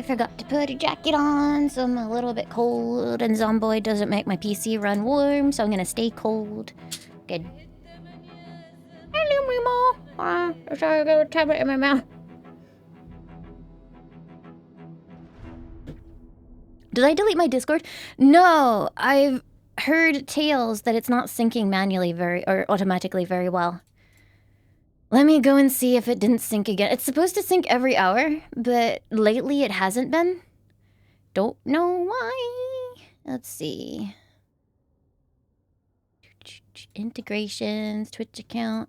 I forgot to put a jacket on, so I'm a little bit cold, and Zomboid doesn't make my PC run warm, so I'm gonna stay cold. Good. Hello, Mimo. Sorry, I got a tablet in my mouth. Did I delete my Discord? No, I've heard tales that it's not syncing manually or automatically very well. Let me go and see if it didn't sync again. It's supposed to sync every hour, but lately it hasn't been. Don't know why. Let's see. Integrations, Twitch account.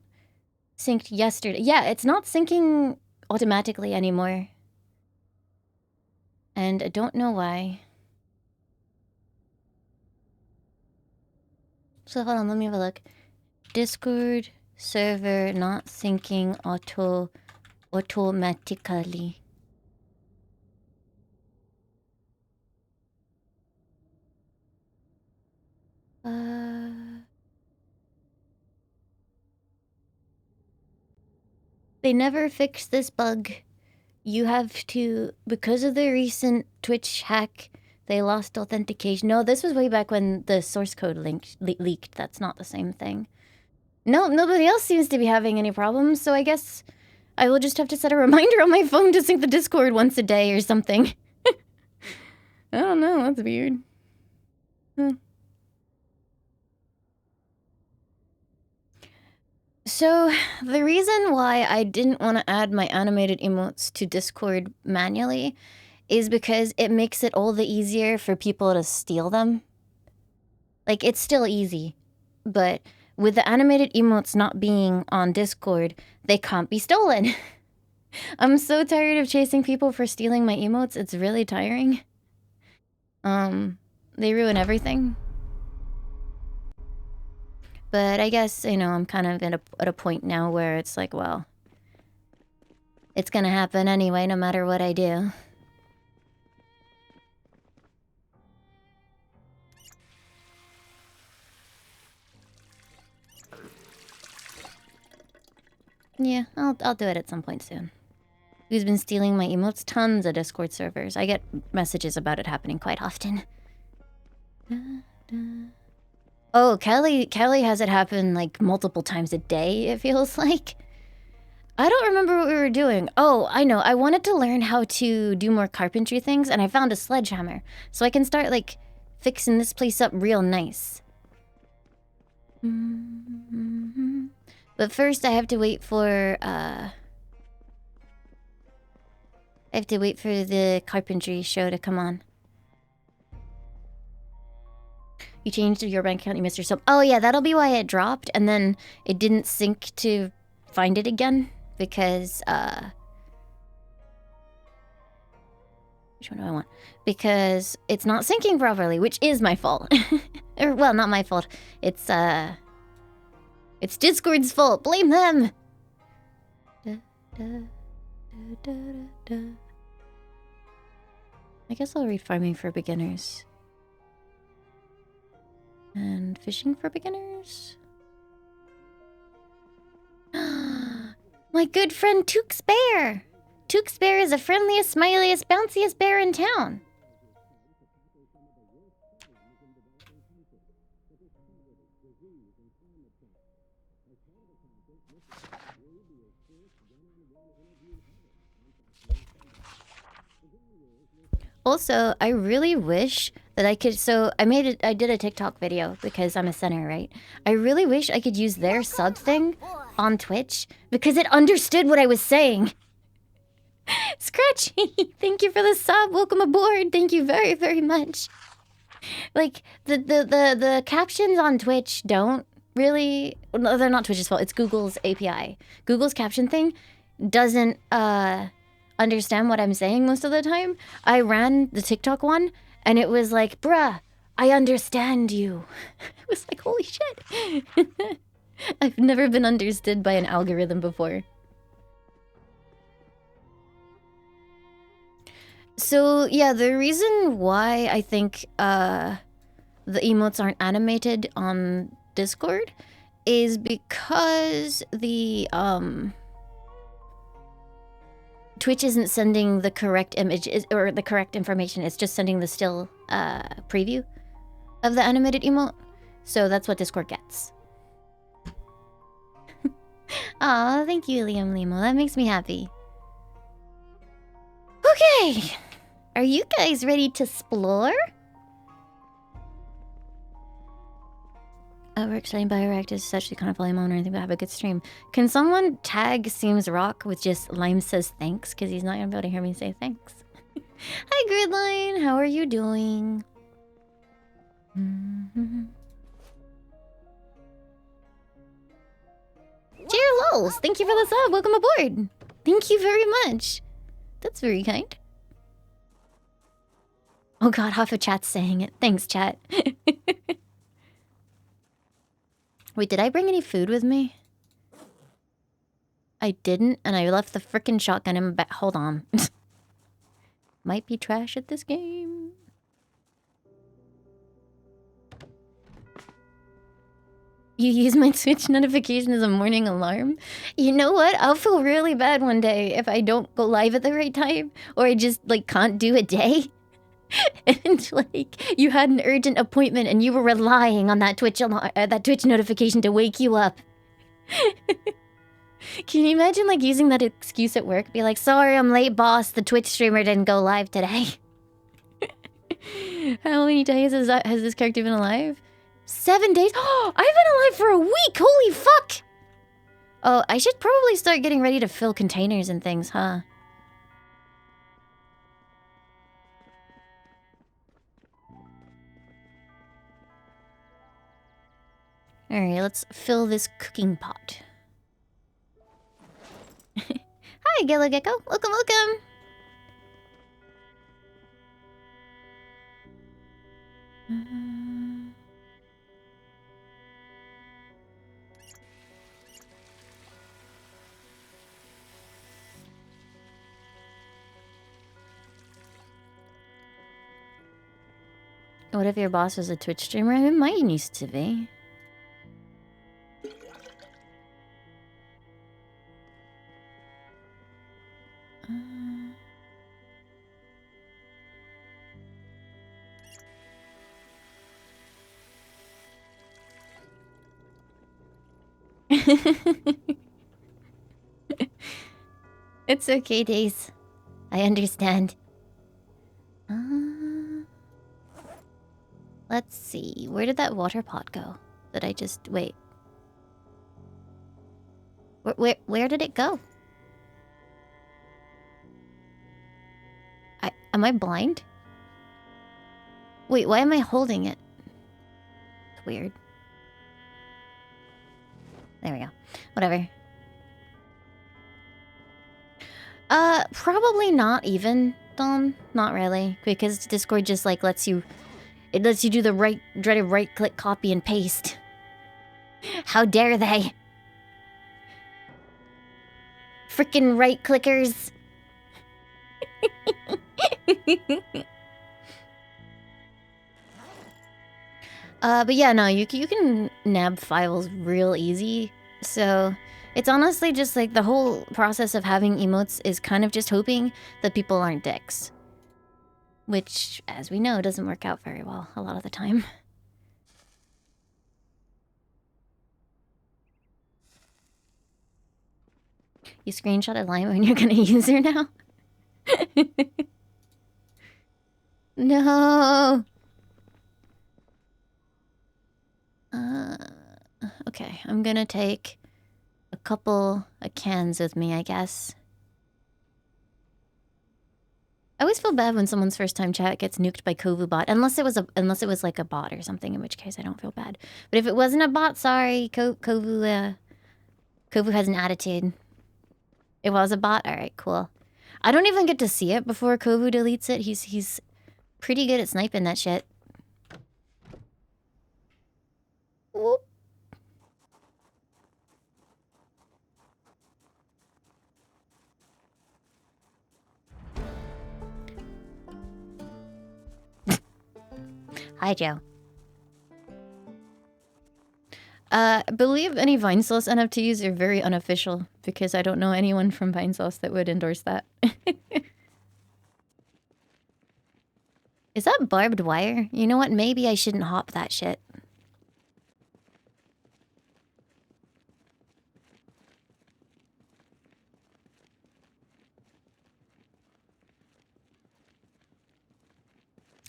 Synced yesterday. Yeah, it's not syncing automatically anymore. And I don't know why. So hold on, let me have a look. Discord server not syncing automatically. They never fixed this bug. You have to, because of the recent Twitch hack, they lost authentication. No, this was way back when the source code leaked. That's not the same thing. No, nobody else seems to be having any problems, so I guess I will just have to set a reminder on my phone to sync the Discord once a day or something. I don't know, that's weird. So, the reason why I didn't want to add my animated emotes to Discord manually is because it makes it all the easier for people to steal them. Like, it's still easy, but with the animated emotes not being on Discord, they can't be stolen. I'm so tired of chasing people for stealing my emotes, it's really tiring. They ruin everything. But I guess, you know, I'm kind of at a point now where it's like, well, it's gonna happen anyway, no matter what I do. Yeah, I'll do it at some point soon. Who's been stealing my emotes? Tons of Discord servers. I get messages about it happening quite often. Oh, Kelly has it happen like multiple times a day, it feels like. I don't remember what we were doing. Oh, I know. I wanted to learn how to do more carpentry things, and I found a sledgehammer. So I can start, like, fixing this place up real nice. But first, I have to wait for, the carpentry show to come on. You changed your bank account, you missed your sub. Oh yeah, that'll be why it dropped, and then it didn't sync to find it again, because, which one do I want? Because it's not syncing properly, which is my fault. Or, well, not my fault. It's Discord's fault. Blame them! I guess I'll read Farming for Beginners. And Fishing for Beginners? My good friend Took's Bear! Took's Bear is the friendliest, smiliest, bounciest bear in town. Also, I really wish that I could, so I did a TikTok video because I'm a center, right? I really wish I could use their sub thing on Twitch because it understood what I was saying. Scratchy, thank you for the sub. Welcome aboard. Thank you very, very much. Like, the captions on Twitch don't really, no, they're not Twitch's fault. It's Google's API. Google's caption thing doesn't, understand what I'm saying most of the time. I ran the TikTok one, and it was like, bruh, I understand you. It was like, holy shit. I've never been understood by an algorithm before. So, yeah, the reason why I think the emotes aren't animated on Discord is because Twitch isn't sending the correct image or the correct information. It's just sending the still preview of the animated emote. So that's what Discord gets. Aw, thank you, Liam Limo. That makes me happy. Okay. Are you guys ready to explore? We're excited by React is such a kind of volume on or anything, but have a good stream. Can someone tag Seems Rock with just Lime says thanks? Because he's not going to be able to hear me say thanks. Hi, Gridline. How are you doing? Cheer Lols. Thank you for the sub. Welcome aboard. Thank you very much. That's very kind. Oh god, half of chat's saying it. Thanks, chat. Wait, did I bring any food with me? I didn't, and I left the frickin' shotgun in my back. Hold on. Might be trash at this game. You use my Twitch notification as a morning alarm? You know what? I'll feel really bad one day if I don't go live at the right time. Or I just, like, can't do a day. And, like, you had an urgent appointment and you were relying on that Twitch notification to wake you up. Can you imagine, like, using that excuse at work? Be like, sorry, I'm late, boss. The Twitch streamer didn't go live today. How many days has this character been alive? 7 days? Oh, I've been alive for a week! Holy fuck! Oh, I should probably start getting ready to fill containers and things, huh? Alright, let's fill this cooking pot. Hi, Gillo Gecko. Welcome, welcome! What if your boss was a Twitch streamer? I mean, mine used to be. It's okay, Days. I understand. Let's see. Where did that water pot go? That I just... Wait. Where did it go? Am I blind? Wait, why am I holding it? It's weird. There we go. Whatever. Probably not even, Dom. Not really. Because Discord just, like, lets you... It lets you do the dreaded right-click copy and paste. How dare they? Frickin' right-clickers. But yeah, no, you can nab files real easy. So it's honestly just like the whole process of having emotes is kind of just hoping that people aren't dicks. Which, as we know, doesn't work out very well a lot of the time. You screenshotted Laimu and you're gonna use her now? No! Okay, I'm gonna take a couple of cans with me, I guess. I always feel bad when someone's first time chat gets nuked by Kovu bot, unless it was like a bot or something, in which case I don't feel bad. But if it wasn't a bot, sorry, Kovu has an attitude. It was a bot? Alright, cool. I don't even get to see it before Kovu deletes it. He's pretty good at sniping that shit. Whoop. Hi, Joe. Believe any Vinesauce NFTs are very unofficial because I don't know anyone from Vinesauce that would endorse that. Is that barbed wire? You know what? Maybe I shouldn't hop that shit.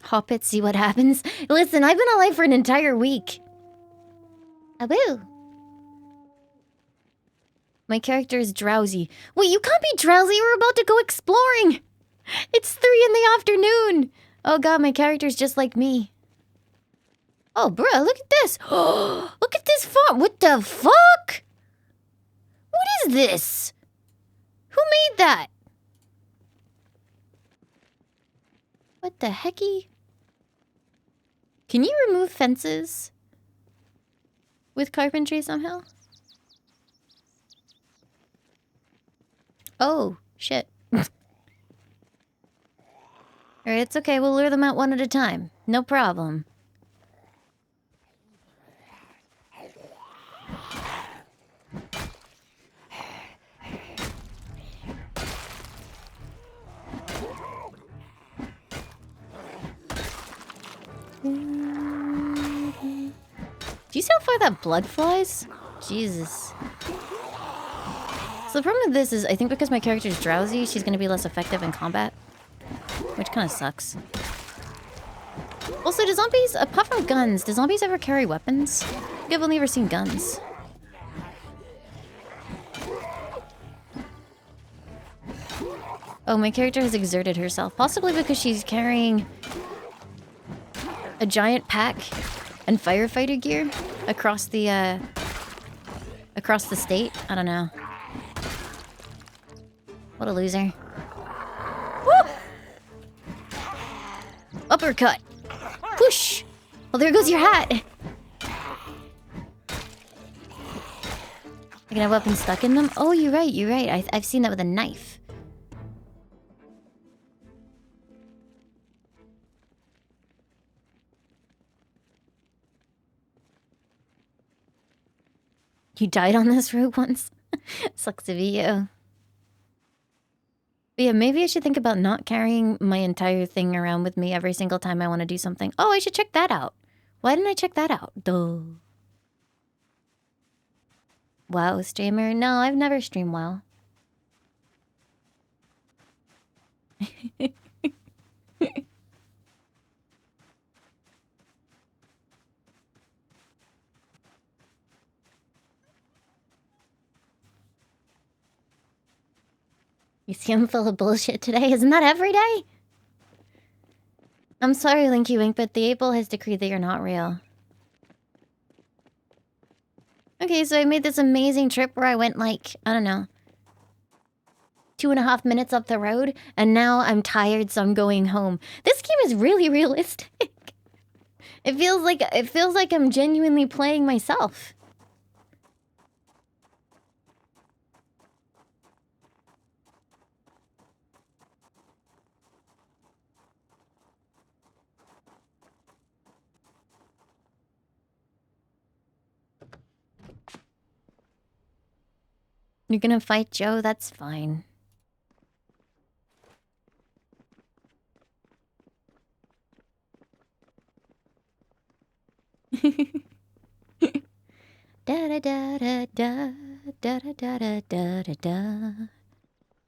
Hop it, see what happens. Listen, I've been alive for an entire week. Aboo. My character is drowsy. Wait, you can't be drowsy. We're about to go exploring. It's 3 in the afternoon. Oh god, my character's just like me. Oh, bruh, look at this. Look at this font. What the fuck? What is this? Who made that? What the hecky? Can you remove fences with carpentry somehow? Oh, shit. Alright, it's okay. We'll lure them out one at a time. No problem. Do you see how far that blood flies? Jesus. So the problem with this is I think because my character is drowsy, she's going to be less effective in combat. Which kind of sucks. Also, do zombies, apart from guns, do zombies ever carry weapons? I've only ever seen guns. Oh, my character has exerted herself. Possibly because she's carrying a giant pack and firefighter gear across the state. I don't know. What a loser. Woo! Uppercut. Push. Well, there goes your hat. I can have weapons stuck in them. Oh, you're right. You're right. I've seen that with a knife. You died on this route once? Sucks to be you. But yeah, maybe I should think about not carrying my entire thing around with me every single time I want to do something. Oh, I should check that out. Why didn't I check that out? Duh. WoW streamer? No, I've never streamed WoW. You see I'm full of bullshit today. Isn't that every day? I'm sorry, Linky Wink, but the Able has decreed that you're not real. Okay, so I made this amazing trip where I went like, I don't know, 2.5 minutes up the road, and now I'm tired, so I'm going home. This game is really realistic. It feels like I'm genuinely playing myself. You're gonna fight Joe? That's fine. Da da da da da da da da da da da da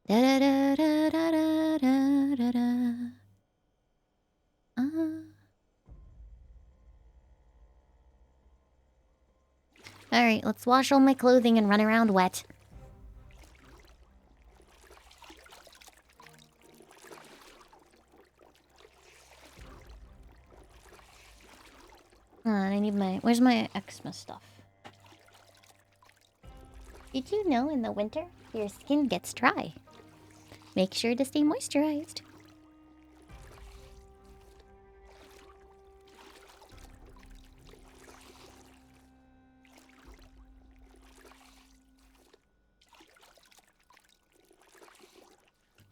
da da da da da da da. Alright, let's wash all my clothing and run around wet. I need my... Where's my eczema stuff? Did you know in the winter, your skin gets dry? Make sure to stay moisturized.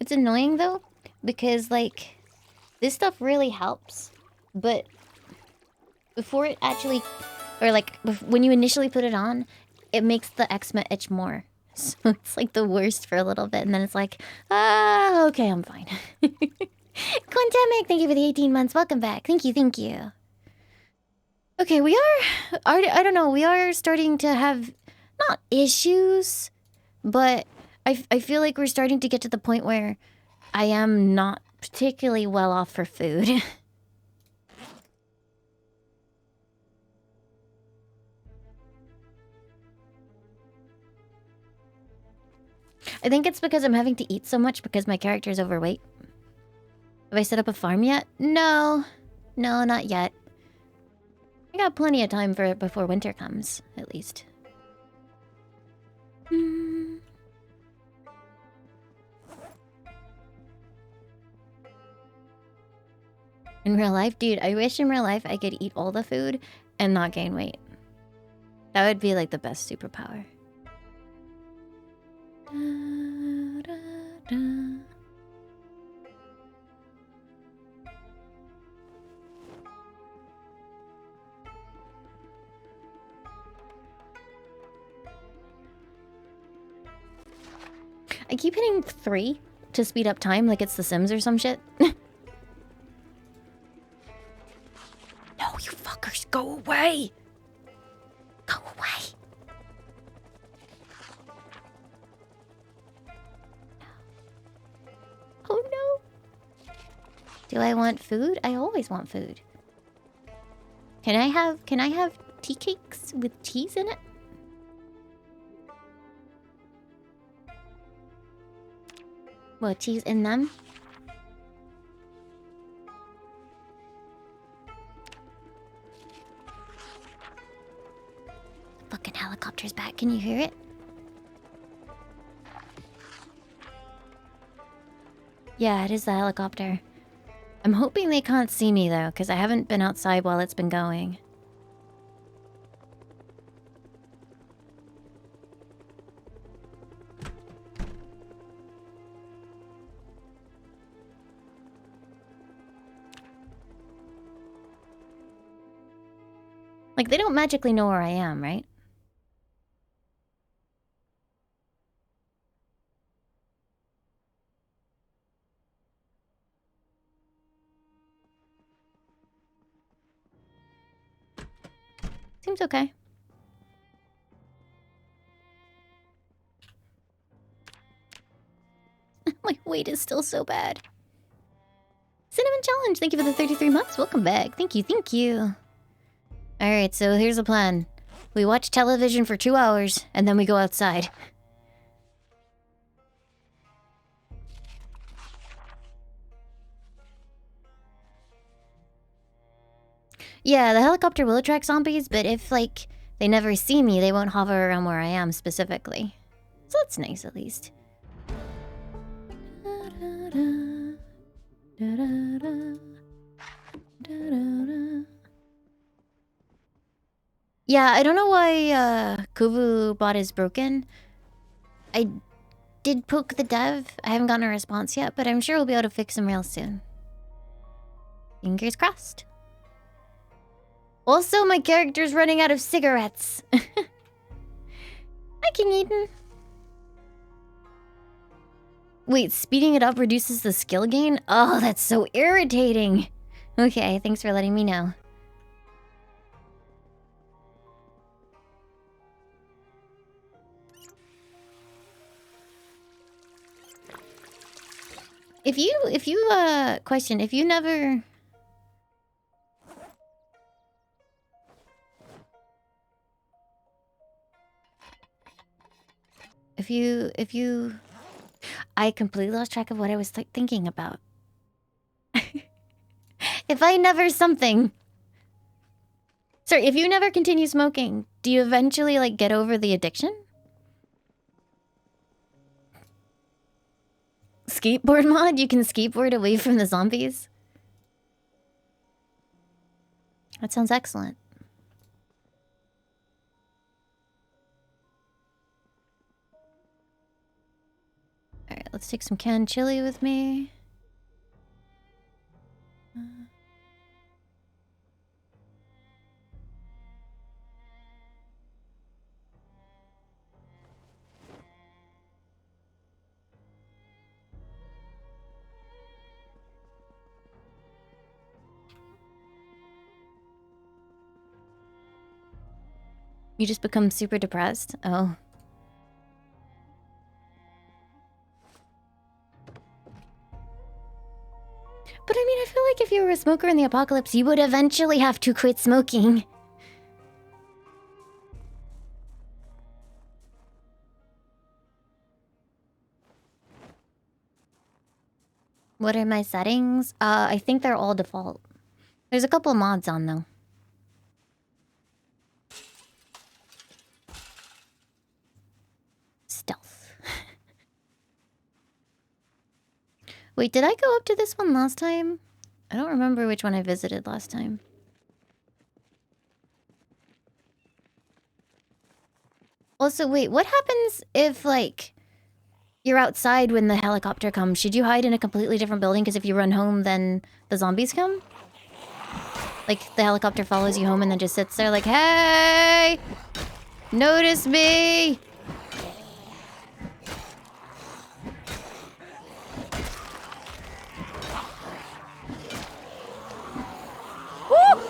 It's annoying though, because like, this stuff really helps, but before it actually Or like when you initially put it on, it makes the eczema itch more. So it's like the worst for a little bit, and then it's like, ah, okay, I'm fine. Quantemic, thank you for the 18 months. Welcome back. Thank you, thank you. Okay, we are, I don't know, we are starting to have, not issues, but I feel like we're starting to get to the point where I am not particularly well off for food. I think it's because I'm having to eat so much because my character is overweight. Have I set up a farm yet? No. No, not yet. I got plenty of time for it before winter comes, at least. In real life? Dude, I wish in real life I could eat all the food and not gain weight. That would be like the best superpower. I keep hitting 3 to speed up time like it's The Sims or some shit. No, you fuckers, go away! Go away! Oh no! Do I want food? I always want food. Can I have tea cakes with cheese in it? Well, cheese in them? Fucking helicopter's back. Can you hear it? Yeah, it is the helicopter. I'm hoping they can't see me, though, because I haven't been outside while it's been going. Like, they don't magically know where I am, right? Seems okay. My weight is still so bad. Cinnamon Challenge, thank you for the 33 months. Welcome back. Thank you, thank you. Alright, so here's the plan. We watch television for 2 hours, and then we go outside. Yeah, the helicopter will attract zombies, but if, like, they never see me, they won't hover around where I am specifically. So that's nice, at least. Yeah, I don't know why Kuvu bot is broken. I did poke the dev. I haven't gotten a response yet, but I'm sure we'll be able to fix him real soon. Fingers crossed. Also, my character's running out of cigarettes. Hi, King Eden. Wait, speeding it up reduces the skill gain? Oh, that's so irritating. Okay, thanks for letting me know. Question, if you never... I completely lost track of what I was thinking about. If I never something... Sorry, if you never continue smoking, do you eventually, like, get over the addiction? Skateboard mod? You can skateboard away from the zombies? That sounds excellent. Alright, let's take some canned chili with me. You just become super depressed? Oh. But I mean, I feel like if you were a smoker in the apocalypse, you would eventually have to quit smoking. What are my settings? I think they're all default. There's a couple mods on, though. Stealth. Wait, did I go up to this one last time? I don't remember which one I visited last time. Also, wait, what happens if, like, you're outside when the helicopter comes? Should you hide in a completely different building? Because if you run home, then the zombies come? Like, the helicopter follows you home and then just sits there like, hey! Notice me! Woo!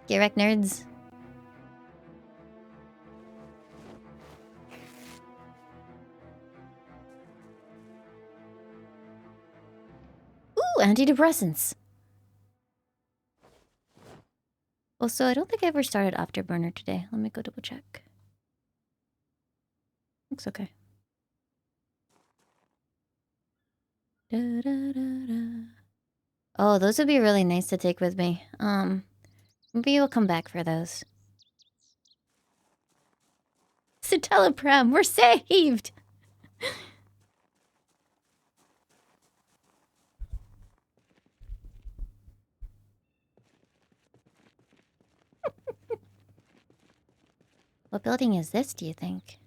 Get wrecked, nerds. Ooh, antidepressants. Also, I don't think I ever started Afterburner today. Let me go double check. Looks okay. Da, da, da, da. Oh, those would be really nice to take with me. Maybe you'll come back for those. So teleprem, we're saved! What building is this, do you think?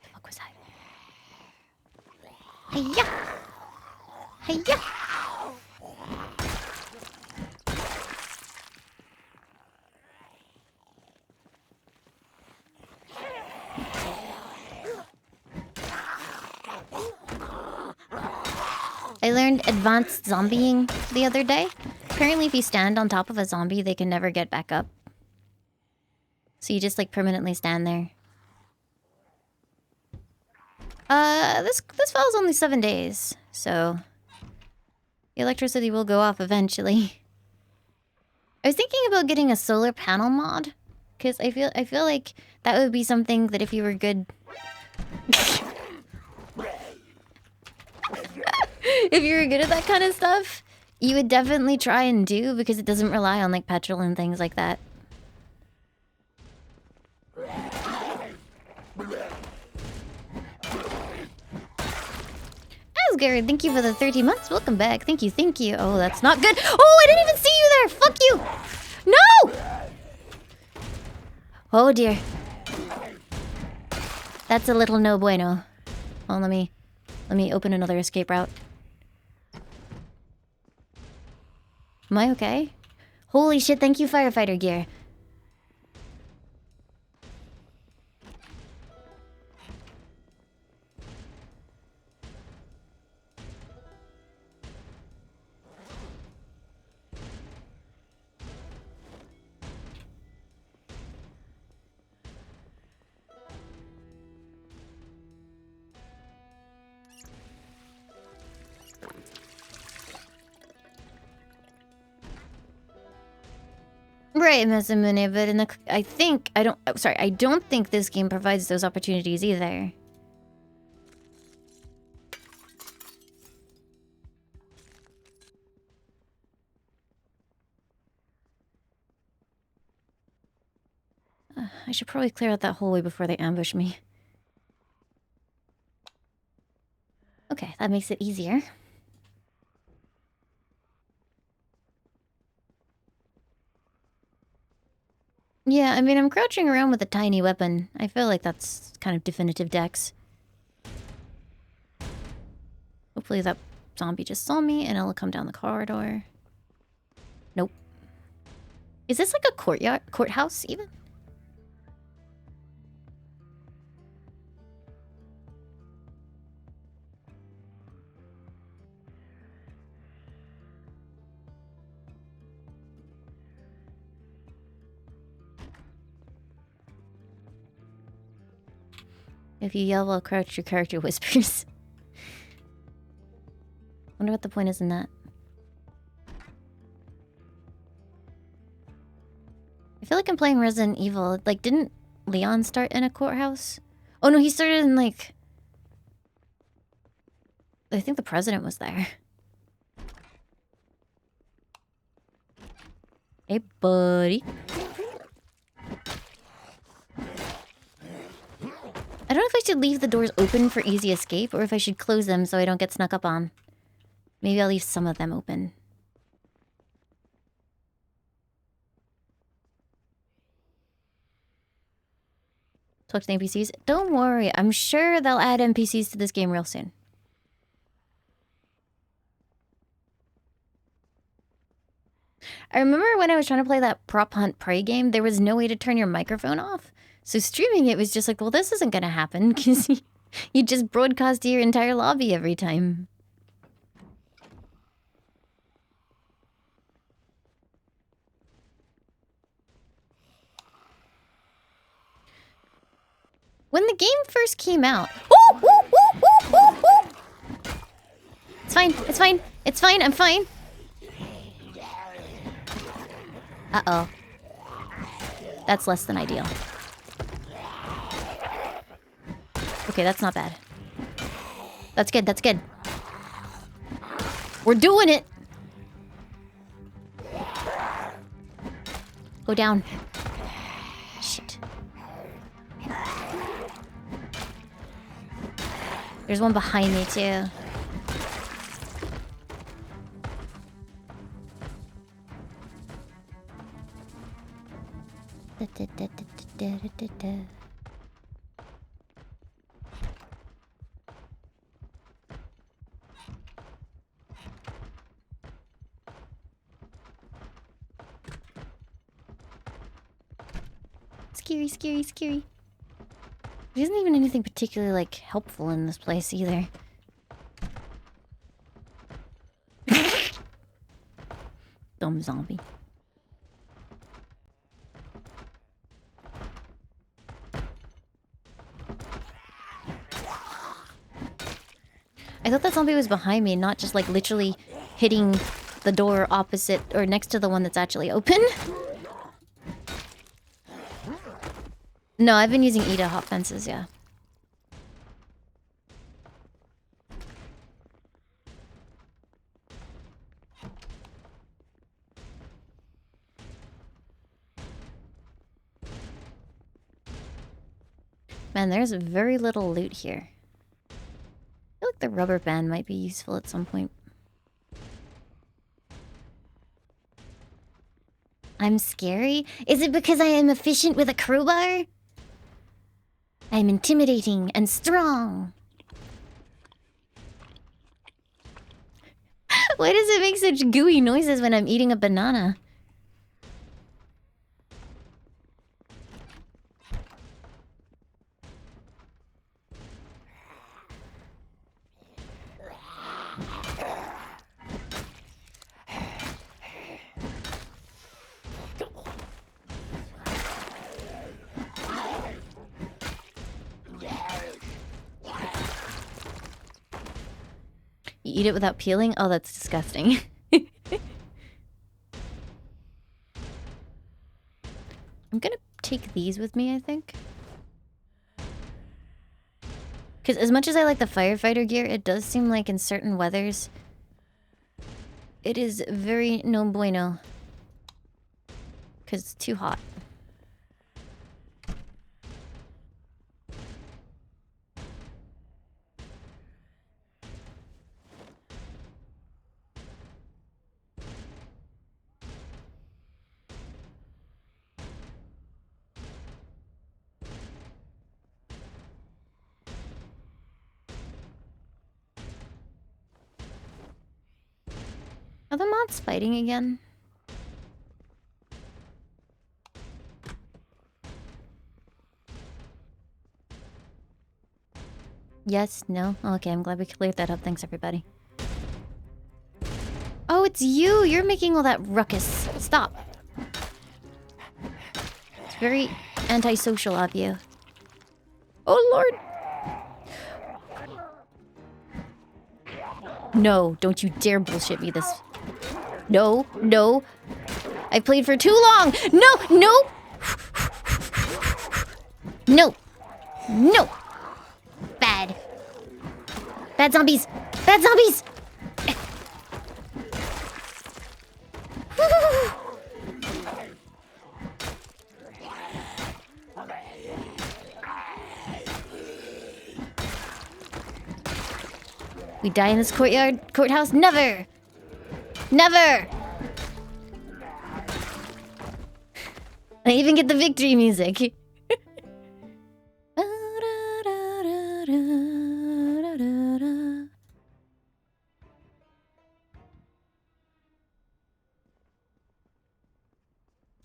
The fuck was that? Hiya! Hiya! I learned advanced zombieing the other day. Apparently if you stand on top of a zombie, they can never get back up. So you just like permanently stand there. This file's only 7 days, so the electricity will go off eventually. I was thinking about getting a solar panel mod, because I feel like that would be something that if you were good if you were good at that kind of stuff, you would definitely try and do, because it doesn't rely on like petrol and things like that. Asgard, thank you for the 30 months. Welcome back. Thank you, thank you. Oh, that's not good. Oh, I didn't even see you there. Fuck you. No! Oh, dear. That's a little no bueno. Oh, let me open another escape route. Am I okay? Holy shit, thank you, firefighter gear. Right, Messamune, but in the I don't think this game provides those opportunities either. I should probably clear out that hallway before they ambush me. Okay, that makes it easier. Yeah, I mean, I'm crouching around with a tiny weapon. I feel like that's kind of definitive dex. Hopefully that zombie just saw me and it'll come down the corridor. Nope. Is this like a courthouse even? If you yell while crouched, your character whispers. Wonder what the point is in that. I feel like I'm playing Resident Evil. Like, didn't Leon start in a courthouse? Oh no, he started in like... I think the president was there. Hey, buddy. I don't know if I should leave the doors open for easy escape or if I should close them so I don't get snuck up on. Maybe I'll leave some of them open. Talk to the NPCs. Don't worry, I'm sure they'll add NPCs to this game real soon. I remember when I was trying to play that prop hunt prey game, there was no way to turn your microphone off. So streaming it was just like, well, this isn't gonna happen because you just broadcast to your entire lobby every time. When the game first came out... It's fine, it's fine, it's fine, I'm fine. Uh-oh. That's less than ideal. Okay, that's not bad. That's good, that's good. We're doing it! Go down. Shit. There's one behind me, too. Scary, scary, scary. There isn't even anything particularly, like, helpful in this place, either. Dumb zombie. I thought that zombie was behind me, not just, like, literally hitting the door opposite or next to the one that's actually open. No, I've been using E to hop fences, yeah. Man, there's very little loot here. I feel like the rubber band might be useful at some point. I'm scary? Is it because I am efficient with a crowbar? I'm intimidating and strong. Why does it make such gooey noises when I'm eating a banana? You eat it without peeling? Oh, that's disgusting. I'm gonna take these with me, I think. Because as much as I like the firefighter gear, it does seem like in certain weathers, it is very no bueno. Because it's too hot. Are the moths fighting again? Yes, no? Okay, I'm glad we cleared that up. Thanks, everybody. Oh, it's you! You're making all that ruckus. Stop. It's very antisocial of you. Oh, Lord! No, don't you dare bullshit me this. No, no. I played for too long! No, no! No! No! Bad. Bad zombies! Bad zombies! We die in this courthouse? Never! Never! I even get the victory music.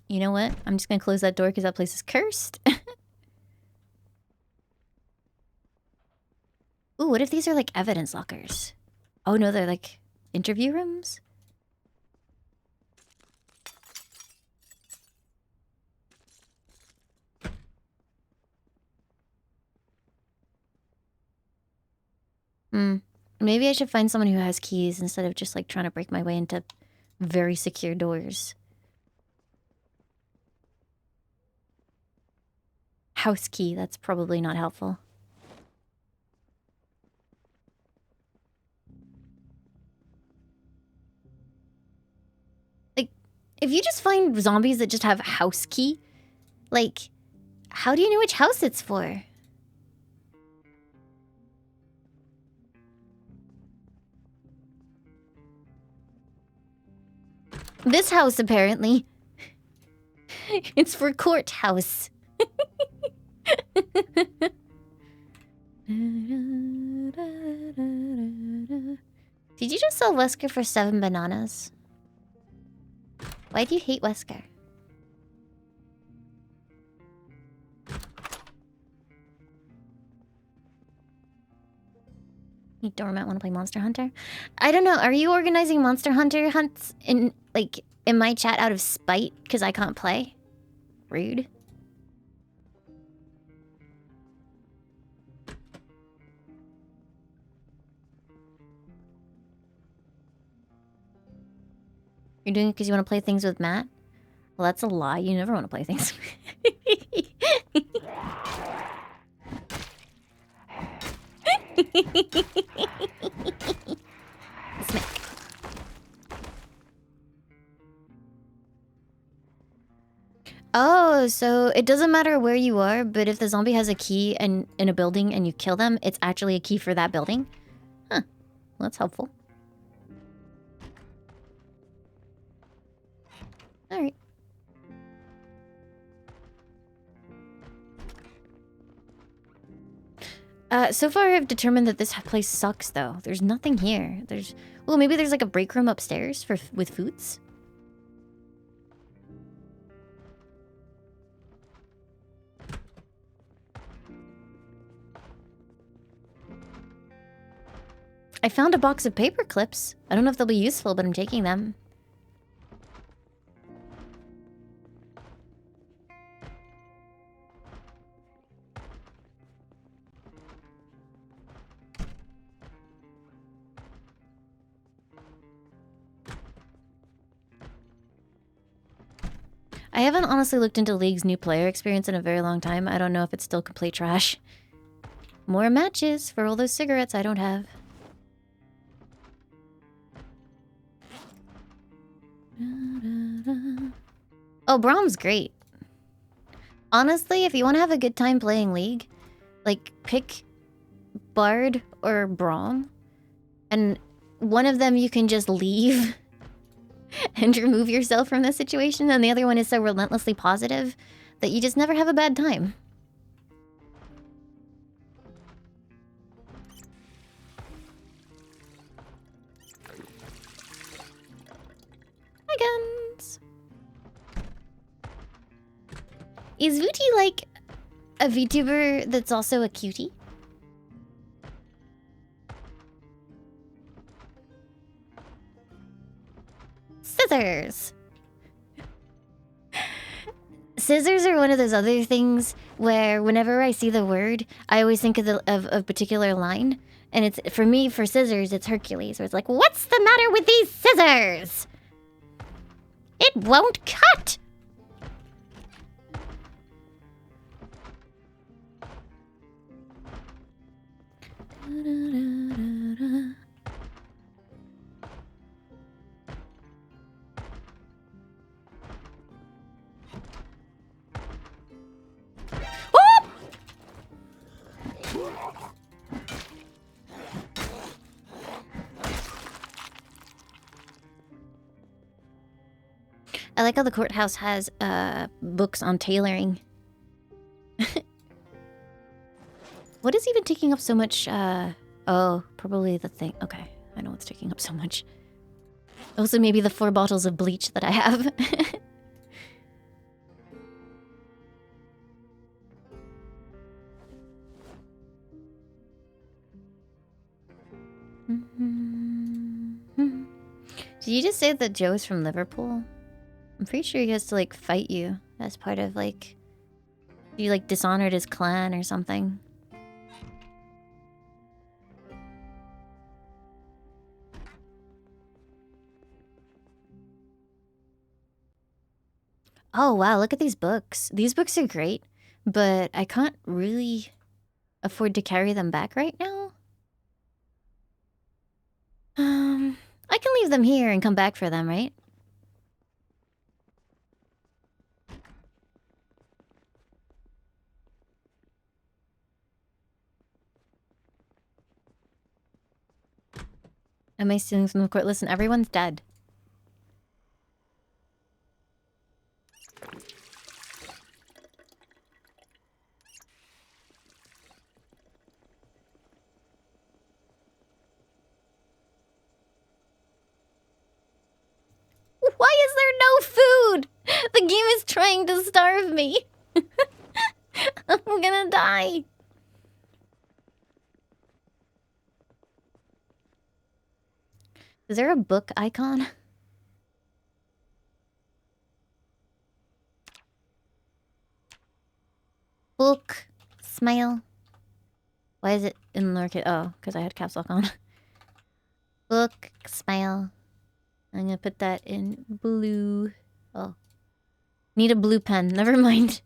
You know what? I'm just gonna close that door because that place is cursed. Ooh, what if these are like evidence lockers? Oh no, they're like interview rooms? Maybe I should find someone who has keys instead of just like trying to break my way into very secure doors. House key, that's probably not helpful. Like, if you just find zombies that just have house key, like, how do you know which house it's for? This house, apparently. It's for courthouse. Did you just sell Wesker for 7 bananas? Why do you hate Wesker? You doormat want to play Monster Hunter? I don't know. Are you organizing Monster Hunter hunts in my chat out of spite because I can't play? Rude. You're doing it because you want to play things with Matt? Well, that's a lie. You never want to play things. Smack. Oh, so it doesn't matter where you are, but if the zombie has a key and in a building and you kill them, it's actually a key for that building? Huh. Well, that's helpful. Alright. So far I've determined that this place sucks, though. There's nothing here. Well, maybe there's like a break room upstairs with foods? I found a box of paper clips. I don't know if they'll be useful, but I'm taking them. I haven't honestly looked into League's new player experience in a very long time. I don't know if it's still complete trash. More matches for all those cigarettes I don't have. Oh, Brom's great. Honestly, if you want to have a good time playing League, like, pick Bard or Brom. And one of them you can just leave and remove yourself from the situation, and the other one is so relentlessly positive that you just never have a bad time. Hi, guns. Is Vooty like a VTuber that's also a cutie? Scissors. Scissors are one of those other things where whenever I see the word, I always think of a particular line. And it's, for me, for scissors, it's Hercules. Where it's like, what's the matter with these scissors? It won't cut! I like how the courthouse has books on tailoring. What is even taking up so much? Oh, probably the thing. Okay, I know what's taking up so much. Also, maybe the 4 bottles of bleach that I have. Did you just say that Joe is from Liverpool? I'm pretty sure he has to, like, fight you as part of, like... You, like, dishonored his clan or something. Oh, wow, look at these books. These books are great, but I can't really afford to carry them back right now. I can leave them here and come back for them, right? Am I stealing from the court? Listen, everyone's dead. Why is there no food? The game is trying to starve me. I'm gonna die. Is there a book icon? Book. Smile. Why is it in lowercase? Oh, because I had caps lock on. Book. Smile. I'm gonna put that in blue. Oh. Need a blue pen. Never mind.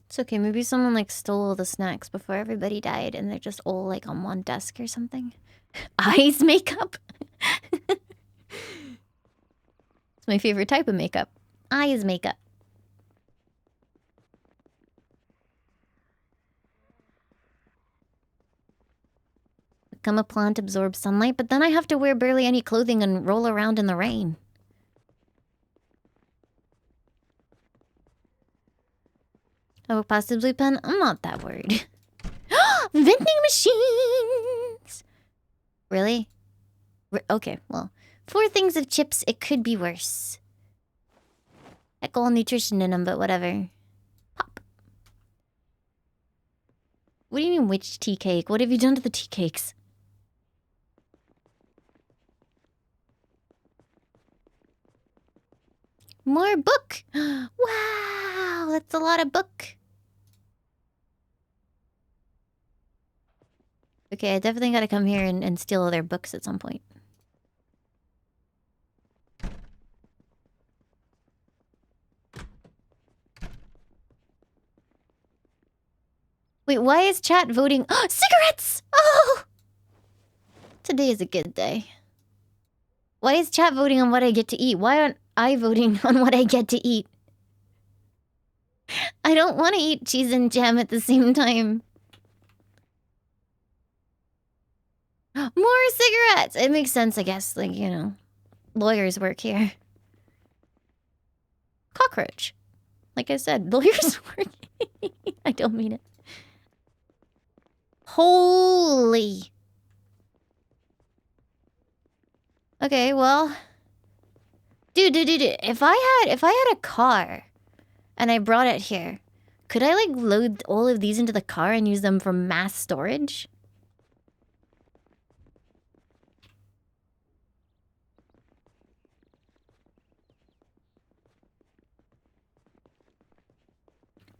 It's okay, maybe someone like stole all the snacks before everybody died and they're just all like on one desk or something. Eyes makeup? It's my favorite type of makeup. Eyes makeup. Become a plant, absorb sunlight, but then I have to wear barely any clothing and roll around in the rain. Oh, past the blue pen? I'm not that worried. Vending machines! Really? Okay, well, 4 things of chips, it could be worse. Heck, all nutrition in them, but whatever. Pop. What do you mean, which tea cake? What have you done to the tea cakes? More book! Wow, that's a lot of book. Okay, I definitely gotta come here and steal all their books at some point. Wait, why is chat voting? Oh, cigarettes! Oh! Today is a good day. Why is chat voting on what I get to eat? Why aren't I voting on what I get to eat? I don't want to eat cheese and jam at the same time. More cigarettes! It makes sense, I guess. Like, you know, lawyers work here. Cockroach. Like I said, lawyers work. I don't mean it. Holy. Okay, well, Dude. If I had a car and I brought it here, could I like load all of these into the car and use them for mass storage?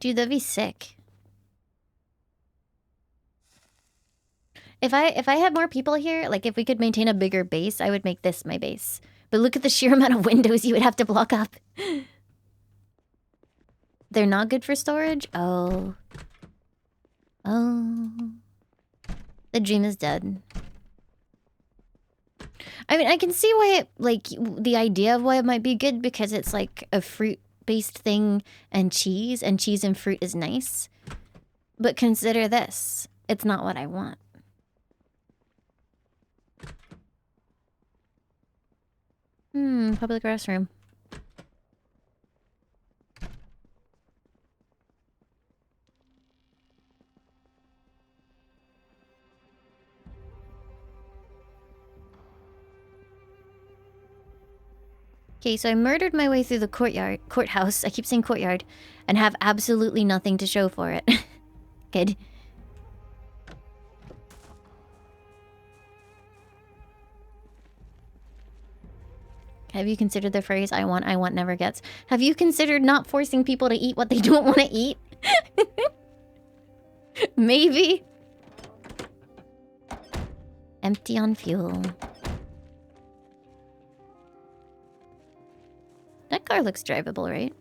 Dude, that'd be sick. If I had more people here, like if we could maintain a bigger base, I would make this my base. But look at the sheer amount of windows you would have to block up. They're not good for storage? Oh. Oh. The dream is dead. I mean, I can see why it, like, the idea of why it might be good, because it's like a fruit-based thing and cheese and fruit is nice. But consider this. It's not what I want. Public restroom. Okay, so I murdered my way through the courthouse. I keep saying courtyard, and have absolutely nothing to show for it. Good. Have you considered the phrase, I want never gets? Have you considered not forcing people to eat what they don't want to eat? Maybe. Empty on fuel. That car looks drivable, right?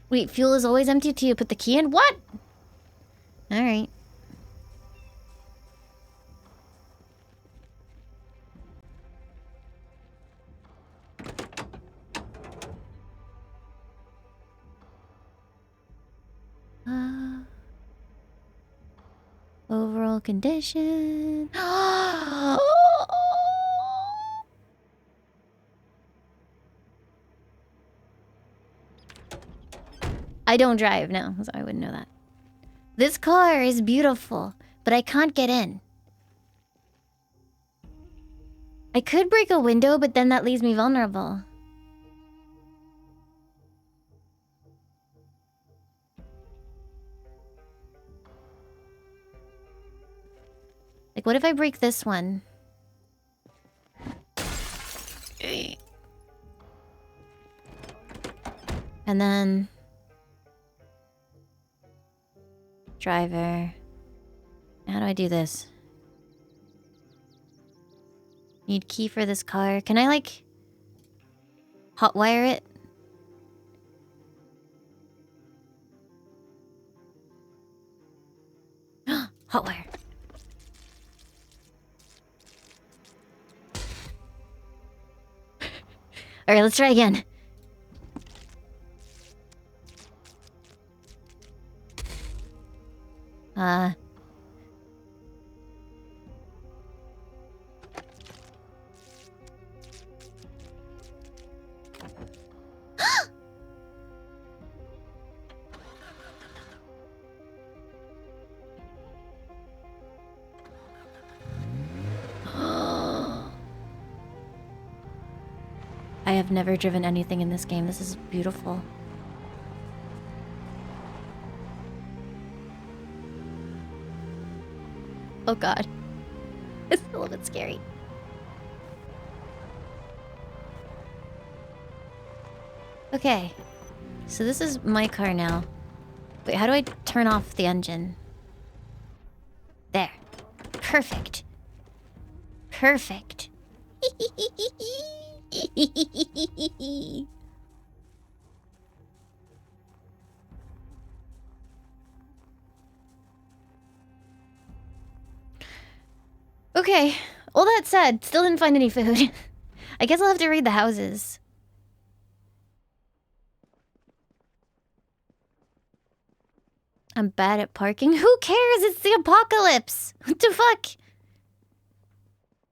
Wait, fuel is always empty till you put the key in? What? Alright. Overall condition. I don't drive, no, so I wouldn't know that. This car is beautiful, but I can't get in. I could break a window, but then that leaves me vulnerable. Like, what if I break this one? And then... driver. How do I do this? Need key for this car. Can I, like... hotwire it? Hotwire. Alright, let's try again. I have never driven anything in this game. This is beautiful. Oh god. It's a little bit scary. Okay. So this is my car now. Wait, how do I turn off the engine? There. Perfect. Perfect. Okay, all that said, still didn't find any food. I guess I'll have to raid the houses. I'm bad at parking. Who cares? It's the apocalypse. What the fuck?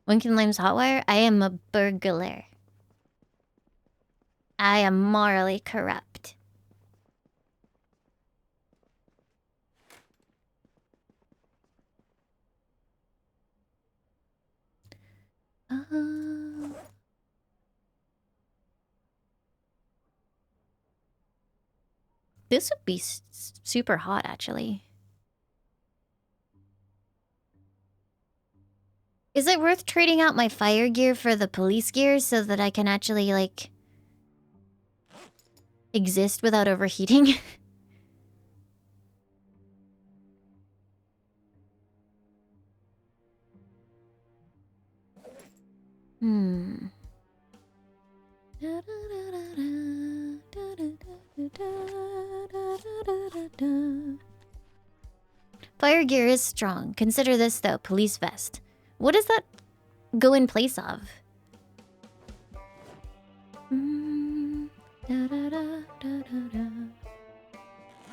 Winkin' Lame's Hotwire? I am a burglar. I am morally corrupt. This would be super hot, actually. Is it worth trading out my fire gear for the police gear so that I can actually, like, exist without overheating? Fire gear is strong. Consider this, though. Police vest. What does that go in place of?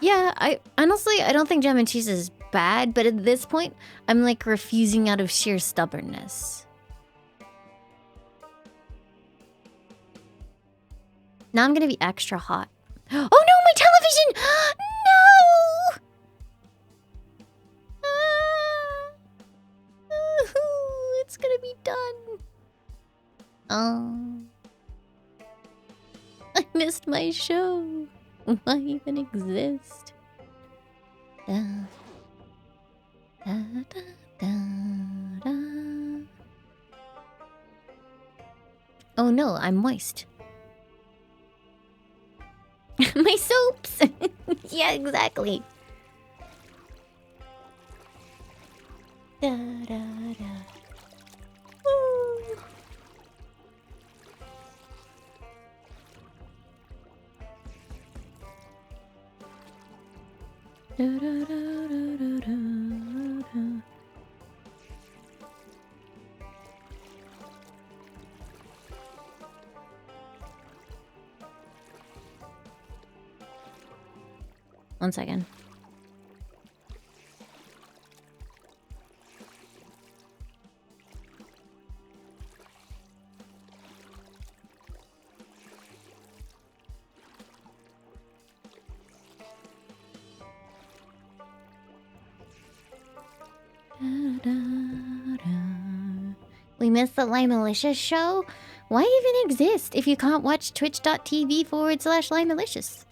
Yeah, I don't think jam and cheese is bad, but at this point, I'm like refusing out of sheer stubbornness. Now I'm gonna be extra hot. Oh no, my television! No! It's gonna be done. Oh. I missed my show. Why even exist? Da, da, da, da, da. Oh no, I'm moist. My soaps! Yeah, exactly. Da, da, da. Woo. Da, da, da, da, da, da. One second. We missed the Limealicious show? Why even exist if you can't watch twitch.tv/Limealicious?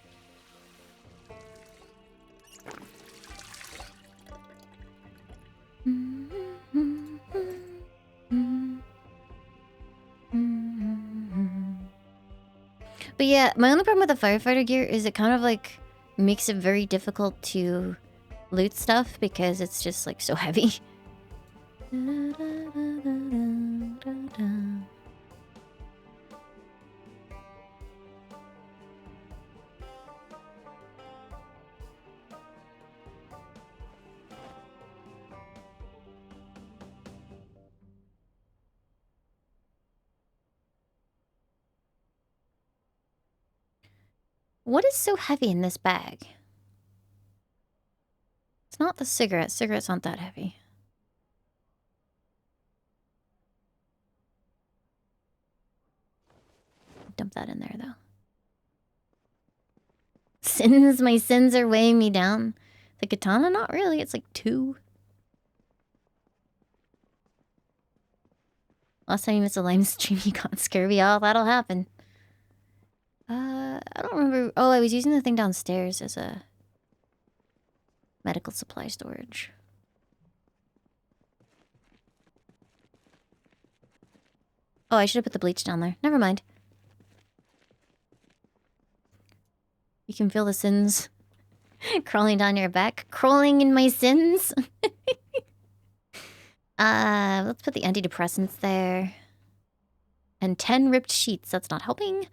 But yeah, my only problem with the firefighter gear is it kind of like makes it very difficult to loot stuff because it's just like so heavy. What is so heavy in this bag? It's not the cigarette. Cigarettes aren't that heavy. Dump that in there, though. Sins? My sins are weighing me down. The katana? Not really. It's like 2. Last time you missed a Lime stream, you got scurvy. Oh, that'll happen. I don't remember. Oh, I was using the thing downstairs as a medical supply storage. Oh, I should have put the bleach down there. Never mind. You can feel the sins crawling down your back. Crawling in my sins. Let's put the antidepressants there. And 10 ripped sheets. That's not helping.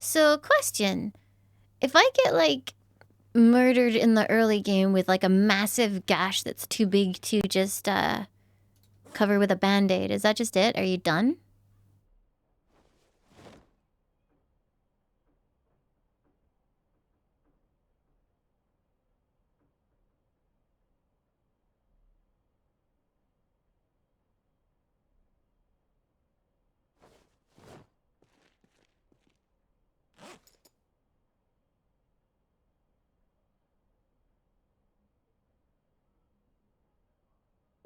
So, question. If I get, like, murdered in the early game with, like, a massive gash that's too big to just, cover with a band-aid, is that just it? Are you done?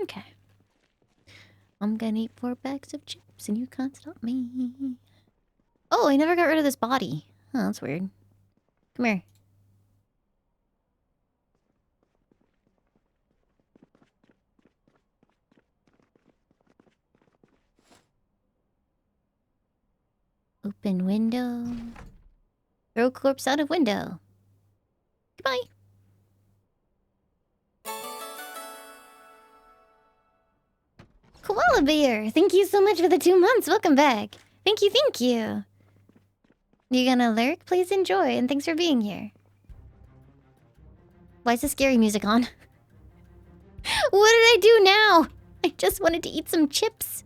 Okay. I'm gonna eat 4 bags of chips and you can't stop me. Oh, I never got rid of this body. Oh, that's weird. Come here. Open window. Throw corpse out of window. Goodbye. Koala Bear, thank you so much for the 2 months. Welcome back. Thank you, thank you. You gonna lurk? Please enjoy, and thanks for being here. Why is the scary music on? What did I do now? I just wanted to eat some chips.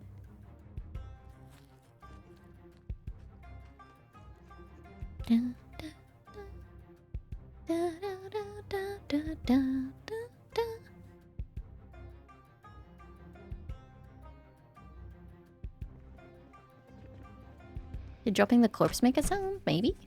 Did dropping the corpse make a sound? Maybe?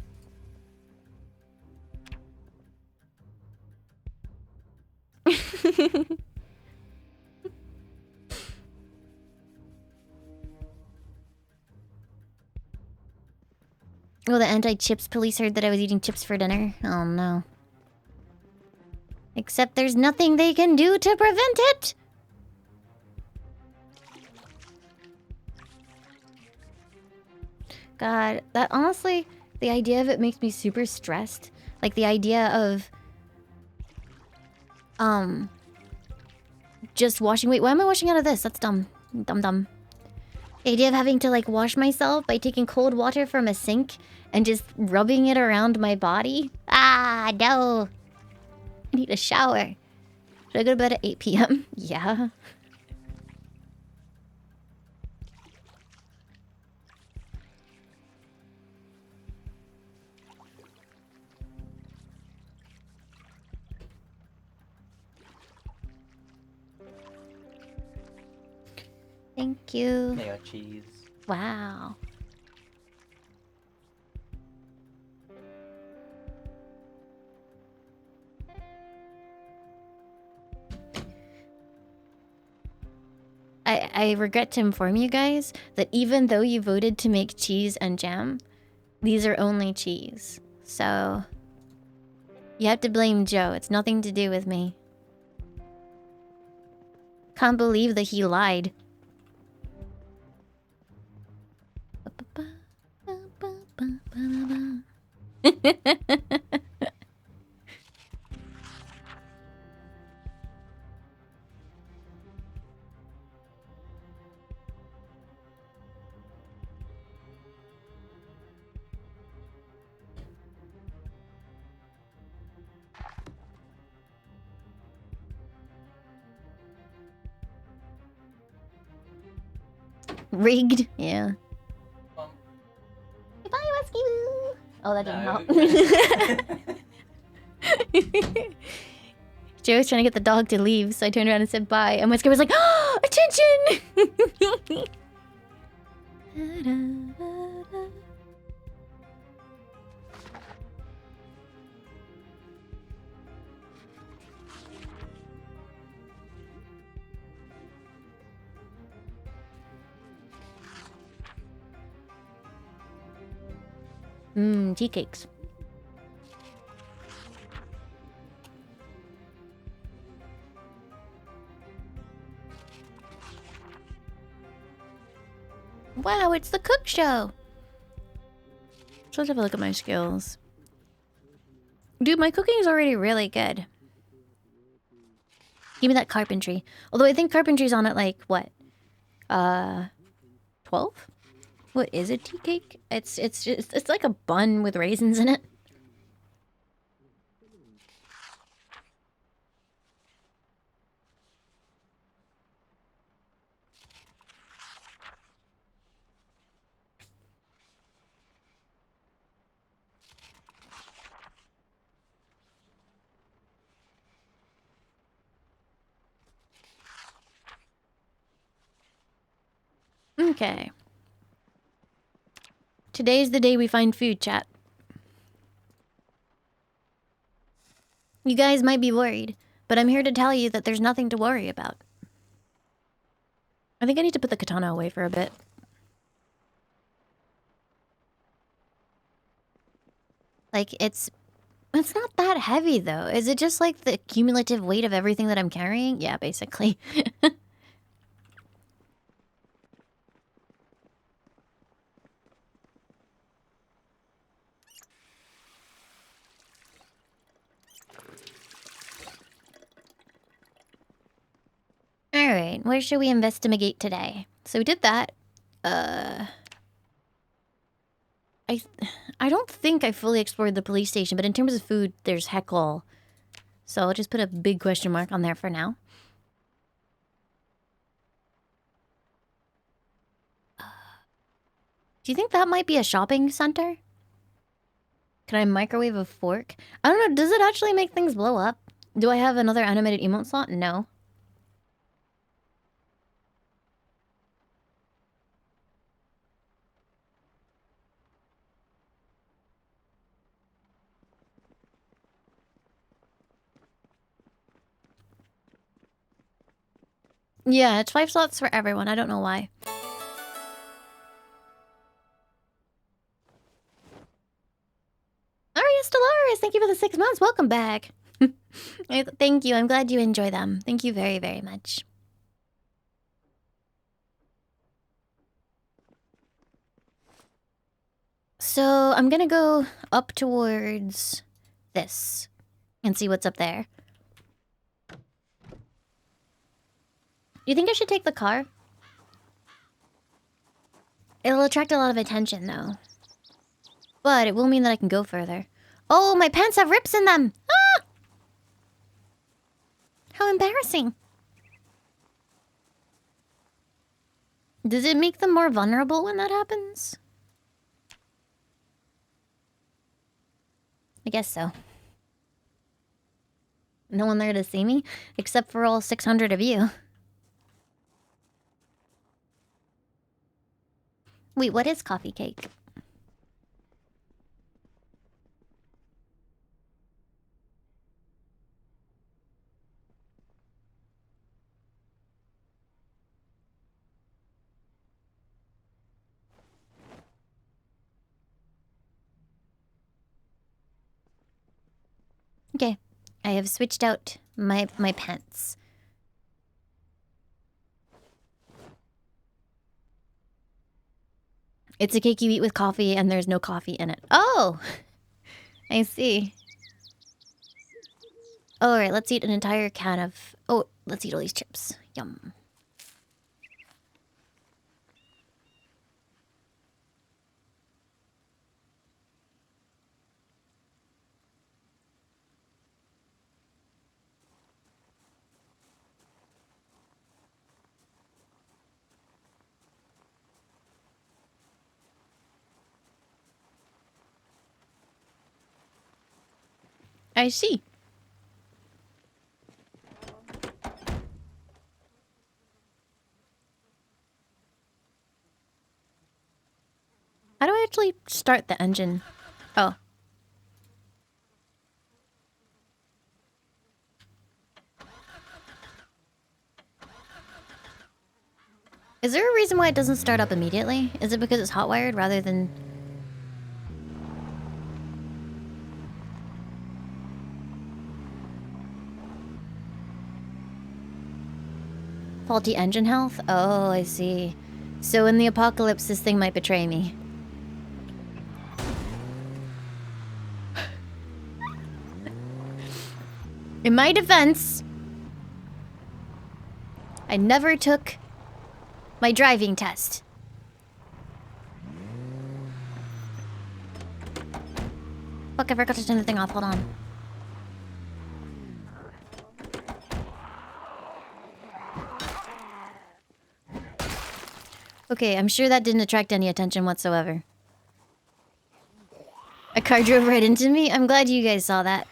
Oh, the anti-chips police heard that I was eating chips for dinner. Oh no. Except there's nothing they can do to prevent it! God, that honestly, the idea of it makes me super stressed. Like the idea of just washing. Wait, why am I washing out of this? That's dumb. Dumb. The idea of having to like wash myself by taking cold water from a sink and just rubbing it around my body. Ah, no. I need a shower. Should I go to bed at 8 p.m.? Yeah. Thank you. Mayo cheese. Wow. I regret to inform you guys that even though you voted to make cheese and jam, these are only cheese. So you have to blame Joe. It's nothing to do with me. Can't believe that he lied. Rigged, yeah. Goodbye, rescue. Oh, that didn't help. Joe was trying to get the dog to leave, so I turned around and said bye. And Whisker was like, oh, attention! Tea cakes. Wow, it's the cook show. So let's have a look at my skills. Dude, my cooking is already really good. Give me that carpentry. Although I think carpentry's on at like, what? 12? What is a tea cake? It's like a bun with raisins in it. Okay. Today's the day we find food, chat. You guys might be worried, but I'm here to tell you that there's nothing to worry about. I think I need to put the katana away for a bit. Like, it's not that heavy, though. Is it just, like, the cumulative weight of everything that I'm carrying? Yeah, basically. Alright, where should we investigate today? So we did that. I don't think I fully explored the police station, but in terms of food, there's heck all. So I'll just put a big question mark on there for now. Do you think that might be a shopping center? Can I microwave a fork? I don't know, does it actually make things blow up? Do I have another animated emote slot? No. Yeah, it's 5 slots for everyone. I don't know why. Aria Stellaris, thank you for the 6 months. Welcome back. Thank you. I'm glad you enjoy them. Thank you very, very much. So I'm gonna go up towards this and see what's up there. You think I should take the car? It'll attract a lot of attention, though. But it will mean that I can go further. Oh, my pants have rips in them! Ah! How embarrassing. Does it make them more vulnerable when that happens? I guess so. No one there to see me? Except for all 600 of you. Wait, what is coffee cake? Okay, I have switched out my pants. It's a cake you eat with coffee and there's no coffee in it. Oh! I see. Alright, let's eat an entire can of... Oh, let's eat all these chips. Yum. I see. How do I actually start the engine? Oh. Is there a reason why it doesn't start up immediately? Is it because it's hot-wired rather than... Faulty engine health? Oh, I see. So in the apocalypse, this thing might betray me. In my defense, I never took my driving test. Fuck, I forgot to turn the thing off. Hold on. Okay, I'm sure that didn't attract any attention whatsoever. A car drove right into me? I'm glad you guys saw that.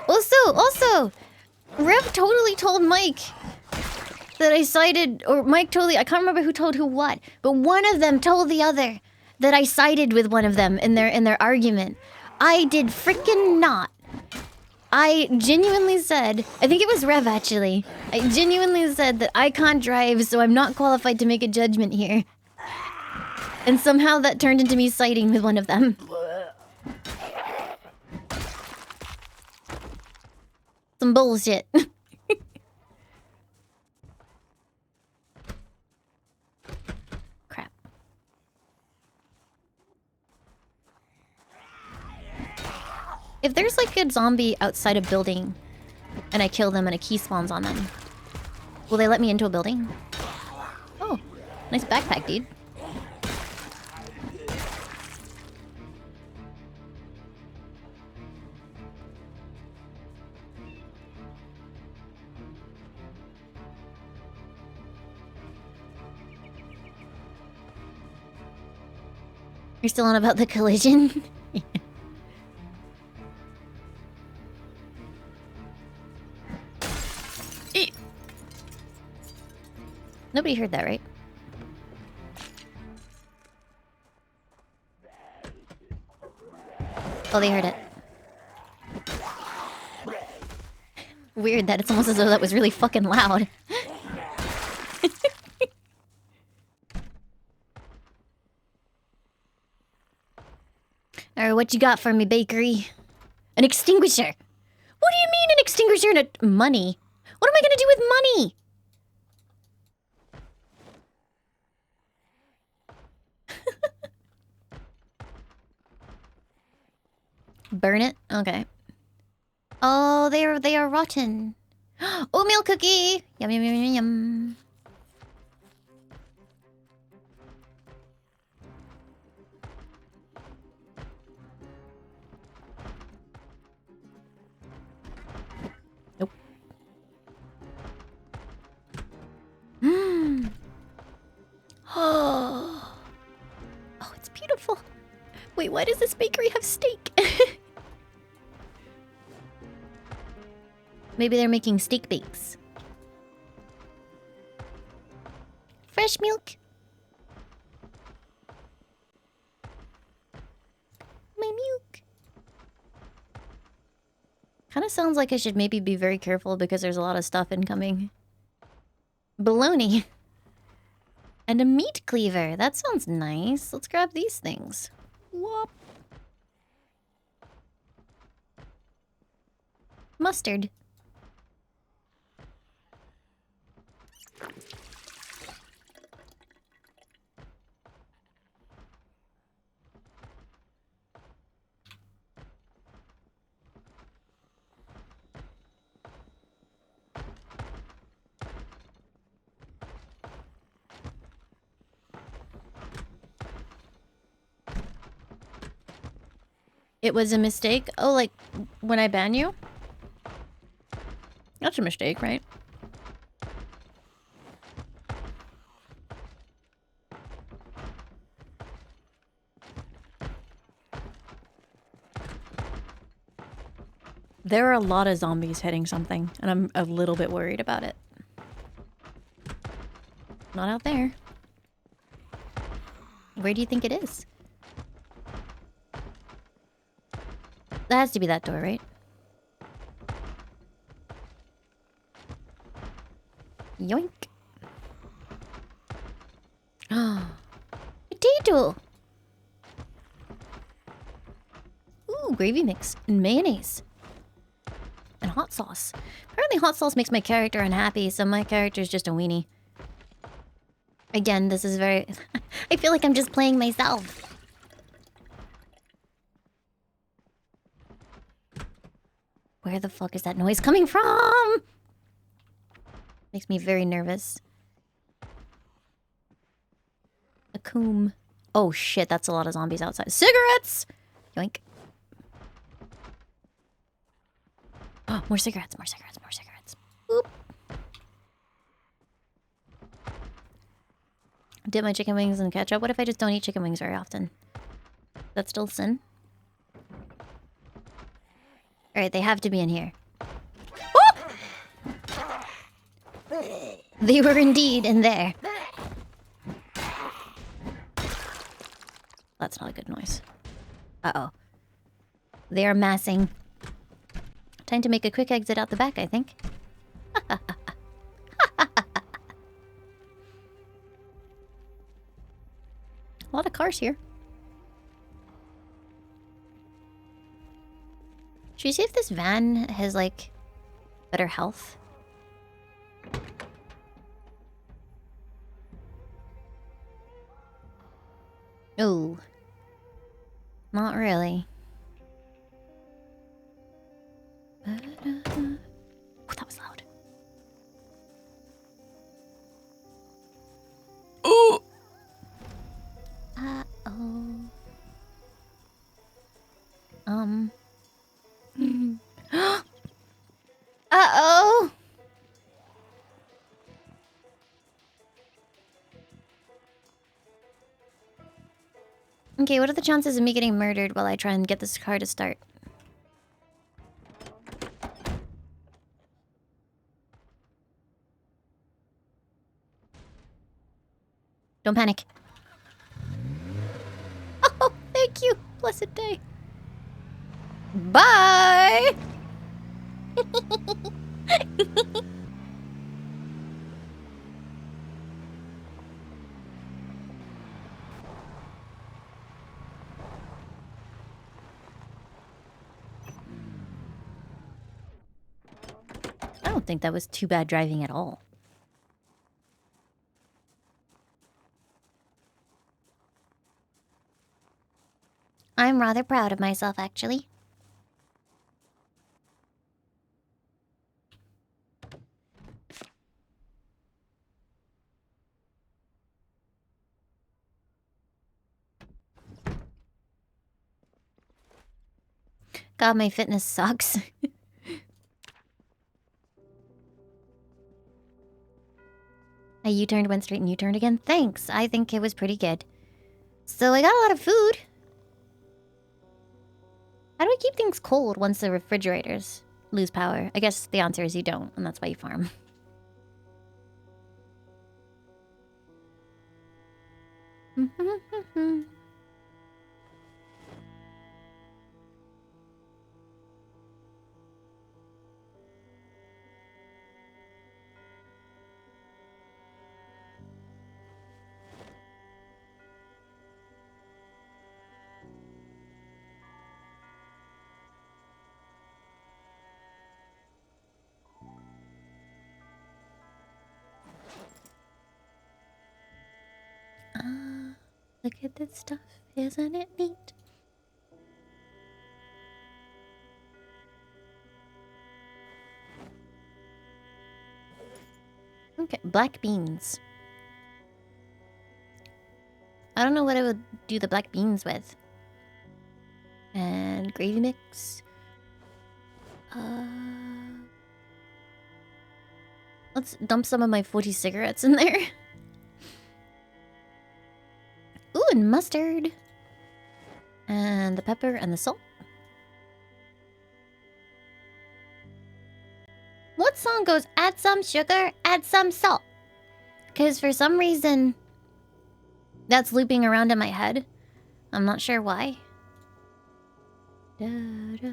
Also, Rev totally told Mike that I sided, or Mike totally, I can't remember who told who what, but one of them told the other that I sided with one of them in their argument. I did freaking not. I genuinely said, I think it was Rev actually, I genuinely said that I can't drive, so I'm not qualified to make a judgment here. And somehow that turned into me siding with one of them. Some bullshit. Crap. If there's like a zombie outside a building and I kill them and a key spawns on them, will they let me into a building? Oh, nice backpack, dude. You're still on about the collision? Nobody heard that, right? Oh, they heard it. Weird that it's almost as though that was really fucking loud. Alright, what you got for me, bakery? An extinguisher! What do you mean an extinguisher and a... money? What am I gonna do with money? Burn it? Okay. Oh, they are rotten. Oatmeal cookie! Yum, yum, yum, yum, yum. Nope. Mmm. Oh, it's beautiful. Wait, why does this bakery have steak? Maybe they're making steak bakes. Fresh milk. My milk. Kind of sounds like I should maybe be very careful because there's a lot of stuff incoming. Bologna. And a meat cleaver. That sounds nice. Let's grab these things. Whoop. Mustard. It was a mistake? Oh, like, when I ban you? That's a mistake, right? There are a lot of zombies hitting something, and I'm a little bit worried about it. Not out there. Where do you think it is? That has to be that door, right? Yoink. Ah, potato. Ooh, gravy mix and mayonnaise. And hot sauce. Apparently hot sauce makes my character unhappy, so my character is just a weenie. Again, this is very... I feel like I'm just playing myself. Where the fuck is that noise coming from? Makes me very nervous. A comb. Oh shit, that's a lot of zombies outside. Cigarettes! Yoink. Oh, more cigarettes, more cigarettes, more cigarettes. Boop. Dip my chicken wings in ketchup. What if I just don't eat chicken wings very often? That's still sin? Alright, they have to be in here. Oh! They were indeed in there. That's not a good noise. Uh-oh. They are massing. Time to make a quick exit out the back, I think. A lot of cars here. Should we see if this van has, like, better health? Ooh. Not really. Oh, that was loud. Ooh! Uh-oh. Uh-oh! Okay, what are the chances of me getting murdered while I try and get this car to start? Don't panic. Oh, thank you. Blessed day. Bye! I don't think that was too bad driving at all. I'm rather proud of myself, actually. God, my fitness sucks. I U-turned, went straight and U-turned again. Thanks. I think it was pretty good. So I got a lot of food. How do we keep things cold once the refrigerators lose power? I guess the answer is you don't, and that's why you farm. Look at this stuff. Isn't it neat? Okay, black beans. I don't know what I would do the black beans with. And gravy mix. Let's dump some of my 40 cigarettes in there. Ooh, and mustard. And the pepper and the salt. What song goes, add some sugar, add some salt? Because for some reason, that's looping around in my head. I'm not sure why. Da, da.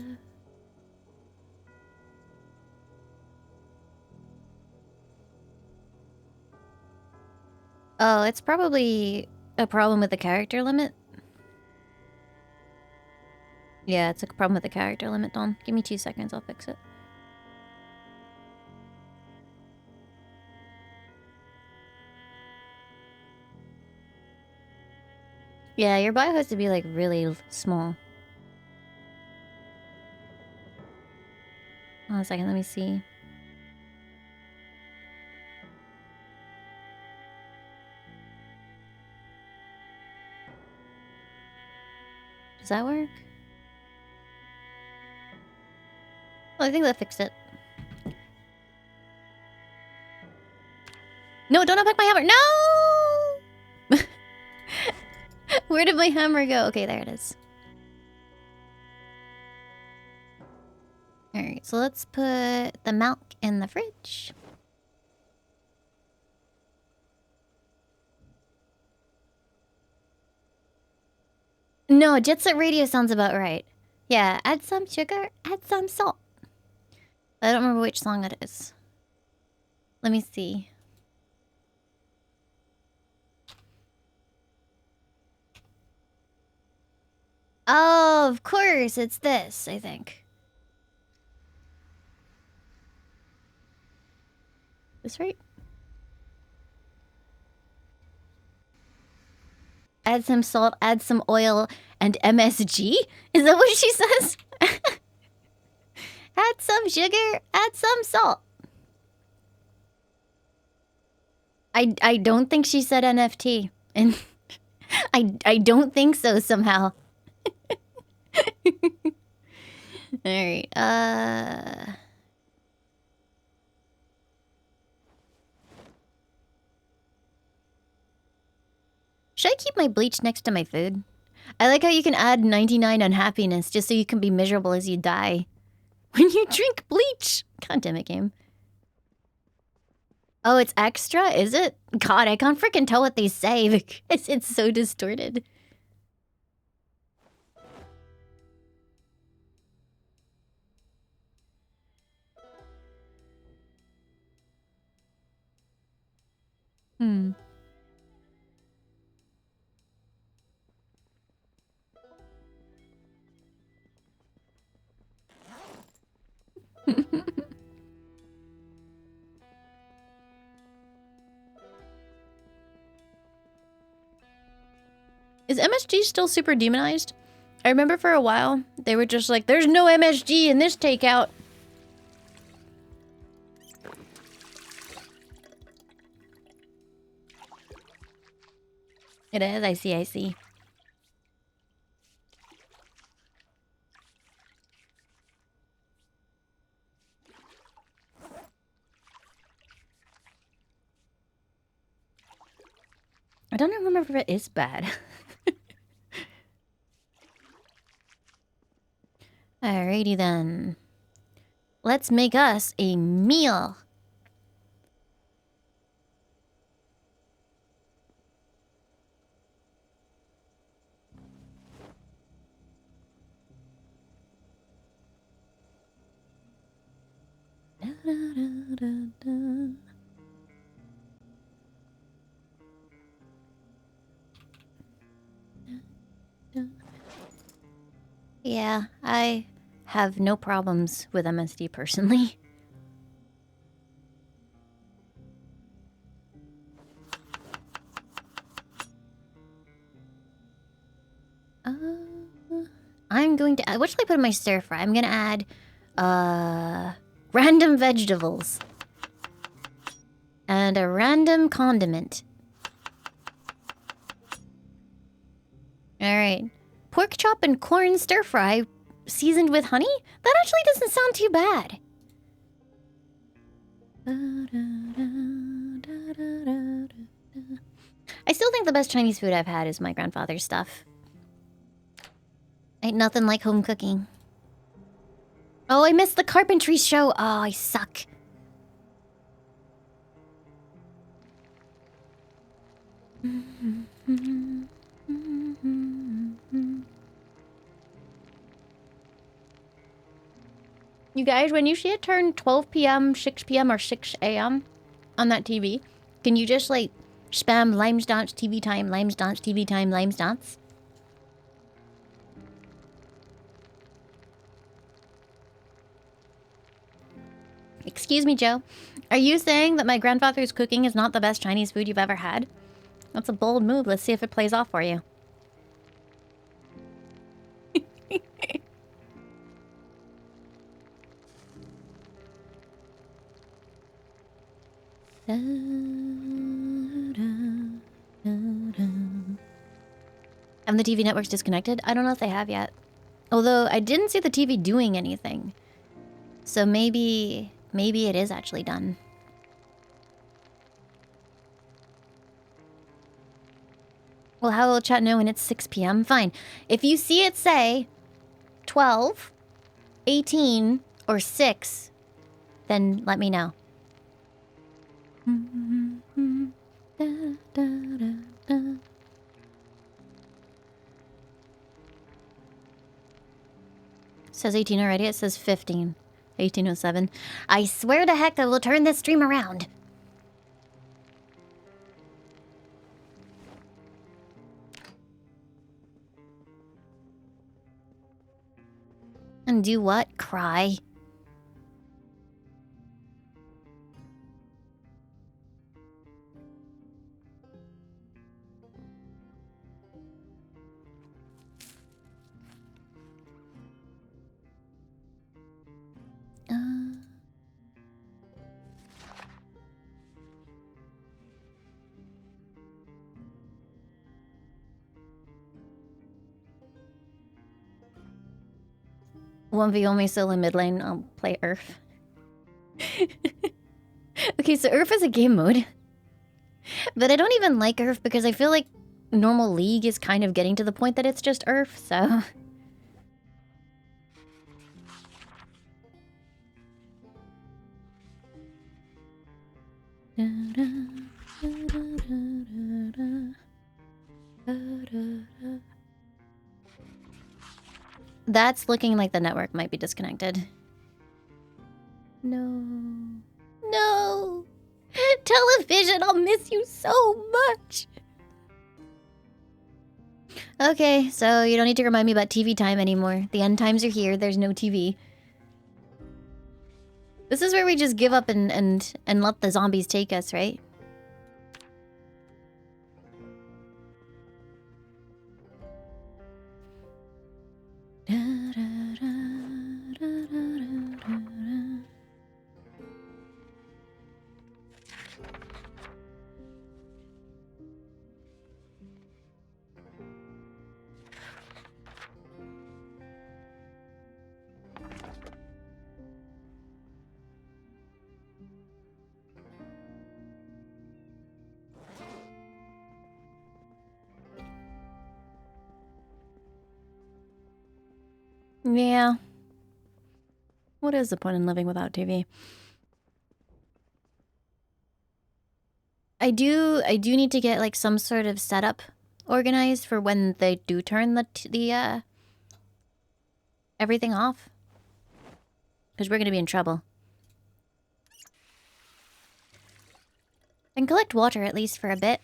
Oh, it's probably a problem with the character limit. Yeah, it's a problem with the character limit, Dawn. Give me 2 seconds, I'll fix it. Yeah, your bio has to be, like, really small. Hold on a second, let me see. Does that work? Well, I think that fixed it. No, don't unpack my hammer. No! Where did my hammer go? Okay, there it is. Alright, so let's put the milk in the fridge. No, Jet Set Radio sounds about right. Yeah, add some sugar, add some salt. I don't remember which song it is. Let me see. Oh, of course, it's this, I think. This right? Add some salt, add some oil, and MSG? Is that what she says? Add some sugar, add some salt. I don't think she said NFT. And I don't think so somehow. Alright, should I keep my bleach next to my food? I like how you can add 99 unhappiness just so you can be miserable as you die. When you drink bleach! God damn it, game. Oh, it's extra, is it? God, I can't freaking tell what they say because it's so distorted. Hmm. Is MSG still super demonized? I remember for a while, they were just like, there's no MSG in this takeout. It is, I see, I see. I don't remember if it is bad. Alrighty then. Let's make us a meal. Da, da, da, da. Yeah, I have no problems with MSD personally. I'm going to add, what should I put in my stir fry? I'm gonna add random vegetables and a random condiment. Alright. Pork chop and corn stir fry seasoned with honey? That actually doesn't sound too bad. I still think the best Chinese food I've had is my grandfather's stuff. Ain't nothing like home cooking. Oh, I missed the carpentry show. Oh, I suck. You guys, when you see it turn 12 p.m., 6 p.m., or 6 a.m. on that TV, can you just, like, spam Lime's Dance TV time, Lime's Dance TV time, Lime's Dance? Excuse me, Joe. Are you saying that my grandfather's cooking is not the best Chinese food you've ever had? That's a bold move. Let's see if it plays off for you. Da, da, da, da. And the TV network's disconnected? I don't know if they have yet. Although I didn't see the TV doing anything. So maybe it is actually done. Well, how will chat know when it's 6 p.m.? Fine. If you see it say 12, 18, or 6, then let me know. Says 18 already. It says 15. 1807. I swear to heck that we'll turn this stream around. And do what? Cry? One v only solo mid lane. I'll play Earth. Okay, so Earth is a game mode. But I don't even like Earth because I feel like normal League is kind of getting to the point that it's just Earth, so... That's looking like the network might be disconnected. No. No! Television, I'll miss you so much! Okay, so you don't need to remind me about TV time anymore. The end times are here, there's no TV. This is where we just give up and let the zombies take us, right? Yeah. What is the point in living without TV? I do need to get like some sort of setup organized for when they do turn the everything off. Because we're gonna be in trouble. And collect water at least for a bit.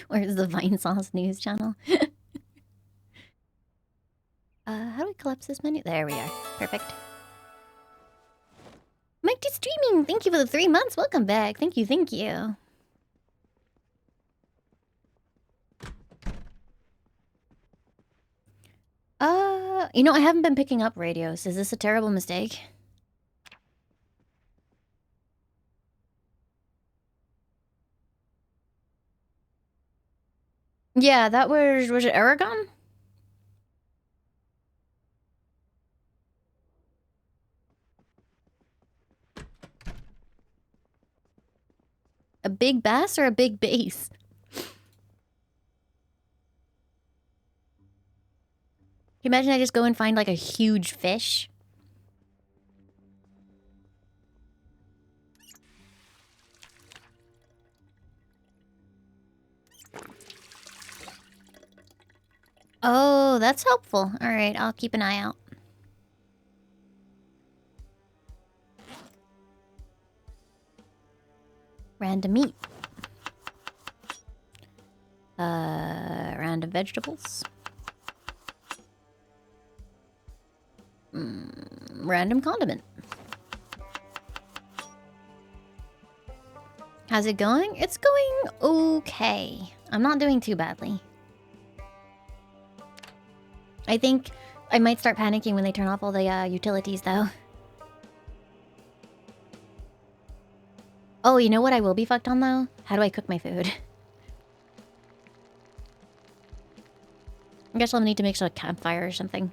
Where's the Vine Sauce news channel? How do we collapse this menu? There we are. Perfect. Mike to streaming! Thank you for the 3 months. Welcome back. Thank you, thank you. You know, I haven't been picking up radios. Is this a terrible mistake? Yeah, that was it Aragon? A big bass or a big bass? Can you imagine I just go and find like a huge fish? Oh, that's helpful. Alright, I'll keep an eye out. Random meat. Random vegetables. Random condiment. How's it going? It's going okay. I'm not doing too badly. I think I might start panicking when they turn off all the utilities, though. Oh, you know what I will be fucked on, though? How do I cook my food? I guess I'll need to make a campfire or something.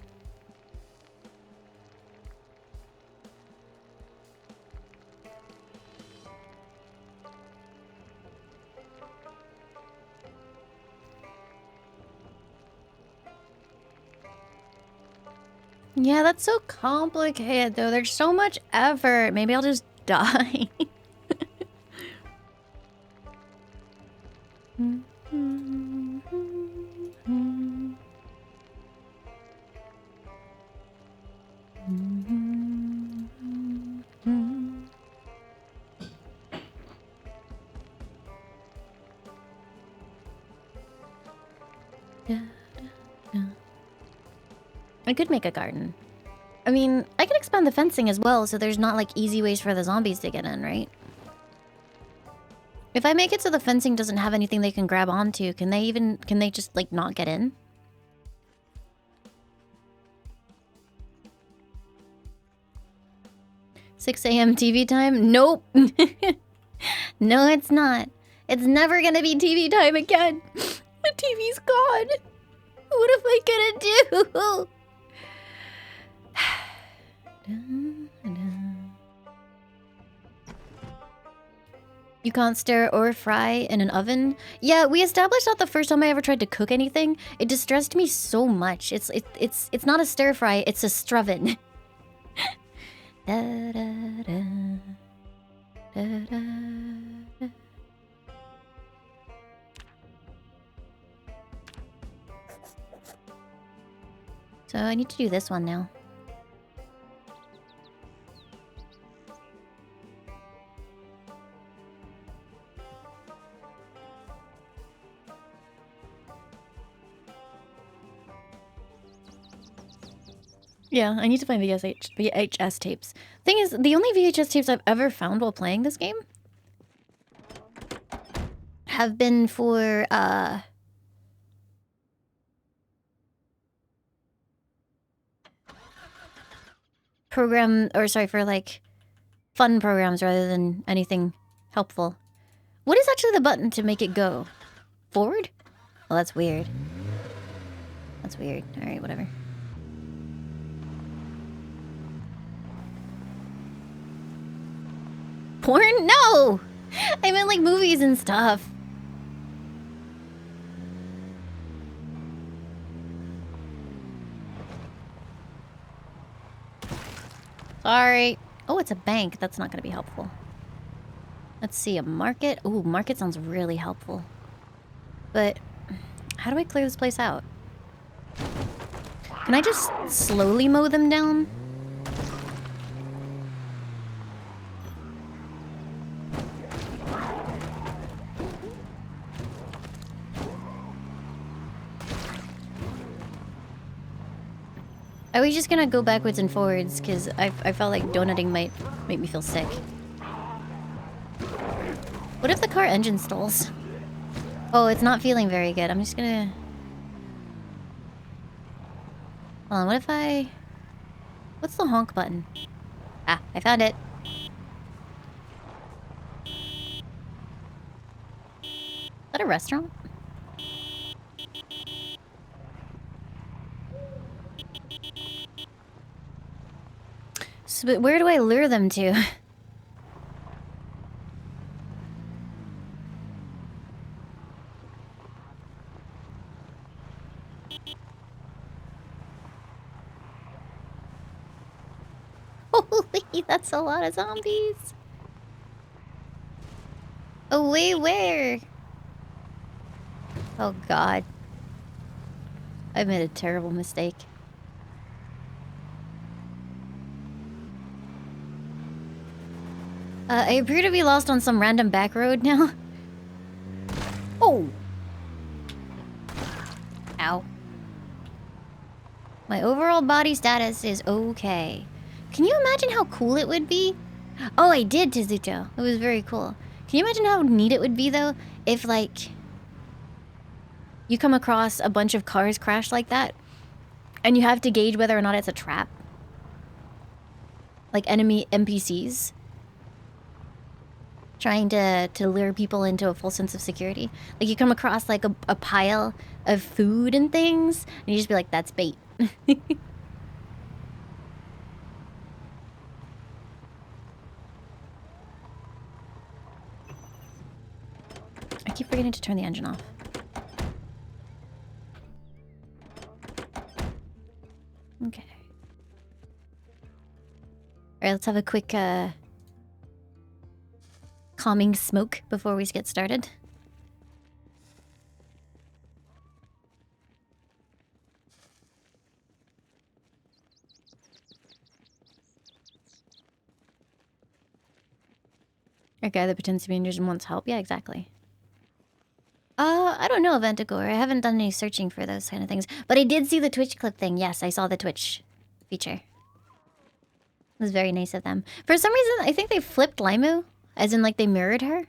Yeah, that's so complicated, though. There's so much effort. Maybe I'll just die. I could make a garden. I mean, I can expand the fencing as well, so there's not like easy ways for the zombies to get in, right? If I make it so the fencing doesn't have anything they can grab onto, can they just like not get in? $6 a.m. TV time? Nope. No, it's not. It's never gonna be TV time again. The TV's gone. What am I gonna do? You can't stir or fry in an oven? Yeah, we established that the first time I ever tried to cook anything. It distressed me so much. It's not a stir fry, it's a struven. Da, da, da, da, da. So I need to do this one now. Yeah, I need to find VHS tapes. Thing is, the only VHS tapes I've ever found while playing this game have been for, for like fun programs rather than anything helpful. What is actually the button to make it go? Forward? Well, that's weird. That's weird. Alright, whatever. Porn? No! I meant like movies and stuff. Sorry. Oh, it's a bank. That's not going to be helpful. Let's see, a market. Ooh, market sounds really helpful. But how do I clear this place out? Can I just slowly mow them down? Are we just gonna go backwards and forwards? Because I felt like donutting might make me feel sick. What if the car engine stalls? Oh, it's not feeling very good. I'm just gonna... Hold on, what if I... What's the honk button? Ah, I found it. Is that a restaurant? So, but where do I lure them to? Holy, that's a lot of zombies. Oh, wait, where? Oh, God. I made a terrible mistake. I appear to be lost on some random back road now. Oh! Ow. My overall body status is okay. Can you imagine how cool it would be? Oh, I did, Tizuto. It was very cool. Can you imagine how neat it would be, though, if, like, you come across a bunch of cars crashed like that, and you have to gauge whether or not it's a trap? Like enemy NPCs? Trying to lure people into a full sense of security. Like, you come across, like, a pile of food and things, and you just be like, that's bait. I keep forgetting to turn the engine off. Okay. Alright, let's have a quick, calming smoke before we get started. A guy that pretends to be injured and wants help. Yeah, exactly. I don't know, Aventagore. I haven't done any searching for those kind of things. But I did see the Twitch clip thing. Yes, I saw the Twitch feature. It was very nice of them. For some reason, I think they flipped Laimu. As in, like, they mirrored her.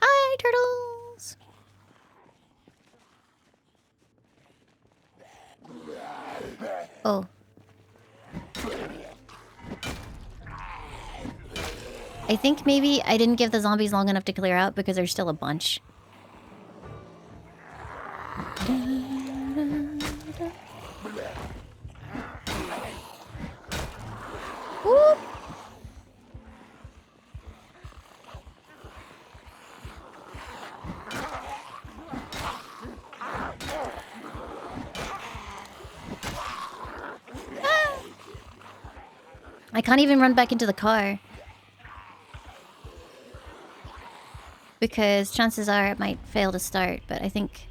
Hi, turtles! Oh. I think maybe I didn't give the zombies long enough to clear out because there's still a bunch. Whoop. Ah. I can't even run back into the car. Because chances are it might fail to start, but I think...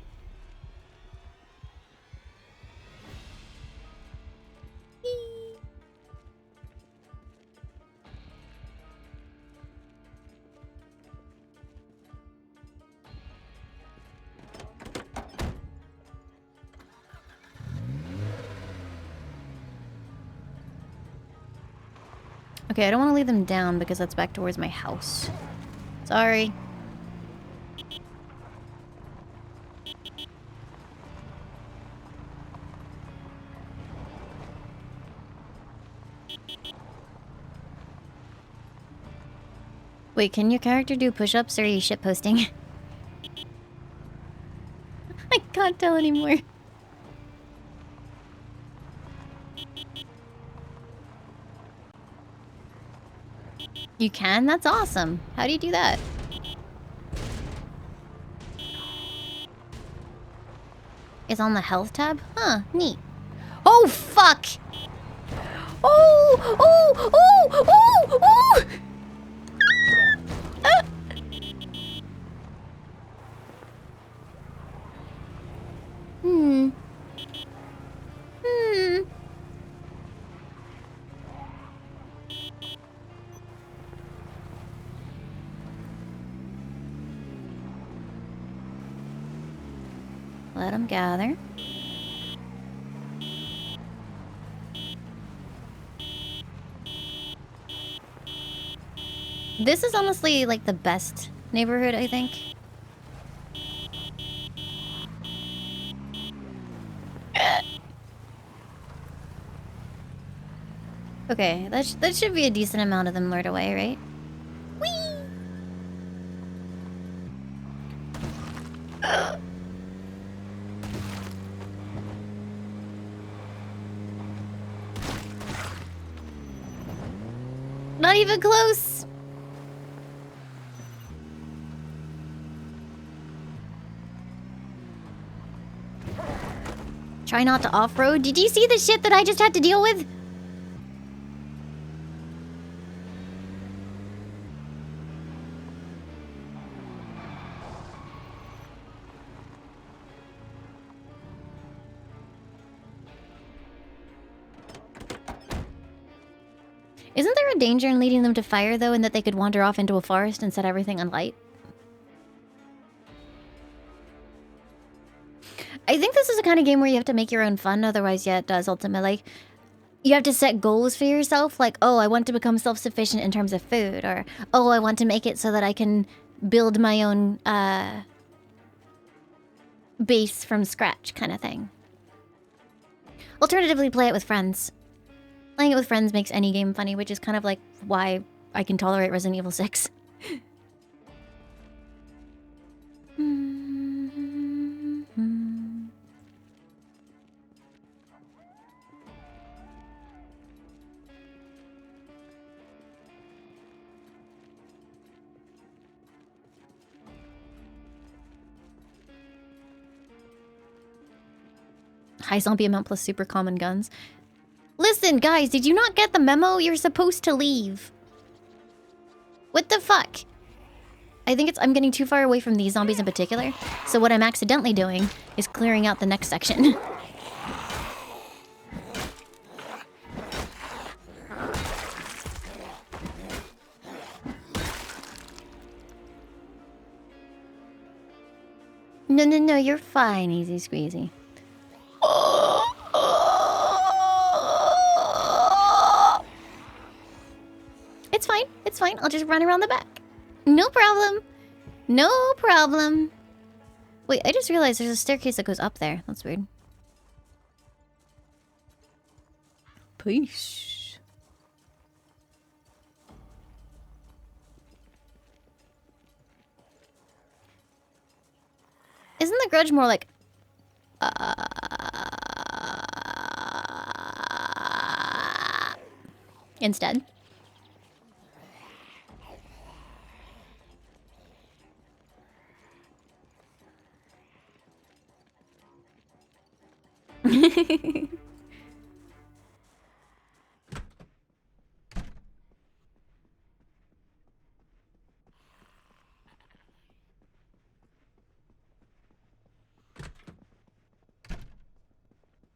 Okay, I don't want to leave them down because that's back towards my house. Sorry. Wait, can your character do push-ups or are you shitposting? I can't tell anymore. You can? That's awesome. How do you do that? It's on the health tab? Huh, neat. Oh, fuck! Oh! Oh! Oh! Oh! Oh! Hmm. Let them gather. This is honestly like the best neighborhood, I think. Okay, that should be a decent amount of them lured away, right? Whee! Not even close! Try not to off-road. Did you see the shit that I just had to deal with? Isn't there a danger in leading them to fire, though, and that they could wander off into a forest and set everything on light? I think this is the kind of game where you have to make your own fun, otherwise, yeah, it does ultimately. You have to set goals for yourself, like, oh, I want to become self-sufficient in terms of food, or, oh, I want to make it so that I can build my own, base from scratch kind of thing. Alternatively, play it with friends. Playing it with friends makes any game funny, which is kind of like why I can tolerate Resident Evil 6. High zombie amount plus super common guns. Listen, guys, did you not get the memo? You're supposed to leave. What the fuck? I think I'm getting too far away from these zombies in particular. So what I'm accidentally doing is clearing out the next section. No, you're fine, easy squeezy. It's fine. I'll just run around the back. No problem. No problem. Wait, I just realized there's a staircase that goes up there. That's weird. Peace. Isn't the grudge more like... instead?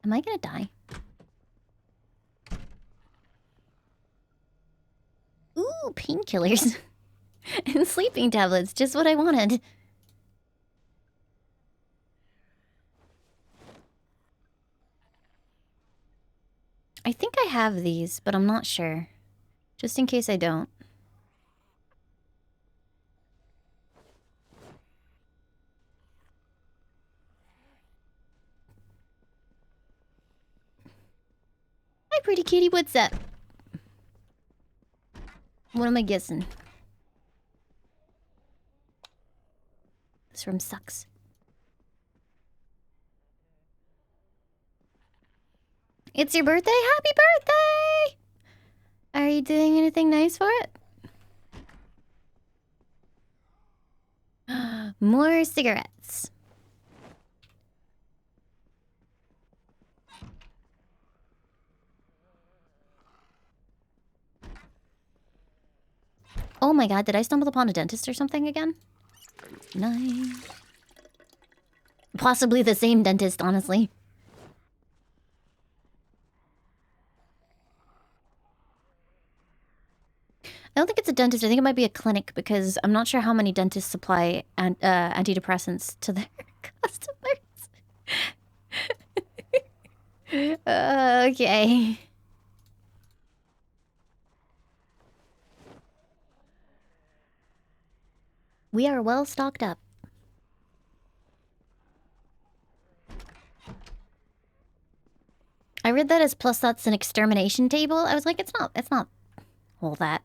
Am I gonna die? Ooh, painkillers. And sleeping tablets, just what I wanted. I think I have these, but I'm not sure. Just in case I don't. Hi, pretty kitty, what's up? What am I guessing? This room sucks. It's your birthday? Happy birthday! Are you doing anything nice for it? More cigarettes. Oh my god, did I stumble upon a dentist or something again? Nice. Possibly the same dentist, honestly. I don't think it's a dentist. I think it might be a clinic because I'm not sure how many dentists supply antidepressants to their customers. Okay. We are well stocked up. I read that as plus that's an extermination table. I was like, it's not all that.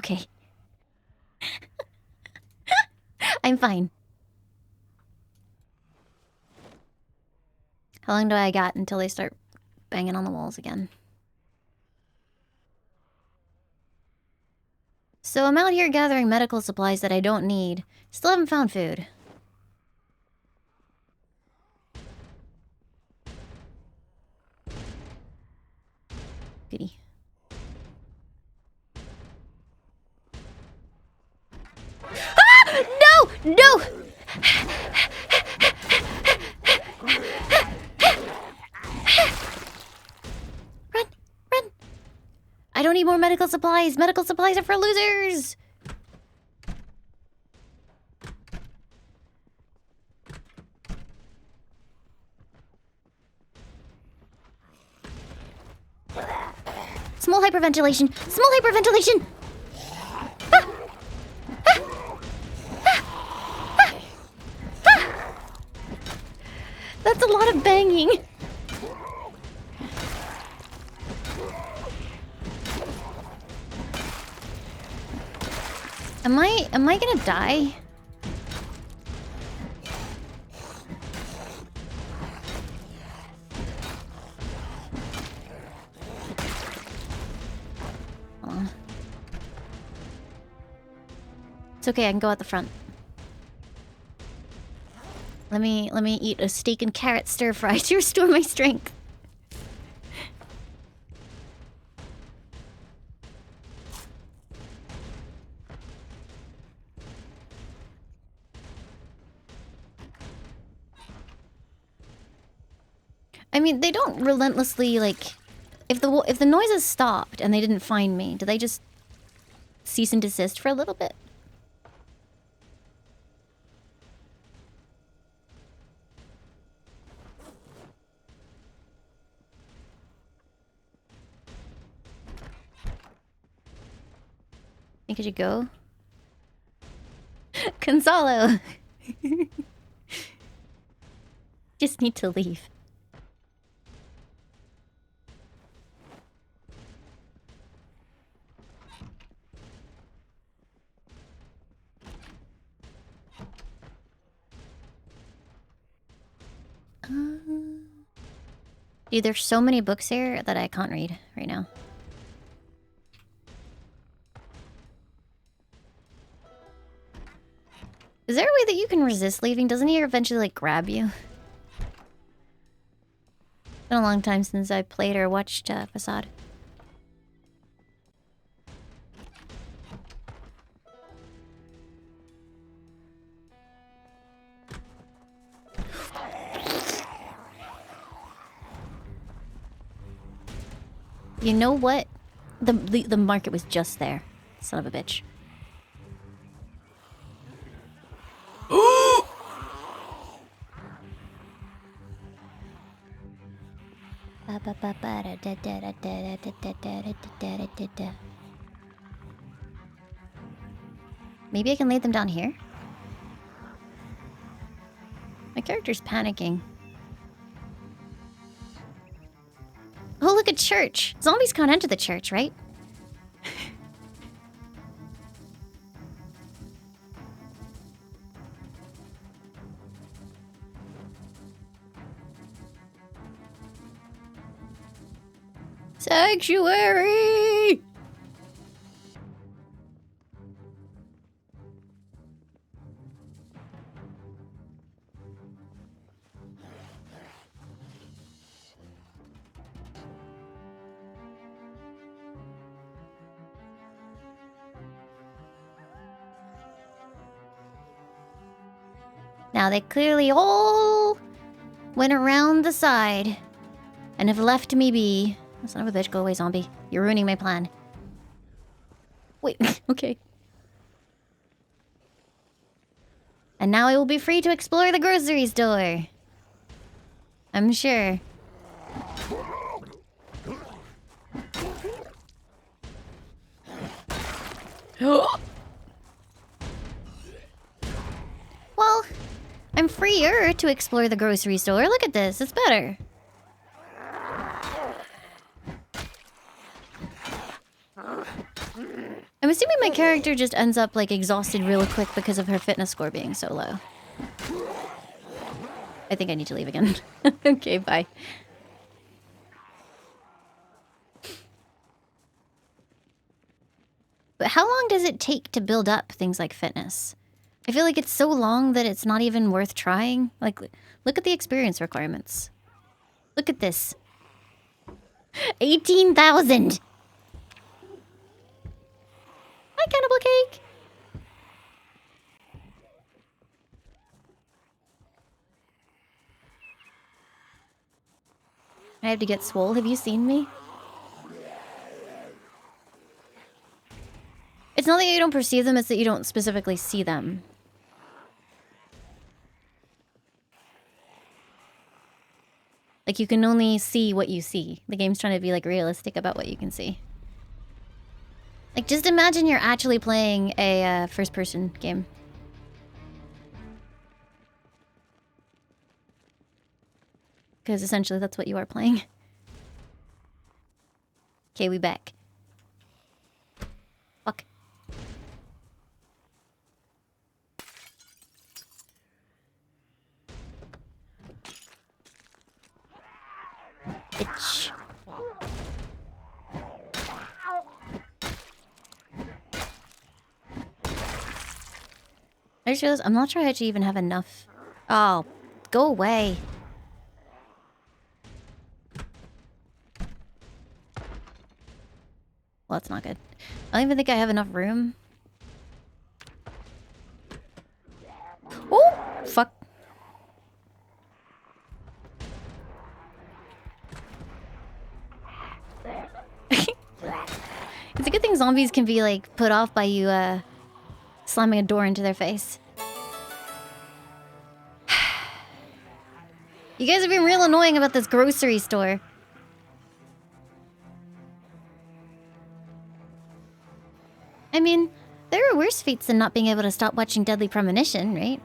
Okay. I'm fine. How long do I got until they start banging on the walls again? So I'm out here gathering medical supplies that I don't need. Still haven't found food. Goody. Ah! No! No! I don't need more medical supplies. Medical supplies are for losers. Small hyperventilation. Small hyperventilation. Ah! Ah! Ah! Ah! That's a lot of banging. Am I gonna die? Oh. It's okay, I can go out the front. Let me eat a steak and carrot stir fry to restore my strength. I mean, they don't relentlessly, like... If the noises stopped and they didn't find me, do they just cease and desist for a little bit? Think I should go? Gonzalo! Just need to leave. Dude, there's so many books here that I can't read right now. Is there a way that you can resist leaving? Doesn't he eventually, like, grab you? It's been a long time since I played or watched Facade. You know what? The market was just there. Son of a bitch. Maybe I can lay them down here? My character's panicking. Oh, look at church. Zombies can't enter the church, right? Sanctuary! Now they clearly all went around the side and have left me be. Son of a bitch, go away, zombie. You're ruining my plan. Wait, okay. And now I will be free to explore the grocery store. I'm sure. Well, I'm freer to explore the grocery store. Look at this, it's better. I'm assuming my character just ends up, like, exhausted real quick because of her fitness score being so low. I think I need to leave again. Okay, bye. But how long does it take to build up things like fitness? I feel like it's so long that it's not even worth trying. Like, look at the experience requirements. Look at this. 18,000! Hi, Cannibal Cake! I have to get swole. Have you seen me? It's not that you don't perceive them, it's that you don't specifically see them. Like, you can only see what you see. The game's trying to be, like, realistic about what you can see. Like, just imagine you're actually playing a first-person game. Because essentially that's what you are playing. Okay, we back. Fuck. Bitch. I just realized I'm not sure I actually even have enough. Oh, go away. Well, that's not good. I don't even think I have enough room. Oh, fuck. It's a good thing zombies can be, like, put off by you, slamming a door into their face. You guys have been real annoying about this grocery store. I mean, there are worse fates than not being able to stop watching Deadly Premonition, right?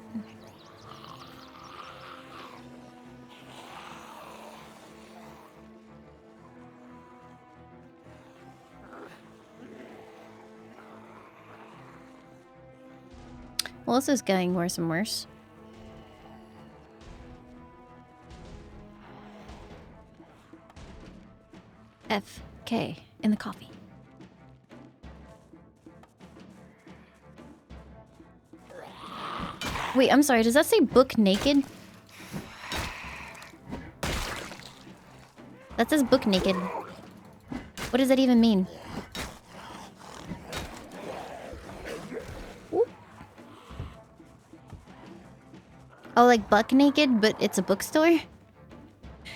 Well, this is getting worse and worse. FK in the coffee. Wait, I'm sorry, does that say book naked? That says book naked. What does that even mean? Ooh. Oh, like buck naked, but it's a bookstore?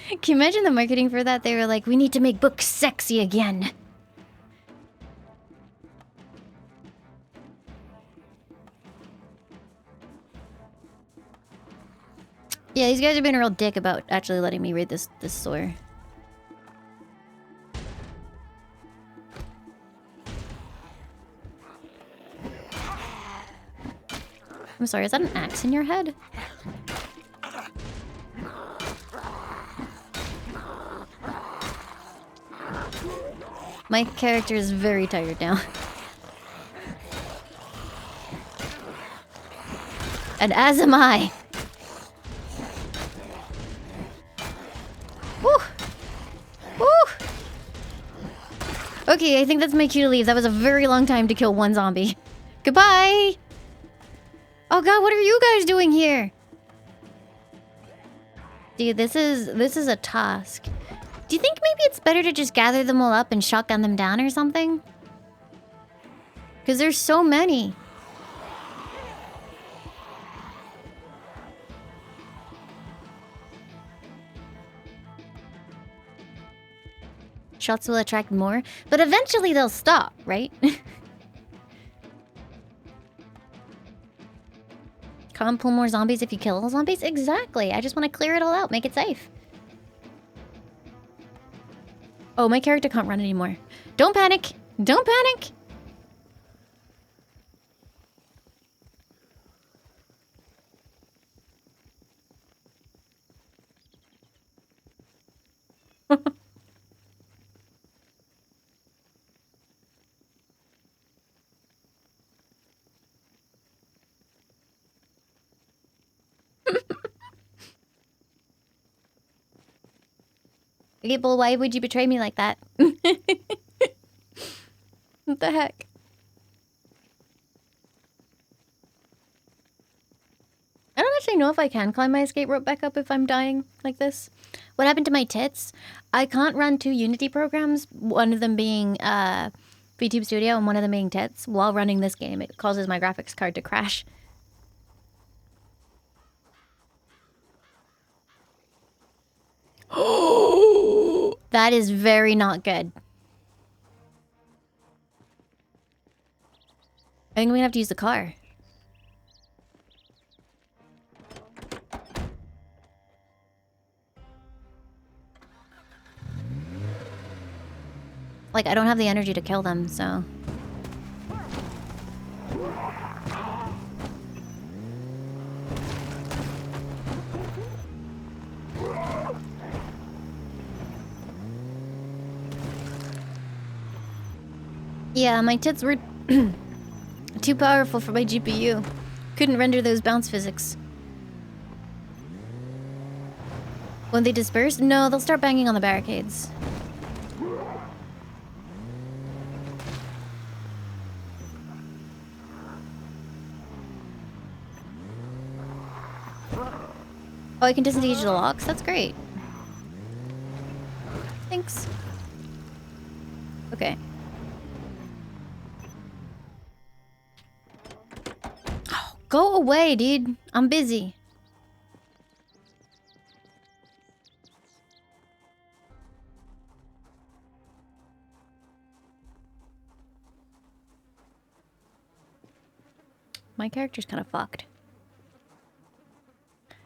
Can you imagine the marketing for that? They were like, we need to make books sexy again. Yeah, these guys have been a real dick about actually letting me read this story. I'm sorry, is that an axe in your head? My character is very tired now. And as am I. Woo! Woo! Okay, I think that's my cue to leave. That was a very long time to kill one zombie. Goodbye! Oh god, what are you guys doing here? Dude, this is a task. Do you think maybe it's better to just gather them all up and shotgun them down or something? Because there's so many. Shots will attract more, but eventually they'll stop, right? Can't pull more zombies if you kill all zombies? Exactly. I just want to clear it all out, make it safe. Oh, my character can't run anymore. Don't panic. Don't panic. Abel, why would you betray me like that? What the heck? I don't actually know if I can climb my escape rope back up if I'm dying like this. What happened to my tits? I can't run 2 Unity programs, one of them being VTube Studio and one of them being tits, while running this game. It causes my graphics card to crash. That is very not good. I think we have to use the car. Like, I don't have the energy to kill them, so... Yeah, my tits were too powerful for my GPU. Couldn't render those bounce physics. When they disperse? No, they'll start banging on the barricades. Oh, I can disengage the locks? That's great. Thanks. Okay. Oh, go away, dude. I'm busy. My character's kind of fucked.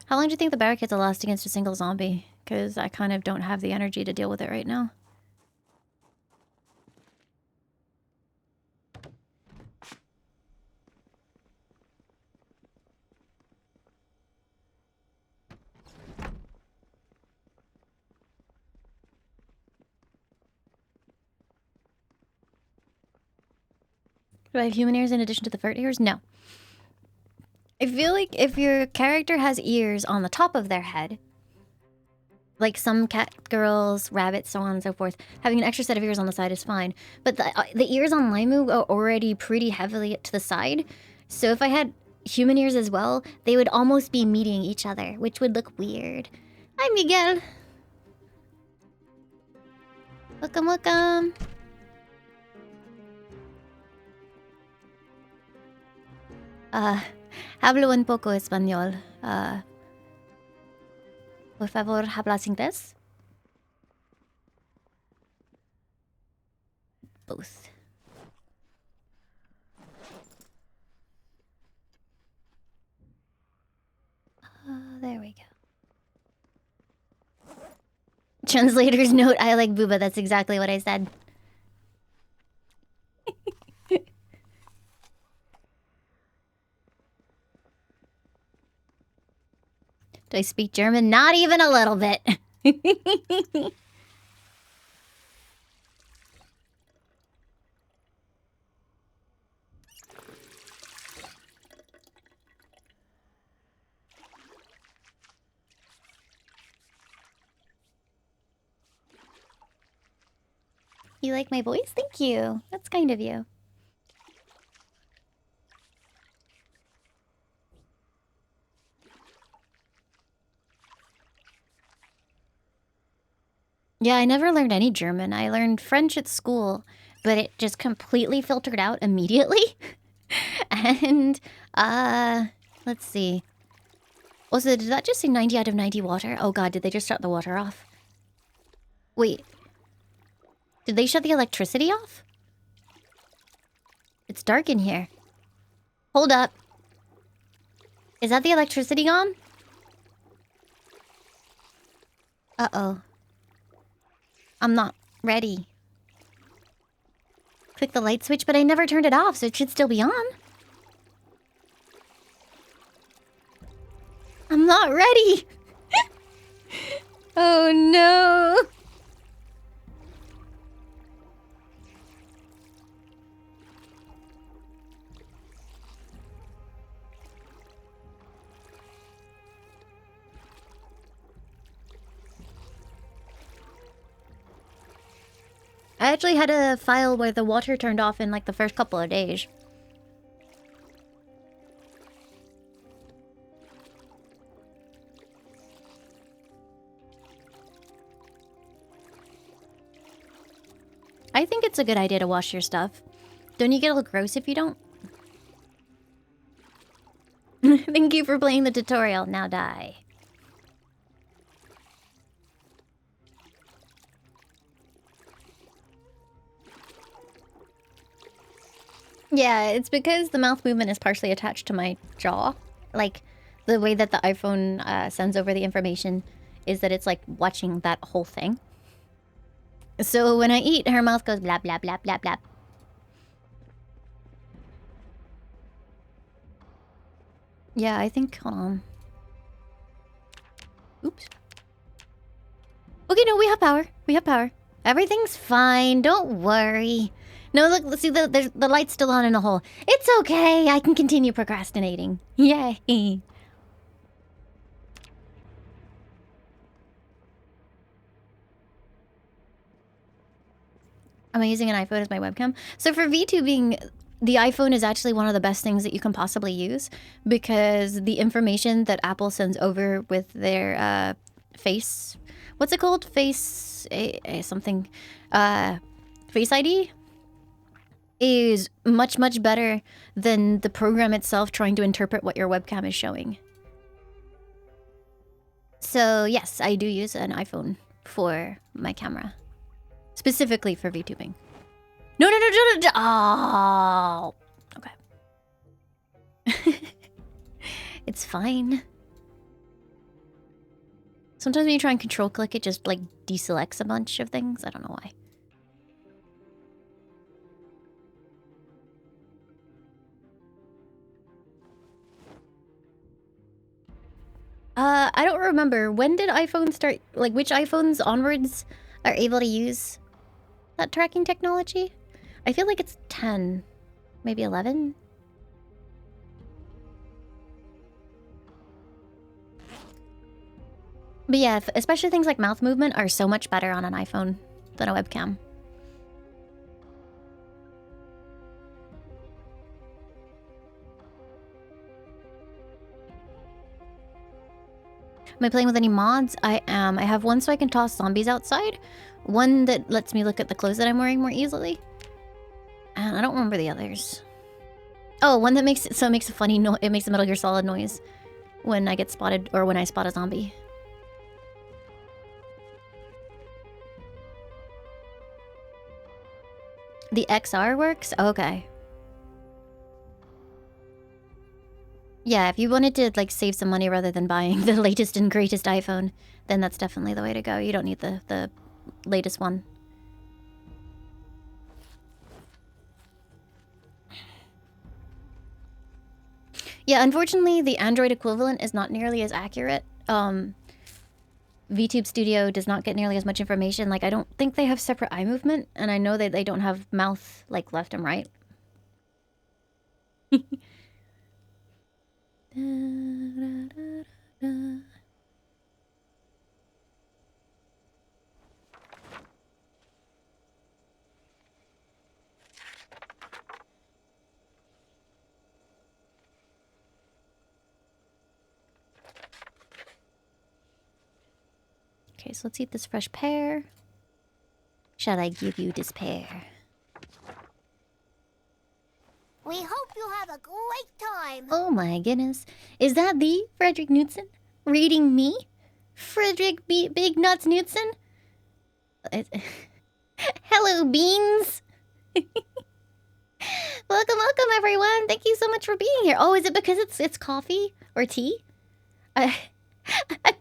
How long do you think the barricades will last against a single zombie? Because I kind of don't have the energy to deal with it right now. Do I have human ears in addition to the fart ears? No. I feel like if your character has ears on the top of their head, like some cat girls, rabbits, so on and so forth, having an extra set of ears on the side is fine. But the ears on Laimu are already pretty heavily to the side. So if I had human ears as well, they would almost be meeting each other, which would look weird. Hi, Miguel. Welcome, welcome. Hablo un poco español. Por favor, ¿hablas inglés? Both. There we go. Translator's note, I like booba. That's exactly what I said. Do I speak German? Not even a little bit. You like my voice? Thank you. That's kind of you. Yeah, I never learned any German. I learned French at school, but it just completely filtered out immediately. And, let's see. Also, did that just say 90 out of 90 water? Oh god, did they just shut the water off? Wait. Did they shut the electricity off? It's dark in here. Hold up. Is that the electricity gone? Uh-oh. I'm not ready. Click the light switch, but I never turned it off, so it should still be on. I'm not ready. Oh no. I actually had a file where the water turned off in like the first couple of days. I think it's a good idea to wash your stuff. Don't you get a little gross if you don't? Thank you for playing the tutorial. Now die. Yeah, it's because the mouth movement is partially attached to my jaw. Like, the way that the iPhone sends over the information is that it's like watching that whole thing. So when I eat, her mouth goes blah, blah, blah, blah, blah. Yeah, I think, hold on. Oops. Okay, no, we have power. We have power. Everything's fine. Don't worry. No, look, see, the light's still on in the hole. It's okay. I can continue procrastinating. Yay. Am I using an iPhone as my webcam? So for VTubing, the iPhone is actually one of the best things that you can possibly use because the information that Apple sends over with their face... What's it called? Face... something... Face ID? Is much, much better than the program itself trying to interpret what your webcam is showing. So yes, I do use an iPhone for my camera. Specifically for VTubing. No, no, no, no, no, no. Oh. Okay. It's fine. Sometimes when you try and control click, it just like deselects a bunch of things. I don't know why. I don't remember. When did iPhones start? Like, which iPhones onwards are able to use that tracking technology? I feel like it's 10. Maybe 11? But yeah, especially things like mouth movement are so much better on an iPhone than a webcam. Am I playing with any mods? I am. I have one so I can toss zombies outside. One that lets me look at the clothes that I'm wearing more easily. And I don't remember the others. Oh, one that makes it so it makes a funny noise. It makes a Metal Gear Solid noise when I get spotted or when I spot a zombie. The XR works? Okay. Yeah, if you wanted to like save some money rather than buying the latest and greatest iPhone, then that's definitely the way to go. You don't need the latest one. Yeah, unfortunately, the Android equivalent is not nearly as accurate. VTube Studio does not get nearly as much information. Like, I don't think they have separate eye movement, and I know that they don't have mouth, like, left and right. Okay, so let's eat this fresh pear. Shall I give you this pear? We hope you have a great time. Oh my goodness. Is that the Frederick Knudsen reading me? Frederick Big Nuts Knudsen? Hello, beans. Welcome, welcome, everyone. Thank you so much for being here. Oh, is it because it's coffee or tea? I'm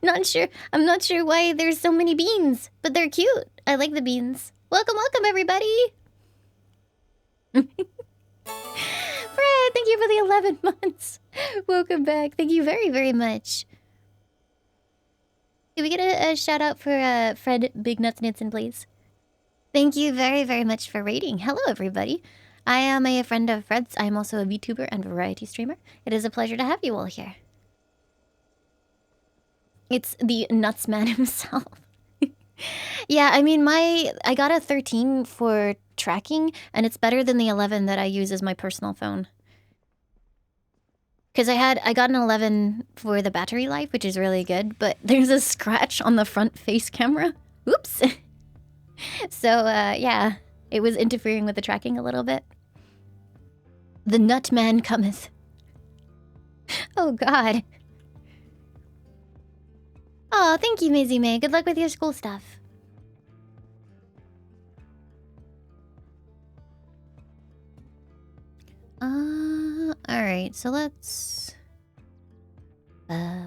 not sure. I'm not sure why there's so many beans, but they're cute. I like the beans. Welcome, welcome, everybody. Fred, thank you for the 11 months. Welcome back. Thank you very, very much. Can we get a shout out for Fred Big Nuts Knudsen, please? Thank you very, very much for rating. Hello, everybody. I am a friend of Fred's. I am also a VTuber and variety streamer. It is a pleasure to have you all here. It's the Nuts Man himself. Yeah, I mean, I got a 13 for tracking, and it's better than the 11 that I use as my personal phone. Because I got an 11 for the battery life, which is really good, but there's a scratch on the front face camera. Oops. So, yeah, it was interfering with the tracking a little bit. The Nut Man cometh. Oh, God. Oh, thank you, Maisie May. Good luck with your school stuff. Alright, so let's... Oh,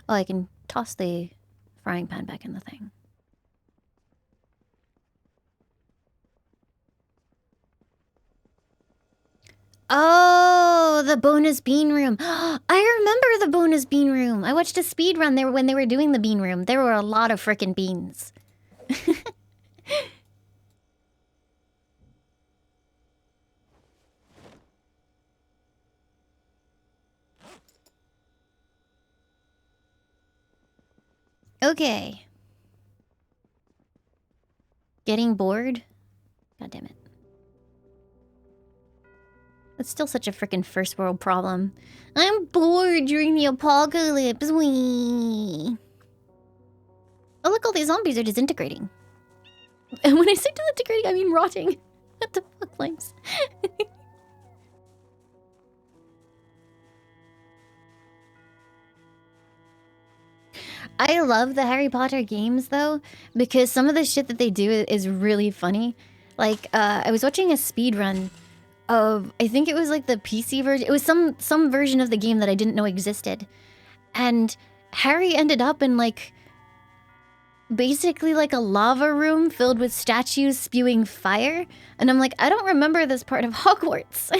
I can toss the frying pan back in the thing. Oh, the bonus bean room. I remember the bonus bean room. I watched a speed run there when they were doing the bean room. There were a lot of frickin' beans. Okay. Getting bored? God damn it. It's still such a freaking first world problem. I'm bored during the apocalypse. Wee. Oh, look, all these zombies are disintegrating. And when I say disintegrating, I mean rotting. What the fuck, Flames? I love the Harry Potter games, though, because some of the shit that they do is really funny. Like, I was watching a speed run of, I think it was like the PC version. It was some version of the game that I didn't know existed. And Harry ended up in, like, basically like a lava room filled with statues spewing fire. And I'm like, I don't remember this part of Hogwarts.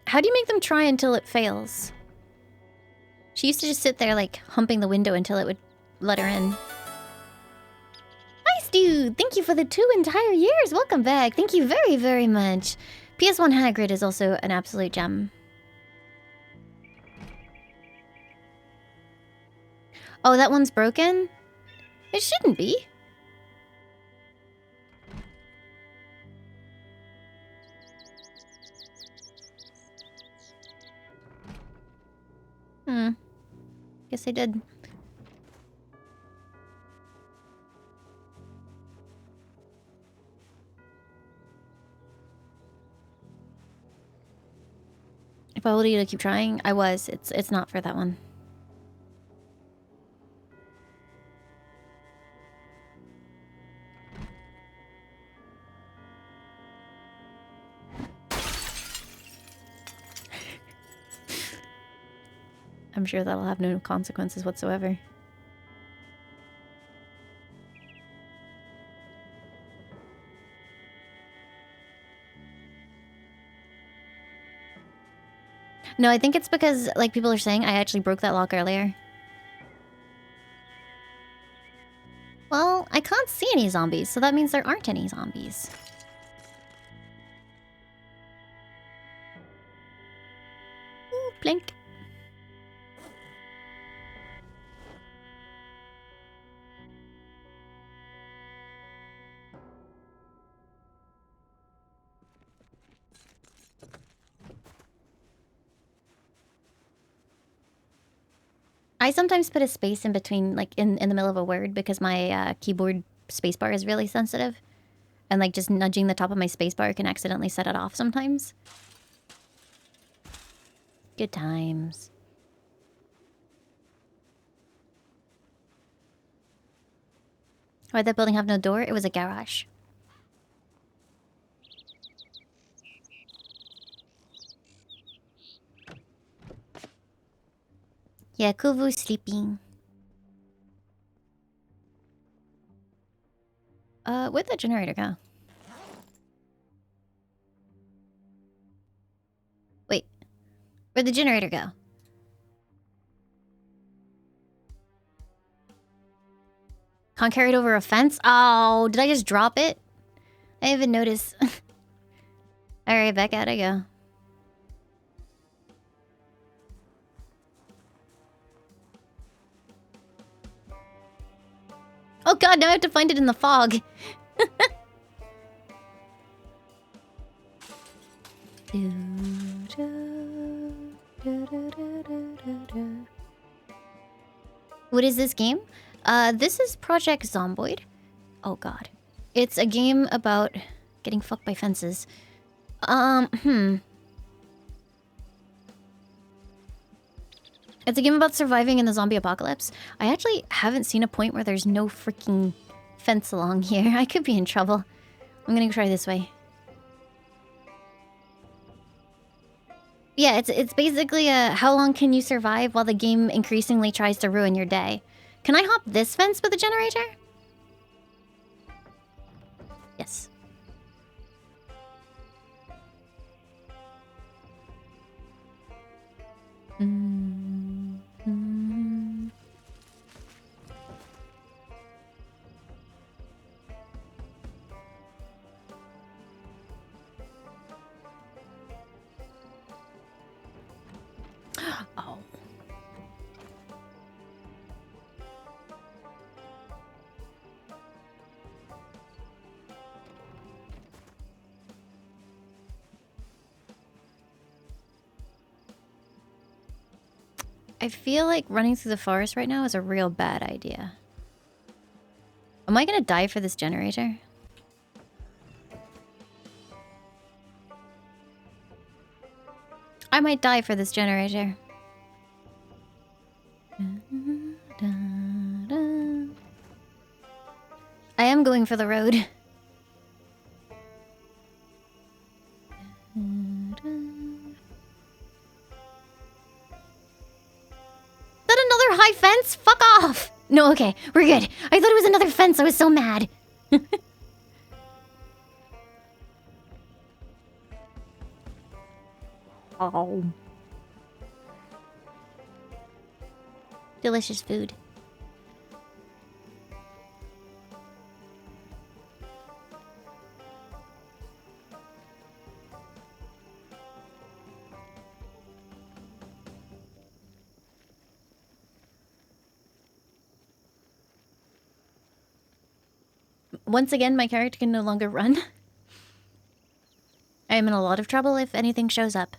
How do you make them try until it fails? She used to just sit there, like, humping the window until it would let her in. Nice, dude! Thank you for the 2 entire years! Welcome back! Thank you very, very much! PS1 Hagrid is also an absolute gem. Oh, that one's broken? It shouldn't be. Guess I did. If I told you to keep trying, I was. It's not for that one. I'm sure that'll have no consequences whatsoever. No, I think it's because, like people are saying, I actually broke that lock earlier. Well, I can't see any zombies, so that means there aren't any zombies. Ooh, blink. I sometimes put a space in between, like, in the middle of a word because my keyboard spacebar is really sensitive. And, like, just nudging the top of my spacebar can accidentally set it off sometimes. Good times. Why'd that building have no door? It was a garage. Yeah, Kuvu's sleeping. Where'd that generator go? Wait. Where'd the generator go? Can't carry it over a fence? Oh, did I just drop it? I didn't even notice. Alright, back out I go. Oh god, now I have to find it in the fog. What is this game? This is Project Zomboid. Oh god. It's a game about getting fucked by fences. It's a game about surviving in the zombie apocalypse. I actually haven't seen a point where there's no freaking fence along here. I could be in trouble. I'm gonna try this way. Yeah, it's basically how long can you survive while the game increasingly tries to ruin your day. Can I hop this fence with a generator? Yes. Oh. I feel like running through the forest right now is a real bad idea. Am I gonna die for this generator? I might die for this generator. I am going for the road. Is that another high fence? Fuck off! No, okay, we're good. I thought it was another fence. I was so mad. Oh. Delicious food. Once again, my character can no longer run. I am in a lot of trouble if anything shows up.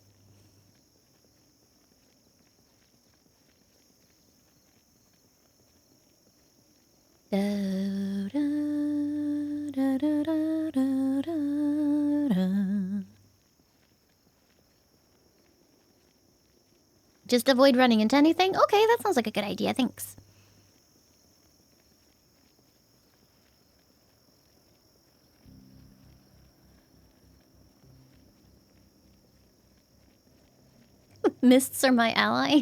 Just avoid running into anything? Okay, that sounds like a good idea, thanks. Mists are my ally.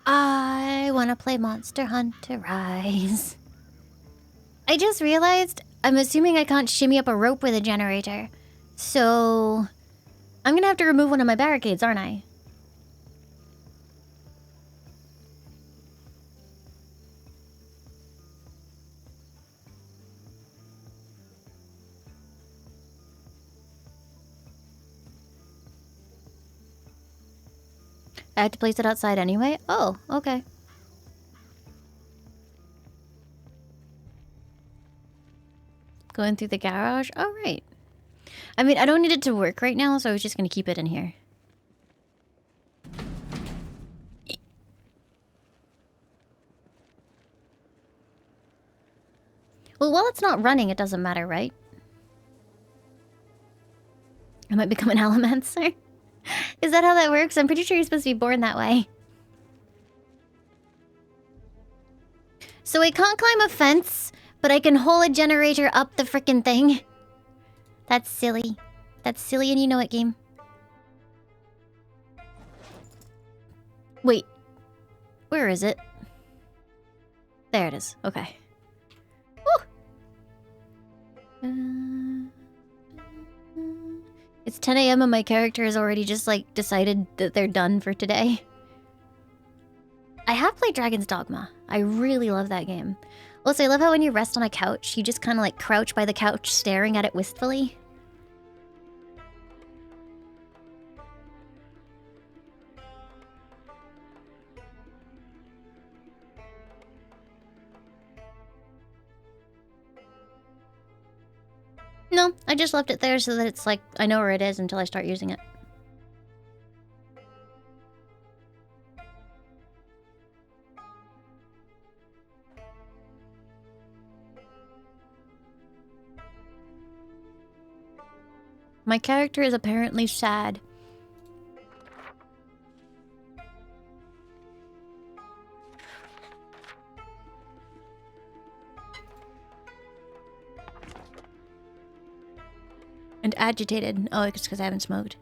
I wanna play Monster Hunter Rise. I just realized I'm assuming I can't shimmy up a rope with a generator. So I'm gonna have to remove one of my barricades, aren't I? I have to place it outside anyway? Oh, okay. Going through the garage? Oh, right. I mean, I don't need it to work right now, so I was just gonna keep it in here. Well, while it's not running, it doesn't matter, right? I might become an Alamancer. Is that how that works? I'm pretty sure you're supposed to be born that way. So I can't climb a fence, but I can haul a generator up the frickin' thing. That's silly. That's silly and you know it, game. Wait. Where is it? There it is. Okay. Woo! It's 10 a.m. and my character has already just, like, decided that they're done for today. I have played Dragon's Dogma. I really love that game. Also, I love how when you rest on a couch, you just kind of, like, crouch by the couch staring at it wistfully. No, I just left it there so that it's like, I know where it is until I start using it. My character is apparently sad. And agitated. Oh, it's because I haven't smoked.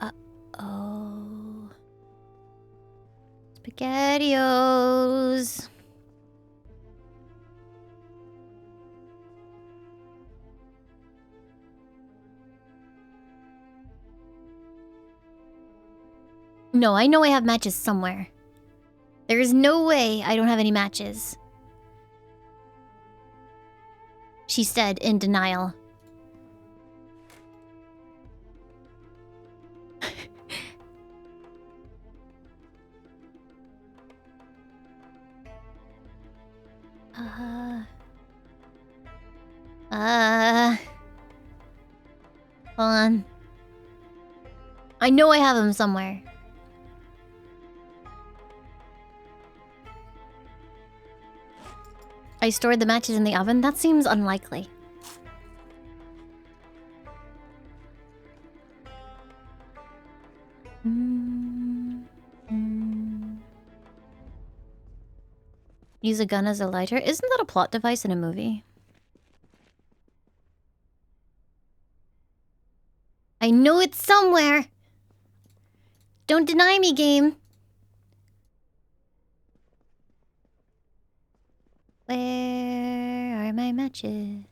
Uh-oh. SpaghettiOs. No, I know I have matches somewhere. There is no way I don't have any matches. She said in denial. Hold on. I know I have them somewhere. I stored the matches in the oven? That seems unlikely. Use a gun as a lighter? Isn't that a plot device in a movie? I know it's somewhere! Don't deny me, game! Where are my matches?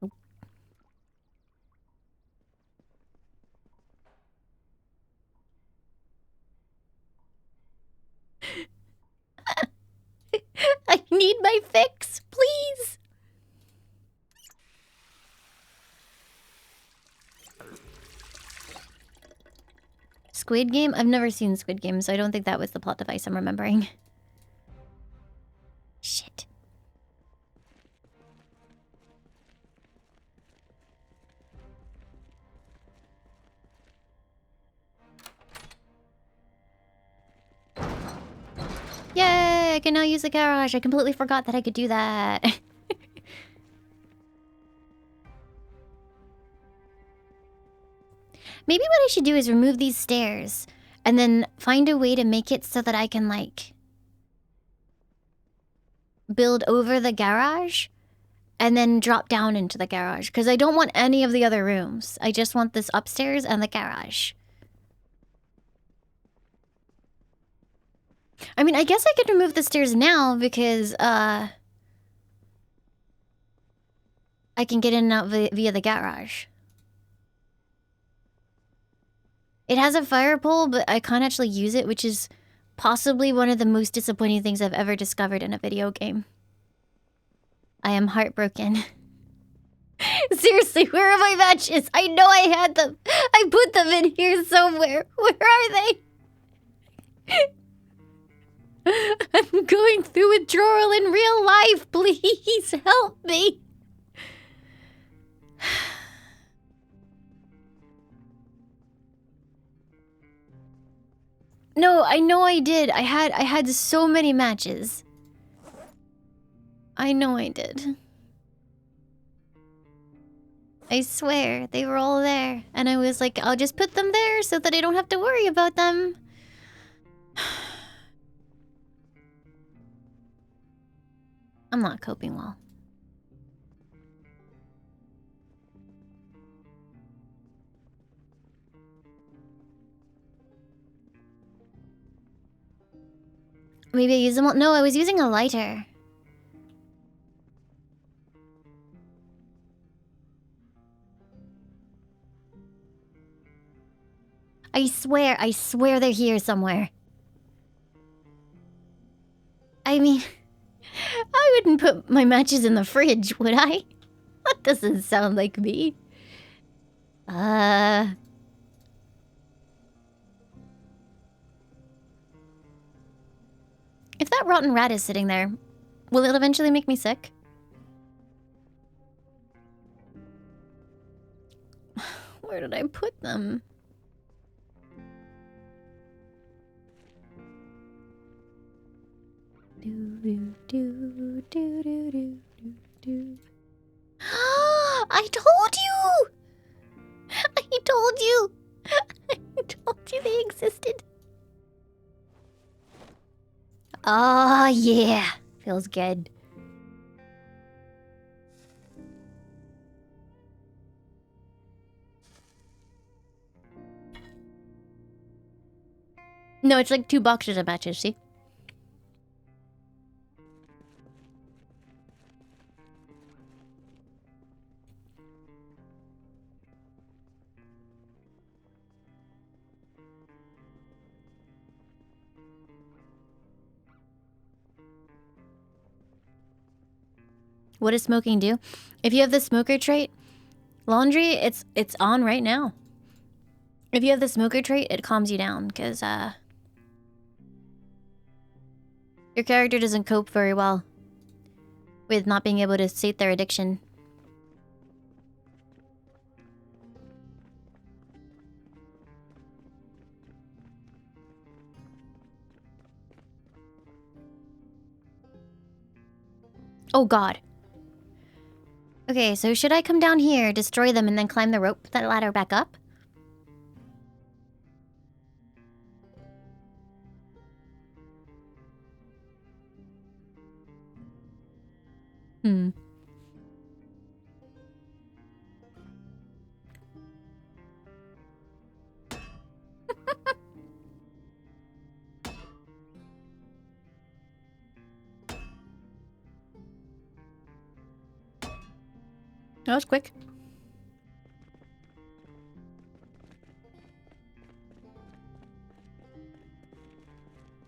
Oh. I need my fix, please! Squid Game? I've never seen Squid Game, so I don't think that was the plot device I'm remembering. Shit. Yay! I can now use the garage. I completely forgot that I could do that. Maybe what I should do is remove these stairs and then find a way to make it so that I can, like, build over the garage and then drop down into the garage. Because I don't want any of the other rooms. I just want this upstairs and the garage. I mean, I guess I could remove the stairs now because, I can get in and out via the garage. It has a fire pole, but I can't actually use it, which is possibly one of the most disappointing things I've ever discovered in a video game. I am heartbroken. Seriously, where are my matches? I know I had them. I put them in here somewhere. Where are they? I'm going through withdrawal in real life. Please help me. No, I know I did. I had so many matches. I know I did. I swear, they were all there. And I was like, I'll just put them there so that I don't have to worry about them. I'm not coping well. Maybe I use them all. No, I was using a lighter. I swear they're here somewhere. I mean, I wouldn't put my matches in the fridge, would I? That doesn't sound like me. If that rotten rat is sitting there, will it eventually make me sick? Where did I put them? I told you! I told you! I told you they existed. Oh, yeah. Feels good. No, it's like 2 boxes of matches, see? What does smoking do? If you have the smoker trait, laundry, it's on right now. If you have the smoker trait, it calms you down, because, your character doesn't cope very well with not being able to sate their addiction. Oh, God. Okay, so should I come down here, destroy them, and then climb the rope, that ladder back up? Hmm. That was quick.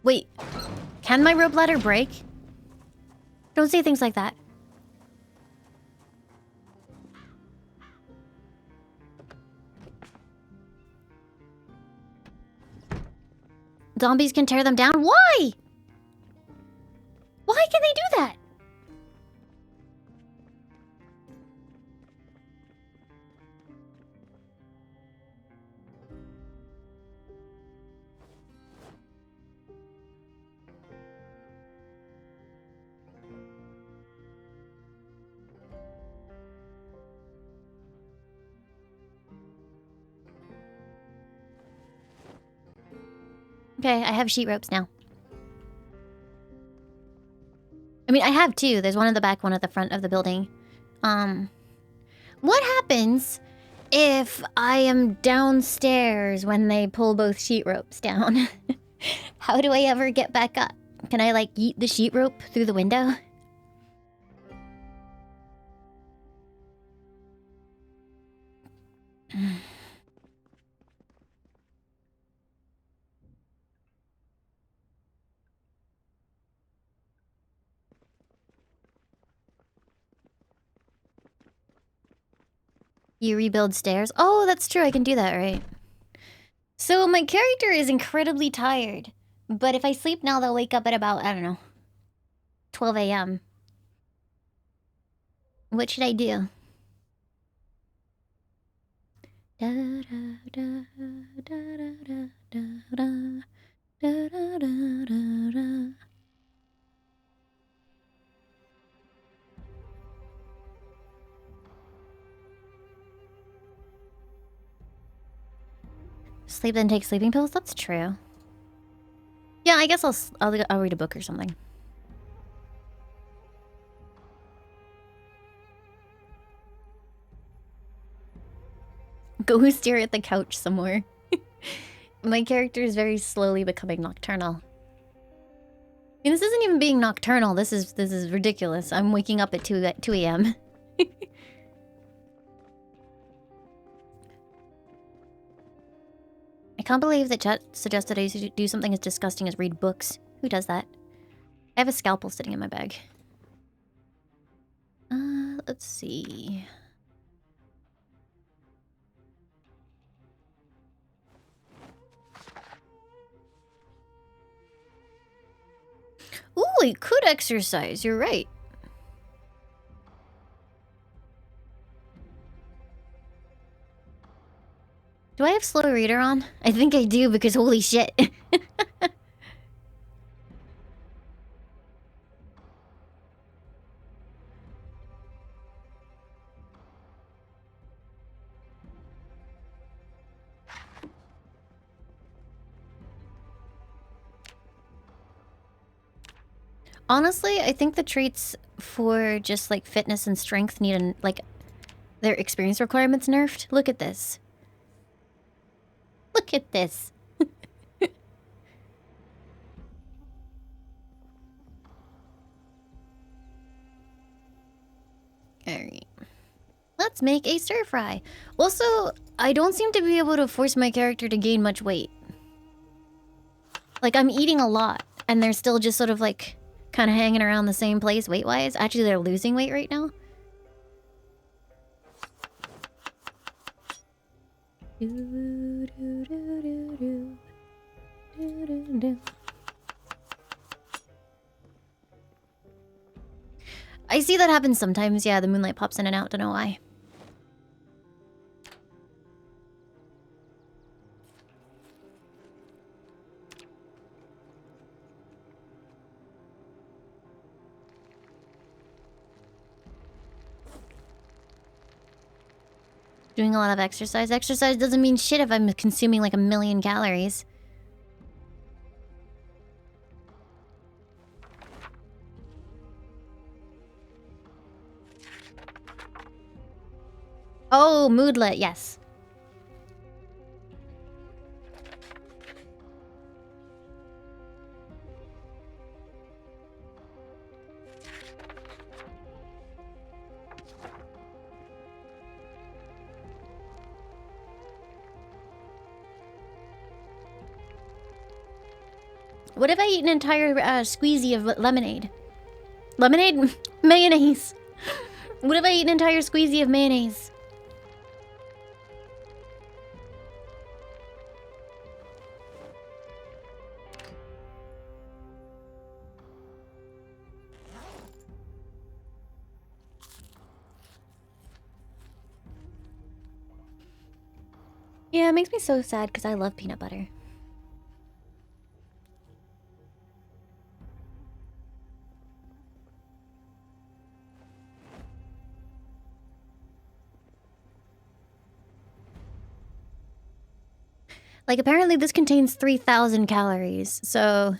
Wait, can my rope ladder break? Don't say things like that. Zombies can tear them down? Why? Why can they do that? Okay, I have sheet ropes now. I mean, I have 2. There's one at the back, one at the front of the building. What happens if I am downstairs when they pull both sheet ropes down? How do I ever get back up? Can I, like, yeet the sheet rope through the window? You rebuild stairs? Oh, that's true. I can do that, right? So my character is incredibly tired. But if I sleep now, they'll wake up at about, I don't know, 12 a.m. What should I do? Sleep then take sleeping pills? That's true. Yeah, I guess I'll read a book or something. Go stare at the couch somewhere. My character is very slowly becoming nocturnal. I mean, this isn't even being nocturnal. This is ridiculous. I'm waking up at 2 a.m. I can't believe that chat suggested I should do something as disgusting as read books. Who does that? I have a scalpel sitting in my bag. Let's see. Ooh, I could exercise. You're right. Do I have slow reader on? I think I do because holy shit. Honestly, I think the traits for just like fitness and strength need like their experience requirements nerfed. Look at this. Look at this. Alright. Let's make a stir fry. Also, I don't seem to be able to force my character to gain much weight. Like, I'm eating a lot, and they're still just sort of like kind of hanging around the same place weight-wise. Actually, they're losing weight right now. I see that happen sometimes. Yeah, the moonlight pops in and out. Don't know why. Doing a lot of exercise. Exercise doesn't mean shit if I'm consuming like 1,000,000 calories. Oh, moodlet, yes. What if I eat an entire squeezy of lemonade? Lemonade? Mayonnaise. What if I eat an entire squeezy of mayonnaise? Yeah, it makes me so sad because I love peanut butter. Like, apparently this contains 3,000 calories, so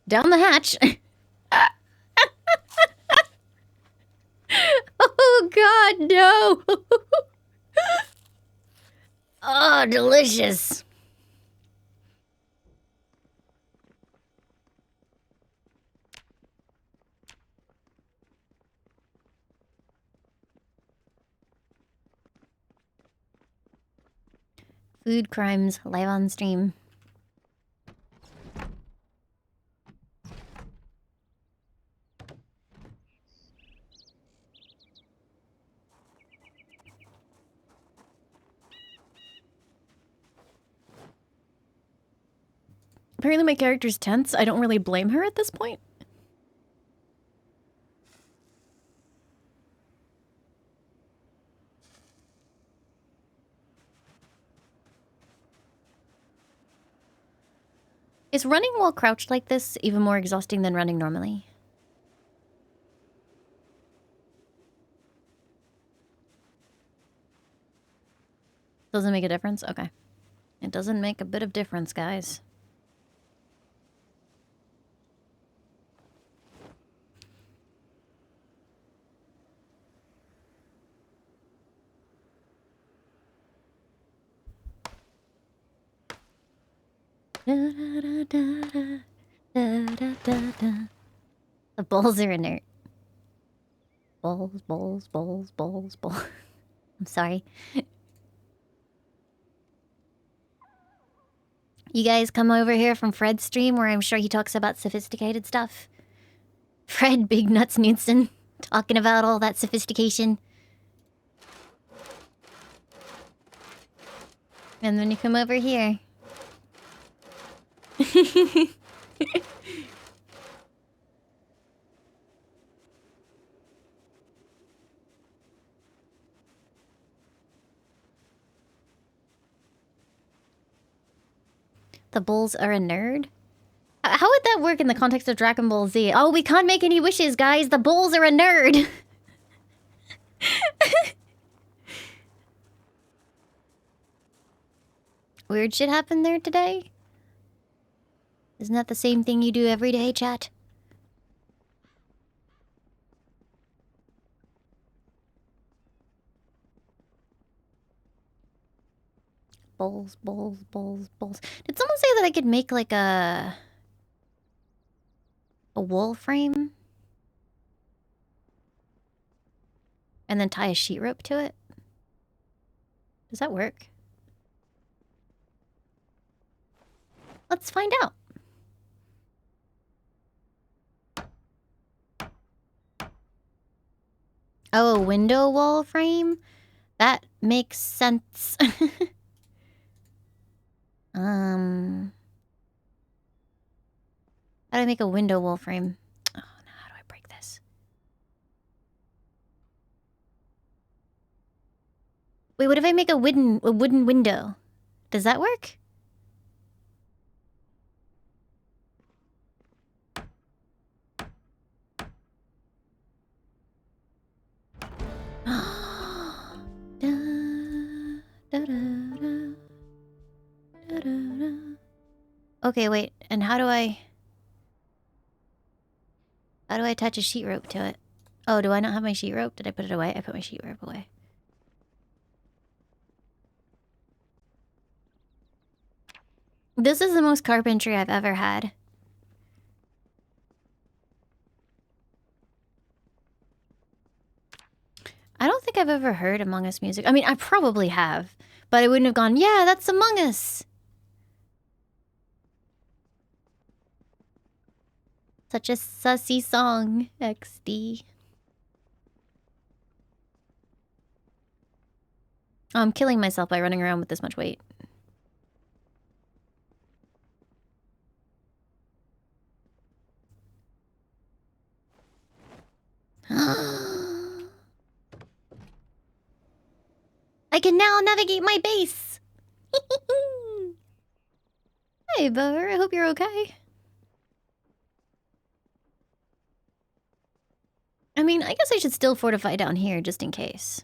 down the hatch. Oh god, no! Oh, delicious. Food crimes live on stream. Apparently my character's tense. I don't really blame her at this point. Is running while crouched like this even more exhausting than running normally? Doesn't make a difference? Okay. It doesn't make a bit of difference, guys. The balls are inert. Balls, balls, balls, balls, balls. I'm sorry. You guys come over here from Fred's stream where I'm sure he talks about sophisticated stuff. Fred Big Nuts Knudsen talking about all that sophistication. And then you come over here. The bulls are a nerd? How would that work in the context of Dragon Ball Z? Oh, we can't make any wishes, guys. The bulls are a nerd. Weird shit happened there today? Isn't that the same thing you do every day, chat? Bowls, bowls, bowls, bowls. Did someone say that I could make like a wall frame? And then tie a sheet rope to it? Does that work? Let's find out. Oh, a window wall frame? That makes sense. How do I make a window wall frame? Oh, no, how do I break this? Wait, what if I make a wooden window? Does that work? Okay, wait. And how do I attach a sheet rope to it? Oh, do I not have my sheet rope? Did I put it away? I put my sheet rope away. This is the most carpentry I've ever had. I don't think I've ever heard Among Us music. I mean, I probably have, but I wouldn't have gone, yeah, that's Among Us. Such a sussy song, XD. Oh, I'm killing myself by running around with this much weight. I can now navigate my base. Hey, Bower. I hope you're okay. I mean, I guess I should still fortify down here just in case.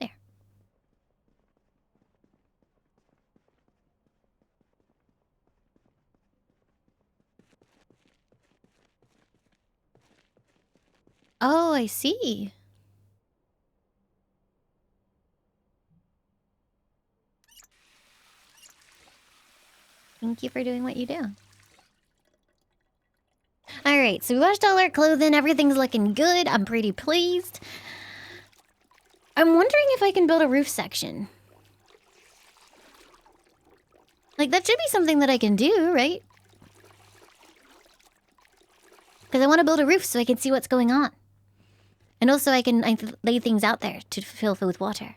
There. Oh, I see. Thank you for doing what you do. Alright, so we washed all our clothing. Everything's looking good. I'm pretty pleased. I'm wondering if I can build a roof section. Like, that should be something that I can do, right? Because I want to build a roof so I can see what's going on. And also I can lay things out there to fill with water.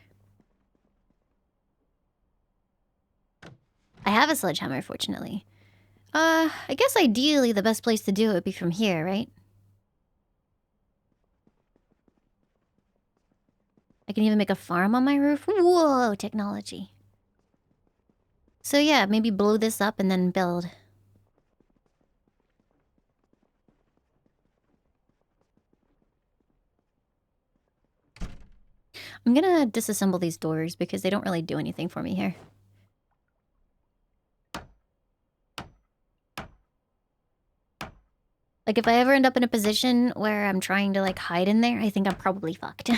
I have a sledgehammer, fortunately. I guess ideally the best place to do it would be from here, right? I can even make a farm on my roof. Whoa, technology. So yeah, maybe blow this up and then build. I'm gonna disassemble these doors because they don't really do anything for me here. Like, if I ever end up in a position where I'm trying to, like, hide in there, I think I'm probably fucked.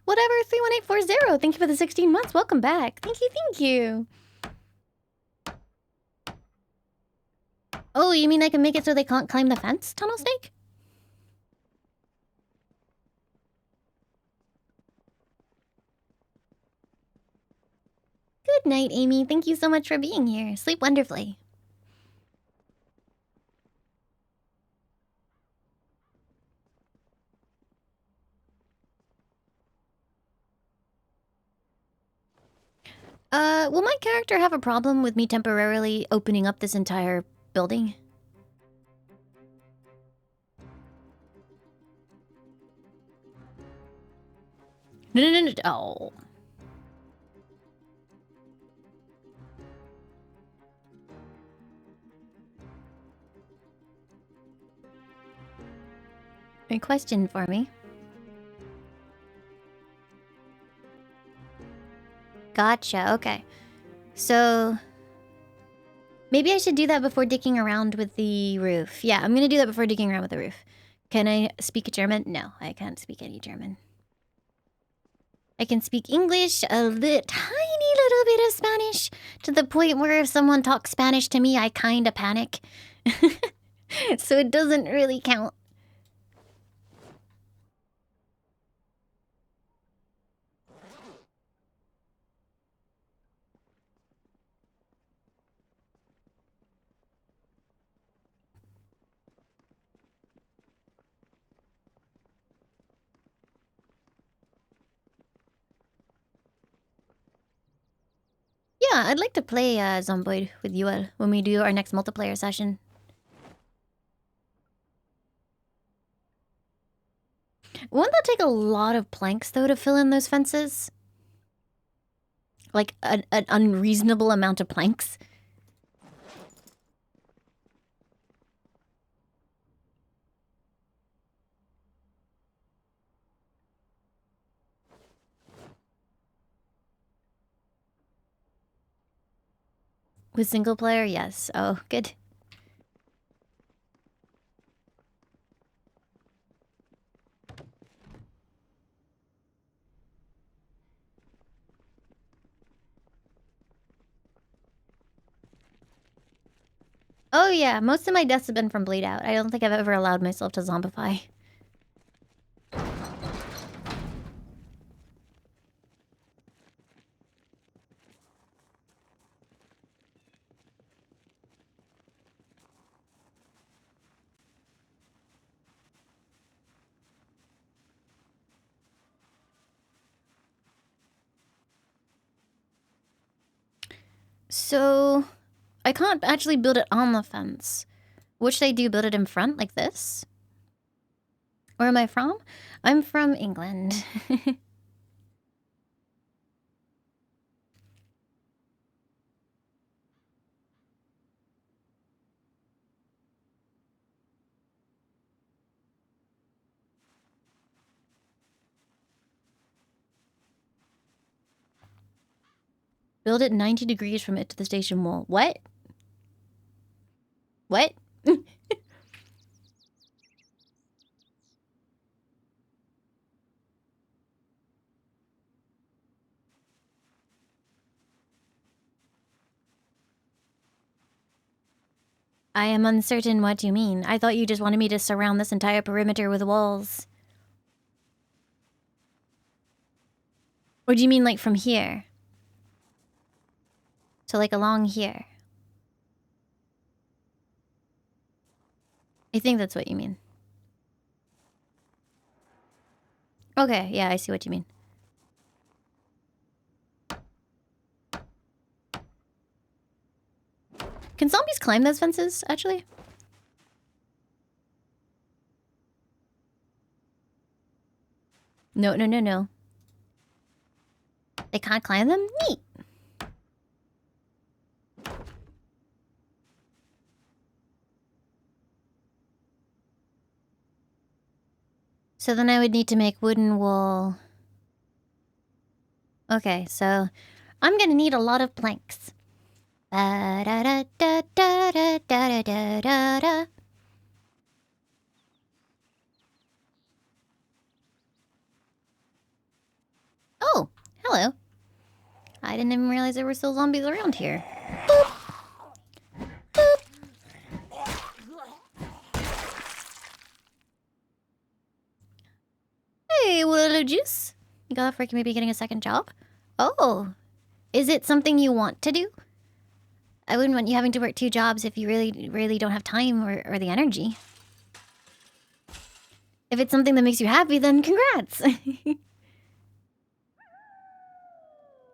Whatever, 31840. Thank you for the 16 months. Welcome back. Thank you, thank you. Oh, you mean I can make it so they can't climb the fence, Tunnel Snake? Good night, Amy. Thank you so much for being here. Sleep wonderfully. Will my character have a problem with me temporarily opening up this entire building? No. Oh. A question for me. Gotcha, okay. So... maybe I should do that before dicking around with the roof. Yeah, I'm gonna do that before dicking around with the roof. Can I speak German? No, I can't speak any German. I can speak English, a tiny little bit of Spanish, to the point where if someone talks Spanish to me, I kinda panic. So it doesn't really count. Yeah, I'd like to play Zomboid with Yuel when we do our next multiplayer session. Wouldn't that take a lot of planks, though, to fill in those fences? Like, an unreasonable amount of planks? With single player, yes. Oh, good. Oh yeah, most of my deaths have been from bleed out. I don't think I've ever allowed myself to zombify. So, I can't actually build it on the fence. What should I do? Build it in front like this? Where am I from? I'm from England. Build it 90 degrees from it to the station wall. What? What? I am uncertain what you mean. I thought you just wanted me to surround this entire perimeter with walls. Or do you mean like from here? So like along here? I think that's what you mean. Okay, yeah, I see what you mean. Can zombies climb those fences, actually? No. They can't climb them? Neat. So then I would need to make wooden wool. Okay, so I'm gonna need a lot of planks. Da da da da da da da da da da. Oh, hello. I didn't even realize there were still zombies around here. Boop. Boop. Hey, Willow Juice. You got for maybe getting a second job? Oh, is it something you want to do? I wouldn't want you having to work 2 jobs if you really don't have time or the energy. If it's something that makes you happy, then congrats.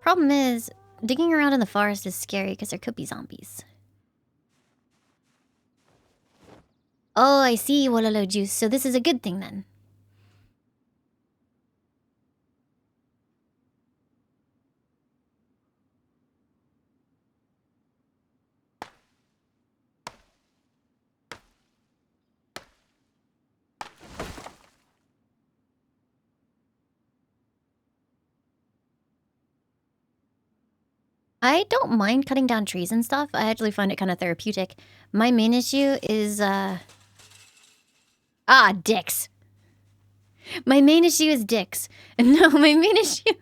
Problem is, digging around in the forest is scary because there could be zombies. Oh, I see, Wololo juice. So this is a good thing then. I don't mind cutting down trees and stuff. I actually find it kind of therapeutic. My main issue is, dicks. My main issue is dicks. No, my main issue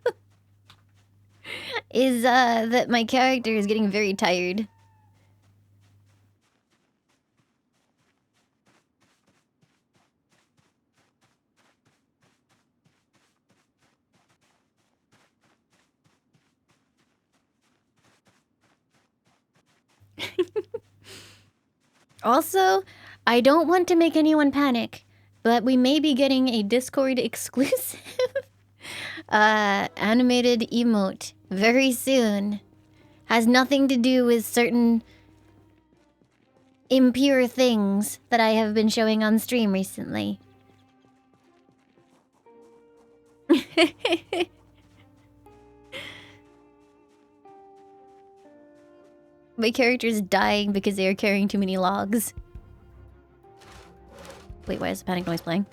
is, that my character is getting very tired. Also, I don't want to make anyone panic, but we may be getting a Discord exclusive animated emote very soon. Has nothing to do with certain impure things that I have been showing on stream recently. My character is dying because they are carrying too many logs. Wait, why is the panic noise playing?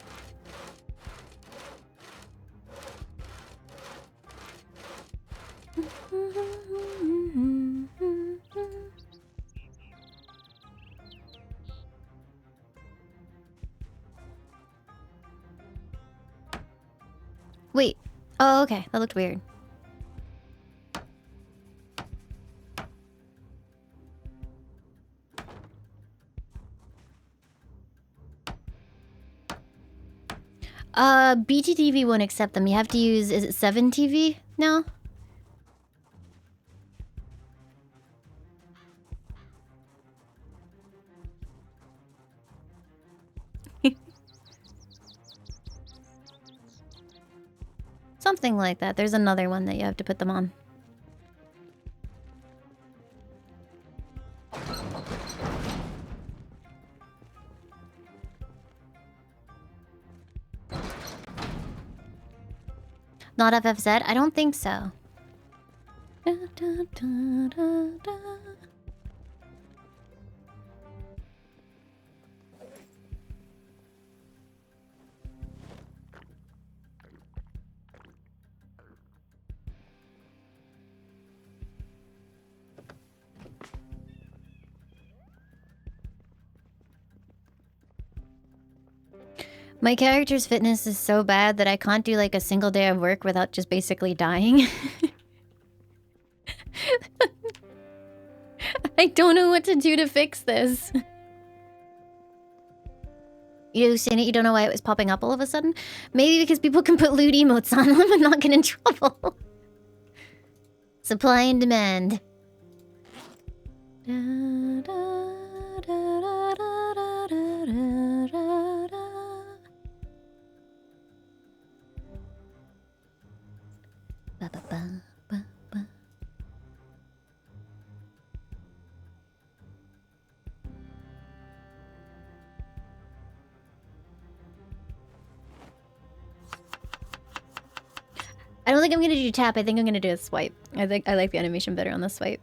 Wait. Oh, okay. That looked weird. BTTV won't accept them. You have to use, is it 7TV now? Something like that. There's another one that you have to put them on. Not FFZ? I don't think so. Da, da, da, da, da. My character's fitness is so bad that I can't do like a single day of work without just basically dying. I don't know what to do to fix this. You've seen it, you don't know why it was popping up all of a sudden? Maybe because people can put lewd emotes on them and not get in trouble. Supply and demand. Da, da, da, da, da, da, da, da, da. Ba, ba, ba, ba, ba. I don't think I'm gonna do tap. I think I'm gonna do a swipe. I think I like the animation better on the swipe.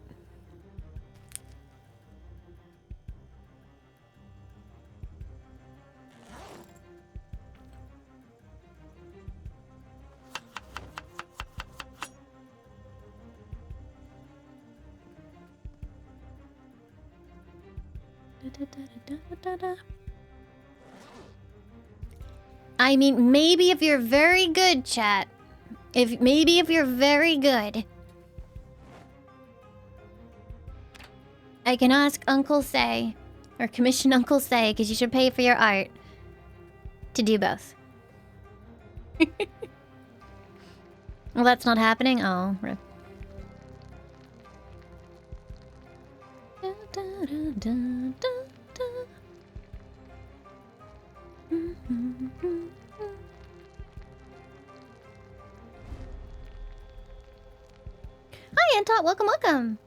I mean, maybe if you're very good, chat. Maybe if you're very good. I can ask Uncle Say, or commission Uncle Say, because you should pay for your art, to do both. Well, that's not happening? Oh, rip. Da, da, da, da, da, da. Hi, Hi, Antot. Welcome, welcome.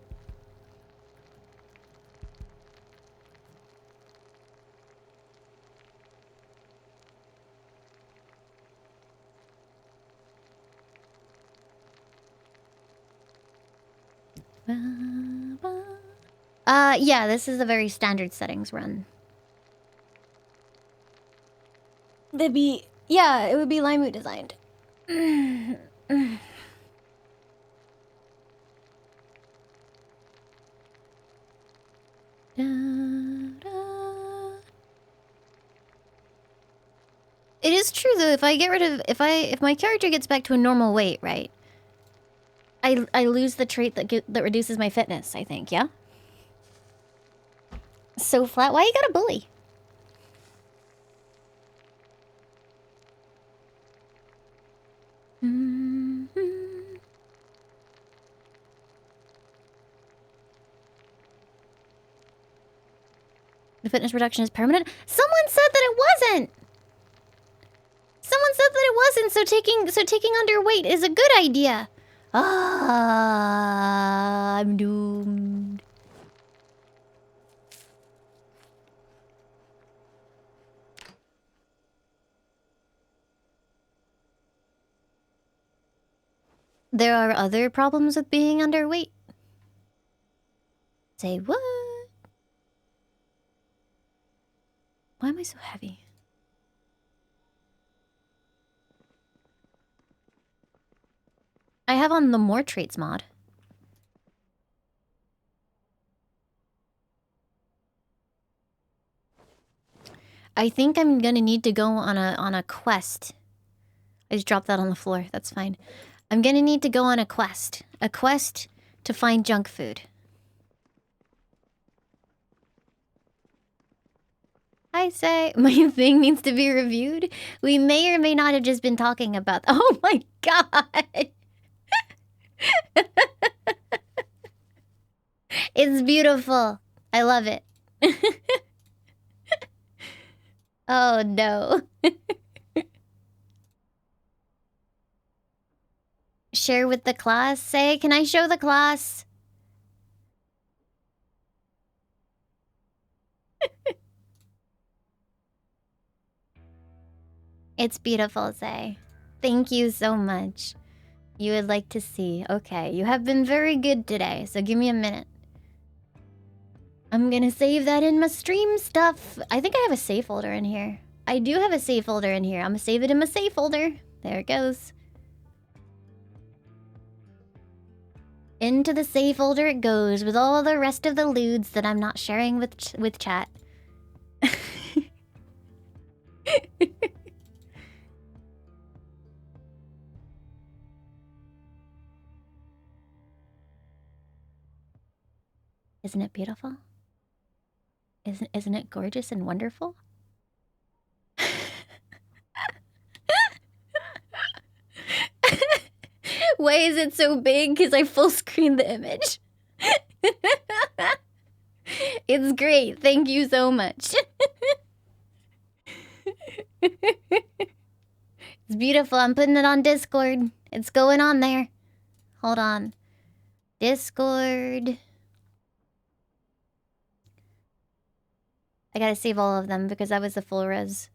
Yeah, this is a very standard settings run. Yeah, it would be Laimu designed. It is true though, if my character gets back to a normal weight, right? I lose the trait that reduces my fitness, I think, yeah? So flat, why you gotta bully? The fitness reduction is permanent? Someone said that it wasn't! Someone said that it wasn't, so taking underweight is a good idea. Ah, I'm doomed. There are other problems with being underweight. Say what? Why am I so heavy? I have on the more traits mod. I think I'm gonna need to go on a quest. I just dropped that on the floor. That's fine. I'm gonna need to go on a quest. A quest to find junk food. I say my thing needs to be reviewed. We may or may not have just been talking about. Oh my god! It's beautiful. I love it. Oh no. Share with the class. Say, can I show the class? It's beautiful, Say. Thank you so much. You would like to see. Okay, you have been very good today, so give me a minute. I'm gonna save that in my stream stuff. I think I have a save folder in here. I do have a save folder in here. I'm gonna save it in my save folder. There it goes. Into the save folder it goes with all the rest of the lewds that I'm not sharing with chat. Isn't it beautiful? Isn't it gorgeous and wonderful? Why is it so big? Because I full screened the image. It's great. Thank you so much. It's beautiful. I'm putting it on Discord. It's going on there. Hold on. Discord. I gotta save all of them because that was the full res.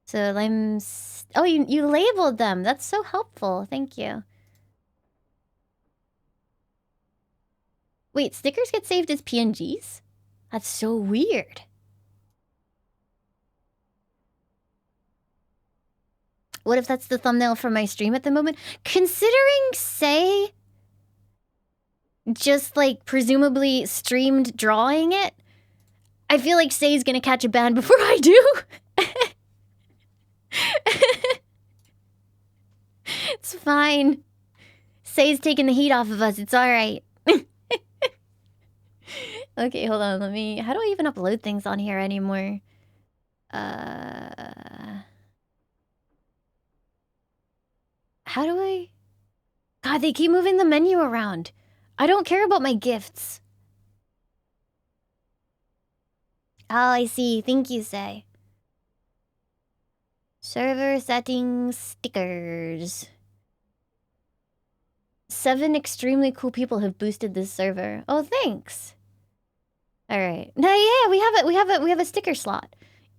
So I'm... Oh, you labeled them. That's so helpful. Thank you. Wait, stickers get saved as PNGs? That's so weird. What if that's the thumbnail for my stream at the moment? Considering Say just like presumably streamed drawing it, I feel like Say's gonna catch a ban before I do. It's fine. Say's taking the heat off of us. It's alright. Okay, hold on. Let me... How do I even upload things on here anymore? How do I... God, they keep moving the menu around. I don't care about my gifts. Oh, I see. Thank you, Say. Server settings, stickers. 7 extremely cool people have boosted this server. Oh, thanks. All right. No, yeah, we have a sticker slot.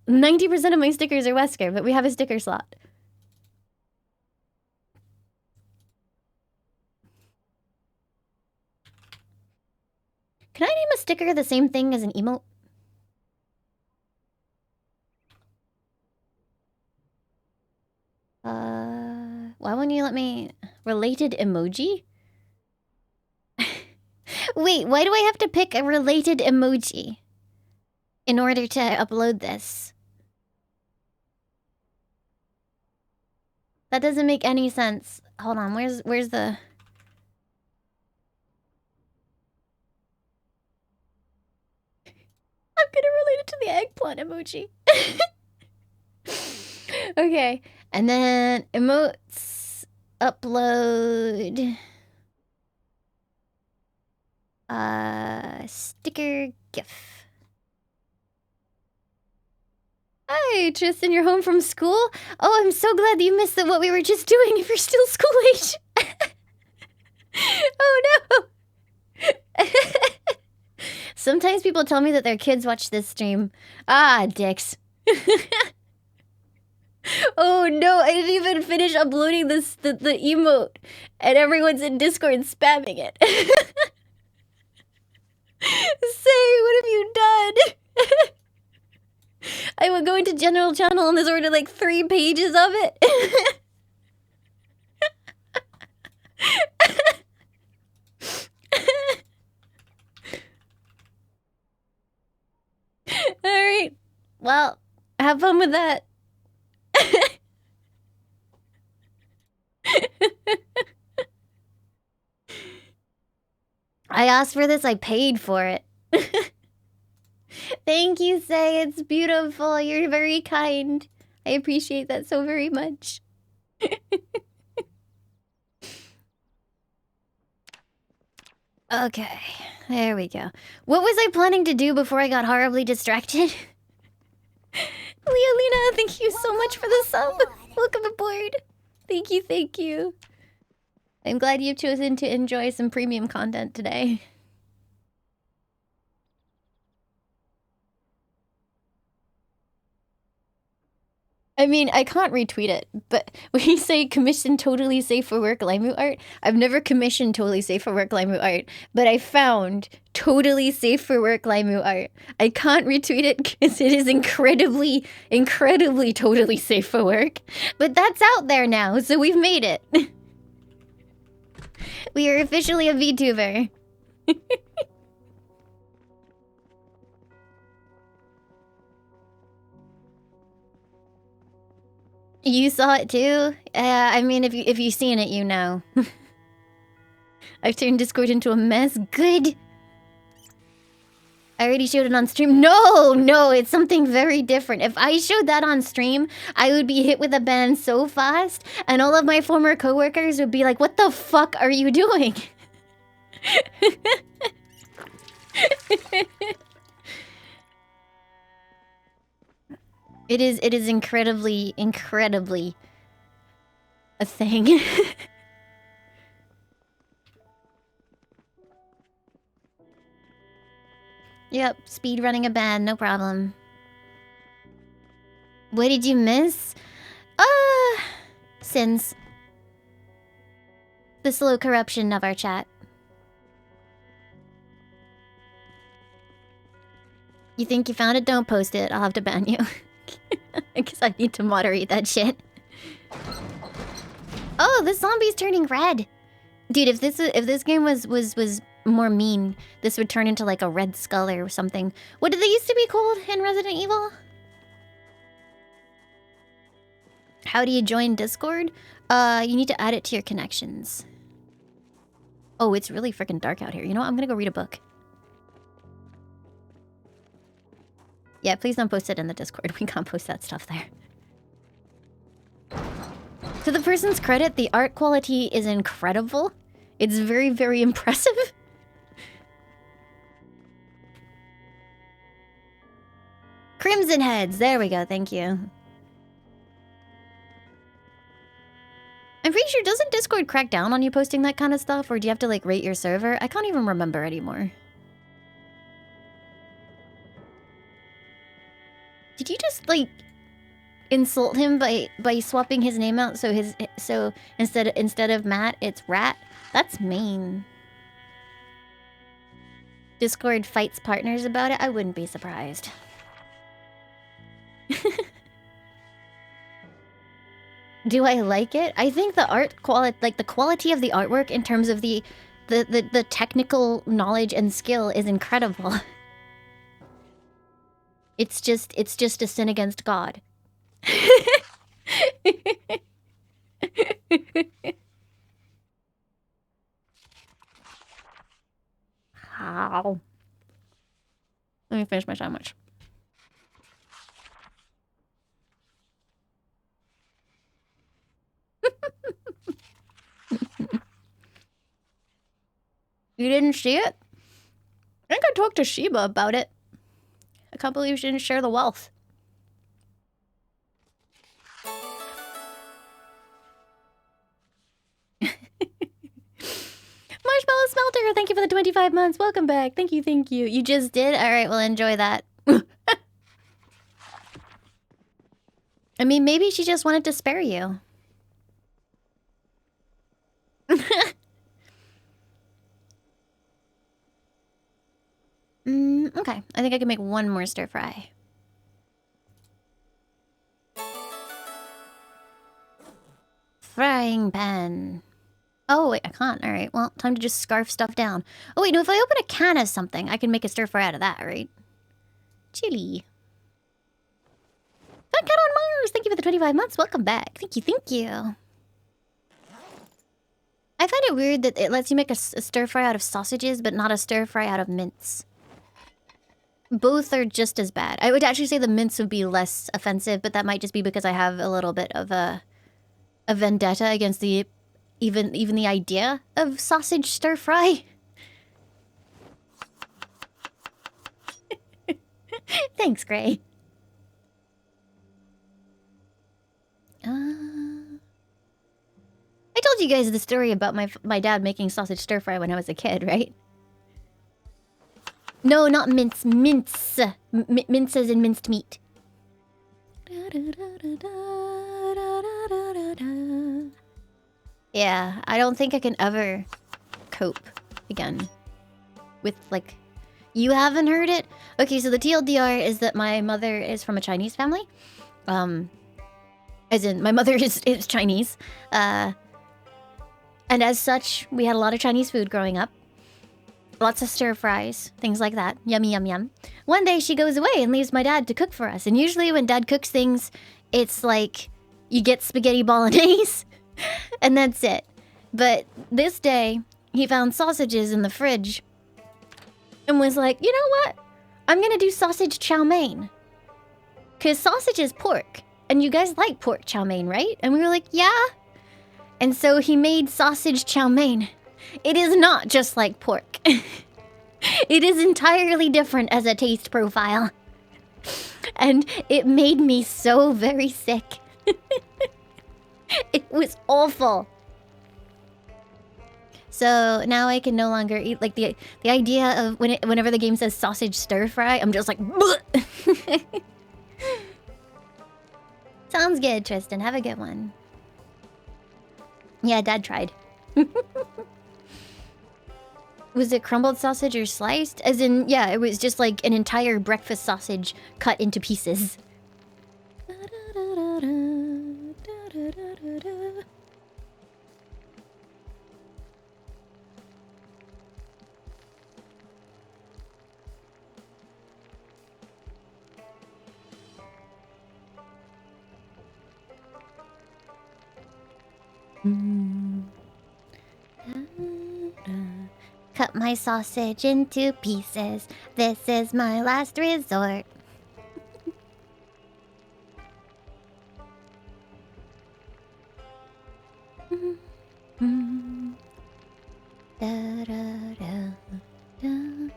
90% of my stickers are Wesker, but we have a sticker slot. Can I name a sticker the same thing as an emote? Why won't you let me... Related emoji? Wait, why do I have to pick a related emoji in order to upload this? That doesn't make any sense. Hold on, where's the... I'm gonna relate it to the eggplant emoji. Okay, and then emotes, upload, sticker GIF. Hi, Tristan, you're home from school? Oh, I'm so glad that you missed what we were just doing if you're still school age. Oh no! Sometimes people tell me that their kids watch this stream. Ah, dicks. Oh no, I didn't even finish uploading the emote, and everyone's in Discord spamming it. Say, what have you done? I would go into general channel and there's already like 3 pages of it. Alright, well, have fun with that. I asked for this, I paid for it. Thank you, Say. It's beautiful. You're very kind. I appreciate that so very much. Okay, there we go. What was I planning to do before I got horribly distracted? Leolina, thank you so much for the sub. Welcome aboard. Thank you, thank you. I'm glad you've chosen to enjoy some premium content today. I mean, I can't retweet it, but when you say commission totally safe for work Laimu art, I've never commissioned totally safe for work Laimu art, but I found totally safe for work Laimu art. I can't retweet it because it is incredibly, incredibly totally safe for work. But that's out there now, so we've made it. We are officially a VTuber. You saw it too? I mean, if you've seen it, you know. I've turned Discord into a mess. Good. I already showed it on stream. No, it's something very different. If I showed that on stream, I would be hit with a ban so fast, and all of my former coworkers would be like, "What the fuck are you doing?" It is incredibly a thing. Yep, speed running a ban, no problem. What did you miss? Sins. The slow corruption of our chat. You think you found it? Don't post it. I'll have to ban you. Because I need to moderate that shit. Oh, the zombie's turning red. Dude, if this game was more mean, this would turn into like a red skull or something. What did they used to be called in Resident Evil? How do you join Discord? You need to add it to your connections. Oh, it's really freaking dark out here. You know what? I'm gonna go read a book. Yeah, please don't post it in the Discord. We can't post that stuff there. To the person's credit, the art quality is incredible. It's very, very impressive. Crimson Heads. There we go. Thank you. I'm pretty sure, doesn't Discord crack down on you posting that kind of stuff? Or do you have to, like, rate your server? I can't even remember anymore. Did you just, like, insult him by swapping his name out so instead of Matt, it's Rat? That's mean. Discord fights partners about it? I wouldn't be surprised. Do I like it? I think the art quality, like the quality of the artwork in terms of the technical knowledge and skill is incredible. It's just a sin against God. How? Let me finish my sandwich. You didn't see it? I think I talked to Sheba about it. I can't believe she didn't share the wealth. Marshmallow Smelter, thank you for the 25 months. Welcome back. Thank you, thank you. You just did? Alright, well, enjoy that. I mean, maybe she just wanted to spare you. Okay. I think I can make one more stir fry. Frying pan. Oh, wait, I can't. All right, well, time to just scarf stuff down. Oh, wait, no, if I open a can of something, I can make a stir fry out of that, right? Chili. Fat Cat on Mars, thank you for the 25 months. Welcome back. Thank you, thank you. I find it weird that it lets you make a stir fry out of sausages, but not a stir fry out of mince. Both are just as bad. I would actually say the mince would be less offensive, but that might just be because I have a little bit of a vendetta against the even the idea of sausage stir fry. Thanks, Gray. I told you guys the story about my dad making sausage stir fry when I was a kid, right? No, not mince. Mince. Mince as in minced meat. Yeah, I don't think I can ever cope again with, like... You haven't heard it? Okay, so the TLDR is that my mother is from a Chinese family. As in, my mother is Chinese. And as such, we had a lot of Chinese food growing up. Lots of stir fries, things like that. Yummy, yum, yum. One day she goes away and leaves my dad to cook for us. And usually when dad cooks things, it's like you get spaghetti bolognese and that's it. But this day, he found sausages in the fridge and was like, you know what? I'm gonna do sausage chow mein. Because sausage is pork. And you guys like pork chow mein, right? And we were like, yeah. And so he made sausage chow mein. It is not just like pork. It is entirely different as a taste profile. And it made me so very sick. It was awful. So now I can no longer eat, like, the idea of whenever the game says sausage stir fry, I'm just like, Sounds good, Tristan. Have a good one. Yeah, Dad tried. Was it crumbled sausage or sliced? As in, yeah, it was just like an entire breakfast sausage cut into pieces. Cut my sausage into pieces. This is my last resort. Da, da, da, da.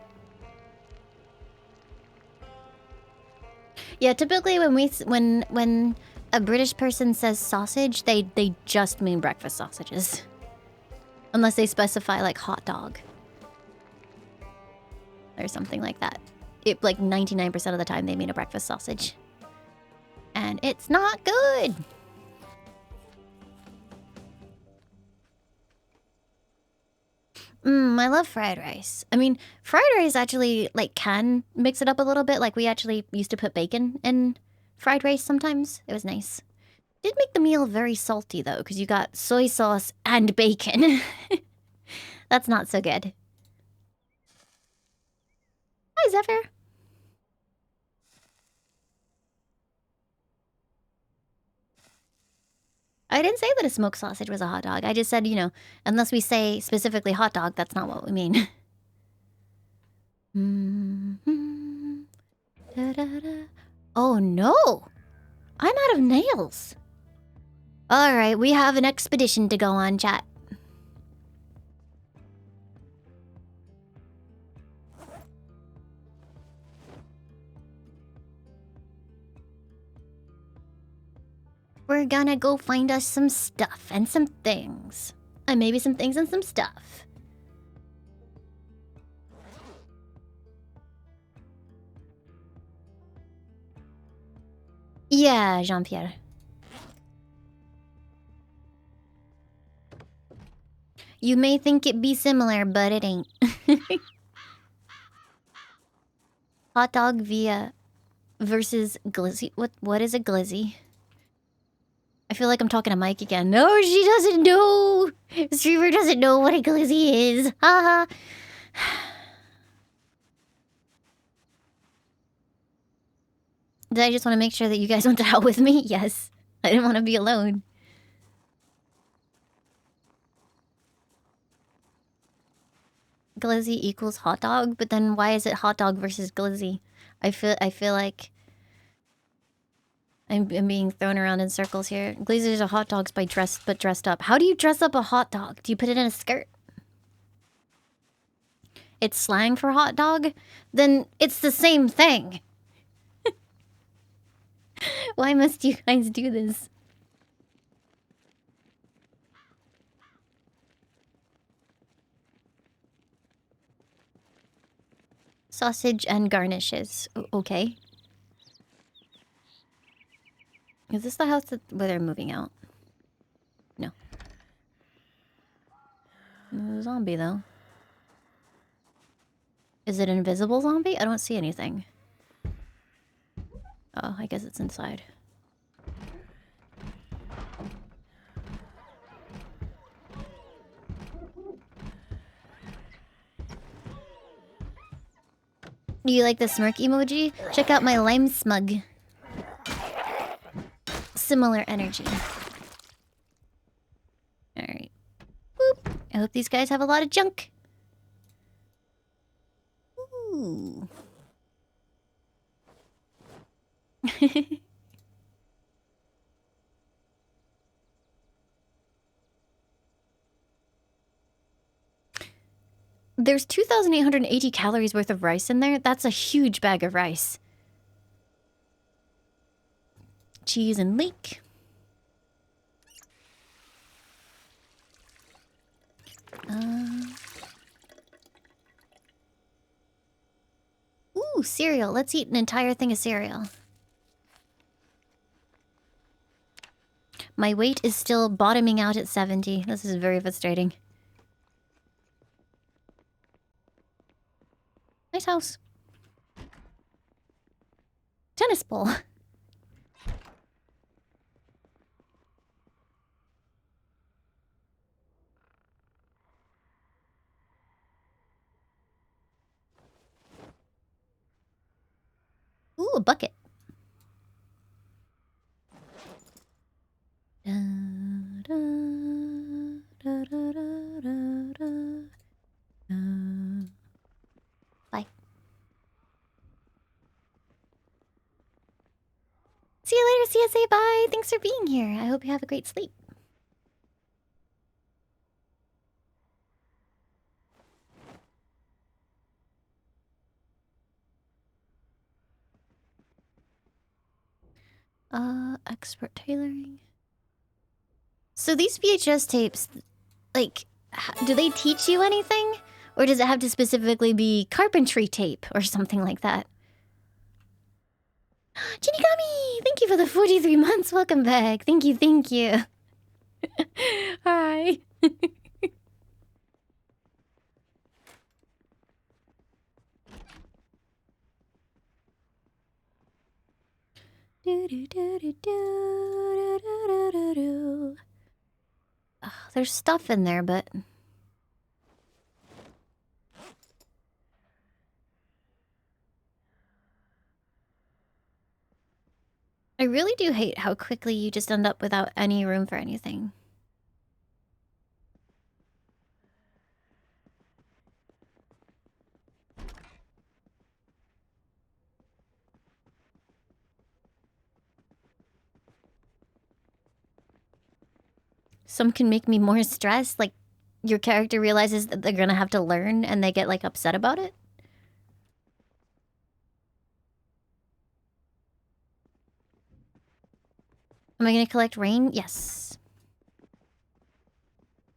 Yeah, typically when a British person says sausage, they just mean breakfast sausages. Unless they specify like hot dog. Or something like that. It like 99% of the time they mean a breakfast sausage. And it's not good. I love fried rice. I mean, fried rice actually like can mix it up a little bit. Like we actually used to put bacon in fried rice sometimes. It was nice. Did make the meal very salty though, because you got soy sauce and bacon. That's not so good. Hi, Zephyr. I didn't say that a smoked sausage was a hot dog. I just said, you know, unless we say specifically hot dog, that's not what we mean. Oh no! I'm out of nails. Alright, we have an expedition to go on, chat. We're gonna go find us some stuff and some things. And maybe some things and some stuff. Yeah, Jean-Pierre. You may think it be similar, but it ain't. Hot dog via versus glizzy. What is a glizzy? I feel like I'm talking to Mike again. No, she doesn't know. Streamer doesn't know what a glizzy is. Haha. Did I just want to make sure that you guys went out with me? Yes. I didn't want to be alone. Glizzy equals hot dog, but then why is it hot dog versus glizzy? I feel like I'm being thrown around in circles here. Glazers are hot dogs but dressed up. How do you dress up a hot dog? Do you put it in a skirt? It's slang for hot dog? Then it's the same thing. Why must you guys do this? Sausage and garnishes. Okay. Is this the house where they're moving out? No. Zombie, though. Is it an invisible zombie? I don't see anything. Oh, I guess it's inside. Do you like the smirk emoji? Check out my lime smug. Similar energy. Alright. Boop. I hope these guys have a lot of junk. Ooh. There's 2,880 calories worth of rice in there. That's a huge bag of rice. Cheese and leek. Ooh, cereal. Let's eat an entire thing of cereal. My weight is still bottoming out at 70. This is very frustrating. Nice house. Tennis ball. Ooh, a bucket. Da, da, da, da, da, da, da. Bye. See you later, CSA. Bye. Thanks for being here. I hope you have a great sleep. Expert tailoring. So these VHS tapes, like, do they teach you anything? Or does it have to specifically be carpentry tape or something like that? Shinigami! Thank you for the 43 months. Welcome back. Thank you, thank you. Hi. There's stuff in there, but... I really do hate how quickly you just end up without any room for anything. Some can make me more stressed, like your character realizes that they're gonna have to learn and they get like upset about it. Am I gonna collect rain? Yes.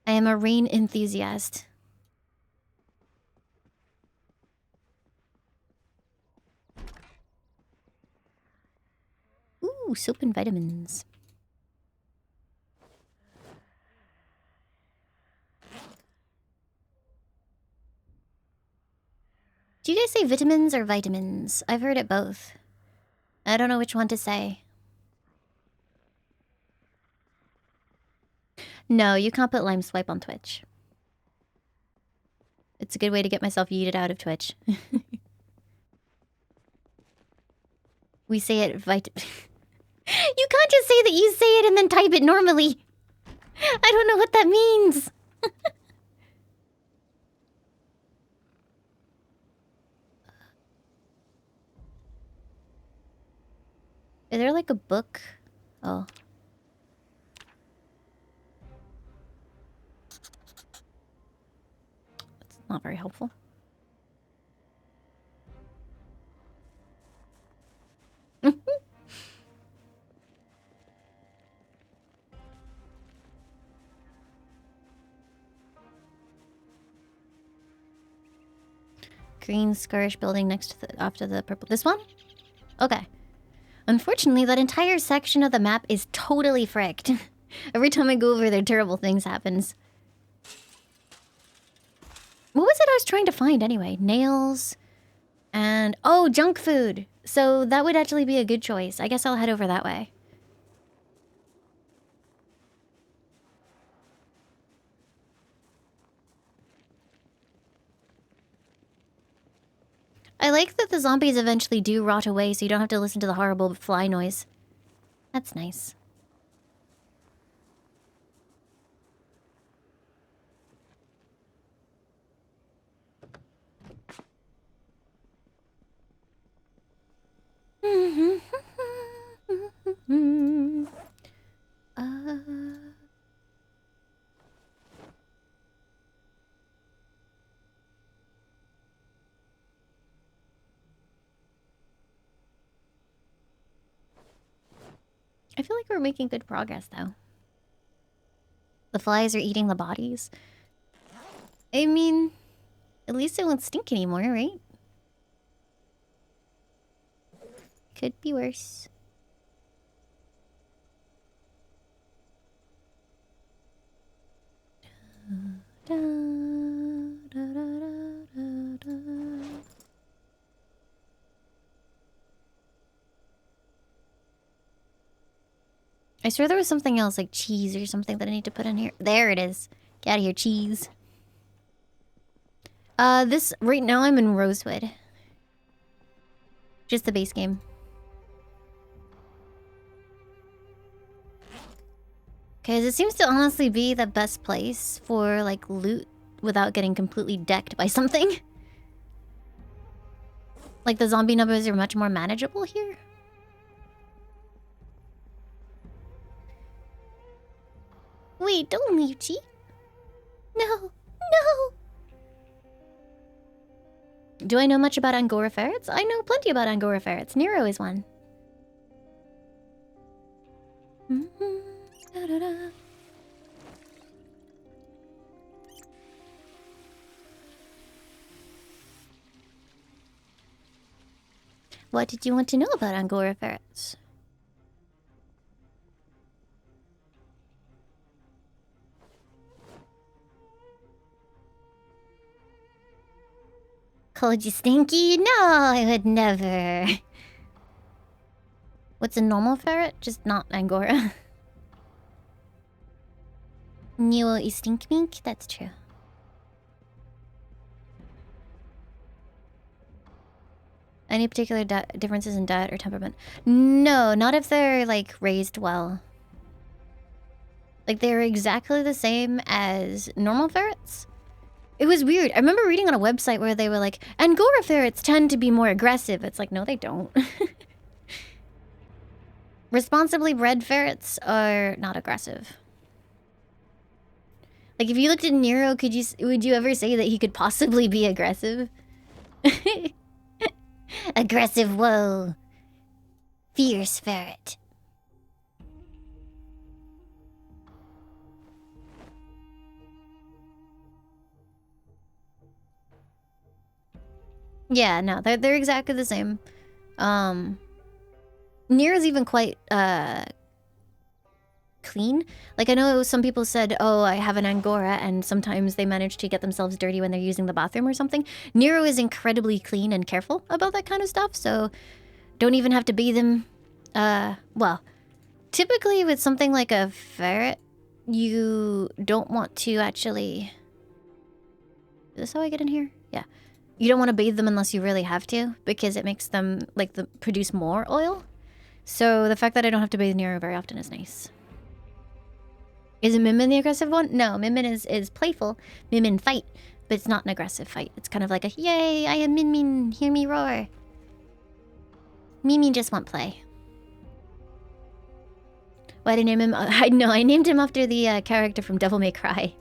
I am a rain enthusiast. Ooh, soap and vitamins. Do you guys say vitamins or vitamins? I've heard it both. I don't know which one to say. No, you can't put Lime Swipe on Twitch. It's a good way to get myself yeeted out of Twitch. We say it You can't just say that you say it and then type it normally. I don't know what that means. Is there like a book? Oh. That's not very helpful. Green skirmish building next to the after the purple. This one? Okay. Unfortunately, that entire section of the map is totally fricked. Every time I go over there, terrible things happens. What was it I was trying to find anyway? Nails and oh, junk food. So that would actually be a good choice. I guess I'll head over that way. I like that the zombies eventually do rot away so you don't have to listen to the horrible fly noise. That's nice. I feel like we're making good progress, though. The flies are eating the bodies. I mean, at least it won't stink anymore, right? Could be worse. I swear there was something else, like cheese or something that I need to put in here. There it is. Get out of here, cheese. Right now I'm in Rosewood. Just the base game. Okay, it seems to honestly be the best place for, like, loot without getting completely decked by something. Like, the zombie numbers are much more manageable here. Wait, don't leave, Chi. No, no. Do I know much about Angora Ferrets? I know plenty about Angora Ferrets. Nero is one. Da-da-da. What did you want to know about Angora Ferrets? Called you stinky? No, I would never. What's a normal ferret? Just not Angora. Neo is stink mink? That's true. Any particular differences in diet or temperament? No, not if they're, like, raised well. Like, they're exactly the same as normal ferrets. It was weird. I remember reading on a website where they were like, Angora ferrets tend to be more aggressive. It's like, no, they don't. Responsibly bred ferrets are not aggressive. Like, if you looked at Nero, would you ever say that he could possibly be aggressive? Aggressive, whoa. Fierce ferret. Yeah, no, they're exactly the same. Nero's even quite clean. Like, I know some people said, oh, I have an Angora, and sometimes they manage to get themselves dirty when they're using the bathroom or something. Nero is incredibly clean and careful about that kind of stuff, so don't even have to bathe him. Well, typically with something like a ferret, you don't want to actually... Is this how I get in here? Yeah. You don't want to bathe them unless you really have to, because it makes them, like, produce more oil. So the fact that I don't have to bathe Nero very often is nice. Is a Min the aggressive one? No, Min is playful. Min fight, but it's not an aggressive fight. It's kind of like a, yay, I am Min, hear me roar. Min just want play. Why did I name him? I know, I named him after the character from Devil May Cry.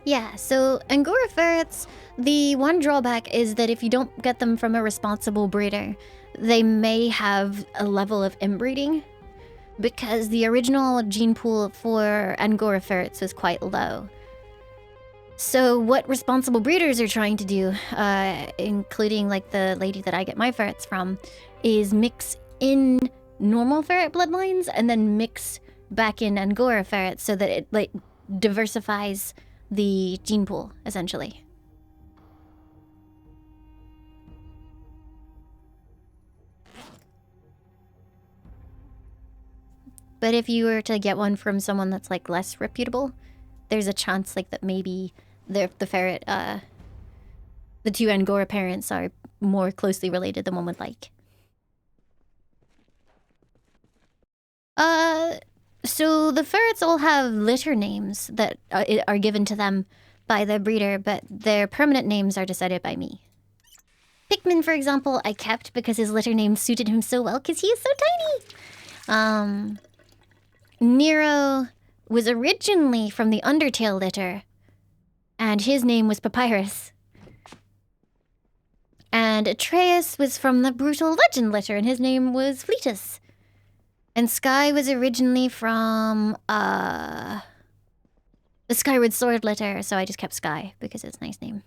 Yeah, so Angora Ferrets, the one drawback is that if you don't get them from a responsible breeder, they may have a level of inbreeding, because the original gene pool for Angora Ferrets was quite low. So what responsible breeders are trying to do, including like the lady that I get my ferrets from, is mix in normal ferret bloodlines and then mix back in Angora ferrets so that it like diversifies the gene pool, essentially. But if you were to get one from someone that's like less reputable, there's a chance like that maybe the ferret, the two Angora parents are more closely related than one would like. So the ferrets all have litter names that are given to them by the breeder, but their permanent names are decided by me. Pikmin, for example, I kept because his litter name suited him so well because he is so tiny. Nero was originally from the Undertale litter, and his name was Papyrus. And Atreus was from the Brutal Legend litter, and his name was Fleetus. And Sky was originally from, the Skyward Sword litter, so I just kept Sky, because it's a nice name.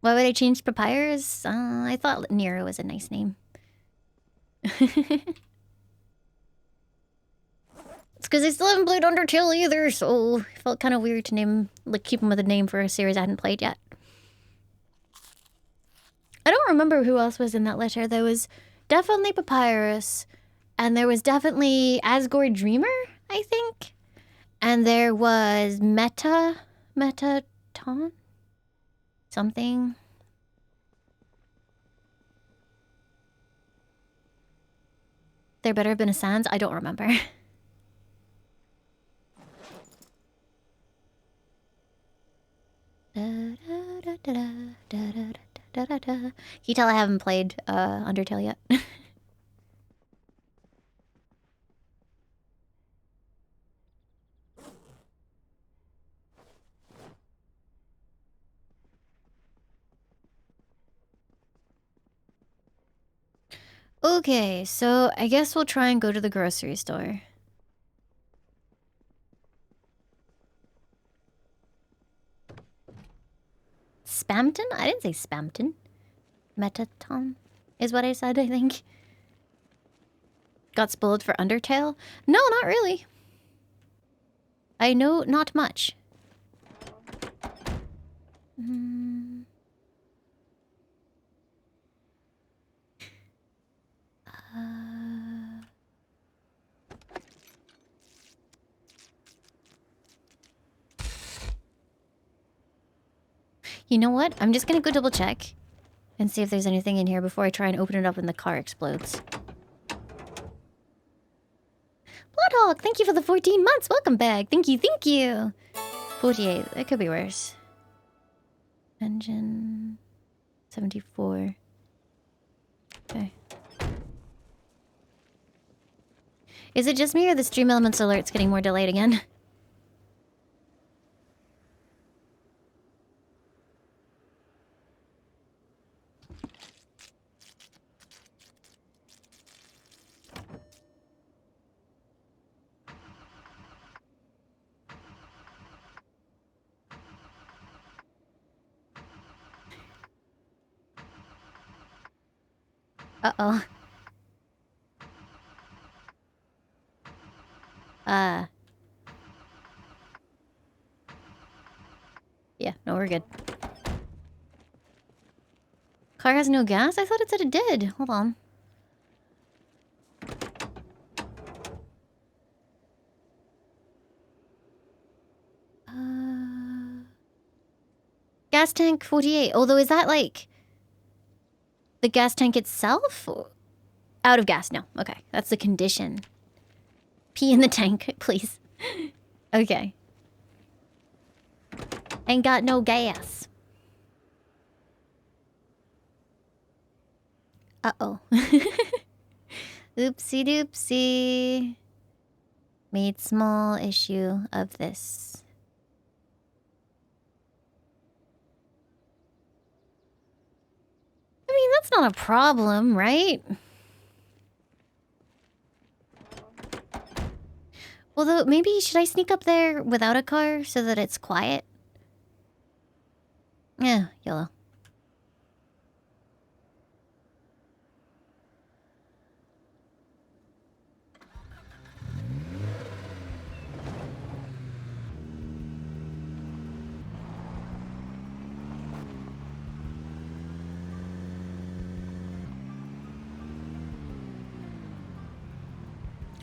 Why would I change Papyrus? I thought Nero was a nice name. It's because I still haven't played Undertale either, so it felt kind of weird to name, like, keep him with a name for a series I hadn't played yet. I don't remember who else was in that litter. There was definitely Papyrus, and there was definitely Asgore Dreamer, I think. And there was Metaton? Something. There better have been a Sans? I don't remember. Can you tell I haven't played Undertale yet? Okay, so I guess we'll try and go to the grocery store. Spamton? I didn't say Spamton. Metaton is what I said, I think. Got spoiled for Undertale? No, not really. I know not much. You know what? I'm just gonna go double check and see if there's anything in here before I try and open it up and the car explodes. Bloodhawk, thank you for the 14 months. Welcome back. Thank you, thank you. 48. That could be worse. Engine 74. Okay. Is it just me or the Stream Elements alert's getting more delayed again? Uh-oh. Yeah, no, we're good. Car has no gas? I thought it said it did. Hold on. Gas tank 48. Although, is that like the gas tank itself? Out of gas. No. Okay. That's the condition. Pee in the tank, please. Okay. Ain't got no gas. Uh-oh. Oopsie doopsie. Made small issue of this. I mean, that's not a problem, right? Although, maybe should I sneak up there without a car so that it's quiet? Yeah, YOLO.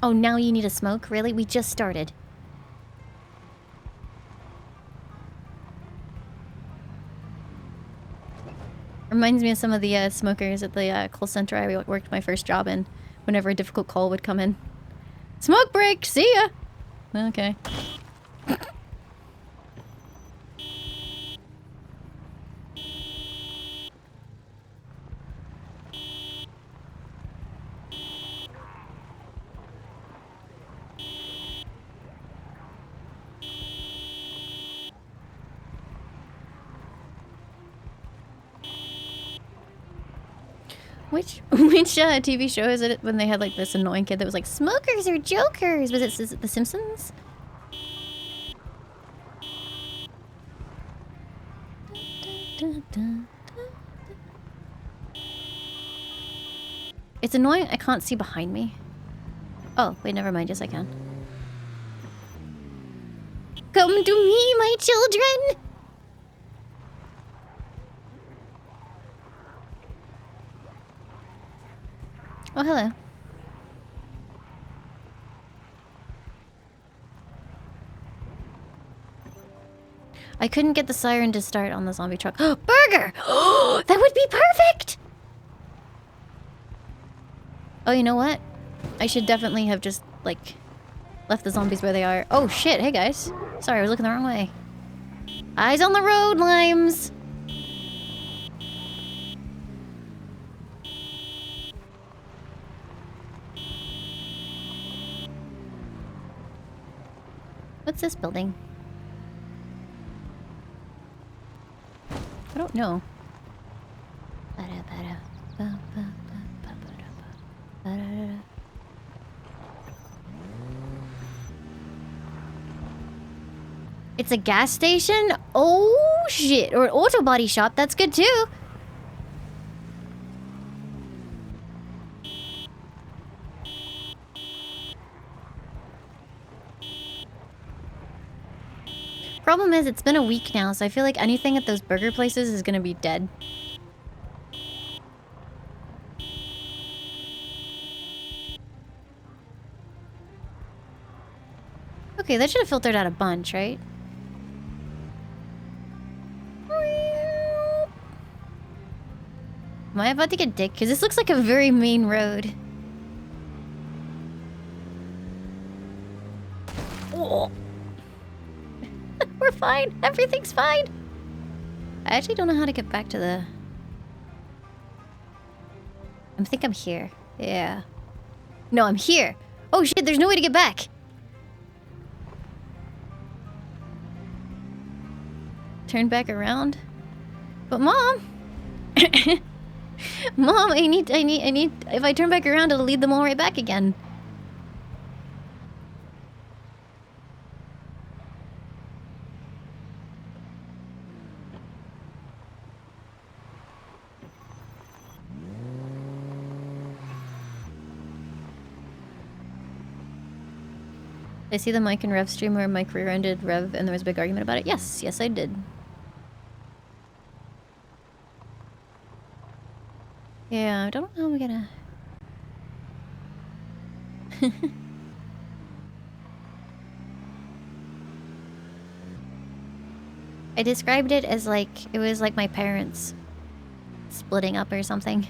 Oh, now you need a smoke? Really? We just started. Reminds me of some of the smokers at the call center I worked my first job in. Whenever a difficult call would come in. Smoke break! See ya! Okay. Which TV show is it when they had like this annoying kid that was like, smokers are jokers? Was it The Simpsons? It's annoying I can't see behind me. Oh, wait, never mind. Yes, I can. Come to me, my children! Oh, hello. I couldn't get the siren to start on the zombie truck. Oh, burger! Oh, that would be perfect! Oh, you know what? I should definitely have just, like, left the zombies where they are. Oh, shit. Hey, guys. Sorry, I was looking the wrong way. Eyes on the road, Limes! What's this building? I don't know. It's a gas station? Oh shit. Or an auto body shop. That's good too. Problem is, it's been a week now, so I feel like anything at those burger places is gonna be dead. Okay, that should have filtered out a bunch, right? Am I about to get dick? Because this looks like a very main road. Oh. We're fine. Everything's fine. I actually don't know how to get back to the... I think I'm here. Yeah. No, I'm here. Oh shit, there's no way to get back. Turn back around. But Mom! Mom, I need... If I turn back around, it'll lead them all right back again. I see the Mike and Rev stream where Mike rear-ended Rev and there was a big argument about it. Yes, yes I did. Yeah, I don't know how we're gonna... I described it as like, it was like my parents splitting up or something.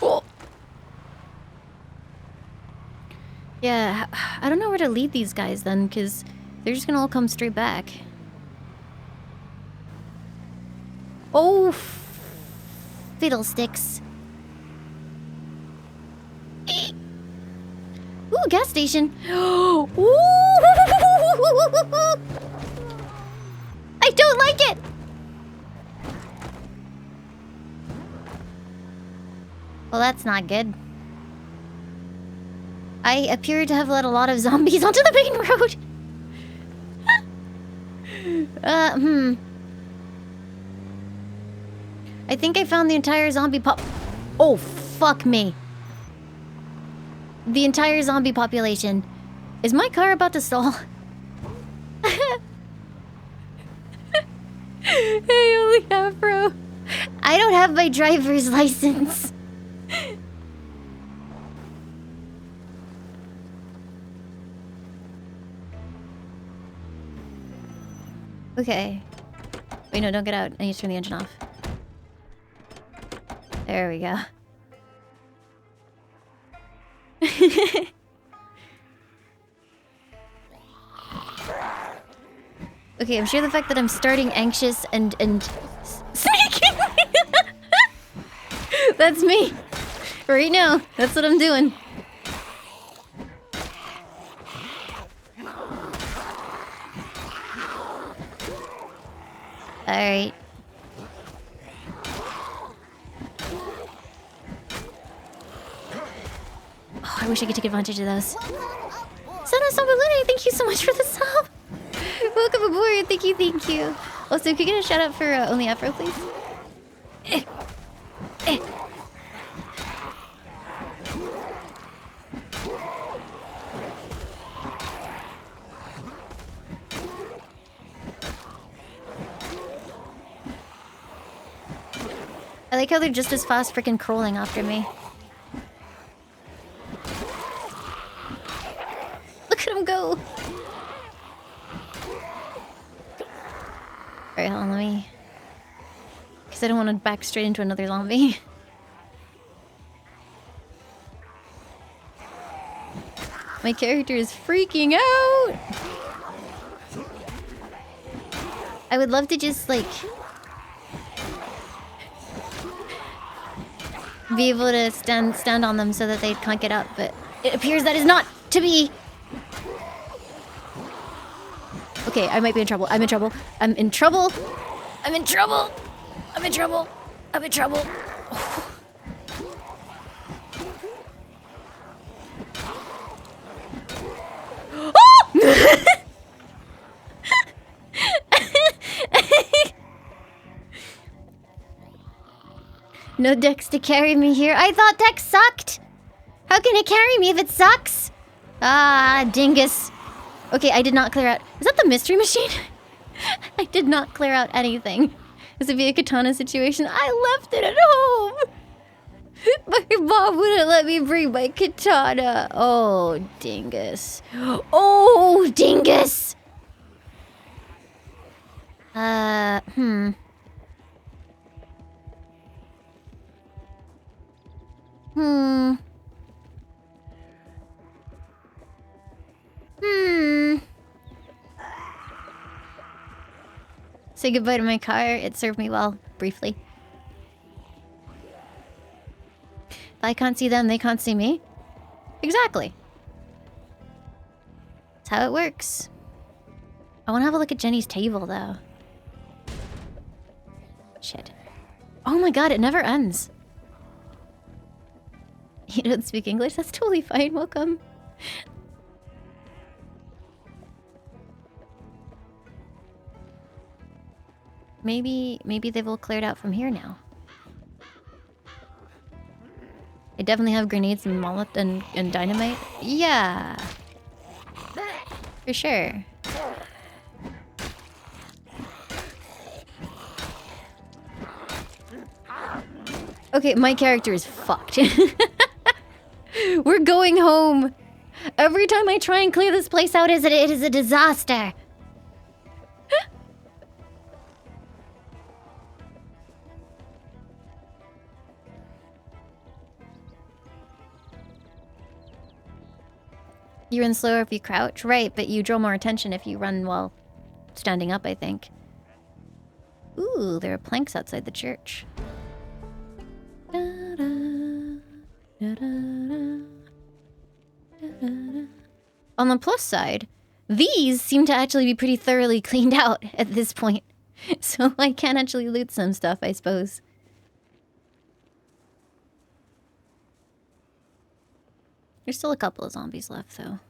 Oh. Yeah, I don't know where to lead these guys then, because they're just gonna all come straight back. Oh, fiddlesticks. Ooh, gas station. Ooh. I don't like it. Well, that's not good. I appear to have let a lot of zombies onto the main road. I think I found the entire zombie pop... Oh, fuck me. The entire zombie population. Is my car about to stall? Hey, only Afro. I don't have my driver's license. Okay. Wait, no, don't get out. I need to turn the engine off. There we go. Okay, I'm sure the fact that I'm starting anxious and sneaking. That's me. Right now. That's what I'm doing. Alright. Oh, I wish I could take advantage of those. Sana Sambalune, thank you so much for the sub. Welcome aboard. Thank you, thank you. Also, could you get a shout out for Only Afro, please? I like how they're just as fast freaking crawling after me. Look at him go! Alright, hold on, let me... Because I don't want to back straight into another zombie. My character is freaking out! I would love to just, like... be able to stand on them so that they can't get up, but it appears that is not to be. Okay, I might be in trouble. I'm in trouble. I'm in trouble. I'm in trouble. I'm in trouble. I'm in trouble. No Dex to carry me here. I thought Dex sucked. How can it carry me if it sucks? Ah, dingus. Okay, I did not clear out. Is that the mystery machine? I did not clear out anything. This would be a katana situation. I left it at home. My mom wouldn't let me bring my katana. Oh, dingus. Oh, dingus. Hmm. Say goodbye to my car. It served me well, briefly. If I can't see them, they can't see me. Exactly. That's how it works. I want to have a look at Jenny's table, though. Shit. Oh my god, it never ends. You don't speak English? That's totally fine. Welcome. Maybe they've all cleared out from here now. I definitely have grenades and molotov and dynamite. Yeah. For sure. Okay, my character is fucked. We're going home. Every time I try and clear this place out, it is a disaster. You run slower if you crouch? Right, but you draw more attention if you run while standing up, I think. Ooh, there are planks outside the church. On the plus side, these seem to actually be pretty thoroughly cleaned out at this point. So I can actually loot some stuff, I suppose. There's still a couple of zombies left, though.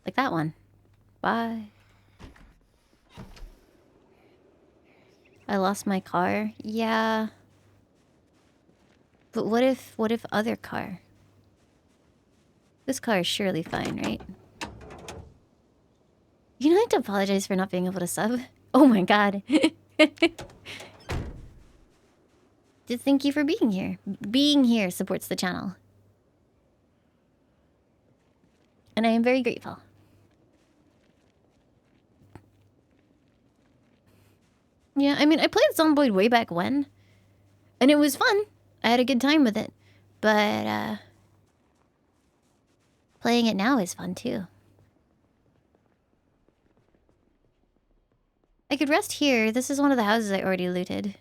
Like that one. Bye. I lost my car? Yeah. But what if other car? This car is surely fine, right? You don't have to apologize for not being able to sub. Oh my god. Just thank you for being here. Being here supports the channel. And I am very grateful. Yeah, I mean, I played Zomboid way back when. And it was fun. I had a good time with it. But, playing it now is fun, too. I could rest here. This is one of the houses I already looted.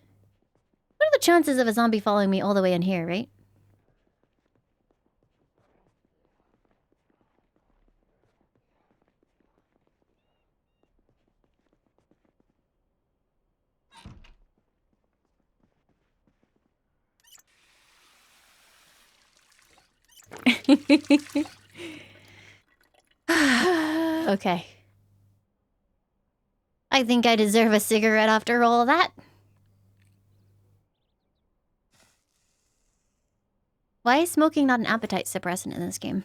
What are the chances of a zombie following me all the way in here, right? Okay. I think I deserve a cigarette after all of that. Why is smoking not an appetite suppressant in this game?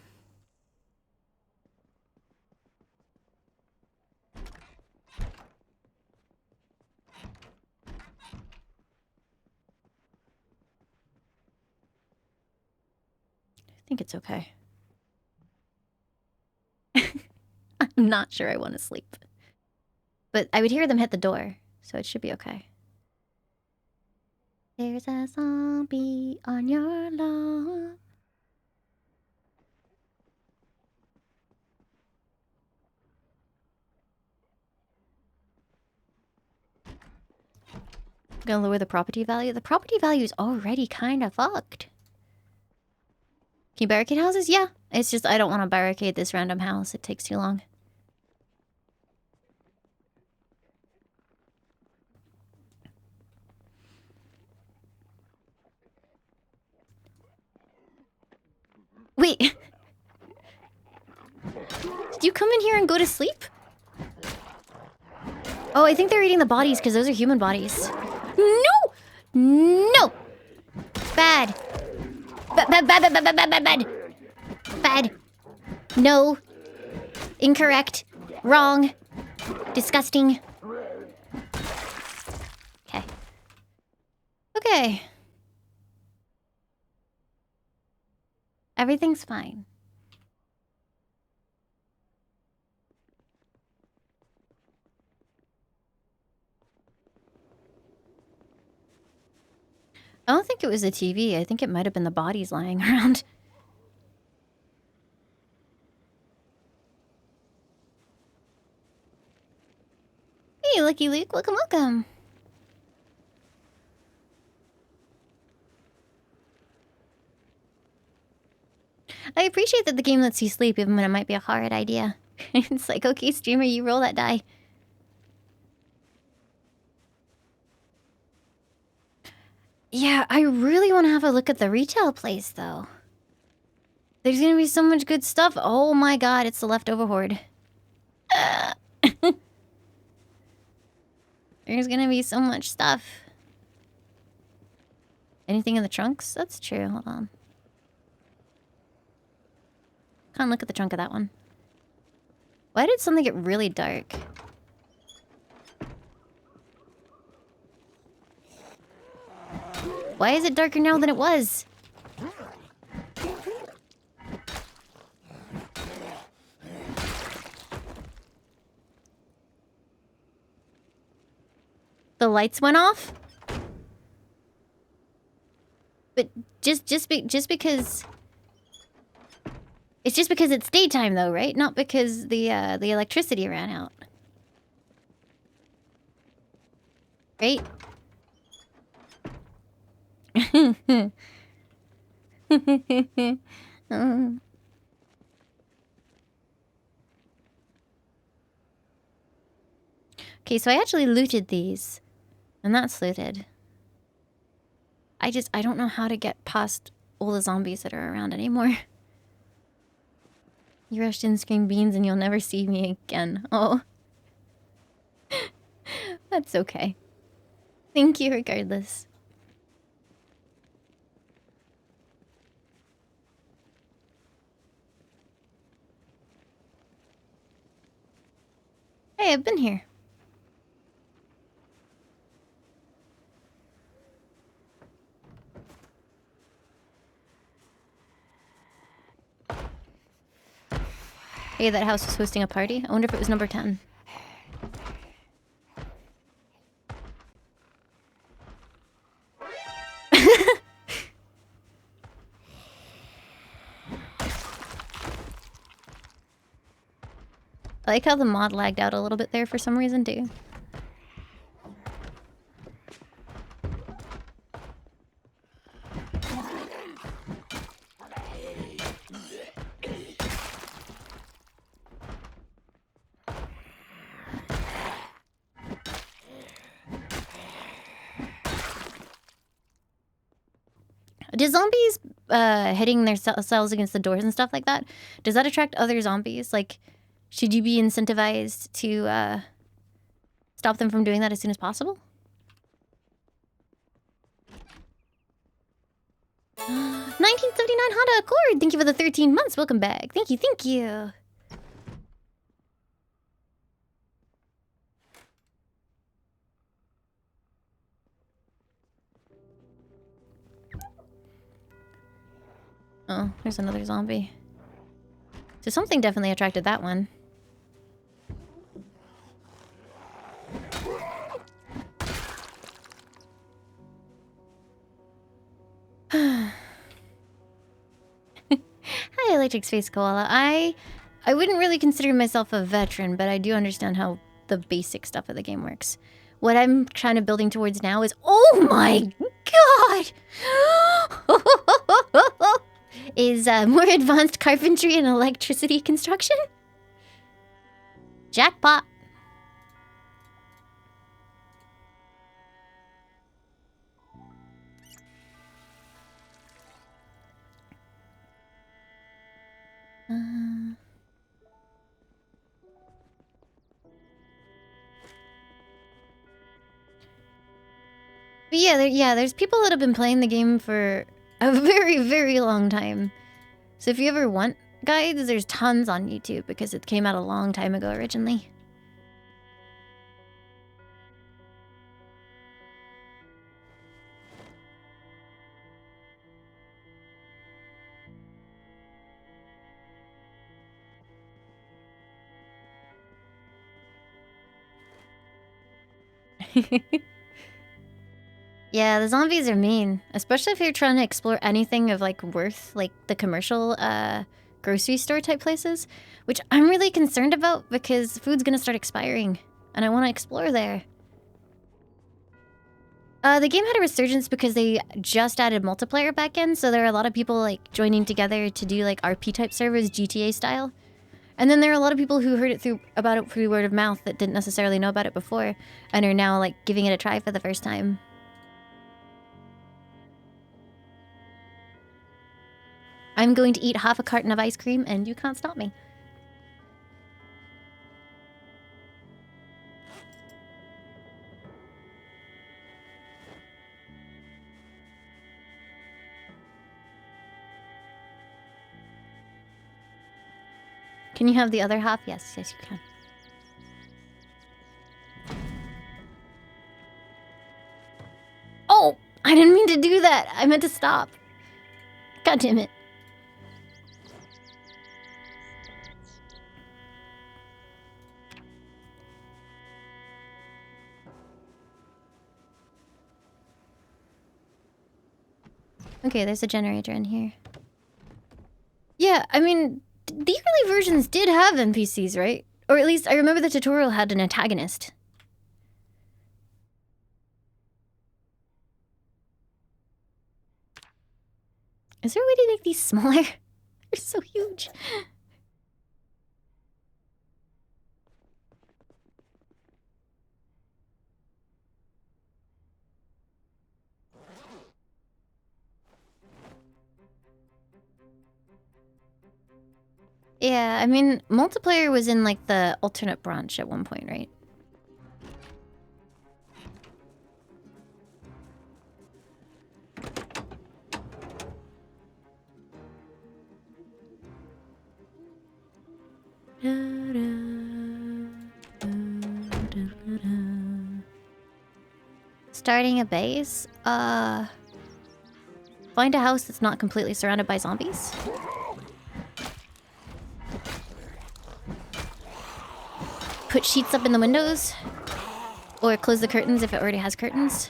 I think it's okay. I'm not sure I want to sleep. But I would hear them hit the door, so it should be okay. There's a zombie on your lawn. Gonna lower the property value. The property value is already kind of fucked. Can you barricade houses? Yeah. It's just I don't want to barricade this random house. It takes too long. Wait. Did you come in here and go to sleep? Oh, I think they're eating the bodies because those are human bodies. No! No! Bad. Bad. Bad. No. Incorrect. Wrong. Disgusting. Okay. Okay. Everything's fine. I don't think it was the TV. I think it might have been the bodies lying around. Hey, Lucky Luke. Welcome, welcome. I appreciate that the game lets you sleep even when it might be a hard idea. It's like, okay, streamer, you roll that die. Yeah, I really want to have a look at the retail place, though. There's gonna be so much good stuff. Oh my god, it's the leftover horde. There's gonna be so much stuff. Anything in the trunks? That's true. Hold on. Can't look at the trunk of that one. Why did something get really dark? Why is it darker now than it was? The lights went off? But just because... It's just because it's daytime though, right? Not because the electricity ran out. Right? Okay, so I actually looted these. And that's looted. I don't know how to get past all the zombies that are around anymore. You rushed in, screamed beans, and you'll never see me again. Oh. That's okay. Thank you regardless. Hey, I've been here. Hey, that house was hosting a party. I wonder if it was number 10. I like how the mod lagged out a little bit there for some reason, too. Do zombies hitting their cells against the doors and stuff like that, does that attract other zombies? Like, should you be incentivized to stop them from doing that as soon as possible? 1979 Honda Accord! Thank you for the 13 months. Welcome back. Thank you, thank you. Oh, there's another zombie. So something definitely attracted that one. Hi, Electric Space Koala. I wouldn't really consider myself a veteran, but I do understand how the basic stuff of the game works. What I'm kind of building towards now is... Oh my god! is more advanced carpentry and electricity construction. Jackpot. But yeah, there's people that have been playing the game for a very, very long time. So if you ever want guides, there's tons on YouTube because it came out a long time ago originally. Yeah, the zombies are mean, especially if you're trying to explore anything of like worth, like the commercial grocery store type places, which I'm really concerned about because food's gonna start expiring and I want to explore there. The game had a resurgence because they just added multiplayer back in, so there are a lot of people like joining together to do like RP type servers, GTA style. And then there are a lot of people who heard about it through word of mouth that didn't necessarily know about it before and are now like giving it a try for the first time. I'm going to eat half a carton of ice cream and you can't stop me. Can you have the other half? Yes, yes you can. Oh, I didn't mean to do that. I meant to stop. God damn it. Okay, there's a generator in here. Yeah, I mean, the early versions did have NPCs, right? Or at least I remember the tutorial had an antagonist. Is there a way to make these smaller? They're so huge. Yeah, I mean, multiplayer was in like the alternate branch at one point, right? Starting a base? Find a house that's not completely surrounded by zombies. Put sheets up in the windows. Or close the curtains if it already has curtains.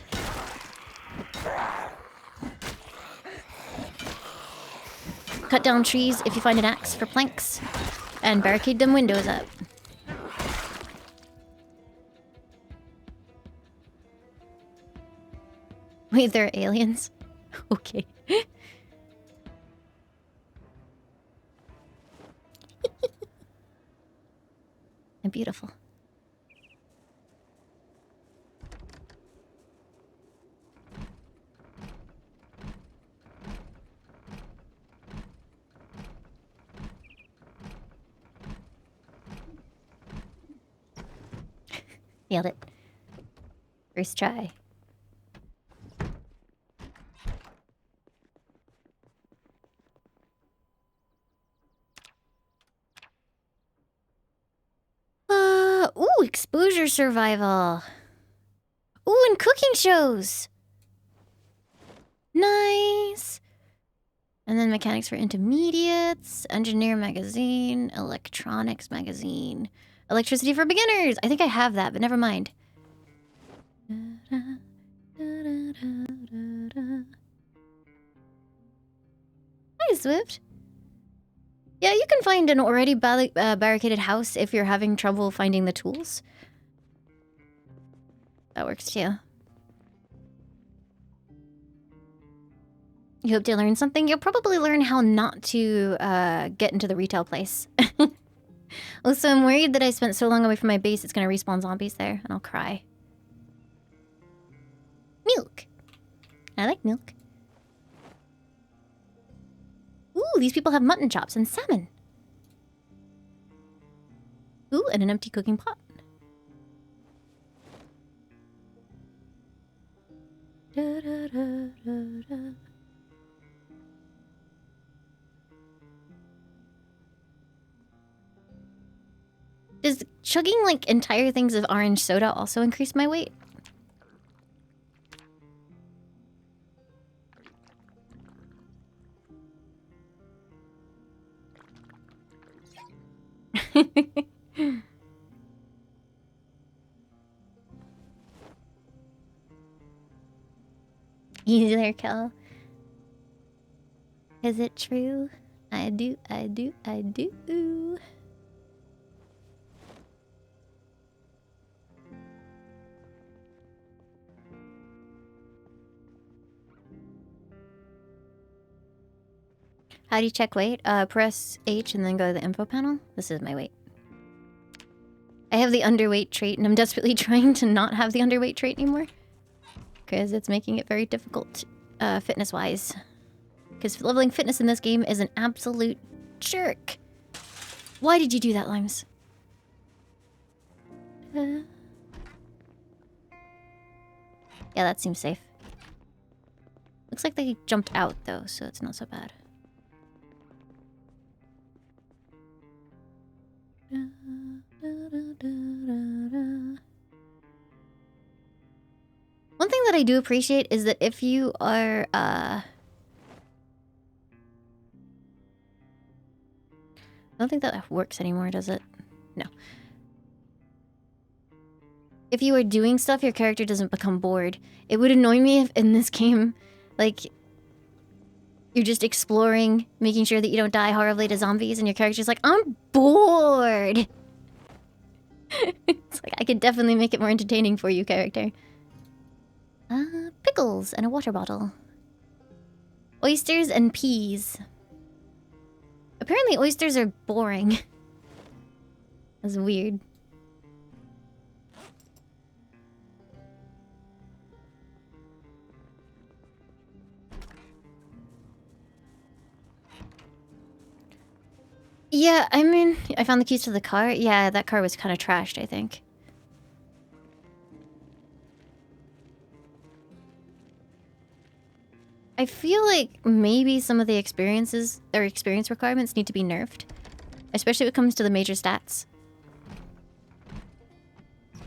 Cut down trees if you find an axe for planks. And barricade them windows up. Wait, they're aliens? Okay. And beautiful. Nailed it. First try. Ooh, exposure survival. Ooh, and cooking shows. Nice. And then mechanics for intermediates, engineer magazine, electronics magazine, electricity for beginners. I think I have that, but never mind. Hi, Swift. Yeah, you can find an already barricaded house if you're having trouble finding the tools. That works too. You hope to learn something? You'll probably learn how not to get into the retail place. Also, I'm worried that I spent so long away from my base, it's gonna respawn zombies there, and I'll cry. Milk. I like milk. Ooh, these people have mutton chops and salmon. Ooh, and an empty cooking pot. Da, da, da, da, da. Does chugging, like, entire things of orange soda also increase my weight? Easy there, Kel. Is it true? I do. How do you check weight? Press H and then go to the info panel. This is my weight. I have the underweight trait, and I'm desperately trying to not have the underweight trait anymore. Because it's making it very difficult, fitness-wise. Because leveling fitness in this game is an absolute jerk. Why did you do that, Limes? Yeah, that seems safe. Looks like they jumped out, though, so it's not so bad. One thing that I do appreciate is that if you are, I don't think that works anymore, does it? No. If you are doing stuff, your character doesn't become bored. It would annoy me if in this game, like, you're just exploring, making sure that you don't die horribly to zombies, and your character's like, I'm bored! It's like, I could definitely make it more entertaining for you, character. Pickles and a water bottle. Oysters and peas. Apparently oysters are boring. That's weird. Yeah, I mean, I found the keys to the car. Yeah, that car was kind of trashed, I think. I feel like maybe some of the experience requirements need to be nerfed. Especially when it comes to the major stats.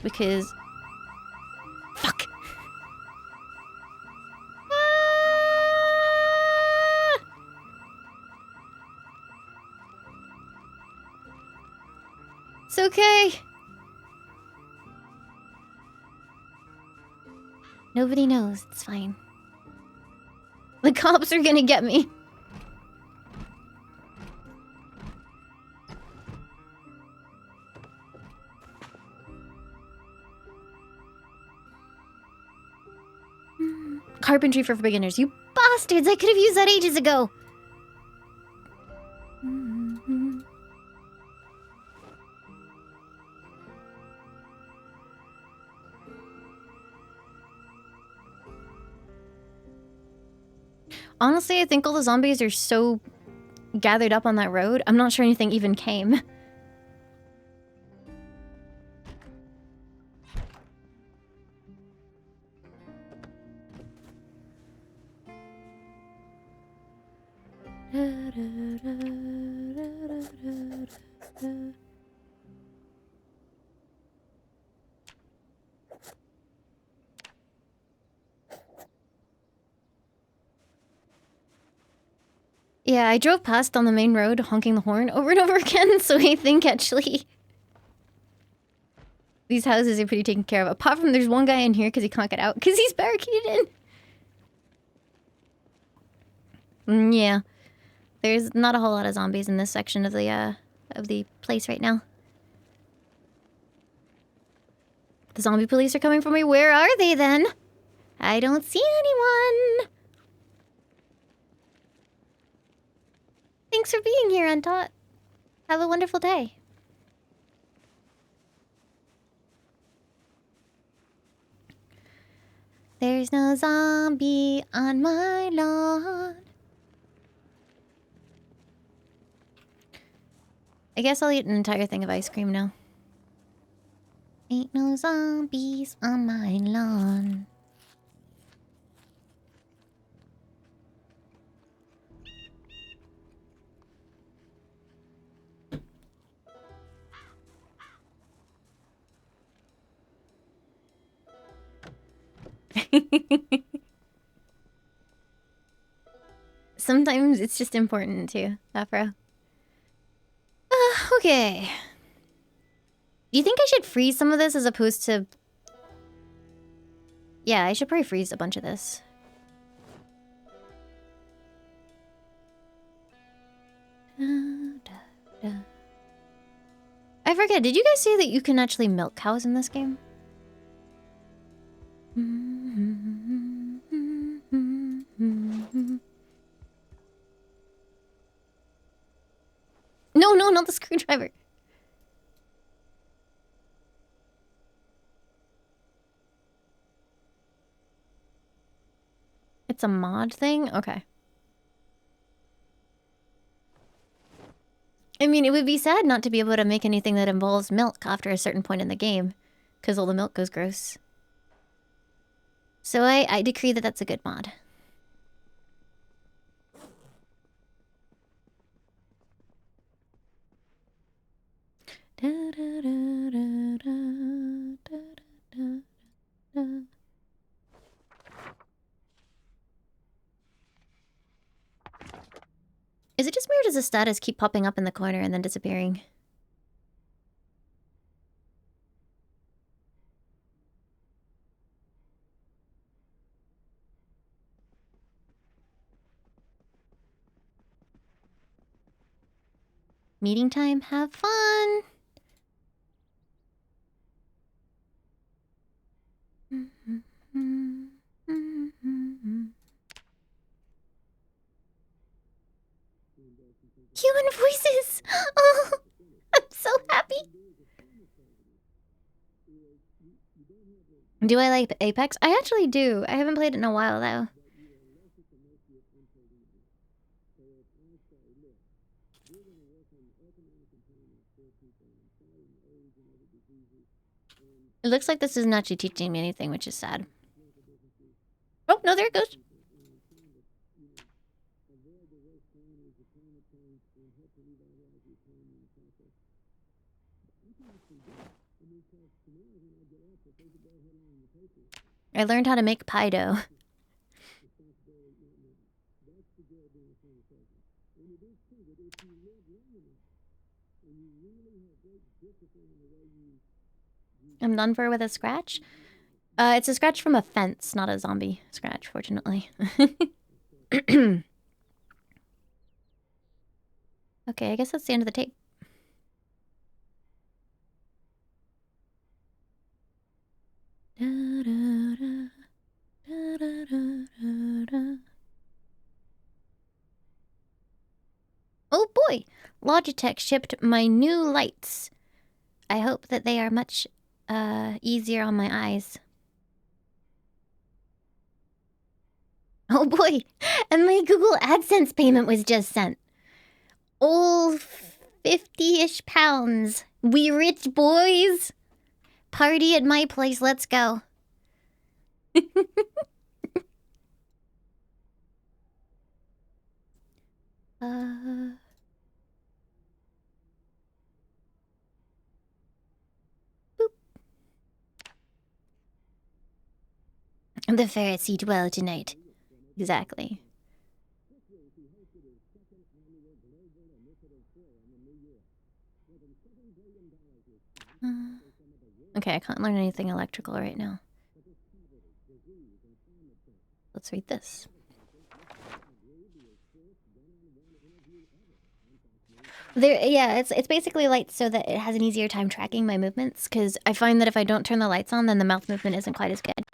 Because... Fuck! It's okay. Nobody knows. It's fine. The cops are gonna get me. Carpentry for beginners. You bastards! I could have used that ages ago. Honestly, I think all the zombies are so gathered up on that road, I'm not sure anything even came. Yeah, I drove past on the main road honking the horn over and over again, so I think actually these houses are pretty taken care of. Apart from there's one guy in here because he can't get out because he's barricaded in. Yeah. There's not a whole lot of zombies in this section of the place right now. The zombie police are coming for me. Where are they then? I don't see anyone. thanks for being here, Untot. Have a wonderful day. There's no zombie on my lawn. I guess I'll eat an entire thing of ice cream now. Ain't no zombies on my lawn. Sometimes it's just important too, Afro. Okay. Do you think I should freeze some of this as opposed to... Yeah, I should probably freeze a bunch of this. I forget, did you guys say that you can actually milk cows in this game? No, no, not the screwdriver. It's a mod thing? Okay. I mean, it would be sad not to be able to make anything that involves milk after a certain point in the game, because all the milk goes gross. So I decree that that's a good mod. Is it just weird as the status keep popping up in the corner and then disappearing? Meeting time, have fun! Human voices! Oh, I'm so happy! Do I like Apex? I actually do. I haven't played it in a while, though. It looks like this isn't actually teaching me anything, which is sad. Oh, no, there it goes. I learned how to make pie dough. I'm done for with a scratch. It's a scratch from a fence, not a zombie scratch, fortunately. Okay, I guess that's the end of the tape. Oh boy! Logitech shipped my new lights. I hope that they are much easier on my eyes. Oh boy! And my Google AdSense payment was just sent. Oh, 50-ish pounds. We rich boys. Party at my place, let's go. Boop. The ferrets eat well tonight. Exactly. Okay, I can't learn anything electrical right now. Let's read this. Yeah, it's basically lights so that it has an easier time tracking my movements, because I find that if I don't turn the lights on, then the mouth movement isn't quite as good.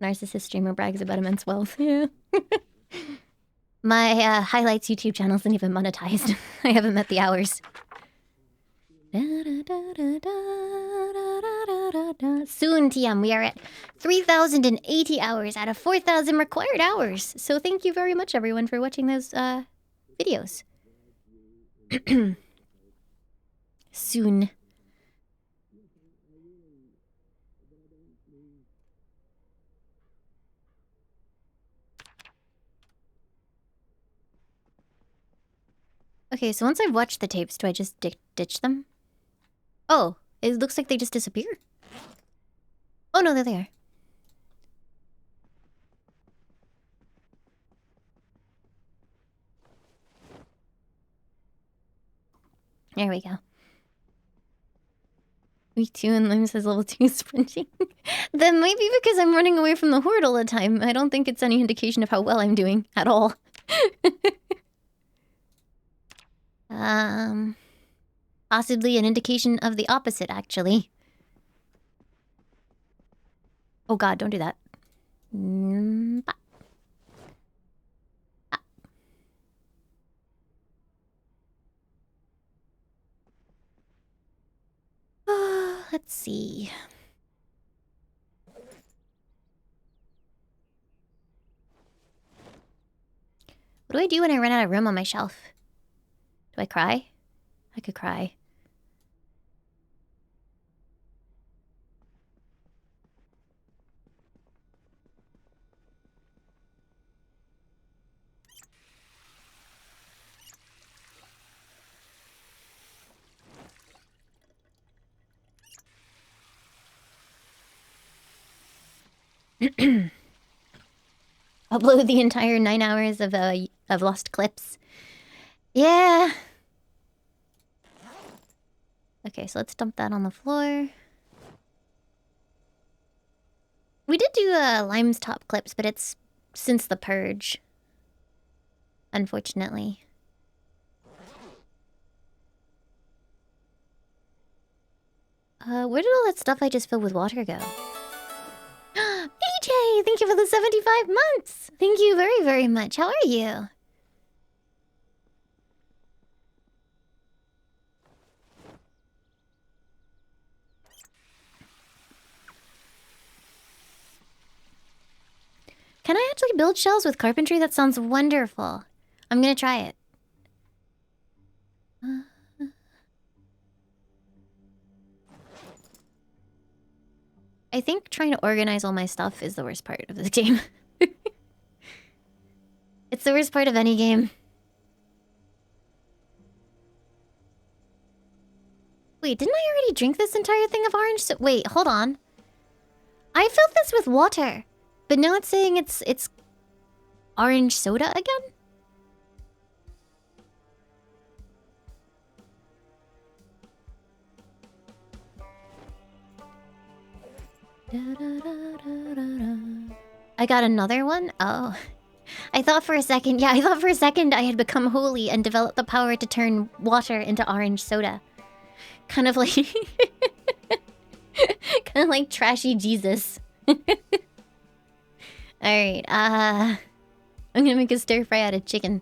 Narcissist streamer brags about immense wealth. Yeah. My highlights YouTube channel isn't even monetized. I haven't met the hours. Soon, TM, we are at 3,080 hours out of 4,000 required hours. So thank you very much, everyone, for watching those videos. Soon. Okay, so once I've watched the tapes, do I just ditch them? Oh, it looks like they just disappear. Oh no, there they are. There we go. Week 2 and Lim says level 2 sprinting. That might be because I'm running away from the horde all the time. I don't think it's any indication of how well I'm doing at all. Possibly an indication of the opposite, actually. Oh god, don't do that. Let's see. What do I do when I run out of room on my shelf? Do I cry? I could cry. Upload the entire 9 hours of lost clips. Yeah. Okay, so let's dump that on the floor. We did do Lime's top clips, but it's since the purge. Unfortunately. Where did all that stuff I just filled with water go? AJ, thank you for the 75 months. Thank you very, very much. How are you? Can I actually build shells with carpentry? That sounds wonderful. I'm gonna try it. I think trying to organize all my stuff is the worst part of this game. It's the worst part of any game. Wait, didn't I already drink this entire thing of orange? So wait, hold on. I filled this with water, but now it's saying it's orange soda again? I got another one? Oh. I thought for a second I had become holy and developed the power to turn water into orange soda. Kind of like... kind of like trashy Jesus. Alright, I'm gonna make a stir fry out of chicken.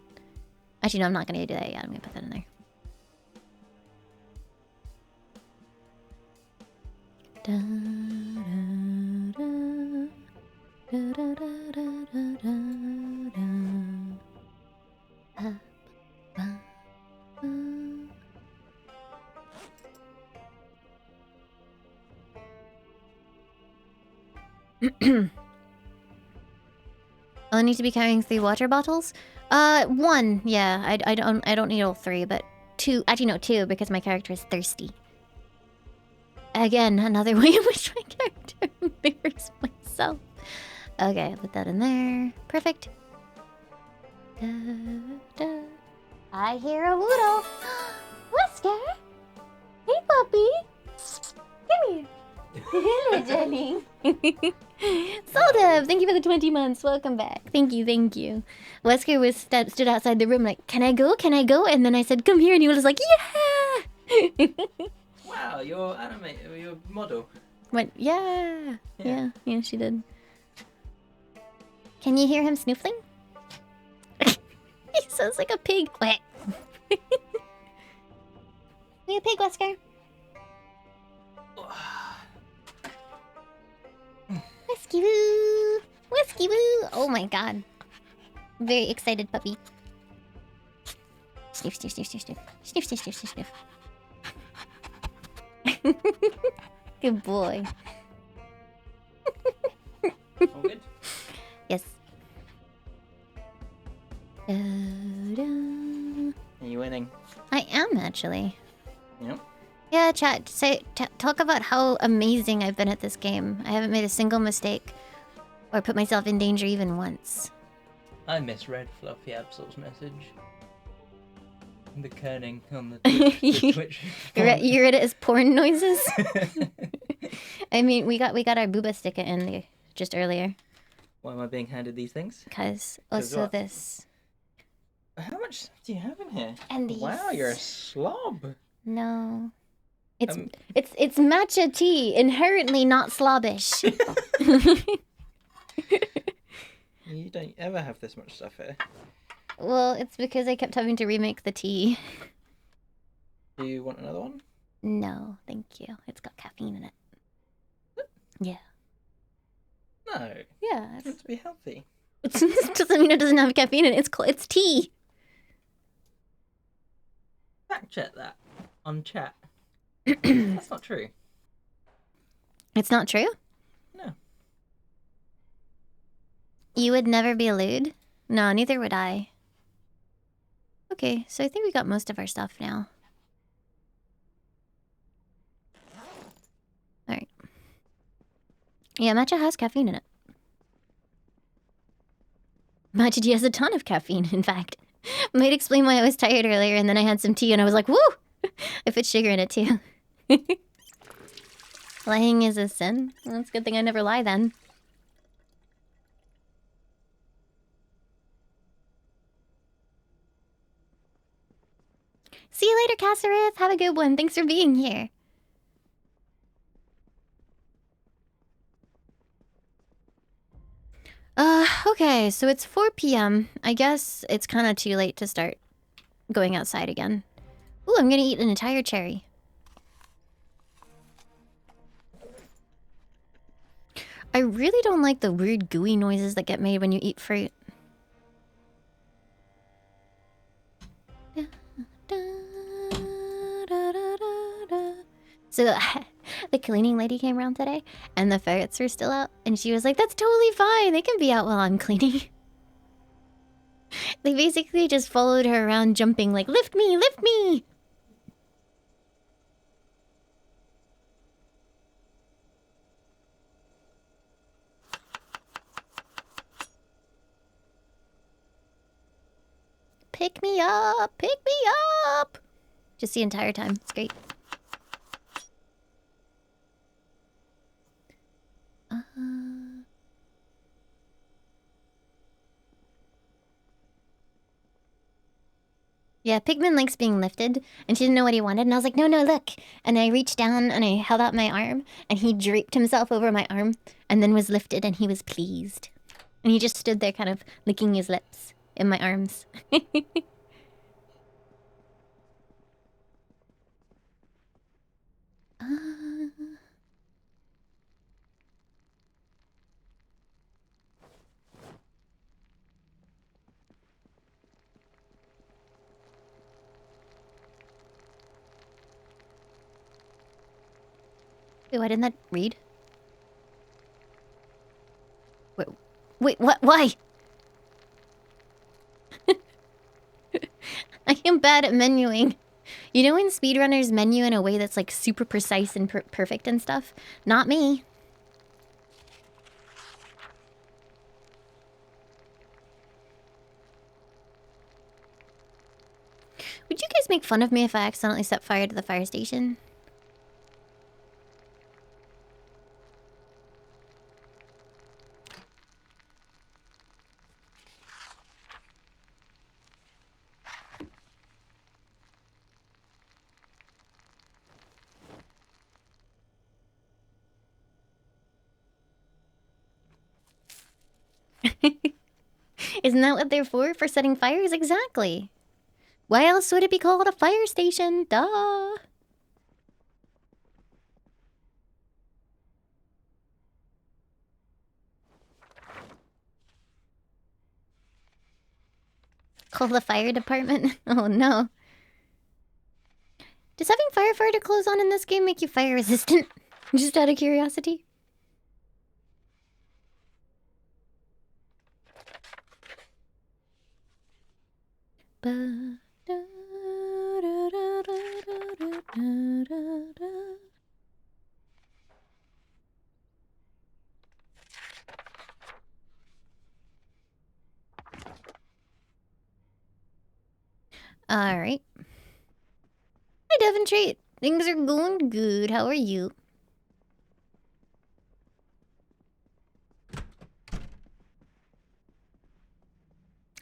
Actually, no, I'm not gonna do that yet. I'm gonna put that in there. I'll need to be carrying 3 water bottles. 1, yeah. I don't need all 3, but 2. Actually, no, 2 because my character is thirsty. Again, another way in which my character embarrasses myself. Okay, I'll put that in there. Perfect. I hear a woodle. Wesker? Hey, puppy. Come here. Hello, darling. Soldev, thank you for the 20 months. Welcome back. Thank you, thank you. Wesker was stood outside the room like, can I go? Can I go? And then I said, come here. And he was like, yeah. Wow, your model. Went, yeah, she did. Can you hear him snoofling? He sounds like a pig. Wait. Are you a pig, Wesker? Whiskey woo! Whiskey woo! Oh my god. Very excited puppy. Sniff, sniff, sniff, sniff, sniff. Sniff, sniff, sniff, sniff, sniff. Good boy. All good? Yes. Da, da. Are you winning? I am actually. Yep. Yeah, chat. Talk about how amazing I've been at this game. I haven't made a single mistake or put myself in danger even once. I misread Fluffy Absol's message. The kerning on the Twitch. The Twitch You read it as porn noises? I mean, we got our booba sticker in there just earlier. Why am I being handed these things? Because 'Cause also what? this. How much stuff do you have in here? And these. Wow, you're a slob. No. It's matcha tea, inherently not slobbish. You don't ever have this much stuff here. Well, it's because I kept having to remake the tea. Do you want another one? No, thank you. It's got caffeine in it. Yeah. No. Yeah. It's meant to be healthy. It doesn't mean it doesn't have caffeine in it. It's tea. Fact check that on chat. That's not true. It's not true? No. You would never be lewd? No, neither would I. Okay, so I think we got most of our stuff now. Alright. Yeah, matcha has caffeine in it. Matcha tea has a ton of caffeine, in fact. Might explain why I was tired earlier and then I had some tea and I was like, woo! I put sugar in it too. Lying is a sin? Well, that's a good thing I never lie then. See you later, Casserith. Have a good one. Thanks for being here. Okay, so it's 4 p.m. I guess it's kind of too late to start going outside again. Ooh, I'm gonna eat an entire cherry. I really don't like the weird gooey noises that get made when you eat fruit. So the cleaning lady came around today and the ferrets were still out and she was like, that's totally fine. They can be out while I'm cleaning. They basically just followed her around jumping like, lift me, lift me. Pick me up, pick me up. Just the entire time. It's great. Yeah, Pigman likes being lifted, and she didn't know what he wanted, and I was like, no, look. And I reached down, and I held out my arm, and he draped himself over my arm, and then was lifted, and he was pleased. And he just stood there kind of licking his lips in my arms. Wait, why didn't that read? Wait, what? Why? I am bad at menuing. You know when speedrunners menu in a way that's like super precise and perfect and stuff? Not me. Would you guys make fun of me if I accidentally set fire to the fire station? Isn't that what they're for? For setting fires? Exactly. Why else would it be called a fire station? Duh. Call the fire department? Oh no. Does having firefighter clothes on in this game make you fire resistant? Just out of curiosity. Alright. Hi, Devon Treat. Things are going good. How are you?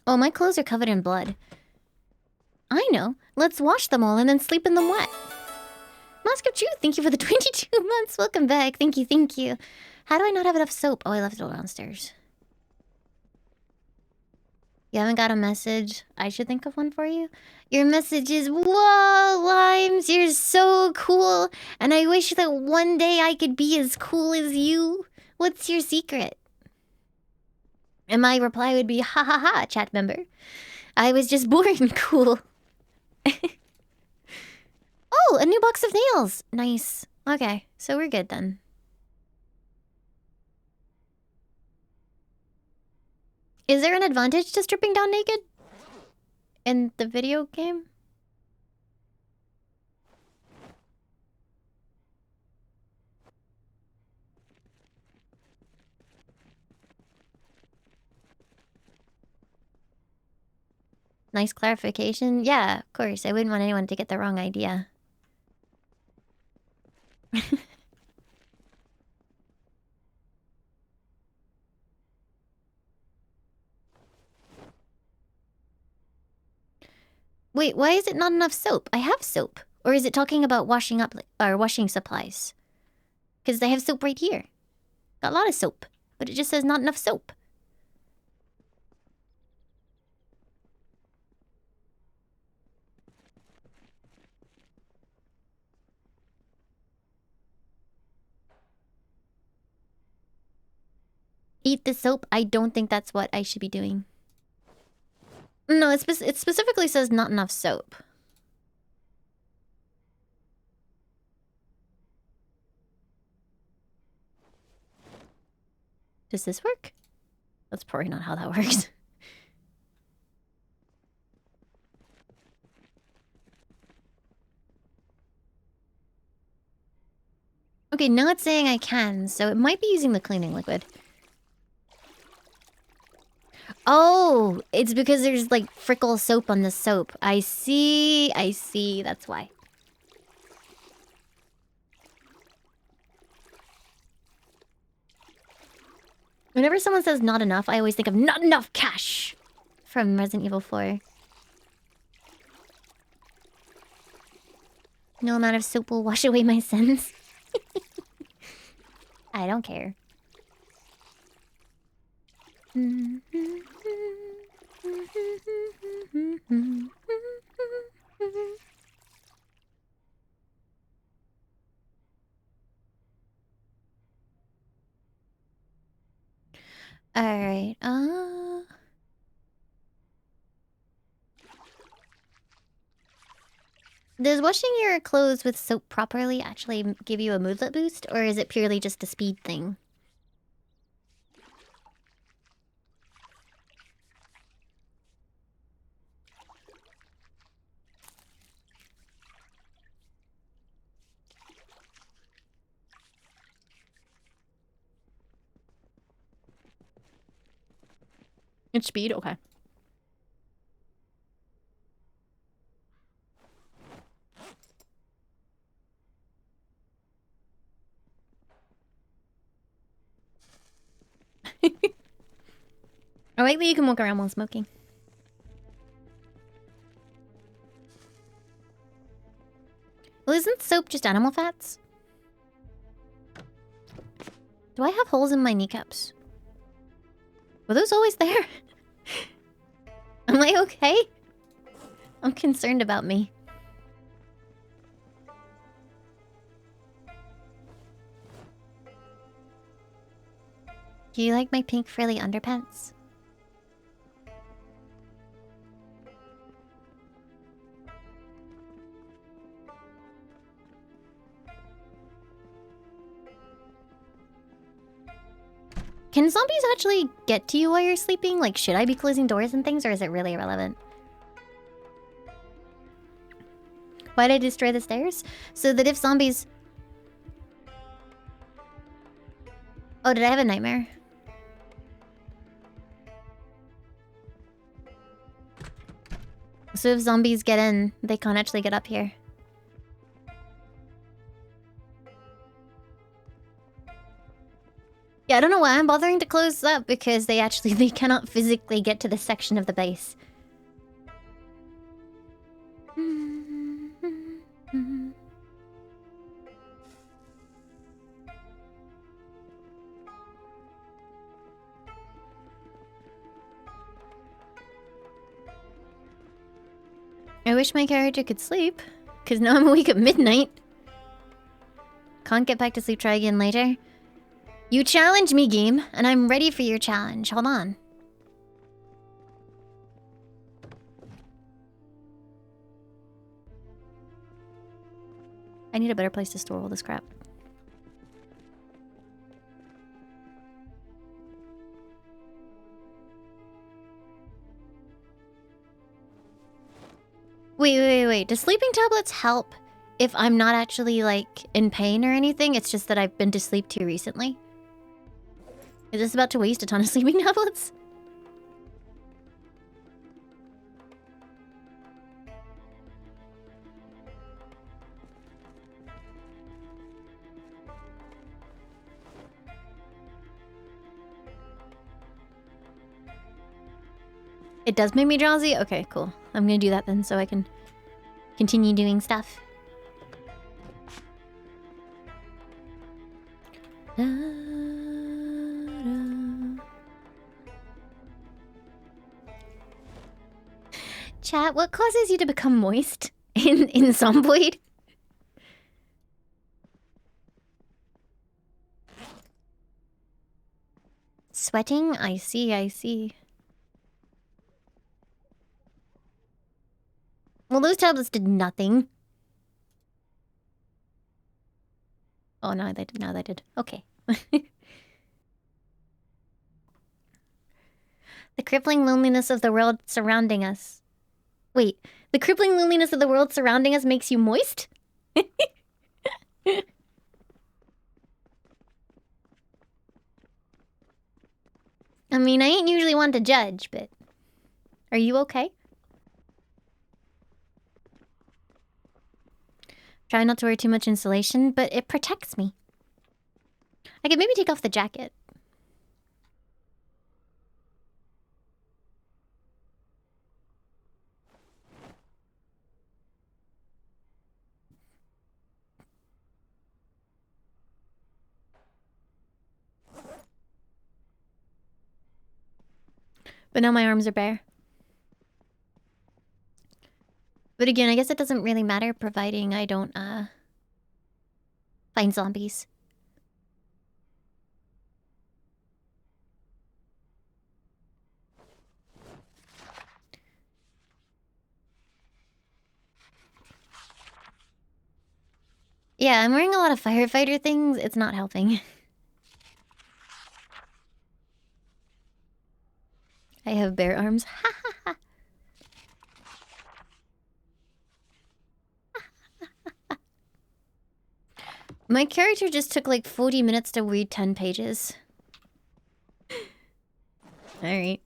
Oh, my clothes are covered in blood. I know. Let's wash them all and then sleep in them wet. Mask of Truth, thank you for the 22 months. Welcome back. Thank you, thank you. How do I not have enough soap? Oh, I left it all downstairs. You haven't got a message? I should think of one for you. Your message is, whoa, Limes, you're so cool. And I wish that one day I could be as cool as you. What's your secret? And my reply would be, ha ha ha, chat member. I was just born cool. Oh, a new box of nails. Nice. Okay, so we're good then. Is there an advantage to stripping down naked? In the video game? Nice clarification. Yeah, of course. I wouldn't want anyone to get the wrong idea. Wait, why is it not enough soap? I have soap. Or is it talking about washing up or washing supplies? Because I have soap right here. Got a lot of soap, but it just says not enough soap. Eat the soap? I don't think that's what I should be doing. No, it specifically says not enough soap. Does this work? That's probably not how that works. Okay, now it's saying I can, so it might be using the cleaning liquid. Oh, it's because there's like frickle soap on the soap. I see, that's why. Whenever someone says not enough, I always think of not enough cash from Resident Evil 4. No amount of soap will wash away my sins. I don't care. Alright, does washing your clothes with soap properly actually give you a moodlet boost, or is it purely just a speed thing? It's speed? Okay. I like that you can walk around while smoking. Well, isn't soap just animal fats? Do I have holes in my kneecaps? Were those always there? Am I okay? I'm concerned about me. Do you like my pink frilly underpants? Can zombies actually get to you while you're sleeping? Like, should I be closing doors and things, or is it really irrelevant? Why did I destroy the stairs? So that if zombies... Oh, did I have a nightmare? So if zombies get in, they can't actually get up here. Yeah, I don't know why I'm bothering to close up, because they cannot physically get to this section of the base. I wish my character could sleep, because now I'm awake at midnight. Can't get back to sleep, try again later. You challenge me, game, and I'm ready for your challenge. Hold on. I need a better place to store all this crap. Wait. Do sleeping tablets help if I'm not actually, like, in pain or anything? It's just that I've been to sleep too recently? Is this about to waste a ton of sleeping tablets? It does make me drowsy? Okay, cool. I'm gonna do that then so I can continue doing stuff. Chat, what causes you to become moist in Zomboid? Sweating? I see. Well, those tablets did nothing. Oh, no, they did. No, they did. Okay. The crippling loneliness of the world surrounding us. Wait, the crippling loneliness of the world surrounding us makes you moist? I mean, I ain't usually one to judge, but... Are you okay? Try not to wear too much insulation, but it protects me. I could maybe take off the jacket. But now my arms are bare. But again, I guess it doesn't really matter, providing I don't, find zombies. Yeah, I'm wearing a lot of firefighter things. It's not helping. I have bare arms. Ha ha ha. My character just took like 40 minutes to read 10 pages. Alright.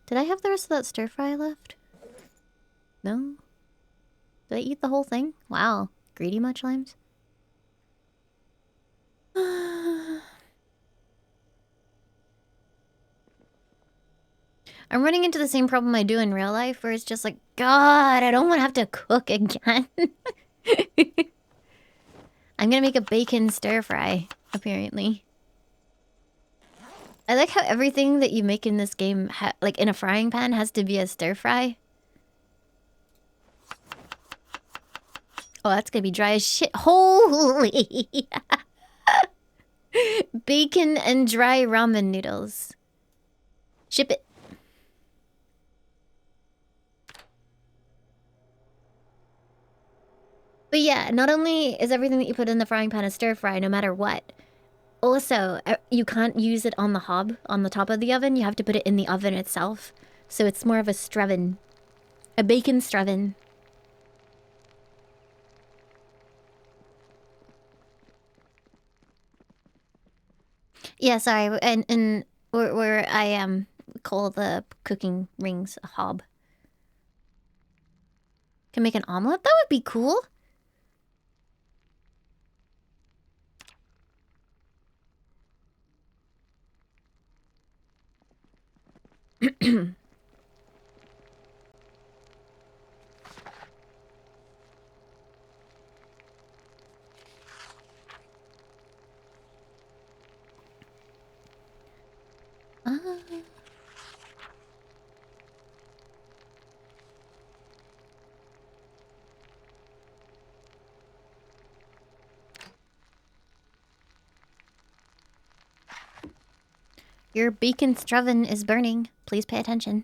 Did I have the rest of that stir fry left? No? Did I eat the whole thing? Wow. Greedy much, Limes? I'm running into the same problem I do in real life, where it's just like, God, I don't want to have to cook again. I'm gonna make a bacon stir fry, apparently. I like how everything that you make in this game, like in a frying pan, has to be a stir fry. Oh, that's gonna be dry as shit. Holy! Bacon and dry ramen noodles. Ship it. But yeah, not only is everything that you put in the frying pan a stir fry, no matter what. Also, you can't use it on the hob, on the top of the oven. You have to put it in the oven itself. So it's more of a strevin. A bacon strevin. Yeah, sorry. And where I call the cooking rings a hob. Can make an omelet? That would be cool. Your bacon strevin is burning. Please pay attention.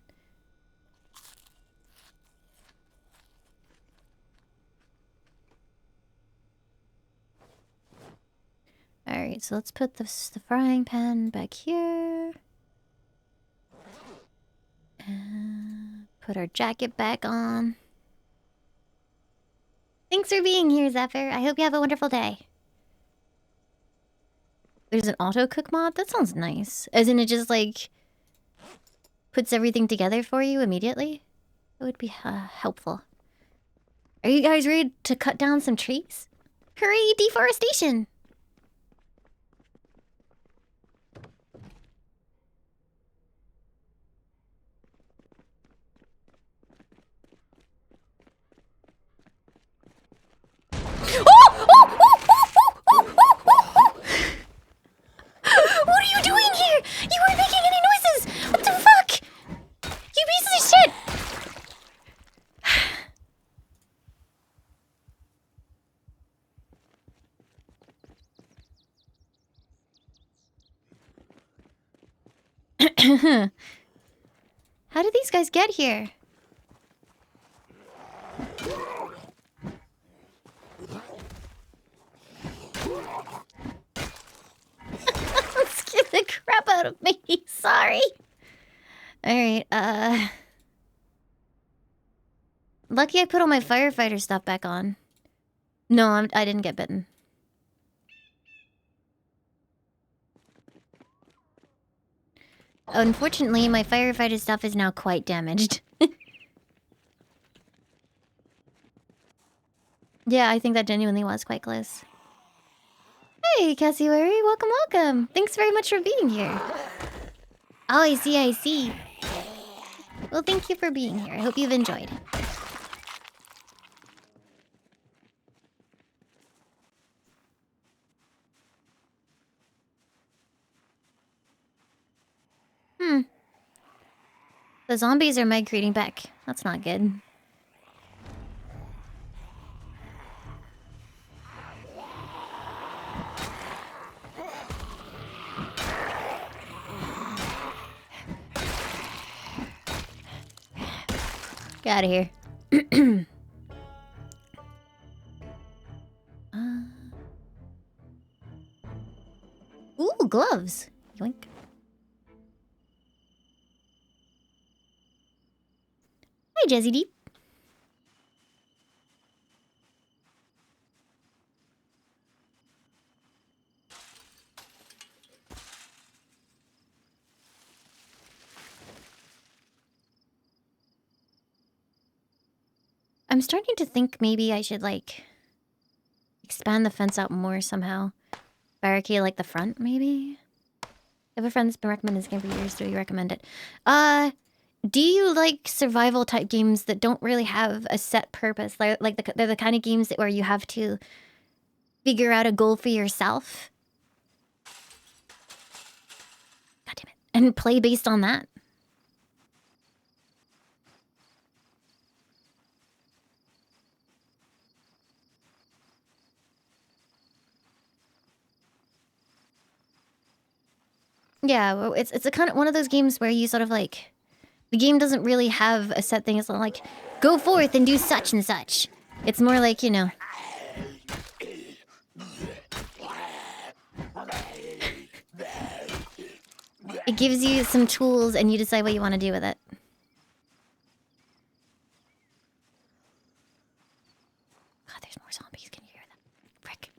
Alright, so let's put the frying pan back here. And put our jacket back on. Thanks for being here, Zephyr. I hope you have a wonderful day. There's an auto cook mod? That sounds nice. As in it just like puts everything together for you immediately? That would be helpful. Are you guys ready to cut down some trees? Hurry, deforestation! What are you doing here? You weren't making any noises! What the fuck? You pieces of shit! How did these guys get here? Scared the crap out of me. Sorry. Alright, lucky I put all my firefighter stuff back on. No, I didn't get bitten. Unfortunately, my firefighter stuff is now quite damaged. Yeah, I think that genuinely was quite close. Hey, Cassiwary, welcome, welcome. Thanks very much for being here. Oh, I see, I see. Well, thank you for being here. I hope you've enjoyed. The zombies are migrating back. That's not good. Get out of here. Ooh, gloves. Yoink. Hi, Jazzy Deep. I'm starting to think maybe I should, like, expand the fence out more somehow. Barricade, like, the front, maybe? I have a friend that's been recommending this game for years. Do you recommend it? Do you like survival type games that don't really have a set purpose? They're the kind of games where you have to figure out a goal for yourself? God damn it. And play based on that? Yeah, well, it's a kind of one of those games where you sort of like... The game doesn't really have a set thing. It's not like, go forth and do such and such. It's more like, you know... It gives you some tools and you decide what you want to do with it. God, there's more zombies. Can you hear that? Frick.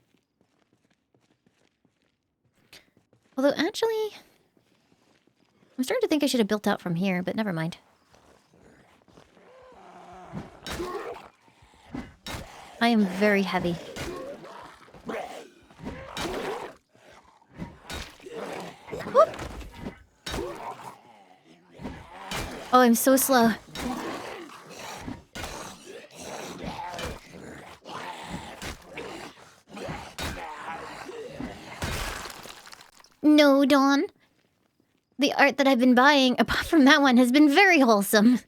Although, actually... I'm starting to think I should have built out from here, but never mind. I am very heavy. Whoop. Oh, I'm so slow. No, Dawn. The art that I've been buying, apart from that one, has been very wholesome.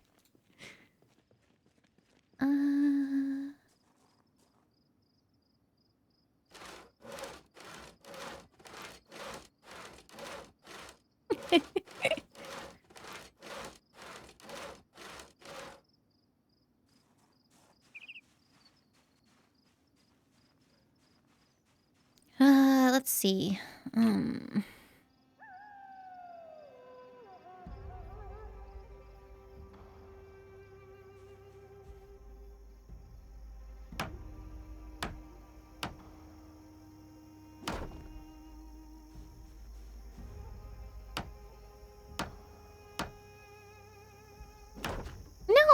Let's see. No,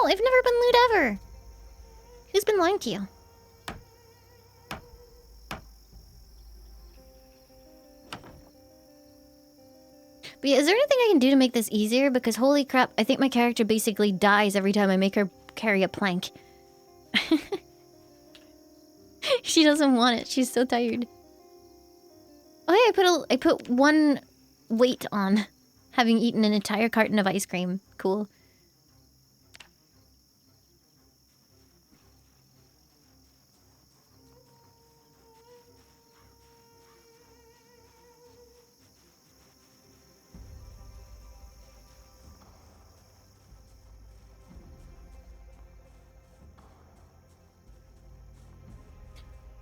I've never been lewd ever. Who's been lying to you? But yeah, is there anything I can do to make this easier? Because holy crap, I think my character basically dies every time I make her carry a plank. She doesn't want it. She's so tired. Oh yeah, I put one weight on having eaten an entire carton of ice cream. Cool.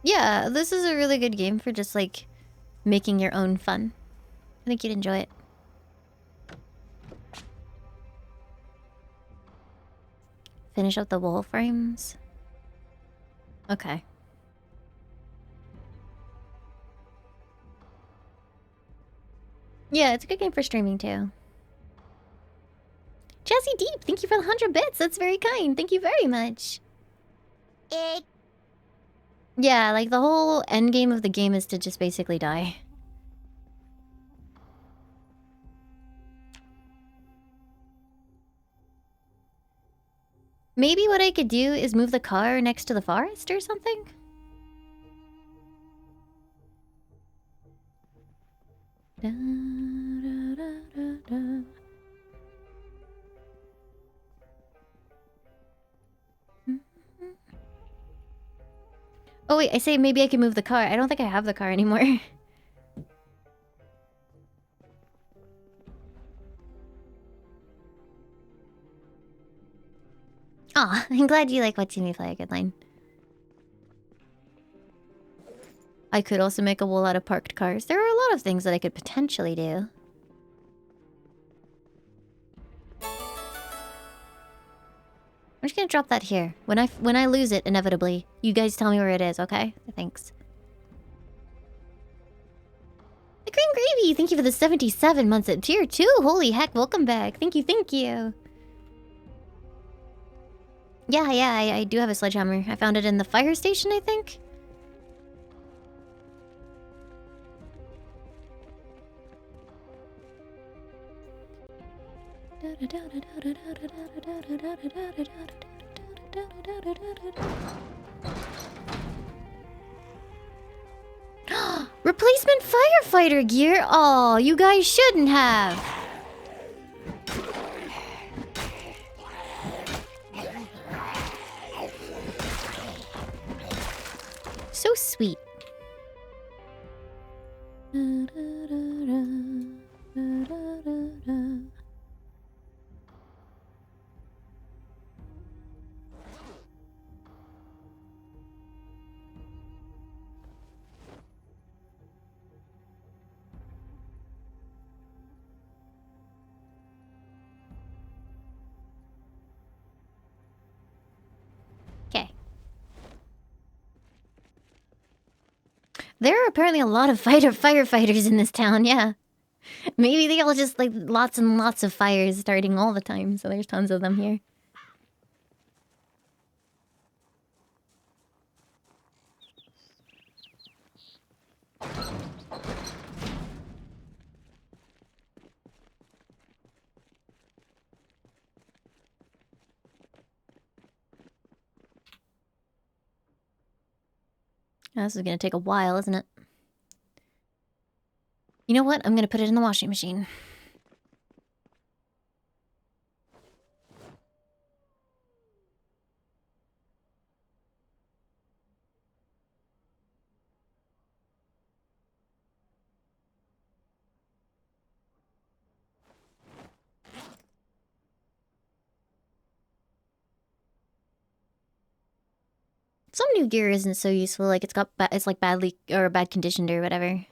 Yeah, this is a really good game for just, like, making your own fun. I think you'd enjoy it. Finish up the wall frames. Okay. Yeah, it's a good game for streaming, too. Jazzy Deep, thank you for the 100 bits. That's very kind. Thank you very much. Yeah, like, the whole end game of the game is to just basically die. Maybe what I could do is move the car next to the forest or something? Da, da, da, da, da. Oh wait, I say maybe I can move the car. I don't think I have the car anymore. Aw, I'm glad you like watching me play a good line. I could also make a wall out of parked cars. There are a lot of things that I could potentially do. I'm just gonna drop that here. When I lose it, inevitably, you guys tell me where it is, okay? Thanks. The Green Gravy, thank you for the 77 months at tier 2. Holy heck, welcome back. Thank you, thank you. Yeah, I do have a sledgehammer. I found it in the fire station, I think. Da, da, da, da, da, da, da, da. Replacement firefighter gear? Oh, you guys shouldn't have. So sweet. Okay. There are apparently a lot of firefighters in this town, yeah. Maybe they all just like lots and lots of fires starting all the time, so there's tons of them here. This is gonna take a while, isn't it? You know what? I'm gonna put it in the washing machine. Some new gear isn't so useful, like it's like badly or bad conditioned or whatever.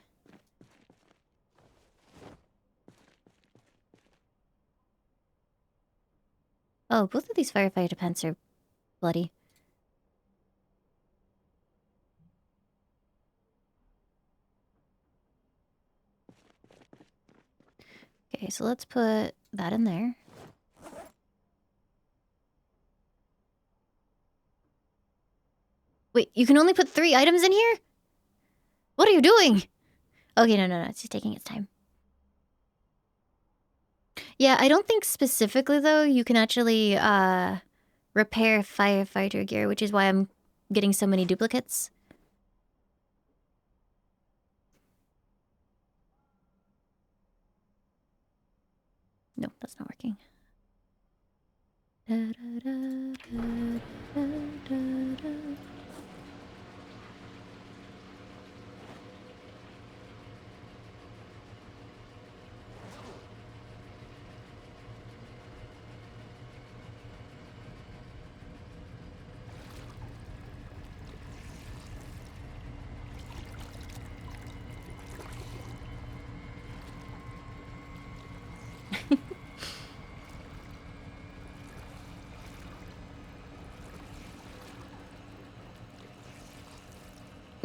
Oh, both of these firefighter pants are bloody. Okay, so let's put that in there. Wait, you can only put 3 items in here? What are you doing? Okay, no, it's just taking its time. Yeah, I don't think specifically, though, you can actually repair firefighter gear, which is why I'm getting so many duplicates. No, that's not working.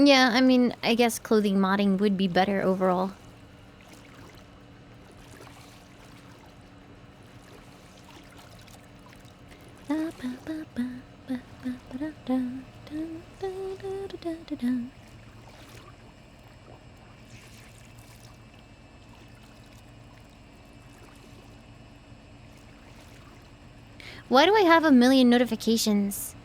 Yeah, I mean, I guess clothing modding would be better overall. Why do I have a million notifications?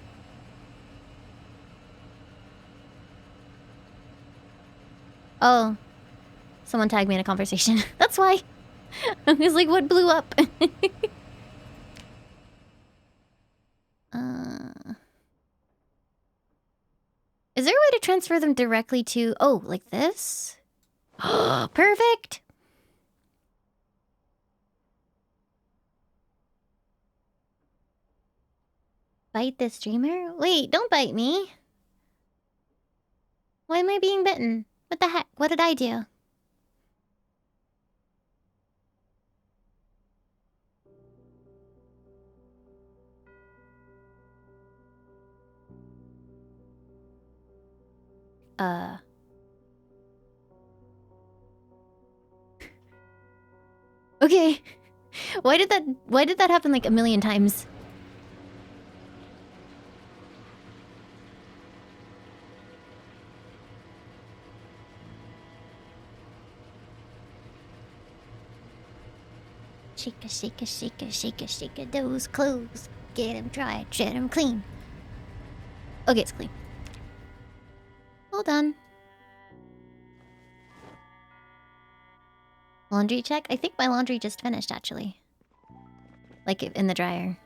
Oh. Someone tagged me in a conversation. That's why. I was like, what blew up? Is there a way to transfer them directly to... Oh, like this? Perfect! Bite the streamer? Wait, don't bite me. Why am I being bitten? What the heck? What did I do? Okay. Why did that happen like a million times? Shake a, shake a, shake a, shake a, shake a, those clothes. Get him dry, get him clean. Okay, it's clean. Well done. Laundry check? I think my laundry just finished, actually. Like, in the dryer.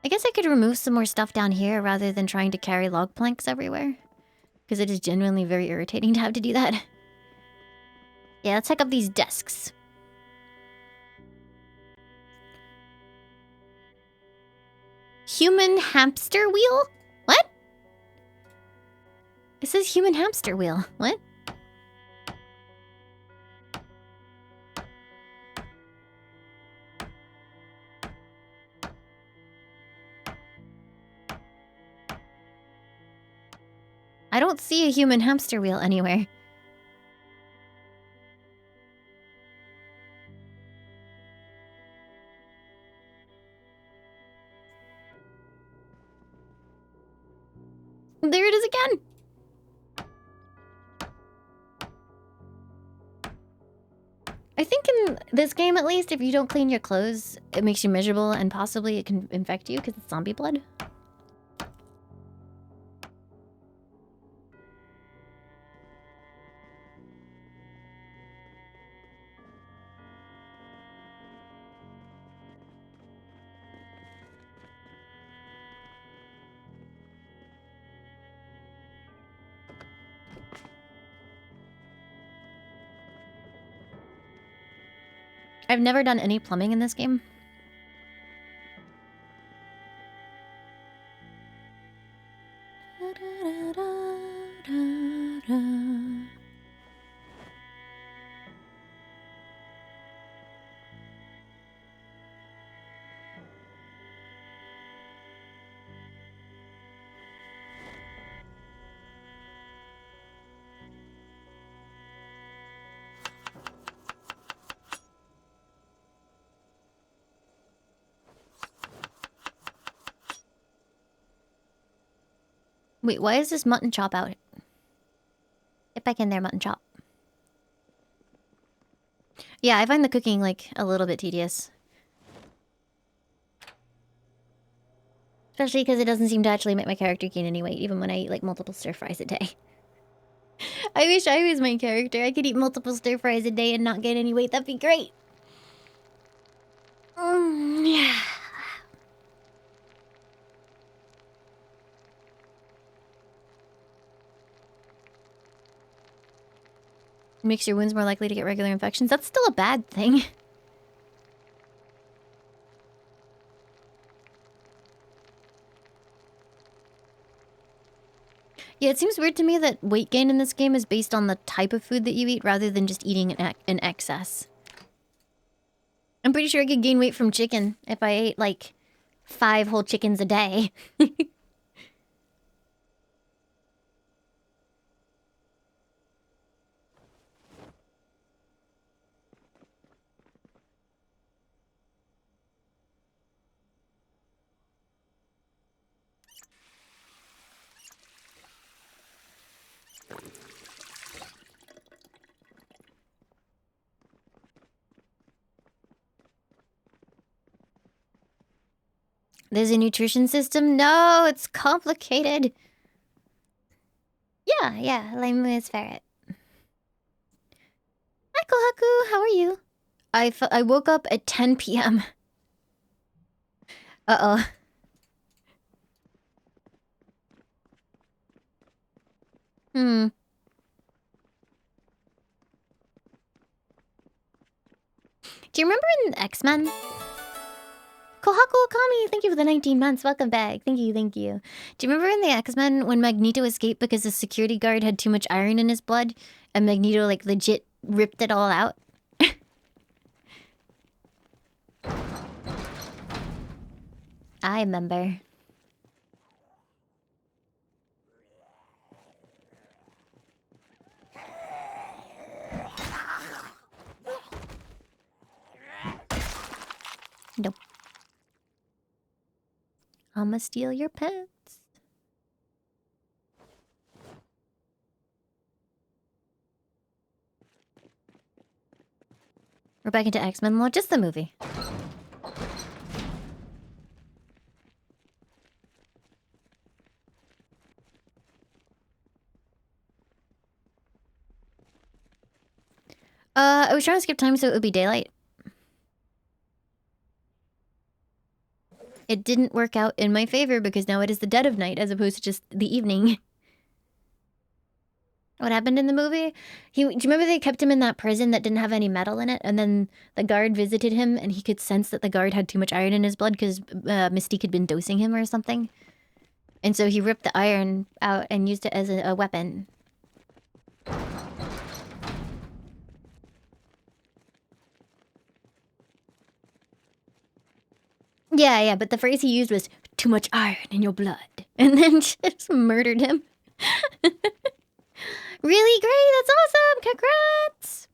I guess I could remove some more stuff down here rather than trying to carry log planks everywhere. Because it is genuinely very irritating to have to do that. Yeah, let's check up these desks. Human hamster wheel? What? It says human hamster wheel. What? I don't see a human hamster wheel anywhere. There it is again. I think in this game, at least, if you don't clean your clothes, it makes you miserable and possibly it can infect you because it's zombie blood. I've never done any plumbing in this game. Wait, why is this mutton chop out? Get back in there, mutton chop. Yeah, I find the cooking, like, a little bit tedious. Especially because it doesn't seem to actually make my character gain any weight, even when I eat, like, multiple stir-fries a day. I wish I was my character. I could eat multiple stir-fries a day and not gain any weight. That'd be great. Yeah. Makes your wounds more likely to get regular infections. That's still a bad thing. Yeah, it seems weird to me that weight gain in this game is based on the type of food that you eat rather than just eating in excess. I'm pretty sure I could gain weight from chicken if I ate, like, 5 whole chickens a day. There's a nutrition system? No, it's complicated. Yeah, Limealicious ferret. Hi, Kohaku, how are you? I woke up at 10 p.m. Uh-oh. Do you remember in X-Men? Kohaku Okami, thank you for the 19 months. Welcome back. Thank you, thank you. Do you remember in the X-Men when Magneto escaped because the security guard had too much iron in his blood and Magneto, like, legit ripped it all out? I remember. Nope. I'ma steal your pets. We're back into X-Men lore, just the movie. I was trying to skip time so it would be daylight. It didn't work out in my favor because now it is the dead of night as opposed to just the evening. What happened in the movie? Do you remember they kept him in that prison that didn't have any metal in it? And then the guard visited him and he could sense that the guard had too much iron in his blood because Mystique had been dosing him or something. And so he ripped the iron out and used it as a weapon. Yeah, but the phrase he used was, too much iron in your blood. And then just murdered him. Really great, that's awesome, congrats!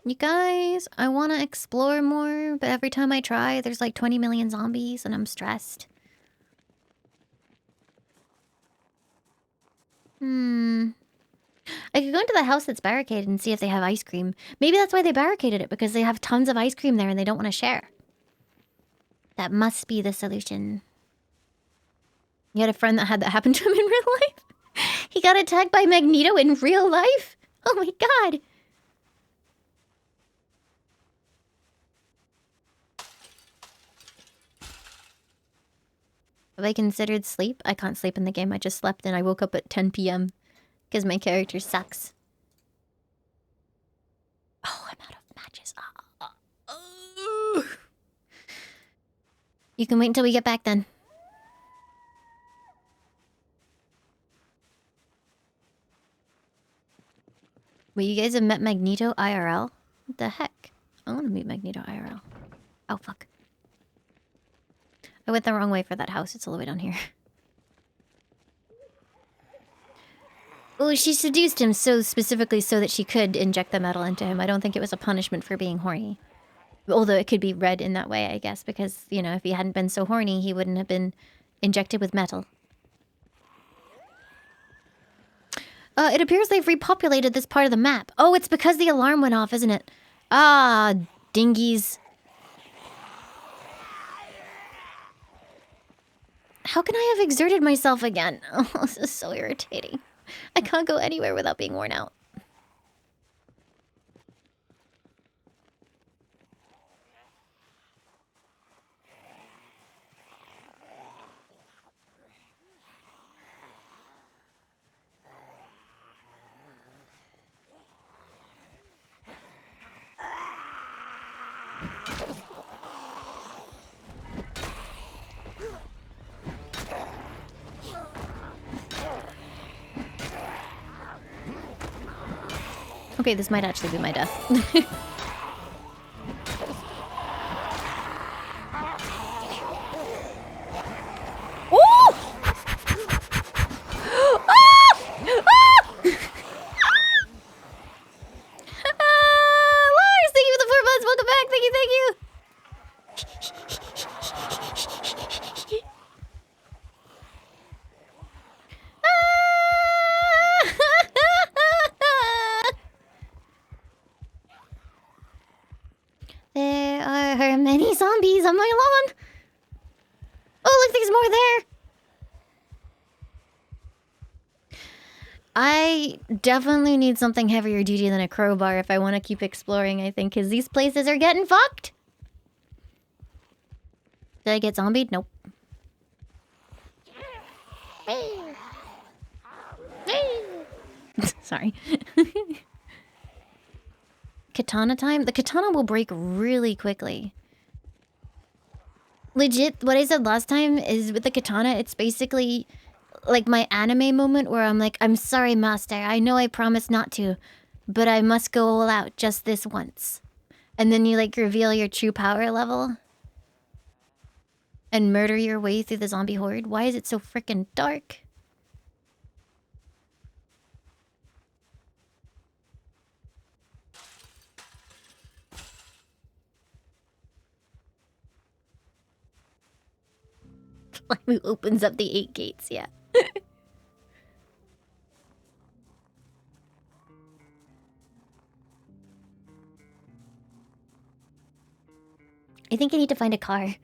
You guys, I want to explore more, but every time I try, there's like 20 million zombies and I'm stressed. I could go into the house that's barricaded and see if they have ice cream. Maybe that's why they barricaded it, because they have tons of ice cream there and they don't want to share. That must be the solution. You had a friend that had that happen to him in real life? He got attacked by Magneto in real life? Oh my god! Have I considered sleep? I can't sleep in the game. I just slept and I woke up at 10 p.m. because my character sucks. Oh, I'm out of matches. You can wait until we get back then. Wait, you guys have met Magneto IRL? What the heck? I want to meet Magneto IRL. Oh, fuck. I went the wrong way for that house. It's all the way down here. Oh, she seduced him so specifically so that she could inject the metal into him. I don't think it was a punishment for being horny. Although it could be read in that way, I guess, because, you know, if he hadn't been so horny, he wouldn't have been injected with metal. It appears they've repopulated this part of the map. Oh, it's because the alarm went off, isn't it? Ah, dingies. How can I have exerted myself again? Oh, this is so irritating. I can't go anywhere without being worn out. Okay, this might actually be my death. Lars, thank you for the 4 months. Welcome back. Thank you, thank you. There are many zombies on my lawn. Oh, look, there's more there. I definitely need something heavier duty than a crowbar if I want to keep exploring, I think, because these places are getting fucked. Did I get zombied? Nope. Sorry. Katana time? The katana will break really quickly. Legit, what I said last time is with the katana, it's basically like my anime moment where I'm like, I'm sorry, master. I know I promised not to, but I must go all out just this once. And then you like reveal your true power level and murder your way through the zombie horde. Why is it so freaking dark? Laimu opens up the 8 gates, yeah. I think I need to find a car.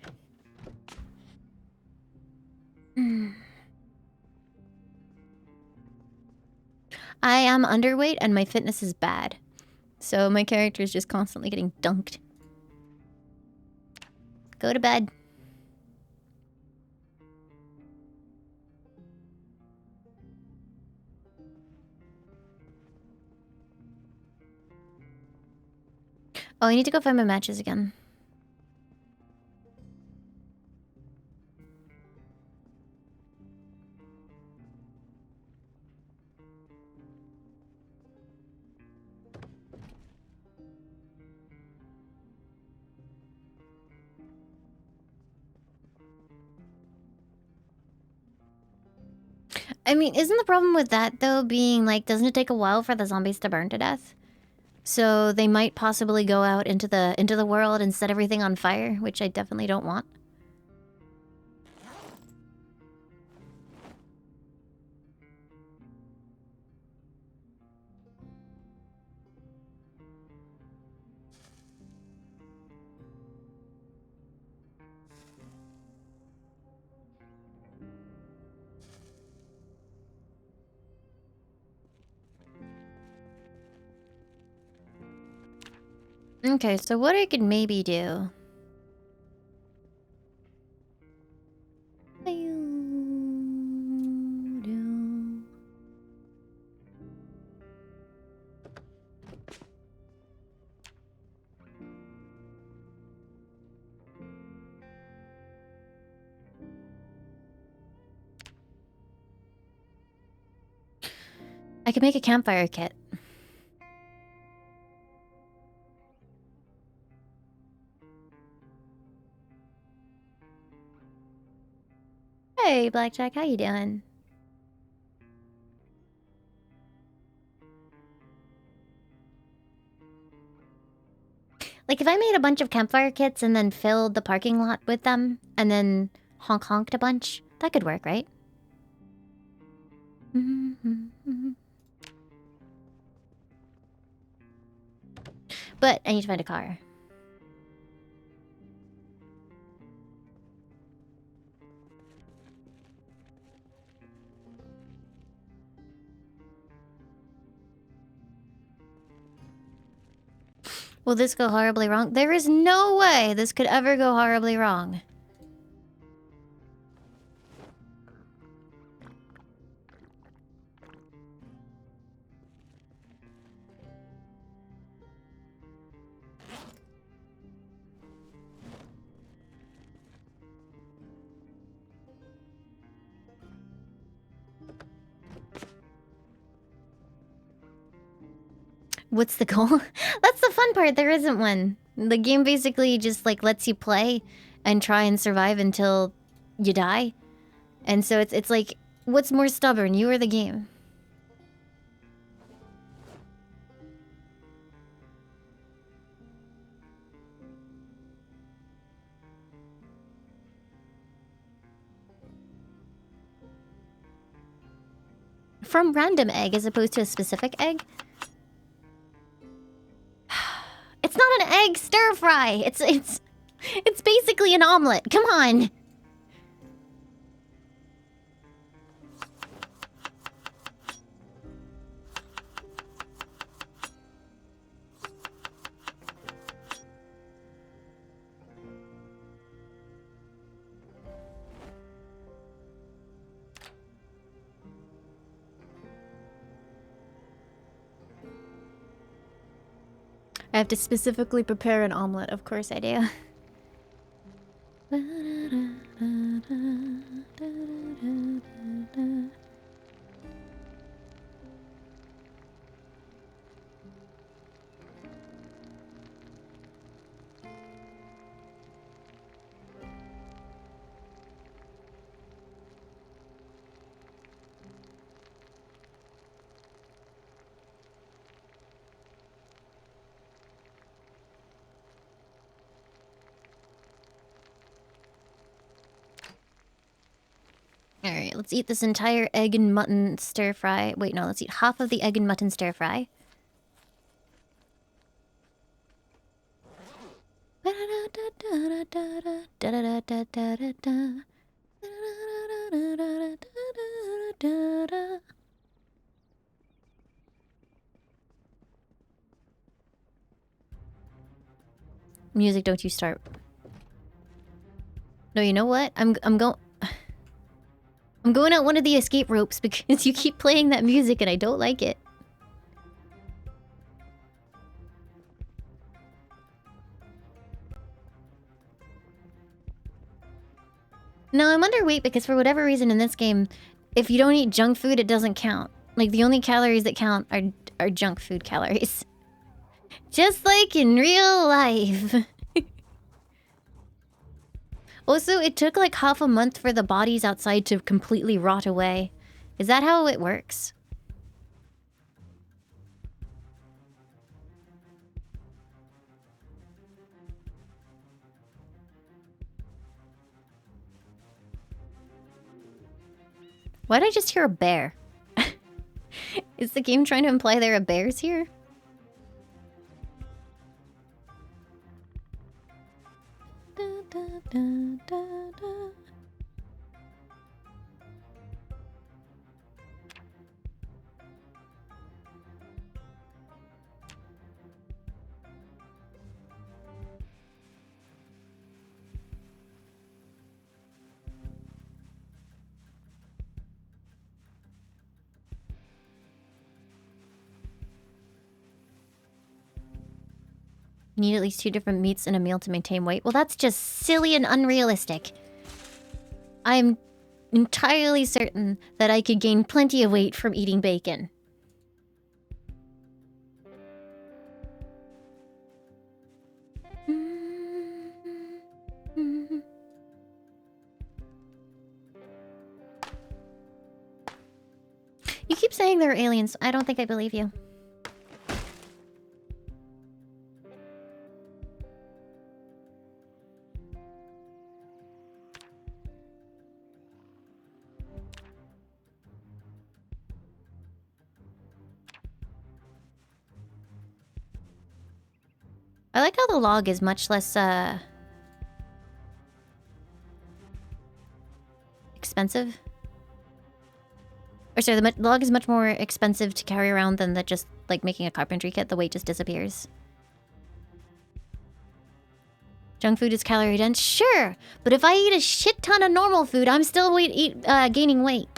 am underweight and my fitness is bad. So my character is just constantly getting dunked. Go to bed. Oh, I need to go find my matches again. I mean, isn't the problem with that, though, being like, doesn't it take a while for the zombies to burn to death? So they might possibly go out into the world and set everything on fire, which I definitely don't want. Okay, so what I could maybe do... I could make a campfire kit. Hey, Blackjack, how you doing? Like, if I made a bunch of campfire kits and then filled the parking lot with them, and then honked a bunch, that could work, right? But I need to find a car. Will this go horribly wrong? There is no way this could ever go horribly wrong. What's the goal? That's the fun part. There isn't one. The game basically just like lets you play and try and survive until you die. And so it's like, what's more stubborn, you or the game? From random egg as opposed to a specific egg? It's not an egg stir fry. It's basically an omelet. Come on. I have to specifically prepare an omelet. Of course I do. Alright, let's eat this entire egg and mutton stir fry. Wait, no, let's eat half of the egg and mutton stir fry. Music, don't you start. No, you know what? I'm going out one of the escape ropes because you keep playing that music and I don't like it. No, I'm underweight because for whatever reason in this game, if you don't eat junk food, it doesn't count. Like, the only calories that count are junk food calories. Just like in real life. Also, it took like half a month for the bodies outside to completely rot away. Is that how it works? Why did I just hear a bear? Is the game trying to imply there are bears here? Da, da, da, da, da. You need at least 2 different meats in a meal to maintain weight. Well, that's just silly and unrealistic. I'm entirely certain that I could gain plenty of weight from eating bacon. You keep saying there are aliens. I don't think I believe you. I like how the log is much less, expensive. Or sorry, the log is much more expensive to carry around than just, like, making a carpentry kit. The weight just disappears. Junk food is calorie dense? Sure! But if I eat a shit ton of normal food, I'm still gaining weight.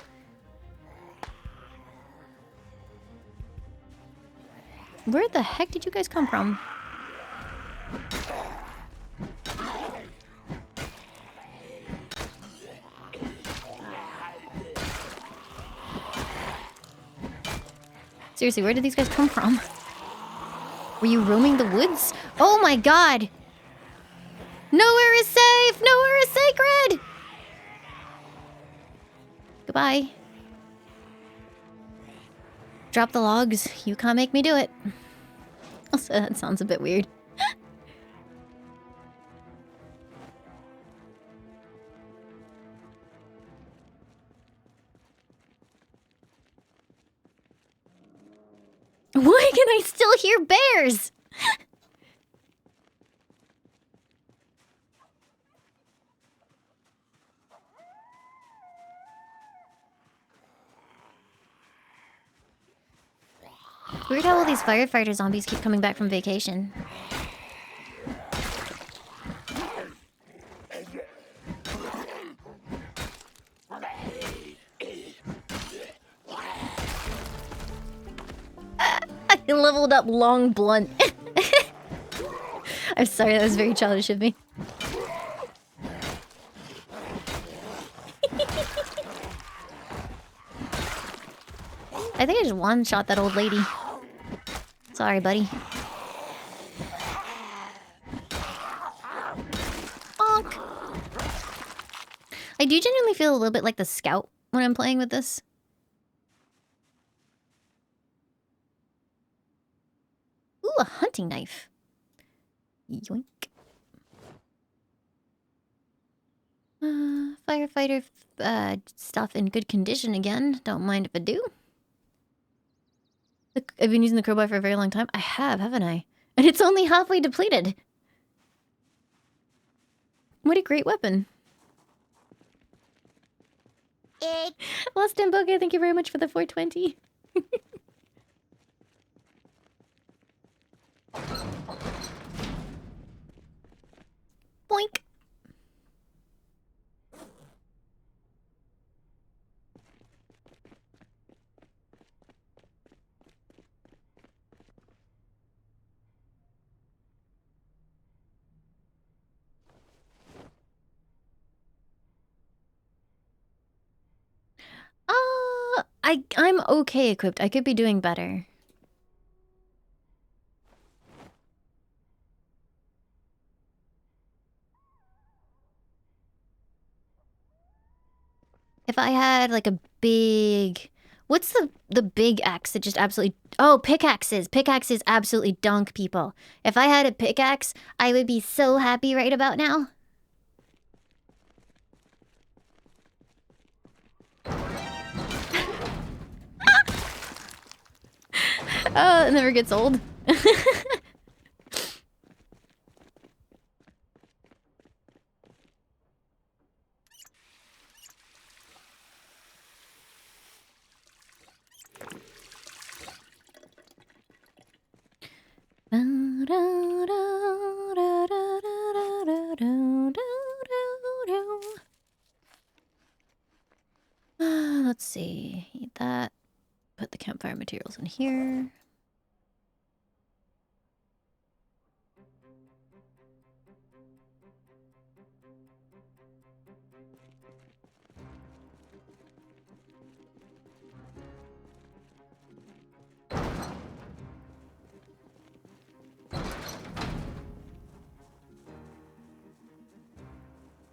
Where the heck did you guys come from? Seriously, where did these guys come from? Were you roaming the woods? Oh my god! Nowhere is safe! Nowhere is sacred! Goodbye. Drop the logs. You can't make me do it. Also, that sounds a bit weird. Why can I still hear bears? Weird how all these firefighter zombies keep coming back from vacation. I leveled up long blunt. I'm sorry, that was very childish of me. I think I just one-shot that old lady. Sorry, buddy. Bonk. I do genuinely feel a little bit like the scout when I'm playing with this. Ooh, a hunting knife. Yoink. Firefighter stuff in good condition again. Don't mind if I do. I've been using the crowbar for a very long time. I have, haven't I? And it's only halfway depleted. What a great weapon. Lost in Bokeh, thank you very much for the 420. I'm okay equipped. I could be doing better. If I had like a big... What's the big axe that just absolutely... Oh, pickaxes. Pickaxes absolutely dunk people. If I had a pickaxe, I would be so happy right about now. Oh, it never gets old. Let's see. Eat that. Put the campfire materials in here.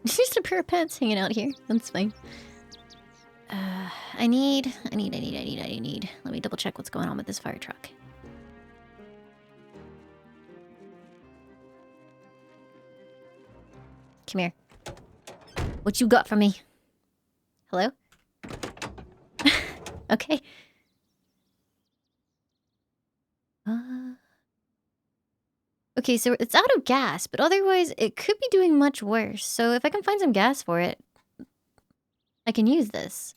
Just a pair of pants hanging out here. That's fine. I need. Let me double check what's going on with this fire truck. Come here. What you got for me? Hello? Okay. Okay, so it's out of gas, but otherwise it could be doing much worse. So if I can find some gas for it, I can use this.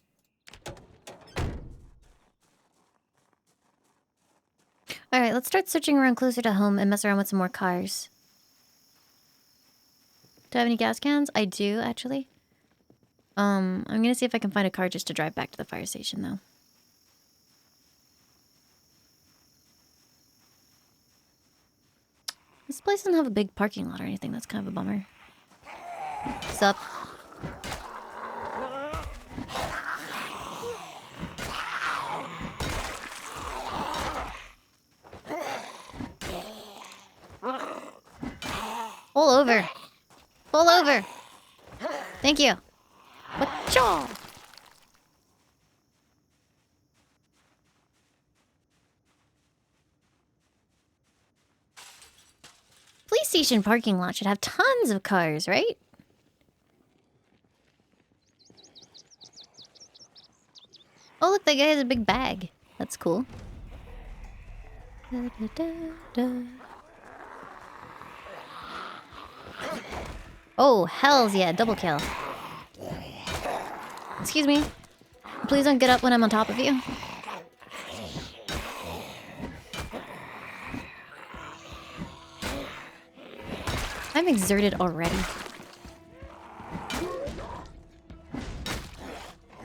Alright, let's start searching around closer to home and mess around with some more cars. Do I have any gas cans? I do, actually. I'm gonna see if I can find a car just to drive back to the fire station, though. This place doesn't have a big parking lot or anything. That's kind of a bummer. What's up? Pull over. Pull over. Thank you. Whatcha? Police station parking lot should have tons of cars, right? Oh, look, that guy has a big bag. That's cool. Da, da, da, da. Oh, hells yeah, double kill. Excuse me. Please don't get up when I'm on top of you. I'm exerted already.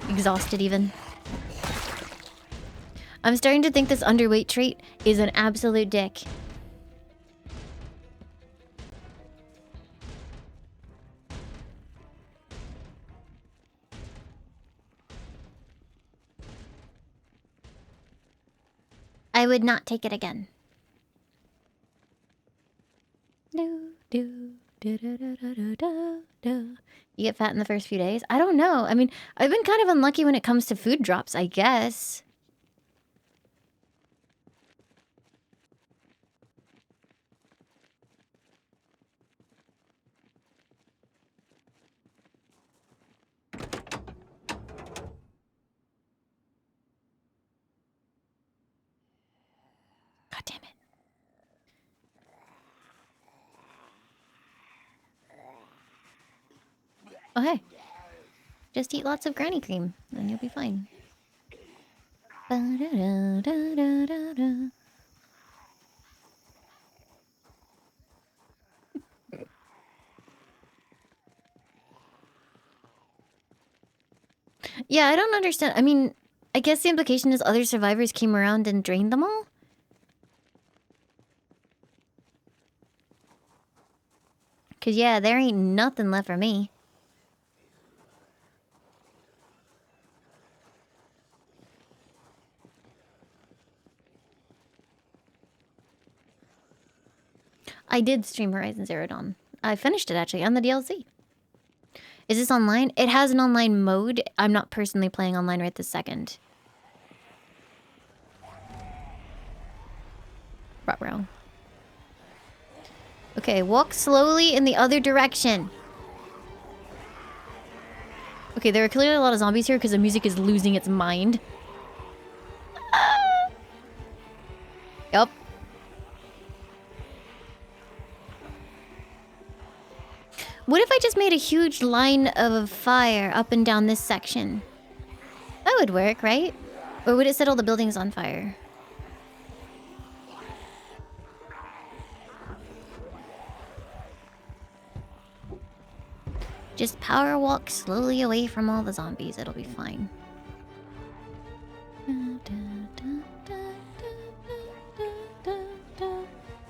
Exhausted even. I'm starting to think this underweight trait is an absolute dick. I would not take it again. You get fat in the first few days? I don't know. I mean, I've been kind of unlucky when it comes to food drops, I guess. God damn it. Oh, hey. Just eat lots of granny cream, and you'll be fine. Ba-da-da-da-da-da. Yeah, I don't understand. I mean, I guess the implication is other survivors came around and drained them all? Cause yeah, there ain't nothing left for me. I did stream Horizon Zero Dawn. I finished it actually on the DLC. Is this online? It has an online mode. I'm not personally playing online right this second. Ruh-roh. Okay, walk slowly in the other direction. Okay, there are clearly a lot of zombies here because the music is losing its mind. Yup. What if I just made a huge line of fire up and down this section? That would work, right? Or would it set all the buildings on fire? Just power walk slowly away from all the zombies. It'll be fine.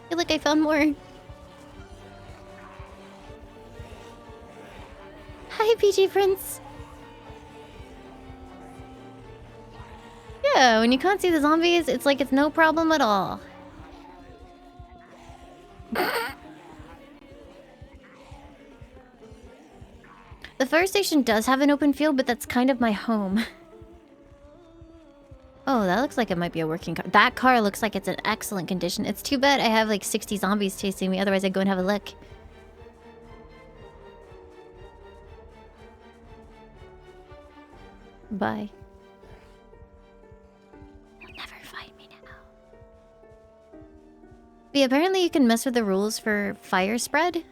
Hey, look, I found more. Hi, PG Prince. Yeah, when you can't see the zombies, it's like it's no problem at all. The fire station does have an open field, but that's kind of my home. Oh, that looks like it might be a working car. That car looks like it's in excellent condition. It's too bad I have like 60 zombies chasing me, otherwise I'd go and have a look. Bye. You'll never find me now. But yeah, apparently you can mess with the rules for fire spread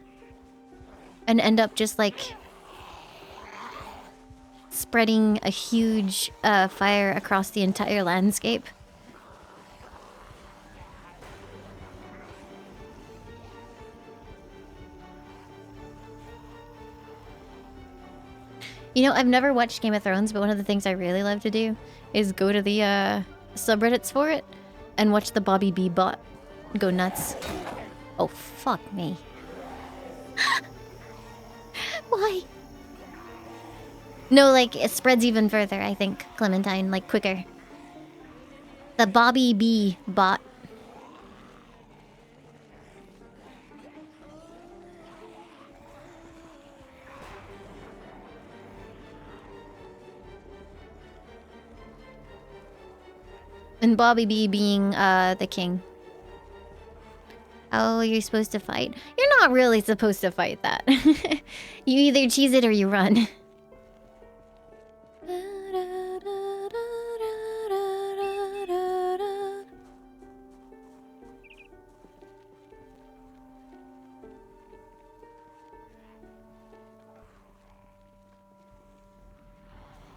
and end up just like spreading a huge fire across the entire landscape. You know, I've never watched Game of Thrones, but one of the things I really love to do is go to the subreddits for it and watch the Bobby B bot go nuts. Oh, fuck me. Why? No, like, it spreads even further, I think, Clementine, like, quicker. The Bobby B bot. And Bobby B being, the king. Oh, you're supposed to fight? You're not really supposed to fight that. You either cheese it or you run.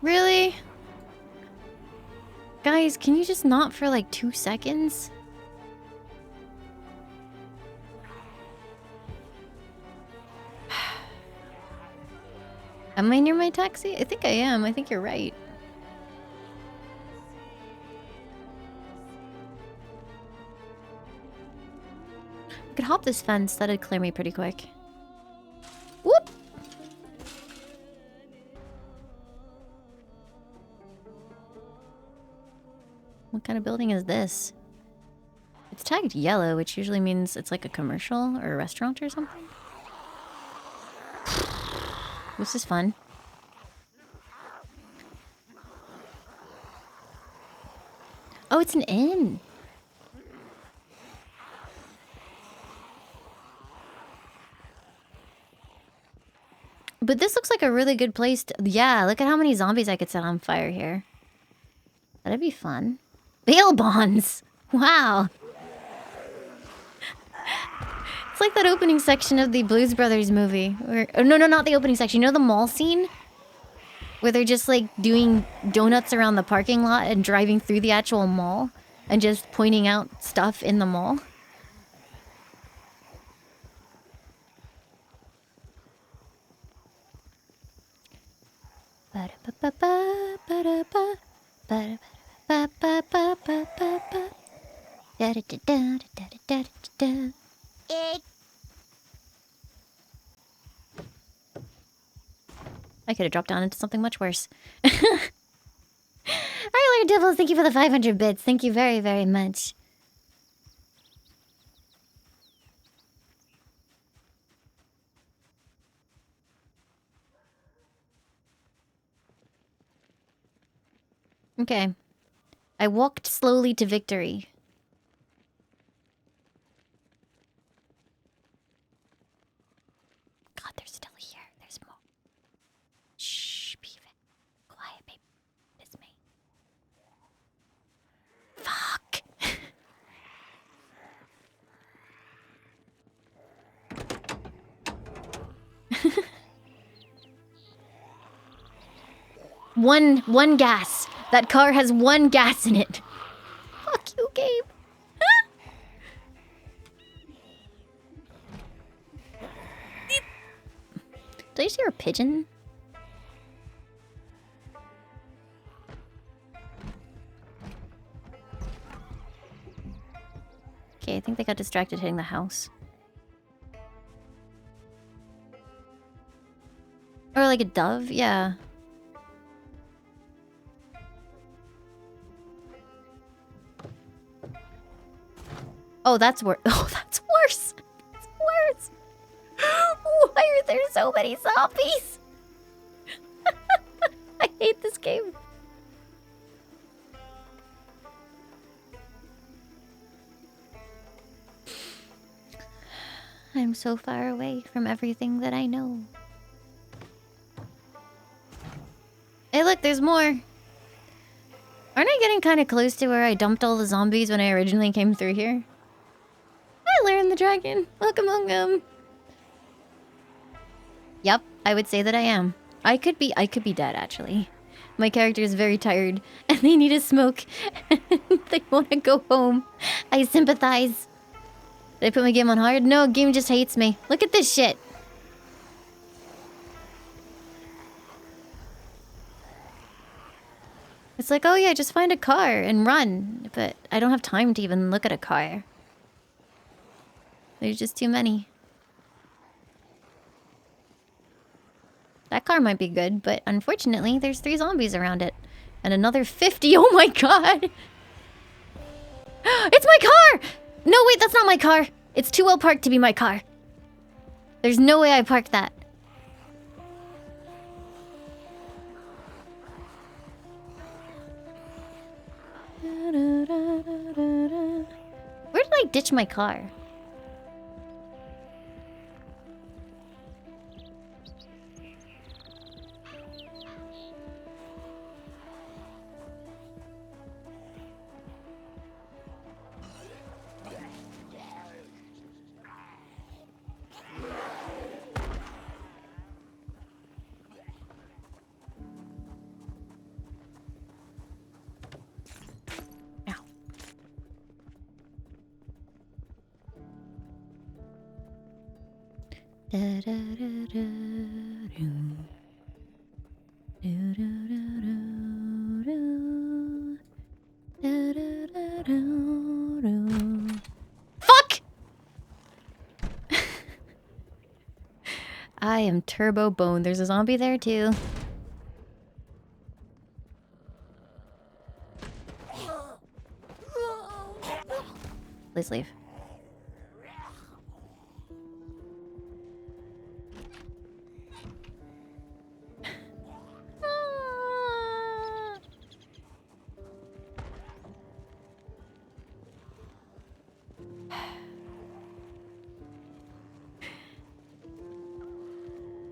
Really? Guys, can you just not for like 2 seconds? Am I near my taxi? I think I am. I think you're right. I could hop this fence. That'd clear me pretty quick. Whoop! What kind of building is this? It's tagged yellow, which usually means it's like a commercial or a restaurant or something. This is fun. Oh, it's an inn. But this looks like a really good place to... Yeah, look at how many zombies I could set on fire here. That'd be fun. Bail bonds! Wow. It's like that opening section of the Blues Brothers movie. Where, oh, no, not the opening section. You know the mall scene? Where they're just like doing donuts around the parking lot and driving through the actual mall and just pointing out stuff in the mall. I could have dropped down into something much worse. Alright, Lord Devils, thank you for the 500 bits. Thank you very, very much. Okay. I walked slowly to victory. God, they're still here. There's more. Shh, be quiet, baby. It's me. Fuck. One gas. That car has one gas in it. Fuck you, Gabe. Did I just hear a pigeon? Okay, I think they got distracted hitting the house. Or like a dove? Yeah. Oh, that's worse. Oh, that's worse. It's worse. Why are there so many zombies? I hate this game. I'm so far away from everything that I know. Hey, look, there's more. Aren't I getting kind of close to where I dumped all the zombies when I originally came through here? Hi, Lauren the Dragon. Welcome, welcome. Yep, I would say that I am. I could be dead, actually. My character is very tired, and they need a smoke, and they want to go home. I sympathize. Did I put my game on hard? No, game just hates me. Look at this shit. It's like, oh yeah, just find a car and run. But I don't have time to even look at a car. There's just too many. That car might be good, but unfortunately, there's 3 zombies around it. And another 50. Oh my god! It's my car! No, wait, that's not my car. It's too well parked to be my car. There's no way I parked that. Where did I ditch my car? Fuck! I am turbo boned. There's a zombie there too. Please leave.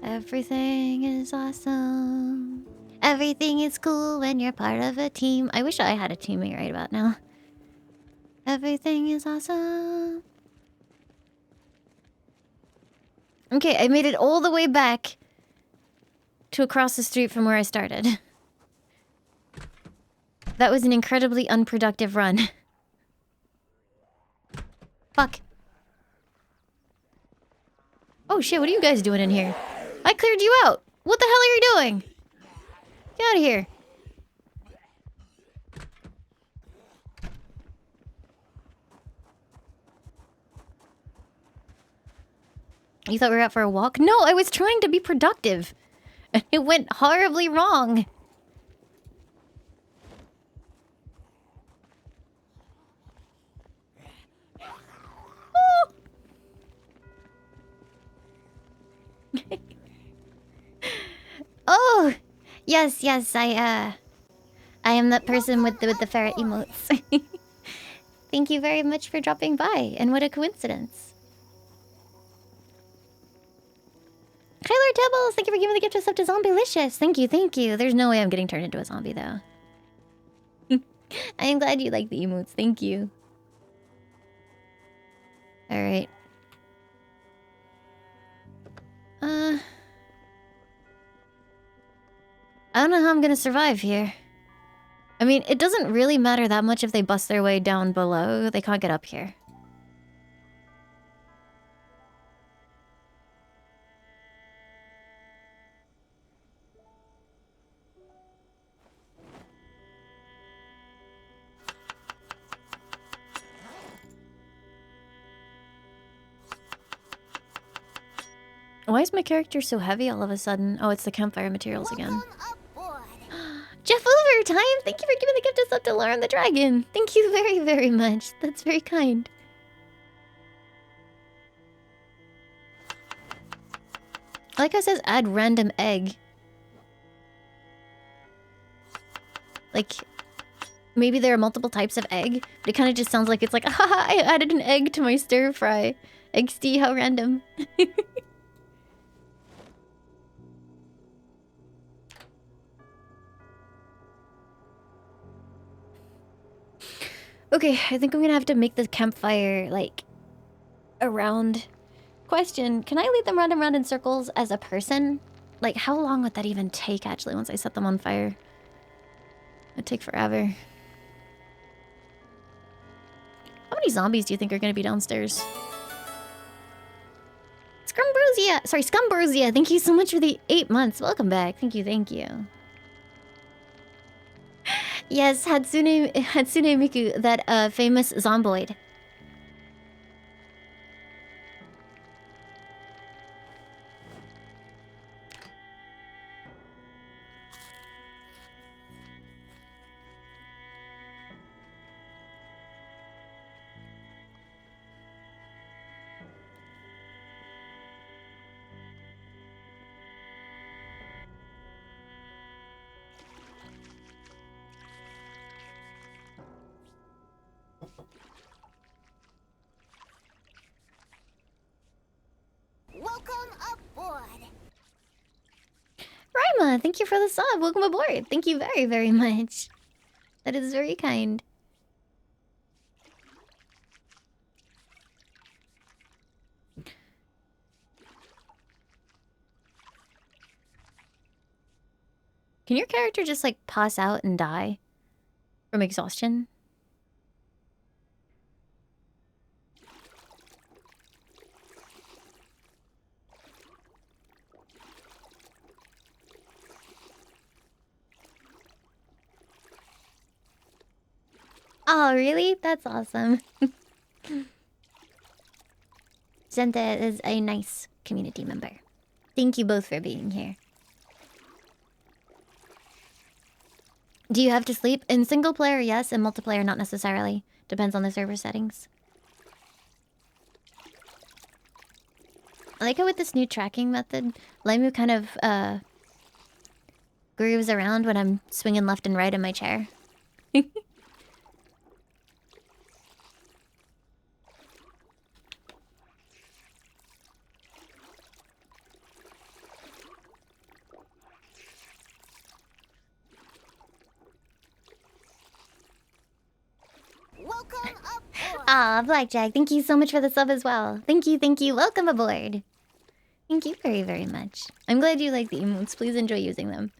Everything is awesome. Everything is cool when you're part of a team. I wish I had a teammate right about now. Everything is awesome. Okay, I made it all the way back to across the street from where I started. That was an incredibly unproductive run. Fuck. Oh shit, what are you guys doing in here? I cleared you out. What the hell are you doing? Get out of here. You thought we were out for a walk? No, I was trying to be productive. And it went horribly wrong. Oh. Oh, yes, I I am that person with the ferret emotes. Thank you very much for dropping by, and what a coincidence. Hi, Lord Tibbles! Thank you for giving the gift of sub to Zomboilicious. Thank you, thank you. There's no way I'm getting turned into a zombie, though. I am glad you like the emotes. Thank you. Alright. I don't know how I'm gonna survive here. I mean, it doesn't really matter that much if they bust their way down below. They can't get up here. Why is my character so heavy all of a sudden? Oh, it's the campfire materials again. Jeff Overtime! Thank you for giving the gift of sub to Lauren the Dragon. Thank you very, very much. That's very kind. I like how it says add random egg. Like, maybe there are multiple types of egg, but it kind of just sounds like it's like, haha, I added an egg to my stir fry. XD, how random. Okay, I think I'm gonna have to make the campfire, like, around. Question, can I lead them round and round in circles as a person? Like, how long would that even take, actually, once I set them on fire? It'd take forever. How many zombies do you think are gonna be downstairs? Scrumbrosia! Sorry, Scumbrosia! Thank you so much for the 8 months. Welcome back. Thank you, thank you. Yes, Hatsune Miku, that famous Zomboid. Welcome aboard. Rima, thank you for the sub. Welcome aboard. Thank you very, very much. That is very kind. Can your character just, like, pass out and die from exhaustion? Oh, really? That's awesome. Zenta is a nice community member. Thank you both for being here. Do you have to sleep? In single player, yes. In multiplayer, not necessarily. Depends on the server settings. I like how with this new tracking method, Laimu kind of, grooves around when I'm swinging left and right in my chair. Welcome aboard. Ah, Blackjack, thank you so much for the sub as well. Thank you, thank you. Welcome aboard. Thank you very, very much. I'm glad you like the emotes. Please enjoy using them.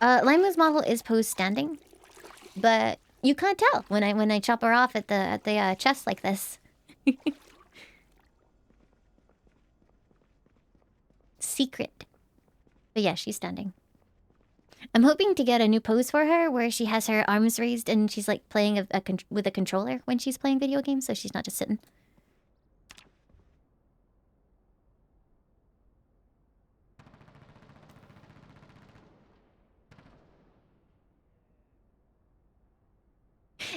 Laimu's model is posed standing, but you can't tell when I chop her off at the chest like this. Secret. But yeah, she's standing. I'm hoping to get a new pose for her where she has her arms raised and she's like playing with a controller when she's playing video games, so she's not just sitting.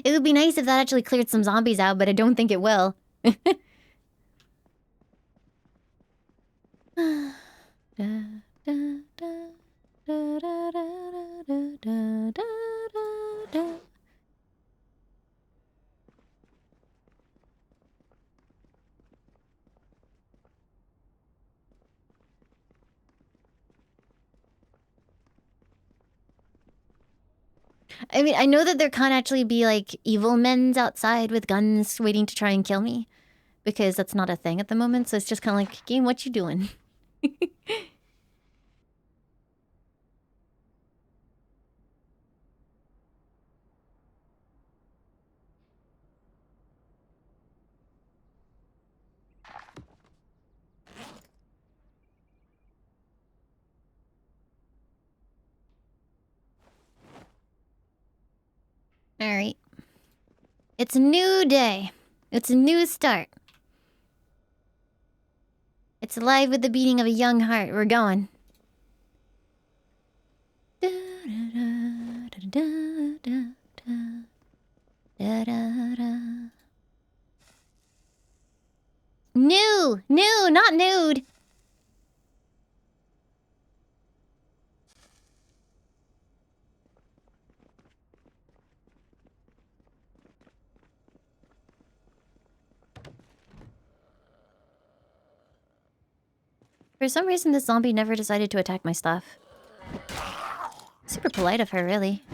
It would be nice if that actually cleared some zombies out, but I don't think it will. I mean, I know that there can't actually be like evil men's outside with guns waiting to try and kill me, because that's not a thing at the moment. So it's just kind of like, game, what you doing? All right. It's a new day. It's a new start. It's alive with the beating of a young heart. We're going. New! New, not nude! For some reason, this zombie never decided to attack my stuff. Super polite of her, really.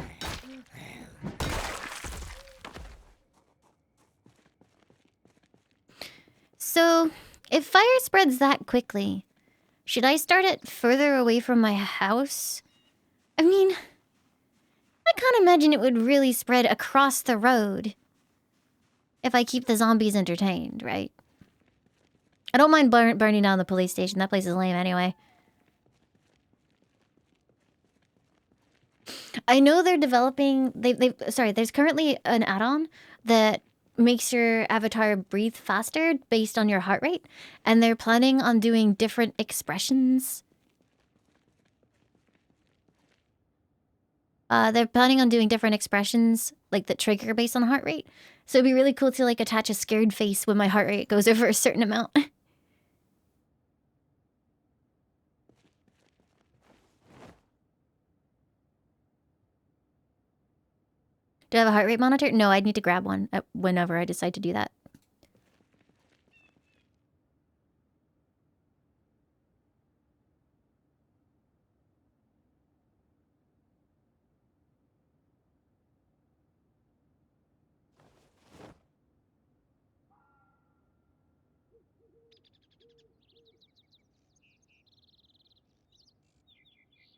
So, if fire spreads that quickly, should I start it further away from my house? I mean, I can't imagine it would really spread across the road if I keep the zombies entertained, right? I don't mind burning down the police station. That place is lame anyway. I know they're developing... Sorry, there's currently an add-on that makes your avatar breathe faster based on your heart rate. And they're planning on doing different expressions. They're planning on doing different expressions, like, that trigger based on heart rate. So it'd be really cool to, like, attach a scared face when my heart rate goes over a certain amount. Do I have a heart rate monitor? No, I'd need to grab one whenever I decide to do that.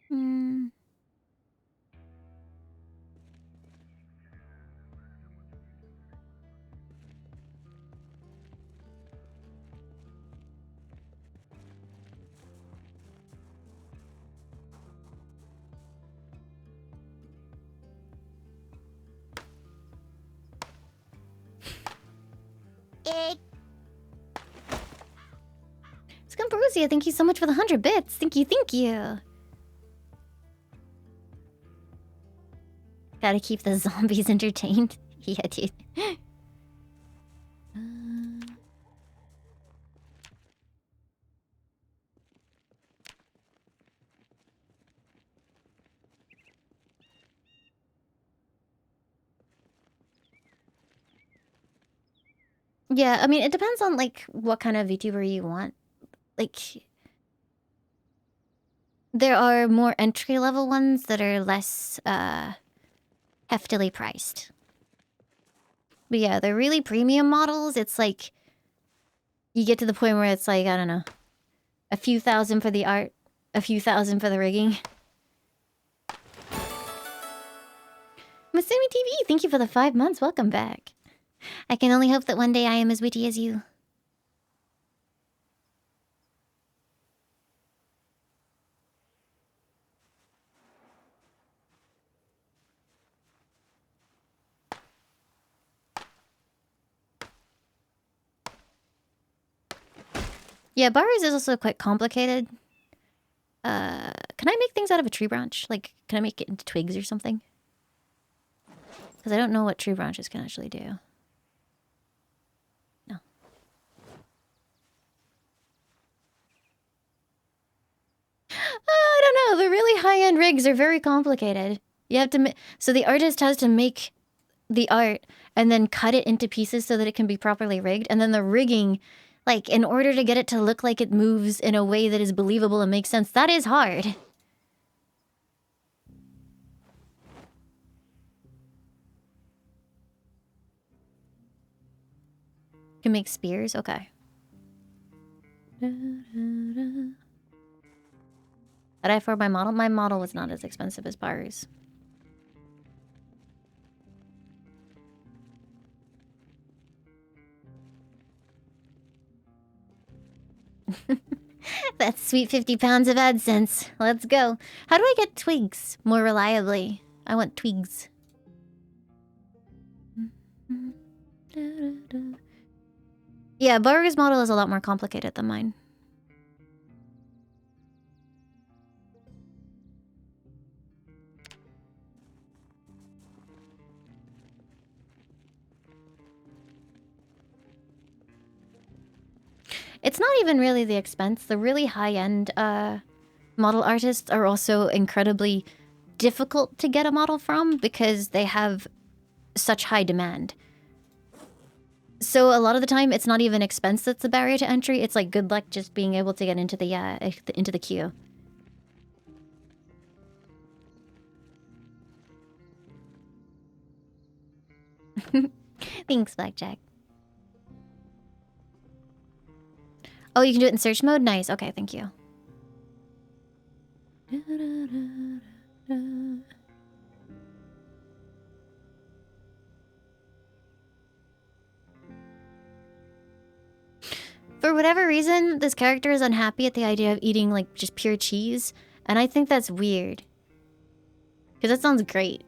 Hmm. Scumperosia, thank you so much for the 100 bits. Thank you, thank you. Gotta keep the zombies entertained. Yeah, dude. Yeah, I mean, it depends on, like, what kind of VTuber you want. Like, there are more entry-level ones that are less, heftily priced. But yeah, the really premium models, it's like... You get to the point where it's like, I don't know, a few thousand for the art, a few thousand for the rigging. Masumi TV, thank you for the 5 months. Welcome back. I can only hope that one day I am as witty as you. Yeah, bars is also quite complicated. Can I make things out of a tree branch? Like, can I make it into twigs or something? Because I don't know what tree branches can actually do. No. rigs are very complicated. You have to so the artist has to make the art and then cut it into pieces so that it can be properly rigged, and then the rigging, like, in order to get it to look like it moves in a way that is believable and makes sense, that is hard. You can make spears? Okay. Did I afford my model? My model was not as expensive as Baru's. That's sweet 50 pounds of AdSense. Let's go. How do I get twigs more reliably? I want twigs. Yeah, Baru's model is a lot more complicated than mine. It's not even really the expense. The really high-end model artists are also incredibly difficult to get a model from because they have such high demand. So a lot of the time, it's not even expense that's the barrier to entry. It's like good luck just being able to get into the queue. Thanks, Blackjack. Oh, you can do it in search mode? Nice. Okay, thank you. For whatever reason, this character is unhappy at the idea of eating, like, just pure cheese. And I think that's weird. Because that sounds great.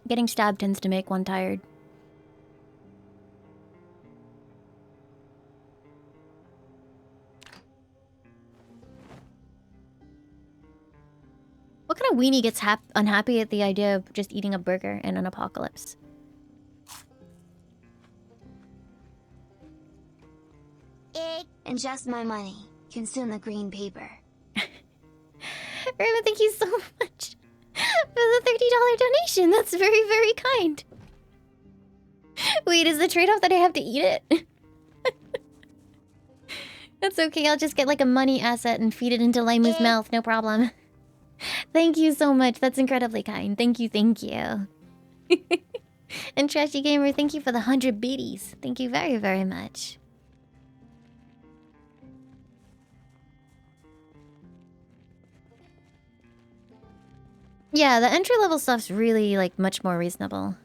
Getting stabbed tends to make one tired. What kind of weenie gets unhappy at the idea of just eating a burger in an apocalypse? Ingest my money. Consume the green paper. Raymond, thank you so much for the $30 donation. That's very, very kind. Wait, is the trade-off that I have to eat it? That's okay. I'll just get like a money asset and feed it into Laimu's mouth. No problem. Thank you so much. That's incredibly kind. Thank you, thank you. And Trashy Gamer, thank you for the 100 biddies. Thank you very, very much. Yeah, the entry-level stuff's really, like, much more reasonable.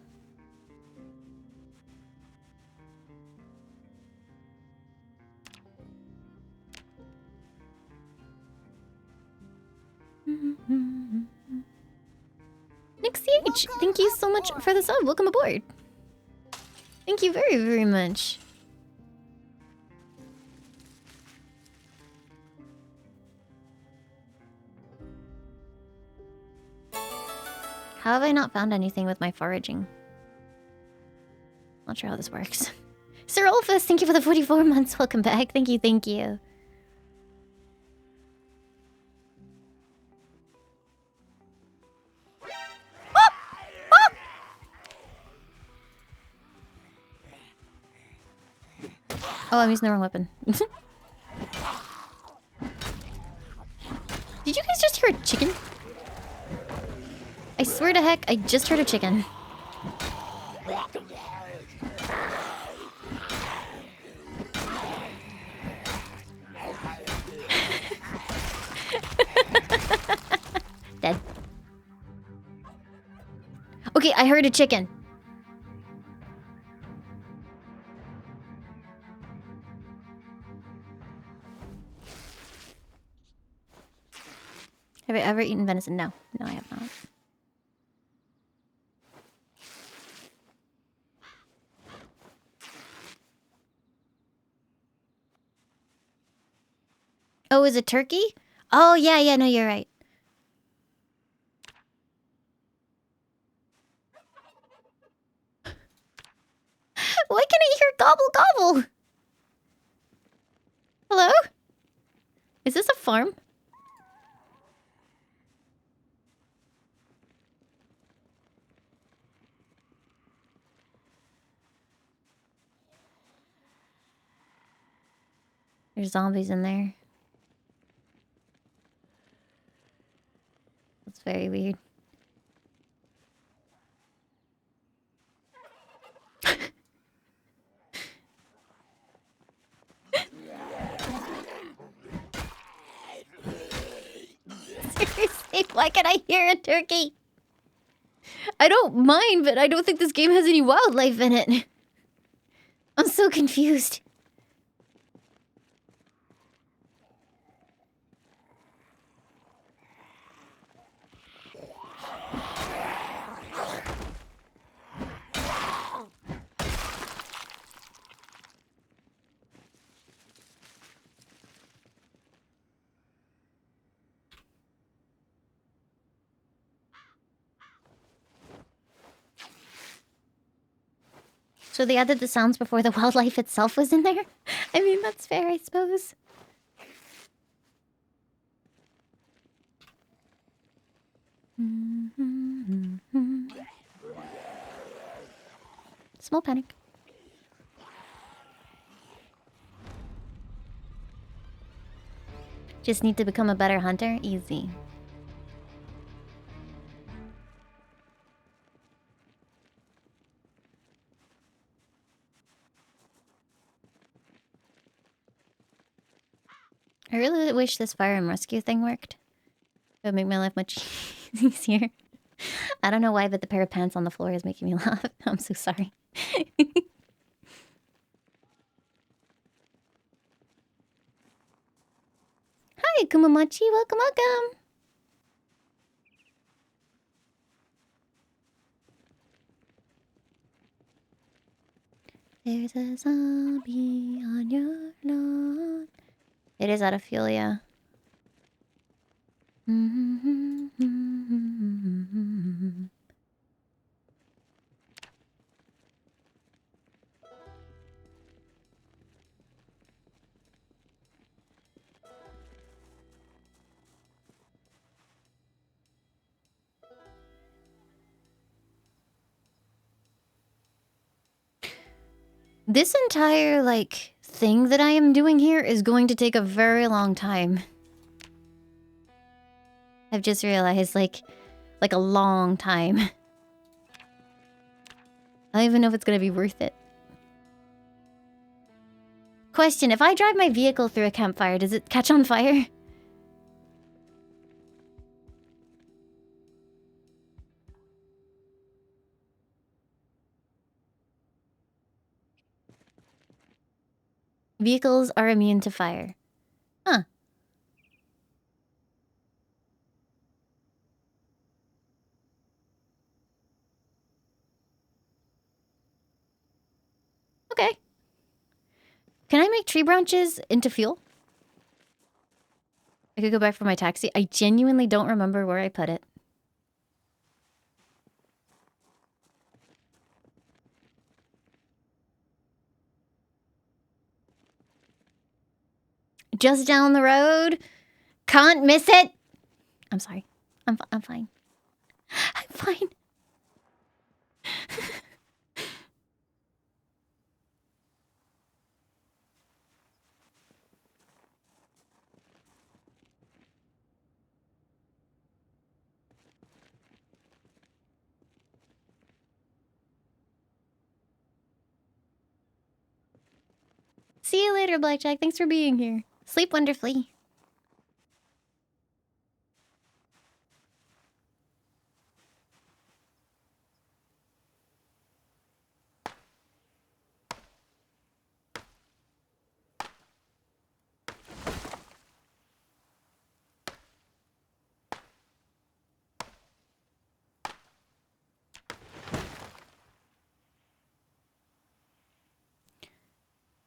Nick CH, thank you so much for the sub. Welcome aboard. Thank you very, very much. How have I not found anything with my foraging? Not sure how this works. Sir Olfus, thank you for the 44 months. Welcome back. Thank you, thank you. Oh, I'm using the wrong weapon. Did you guys just hear a chicken? I swear to heck, I just heard a chicken. I heard a chicken. Have I ever eaten venison? No. No, I have not. Oh, is it turkey? Oh, yeah, no, you're right. Why can I hear gobble gobble? Hello? Is this a farm? There's zombies in there. That's very weird. Seriously, why can I hear a turkey? I don't mind, but I don't think this game has any wildlife in it. I'm so confused. So they added the sounds before the wildlife itself was in there? I mean, that's fair, I suppose. Small panic. Just need to become a better hunter? Easy. I really wish this fire and rescue thing worked. It would make my life much easier. I don't know why, but the pair of pants on the floor is making me laugh. I'm so sorry. Hi, Kumamachi. Welcome, welcome. There's a zombie on your lawn. It is out of fuel, yeah. This entire, like, thing that I am doing here is going to take a very long time. I've just realized, like a long time. I don't even know if it's gonna be worth it. Question, if I drive my vehicle through a campfire, does it catch on fire? Vehicles are immune to fire. Huh. Okay. Can I make tree branches into fuel? I could go back for my taxi. I genuinely don't remember where I put it. Just down the road. Can't miss it. I'm sorry. I'm fine. I'm fine. See you later, Blackjack. Thanks for being here. Sleep wonderfully.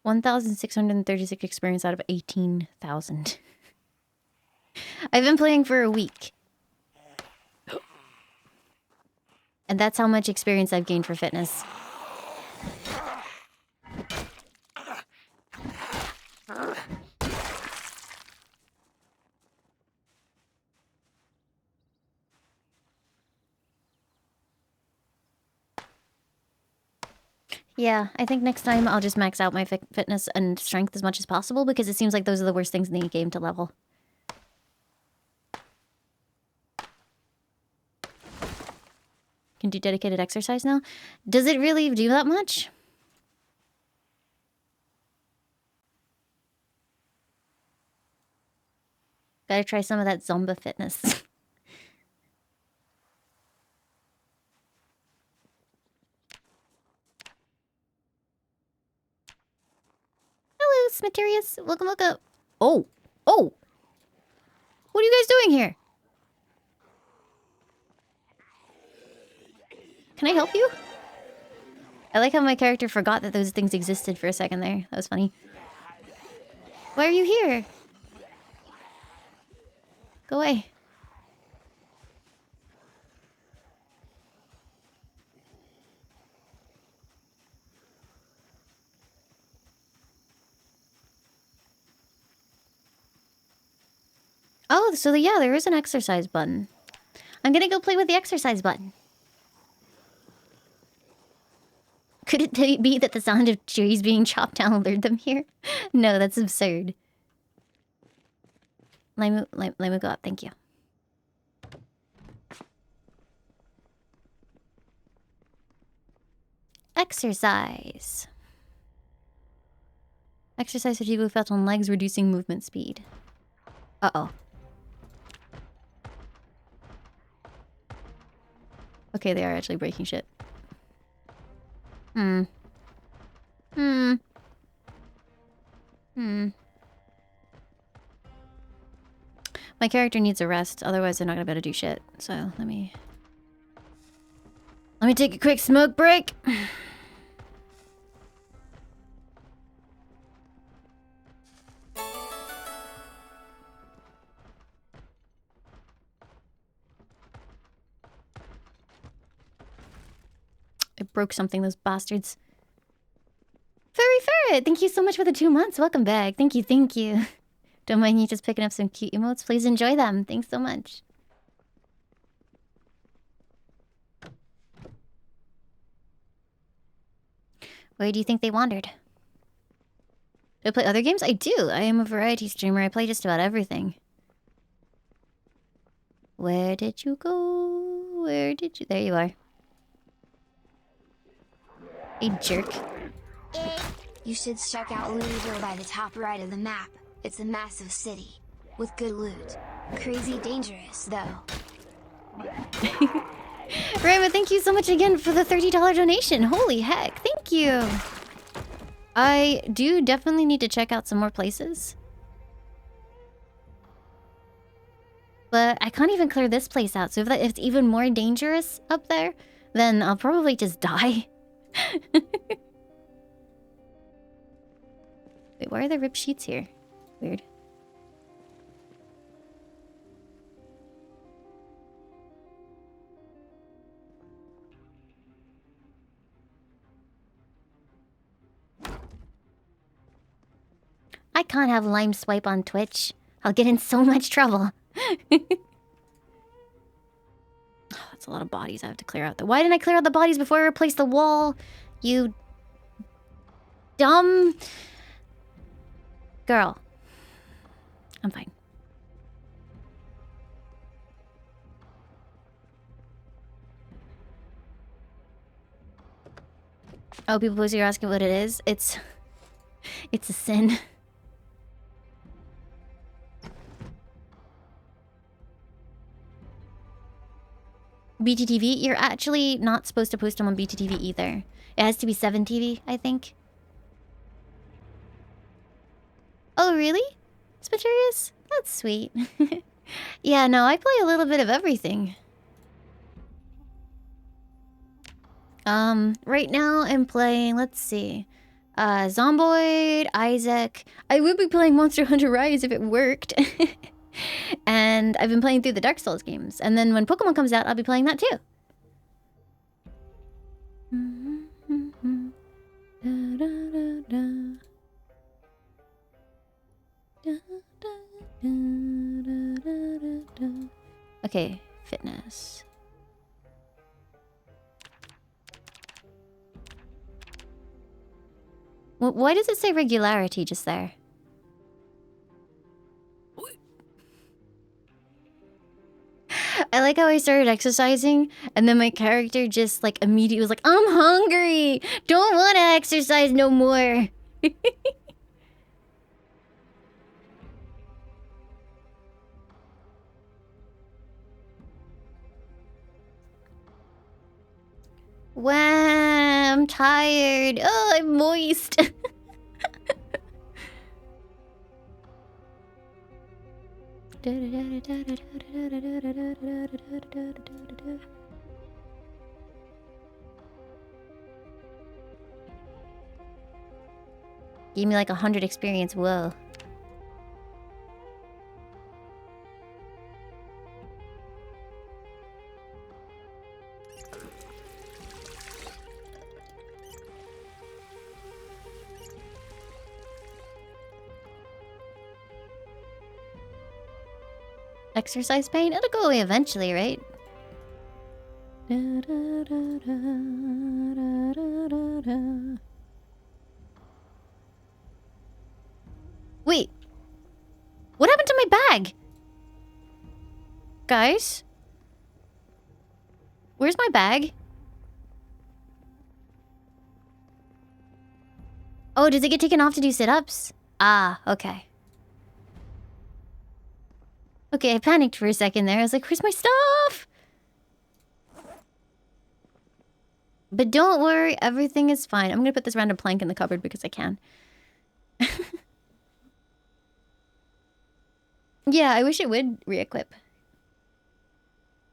1,636 experience out of 18,000. I've been playing for a week. And that's how much experience I've gained for fitness. Yeah, I think next time I'll just max out my fitness and strength as much as possible because it seems like those are the worst things in the game to level. Can do dedicated exercise now? Does it really do that much? Gotta try some of that Zomba fitness. Hello, Smaterius. Welcome, welcome. Oh, oh. What are you guys doing here? Can I help you? I like how my character forgot that those things existed for a second there. That was funny. Why are you here? Go away. Oh, so yeah, there is an exercise button. I'm gonna go play with the exercise button. Could it be that the sound of trees being chopped down lured them here? No, that's absurd. Laimu, go up. Thank you. Exercise. Exercise fatigue effect on legs, reducing movement speed. Uh-oh. Okay, they are actually breaking shit. My character needs a rest, otherwise they're not gonna be able to do shit. So let me take a quick smoke break. I broke something, those bastards. Furry Ferret, thank you so much for the 2 months. Welcome back. Thank you, thank you. Don't mind you just picking up some cute emotes. Please enjoy them. Thanks so much. Where do you think they wandered? Do I play other games? I do. I am a variety streamer. I play just about everything. Where did you go? Where did you... There you are. Hey, jerk. You should check out Louisville by the top right of the map. It's a massive city with good loot. Crazy dangerous, though. Raymond, thank you so much again for the $30 donation. Holy heck, thank you. I do definitely need to check out some more places. But I can't even clear this place out. So if it's even more dangerous up there, then I'll probably just die. Wait, why are there ripped sheets here? Weird. I can't have Lime swipe on Twitch. I'll get in so much trouble. That's a lot of bodies I have to clear out. Why didn't I clear out the bodies before I replaced the wall? You dumb girl. I'm fine. Oh, people are asking what it is. It's a sin. BTTV, you're actually not supposed to post them on BTTV either. It has to be 7TV, I think. Oh, really? Spaterius? That's sweet. Yeah, no, I play a little bit of everything. Right now I'm playing, let's see. Zomboid, Isaac. I would be playing Monster Hunter Rise if it worked. And I've been playing through the Dark Souls games. And then when Pokemon comes out, I'll be playing that too. Okay, fitness. Why does it say regularity just there? I like how I started exercising and then my character just like immediately was like, I'm hungry! Don't want to exercise no more! Wow, I'm tired. Oh, I'm moist. Gave me like 100 experience. Whoa. Exercise pain? It'll go away eventually, right? Wait. What happened to my bag? Guys? Where's my bag? Oh, does it get taken off to do sit-ups? Ah, okay. Okay, I panicked for a second there. I was like, where's my stuff? But don't worry, everything is fine. I'm gonna put this random plank in the cupboard because I can. Yeah, I wish it would re-equip.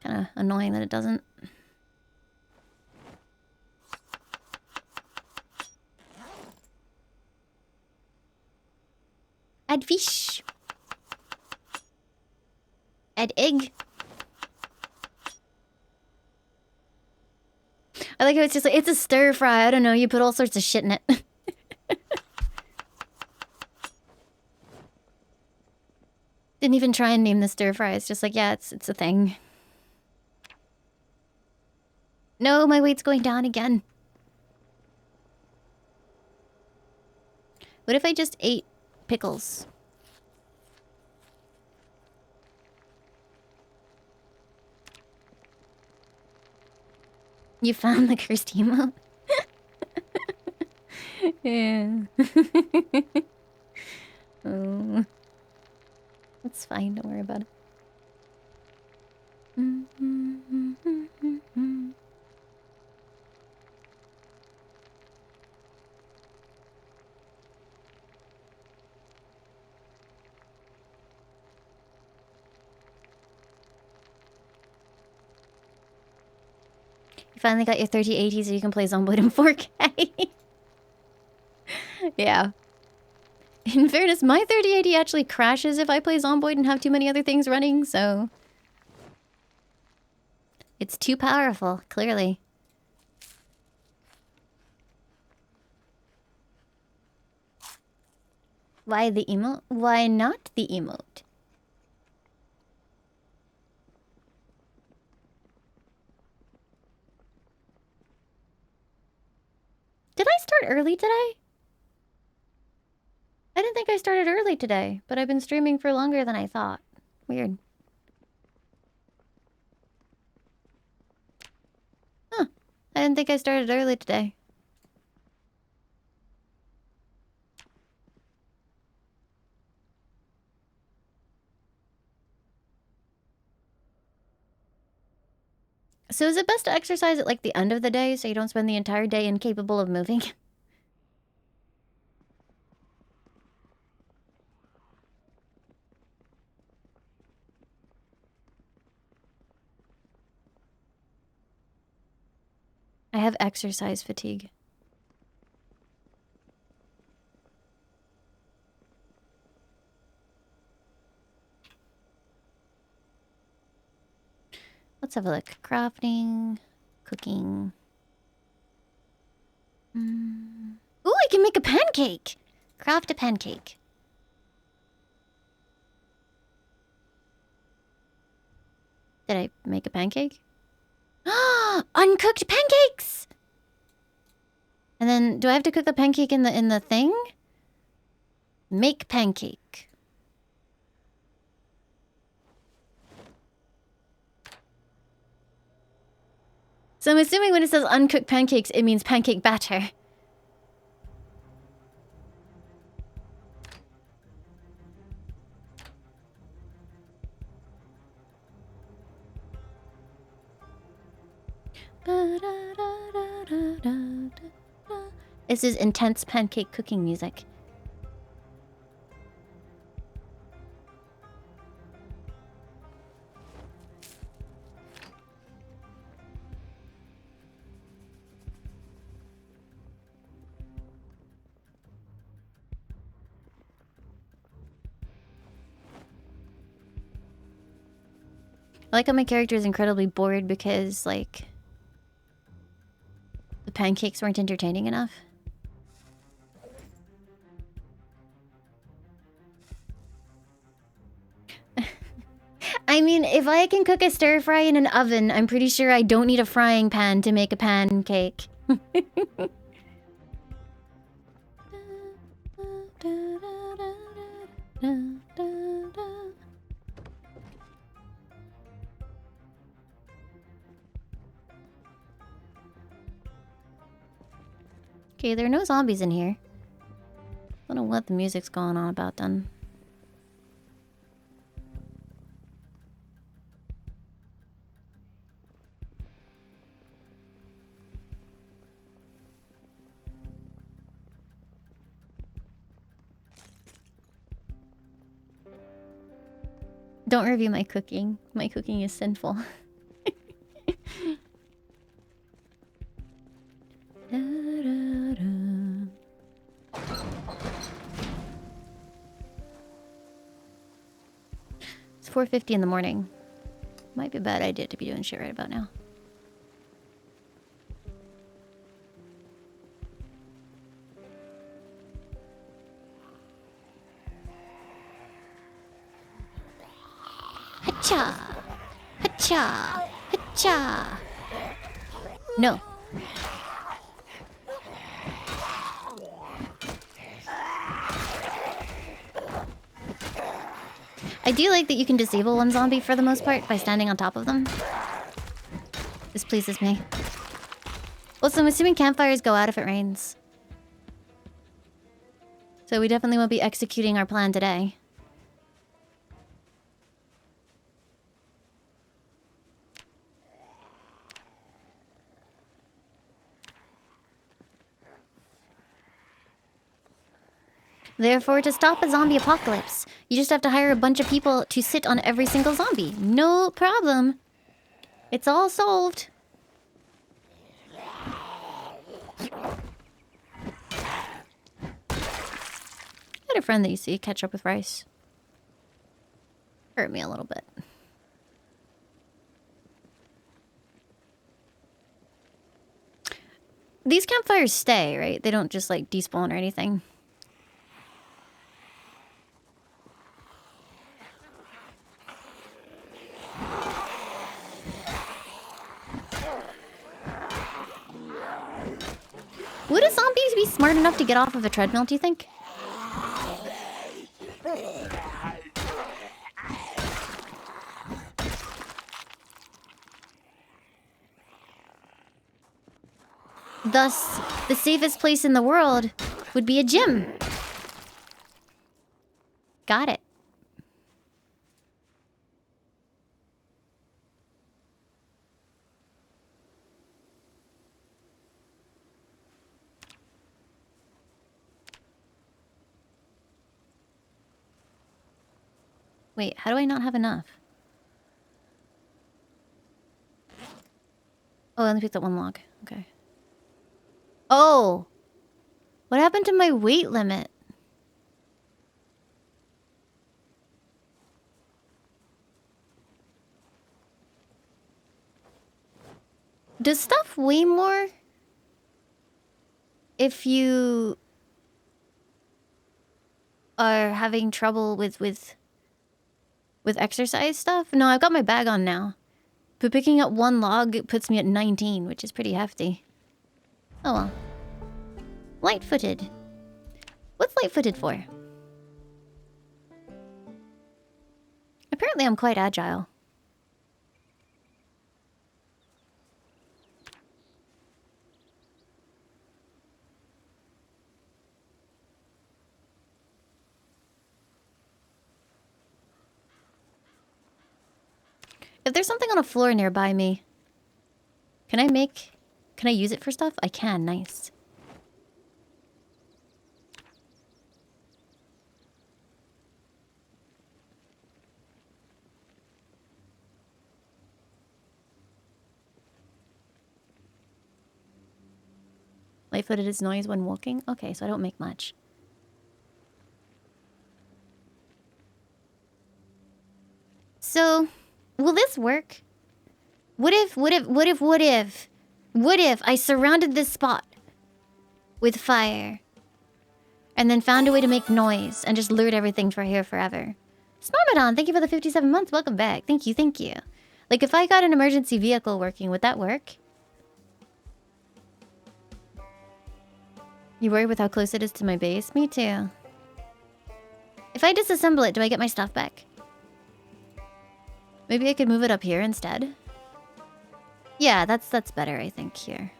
Kinda annoying that it doesn't. Add fish. Add egg. I like how it's just like, it's a stir fry. I don't know, you put all sorts of shit in it. Didn't even try and name the stir fry. It's just like, yeah, it's a thing. No, my weight's going down again. What if I just ate pickles? You found the cursed emote? Yeah. Oh. It's fine, don't worry about it. You finally got your 3080 so you can play Zomboid in 4K. Yeah. In fairness, my 3080 actually crashes if I play Zomboid and have too many other things running, so... It's too powerful, clearly. Why the emote? Why not the emote? Did I start early today? I didn't think I started early today, but I've been streaming for longer than I thought. Weird. Huh. I didn't think I started early today. So is it best to exercise at like the end of the day so you don't spend the entire day incapable of moving? I have exercise fatigue. Let's have a look. Crafting, cooking. Ooh, I can make a pancake! Craft a pancake. Did I make a pancake? Uncooked pancakes! And then, do I have to cook the pancake in the thing? Make pancake. So I'm assuming when it says uncooked pancakes, it means pancake batter. This is intense pancake cooking music. I like how my character is incredibly bored because, like, the pancakes weren't entertaining enough. I mean, if I can cook a stir fry in an oven, I'm pretty sure I don't need a frying pan to make a pancake. Okay, there are no zombies in here. I don't know what the music's going on about then. Don't review my cooking. My cooking is sinful. It's 4:50 in the morning. Might be a bad idea to be doing shit right about now. Hacha! Hacha! Hacha! No. I do like that you can disable one zombie for the most part by standing on top of them. This pleases me. Also, I'm assuming campfires go out if it rains. So we definitely won't be executing our plan today. Therefore, to stop a zombie apocalypse, you just have to hire a bunch of people to sit on every single zombie. No problem. It's all solved. I had a friend that used to eat ketchup with rice. Hurt me a little bit. These campfires stay, right? They don't just, like, despawn or anything. Would a zombies be smart enough to get off of a treadmill, do you think? Thus, the safest place in the world would be a gym. Got it. Wait, how do I not have enough? Oh, I only picked up one log. Okay. Oh! What happened to my weight limit? Does stuff weigh more if you are having trouble with exercise stuff? No, I've got my bag on now. But picking up one log, it puts me at 19, which is pretty hefty. Oh well. Light-footed. What's light-footed for? Apparently I'm quite agile. If there's something on a floor nearby me, can I use it for stuff? I can, nice. Light-footed is noise when walking? Okay, so I don't make much. So, will this work? What if I surrounded this spot with fire and then found a way to make noise and just lured everything for here forever? Smarmadon, thank you for the 57 months. Welcome back. Thank you, thank you. Like, if I got an emergency vehicle working, would that work? You worry with how close it is to my base? Me too. If I disassemble it, do I get my stuff back? Maybe I could move it up here instead. Yeah, that's better, I think, here.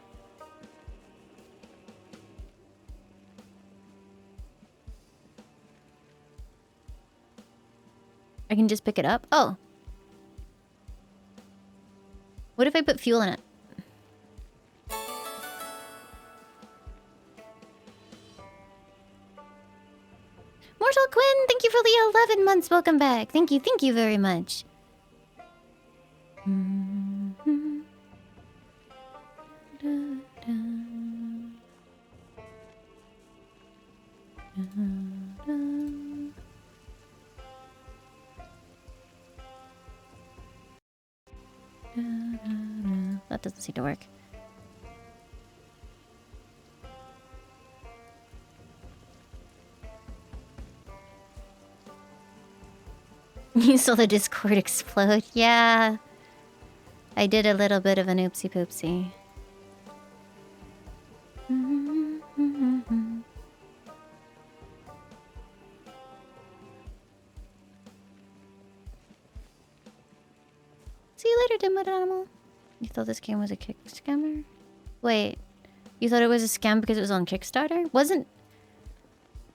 I can just pick it up? Oh. What if I put fuel in it? Mortal Quinn, thank you for the 11 months. Welcome back. Thank you very much. That doesn't seem to work. You saw the Discord explode? Yeah. I did a little bit of an oopsie poopsie. See you later, dimwit animal. You thought this game was a kick scammer? Wait, you thought it was a scam because it was on Kickstarter?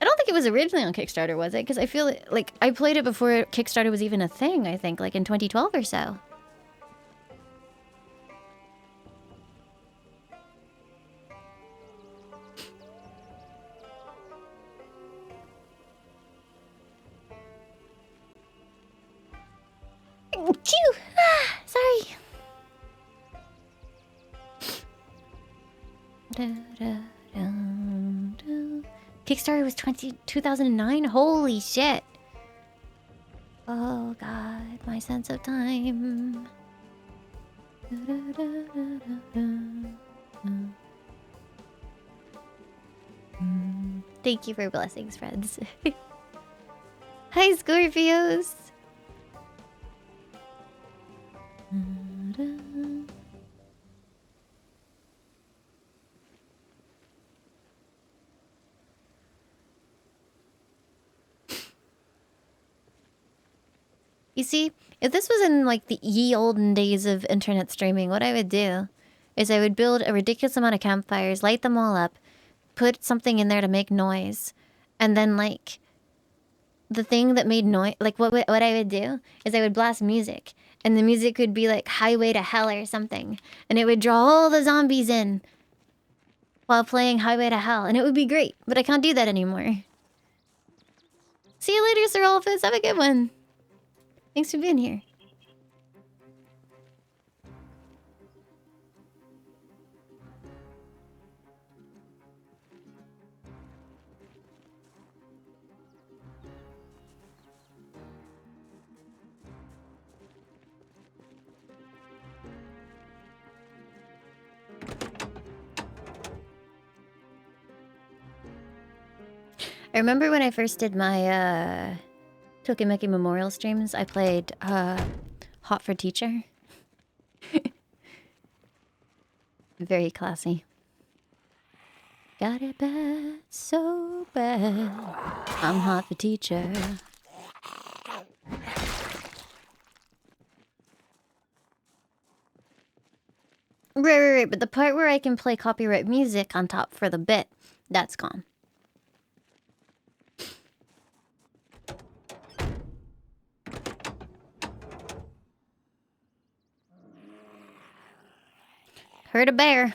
I don't think it was originally on Kickstarter, was it? Because I feel like I played it before Kickstarter was even a thing, I think, like in 2012 or so. Phew! Ah, sorry. Kickstarter was 2009? Holy shit. Oh god, my sense of time. Thank you for blessings, friends. Hi, Scorpios. You see, if this was in like the ye olden days of internet streaming, what I would do is I would build a ridiculous amount of campfires, light them all up, put something in there to make noise, and then like the thing that made noise, like what I would do is I would blast music, and the music would be like Highway to Hell or something, and it would draw all the zombies in while playing Highway to Hell, and it would be great, but I can't do that anymore. See you later, Sir Olphus. Have a good one. Thanks for being here. I remember when I first did my Tokimeki Memorial streams, I played Hot for Teacher. Very classy. Got it bad, so bad. I'm hot for teacher. Right. But the part where I can play copyright music on top for the bit, that's gone. Heard a bear.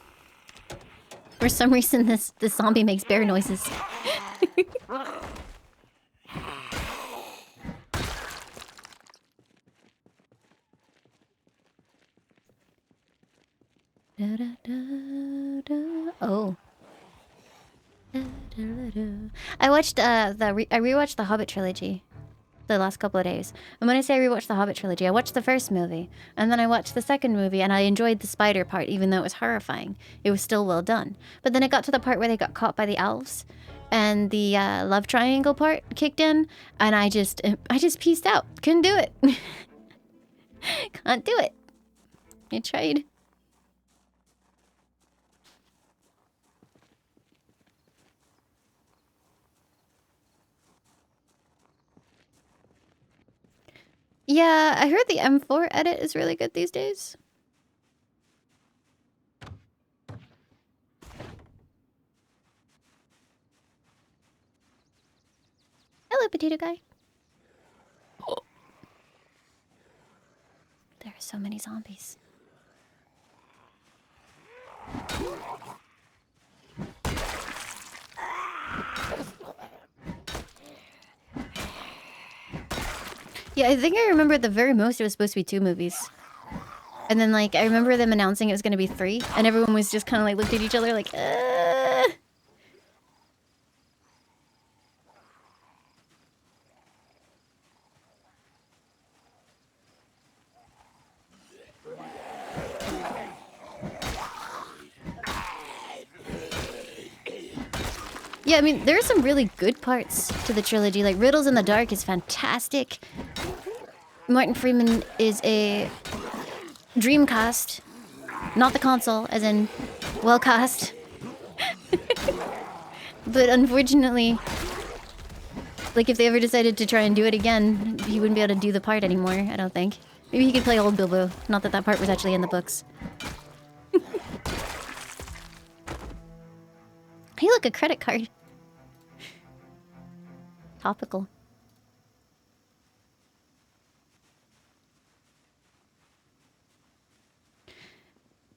For some reason, this zombie makes bear noises. Oh. I watched I rewatched the Hobbit trilogy the last couple of days. And when I say I rewatched the Hobbit trilogy, I watched the first movie, and then I watched the second movie, and I enjoyed the spider part, even though it was horrifying. It was still well done. But then it got to the part where they got caught by the elves, and the love triangle part kicked in, and I just peaced out. Couldn't do it. Can't do it. I tried. Yeah, I heard the M4 edit is really good these days. Hello, potato guy. Oh. There are so many zombies. Yeah, I think I remember at the very most it was supposed to be 2 movies. And then, like, I remember them announcing it was going to be 3, and everyone was just kind of, like, looked at each other like, Yeah, I mean, there are some really good parts to the trilogy. Like, Riddles in the Dark is fantastic. Martin Freeman is a dream cast. Not the console, as in well cast. But unfortunately, like, if they ever decided to try and do it again, he wouldn't be able to do the part anymore, I don't think. Maybe he could play old Bilbo. Not that that part was actually in the books. Hey, look, a credit card. Topical.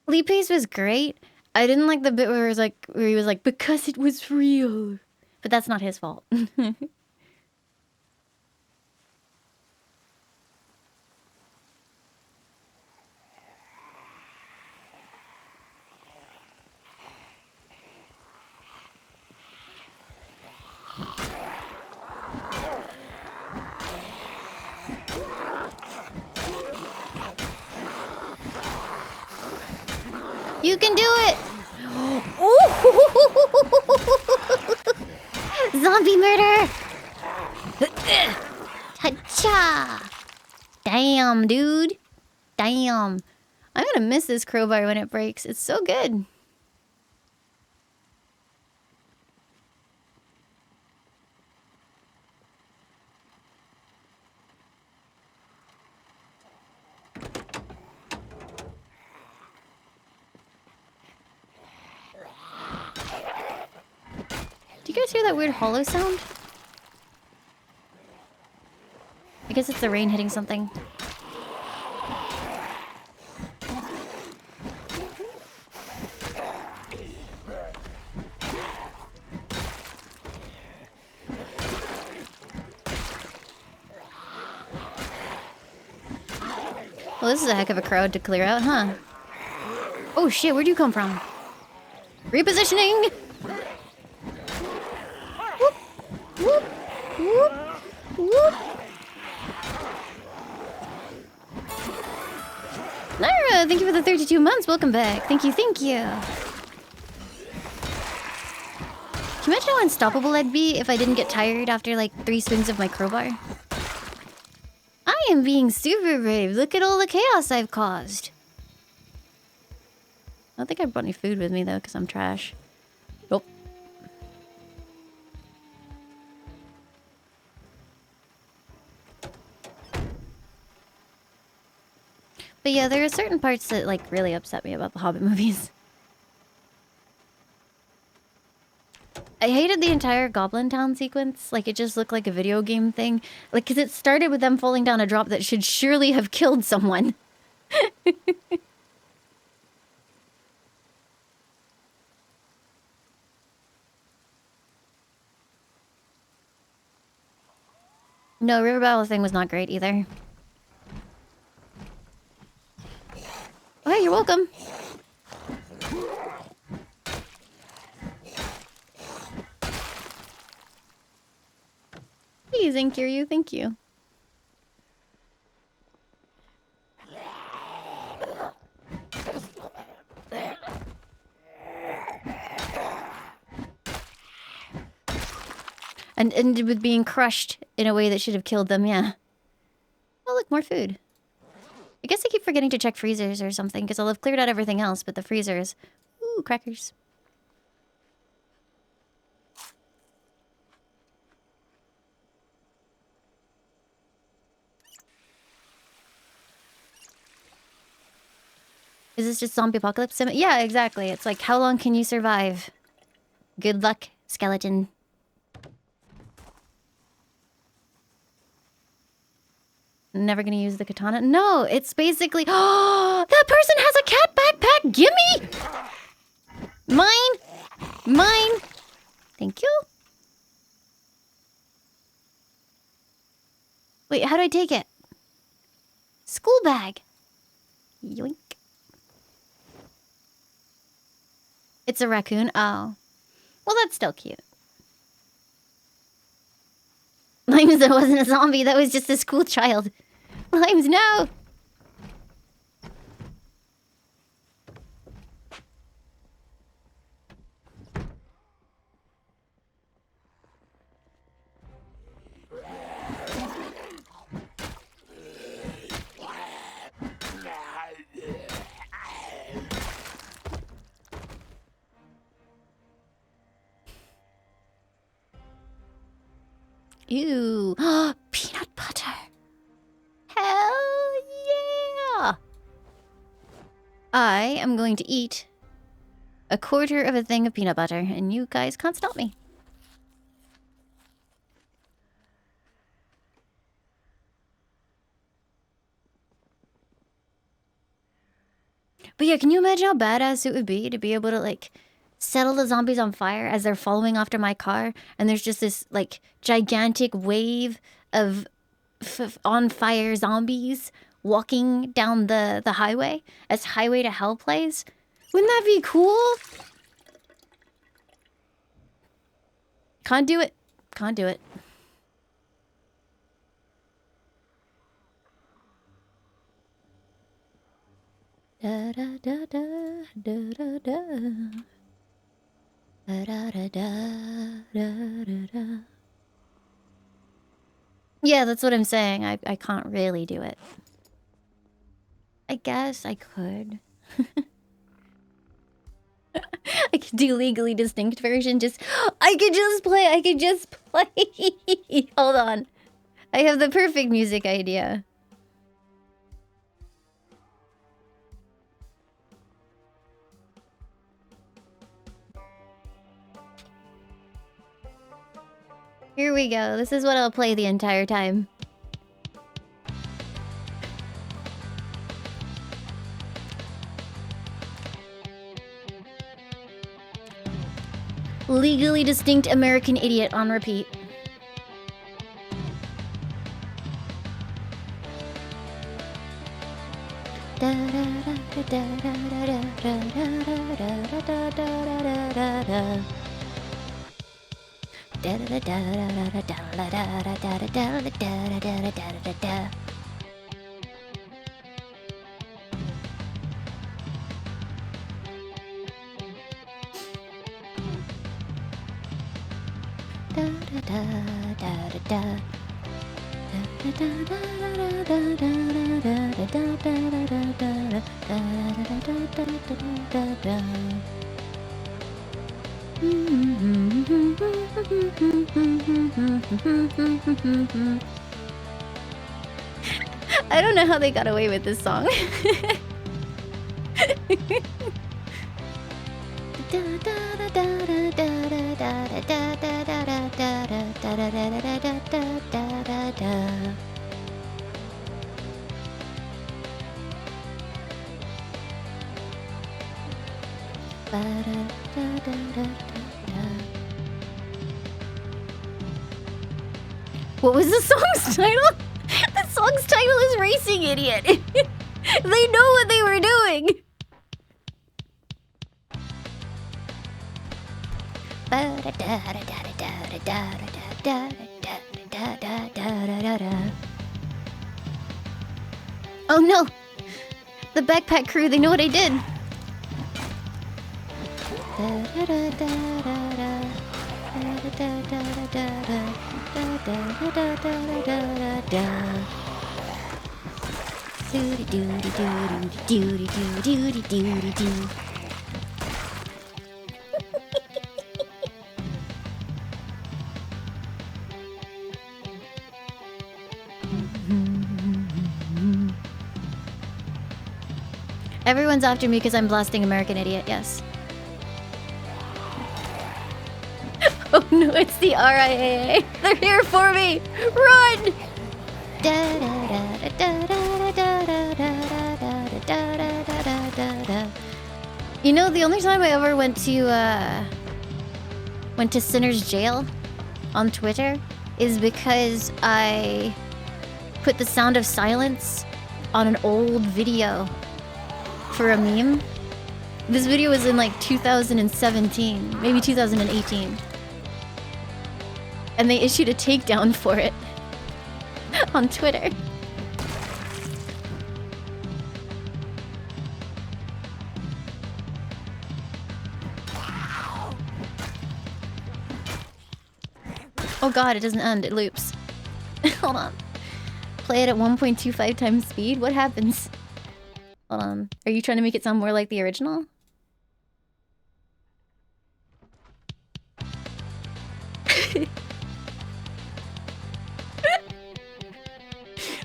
Lee Pace was great. I didn't like the bit where he was like, because it was real. But that's not his fault. You can do it! Zombie murder! Hacha! Damn, dude. Damn. I'm gonna miss this crowbar when it breaks. It's so good. Do you guys hear that weird hollow sound? I guess it's the rain hitting something. Well, this is a heck of a crowd to clear out, huh? Oh shit, where'd you come from? Repositioning! Whoop, whoop, whoop, whoop. Naira, thank you for the 32 months. Welcome back. Thank you, thank you. you imagine how unstoppable I'd be if I didn't get tired after like 3 swings of my crowbar? I am being super brave. Look at all the chaos I've caused. I don't think I brought any food with me though, because I'm trash. Nope. But yeah, there are certain parts that like really upset me about the Hobbit movies. I hated the entire Goblin Town sequence. Like, it just looked like a video game thing. Like, because it started with them falling down a drop that should surely have killed someone. No, River Battle thing was not great either. Oh, hey, you're welcome. Please, Inkiryu, thank you. And ended with being crushed in a way that should have killed them, yeah. Oh, look, more food. I guess I keep forgetting to check freezers or something, because I'll have cleared out everything else, but the freezers... Ooh, crackers. Is this just zombie apocalypse sim? Yeah, exactly. It's like, how long can you survive? Good luck, skeleton. Never gonna use the katana? No, it's basically... Oh, that person has a cat backpack! Gimme! Mine! Mine! Thank you. Wait, how do I take it? School bag. Yoink. It's a raccoon? Oh. Well, that's still cute. Limes, that wasn't a zombie. That was just a school child. Limes, no! Ew. Peanut butter. Hell yeah! I am going to eat a quarter of a thing of peanut butter, and you guys can't stop me. But yeah, can you imagine how badass it would be to be able to, like, settle the zombies on fire as they're following after my car, and there's just this, like, gigantic wave of on fire zombies walking down the highway as Highway to Hell plays? Wouldn't that be cool? Can't do it. Can't do it. Da da da da da da da. Da da da da da da da. Yeah, that's what I'm saying. I can't really do it. I guess I could. I could do legally distinct version. I could just play. Hold on. I have the perfect music idea. Here we go. This is what I'll play the entire time. Legally distinct American Idiot on repeat. I don't know how they got away with this song. What was the song's title? The song's title is Racing Idiot. They know what they were doing. Oh no! The backpack crew, they know what I did. Everyone's after me because I'm blasting American Idiot, yes. Oh no, it's the RIAA. They're here for me! Run! You know, the only time I ever went to Sinner's Jail on Twitter is because I put the sound of silence on an old video for a meme. This video was in like 2017, maybe 2018. And they issued a takedown for it on Twitter. Oh god, it doesn't end, it loops. Hold on. Play it at 1.25 times speed? What happens? Hold on. Are you trying to make it sound more like the original?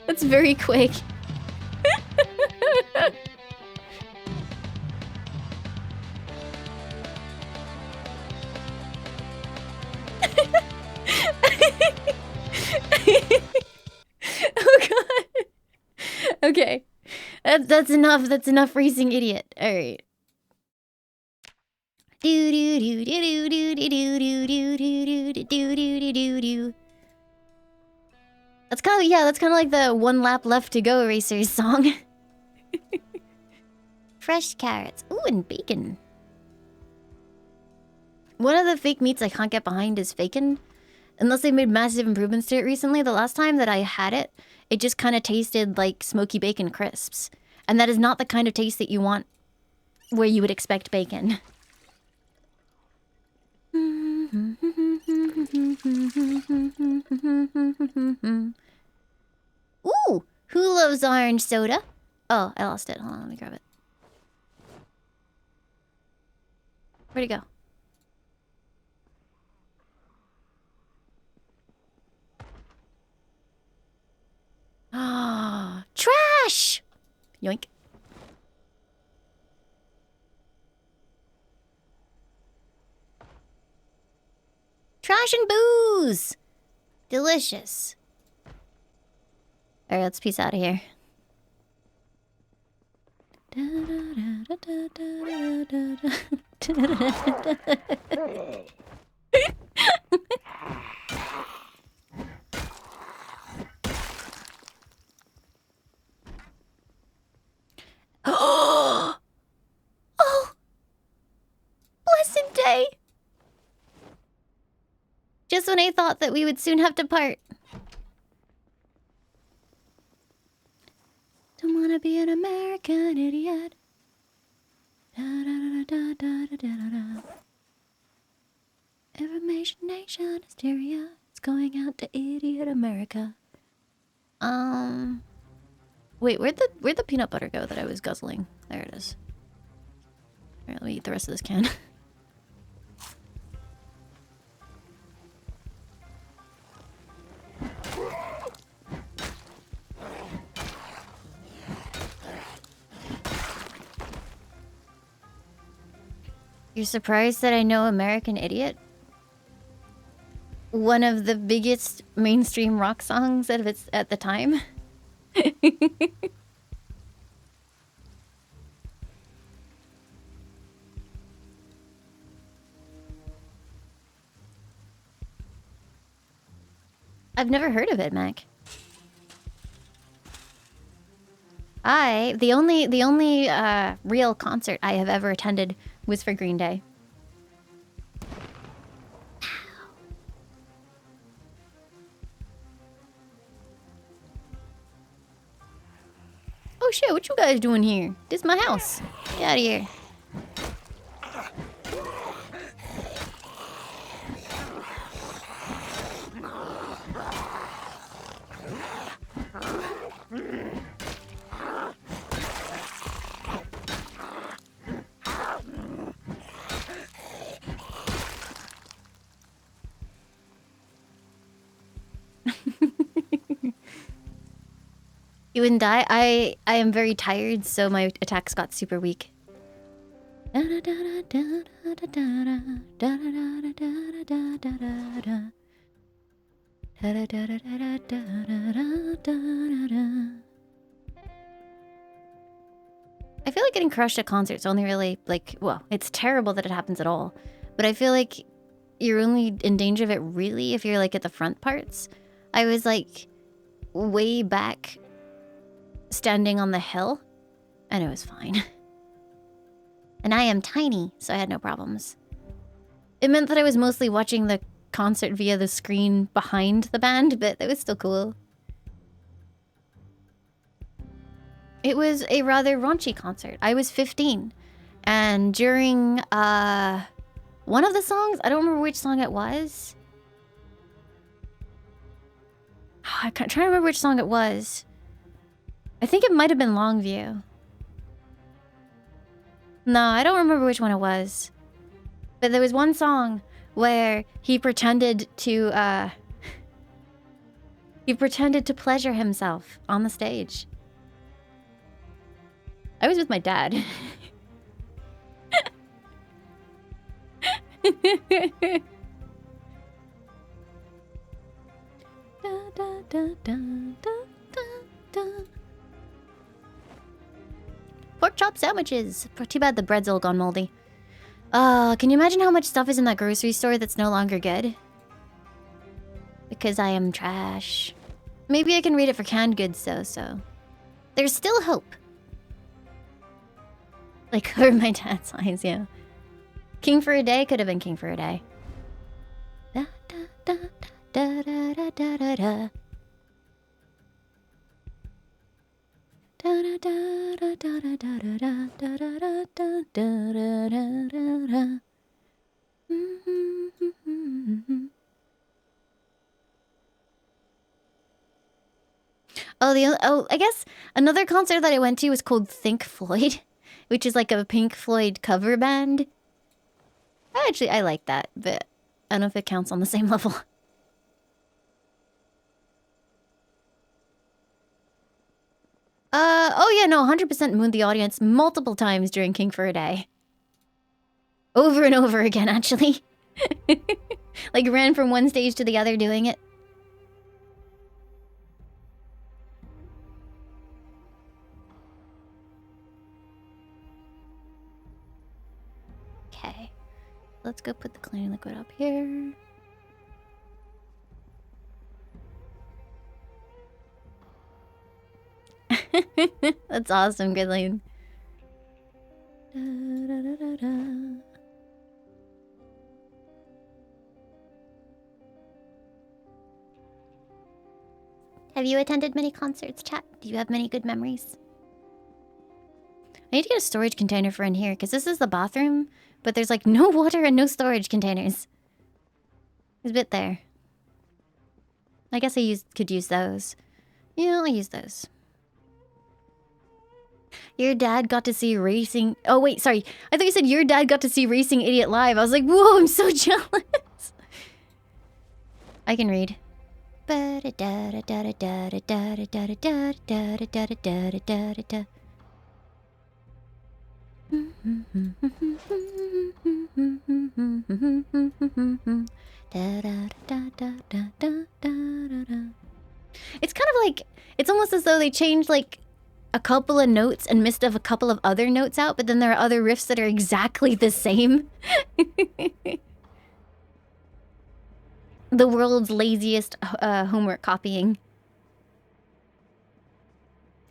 That's very quick. Oh god. Okay. That's enough. That's enough Racing Idiot. All right. Do do do do do do do do do do do do do do do. That's kind of, yeah, that's kind of like the One Lap Left to Go Racers song. Fresh carrots. Ooh, and bacon. One of the fake meats I can't get behind is bacon. Unless they made massive improvements to it recently. The last time that I had it, it just kind of tasted like smoky bacon crisps. And that is not the kind of taste that you want where you would expect bacon. Ooh! Who loves orange soda? Oh, I lost it. Hold on, let me grab it. Where'd it go? Ah, trash! Yoink. Trash and booze! Delicious. Alright, let's peace out of here. Oh! Blessed day! Just when I thought that we would soon have to part. Don't wanna be an American idiot. Da, da, da, da, da, da, da, da, da. Ever made nation hysteria. It's going out to idiot America. Wait, where'd the peanut butter go that I was guzzling? There it is. Alright, let me eat the rest of this can. You're surprised that I know American Idiot? One of the biggest mainstream rock songs at the time. I've never heard of it, Mac. The only real concert I have ever attended was for Green Day. Oh shit, what you guys doing here? This is my house. Get out of here. You wouldn't die? I am very tired, so my attacks got super weak. I feel like getting crushed at concerts only really, like, well, it's terrible that it happens at all. But I feel like you're only in danger of it really if you're, like, at the front parts. I was, like, way back standing on the hill, and it was fine. And I am tiny, so I had no problems. It meant that I was mostly watching the concert via the screen behind the band, but it was still cool. It was a rather raunchy concert. I was 15, and during one of the songs, I don't remember which song it was. I'm trying to remember which song it was. I think it might have been Longview. No, I don't remember which one it was. But there was one song where he pretended to pleasure himself on the stage. I was with my dad. Pork chop sandwiches. Too bad the bread's all gone moldy. Can you imagine how much stuff is in that grocery store that's no longer good? Because I am trash. Maybe I can read it for canned goods though, so... There's still hope. Like, her my dad's eyes, yeah. King for a day could have been King for a day. Da da da da da da da da. I guess another concert that I went to was called Think Floyd, which is like a Pink Floyd cover band. I like that, but I don't know if it counts on the same level. Oh yeah, no, 100% mooned the audience multiple times during King for a Day. Over and over again, actually. Like, ran from one stage to the other doing it. Okay. Let's go put the cleaning liquid up here. That's awesome, Gridlane. Have you attended many concerts, chat? Do you have many good memories? I need to get a storage container for in here, because this is the bathroom, but there's like no water and no storage containers. There's a bit there. I guess could use those. Yeah, I'll use those. Your dad got to see racing... Oh, wait, sorry. I thought you said your dad got to see Racing Idiot live. I was like, whoa, I'm so jealous. I can read. It's kind of like... It's almost as though they changed, like, a couple of notes and missed a couple of other notes out, but then there are other riffs that are exactly the same. The world's laziest homework copying.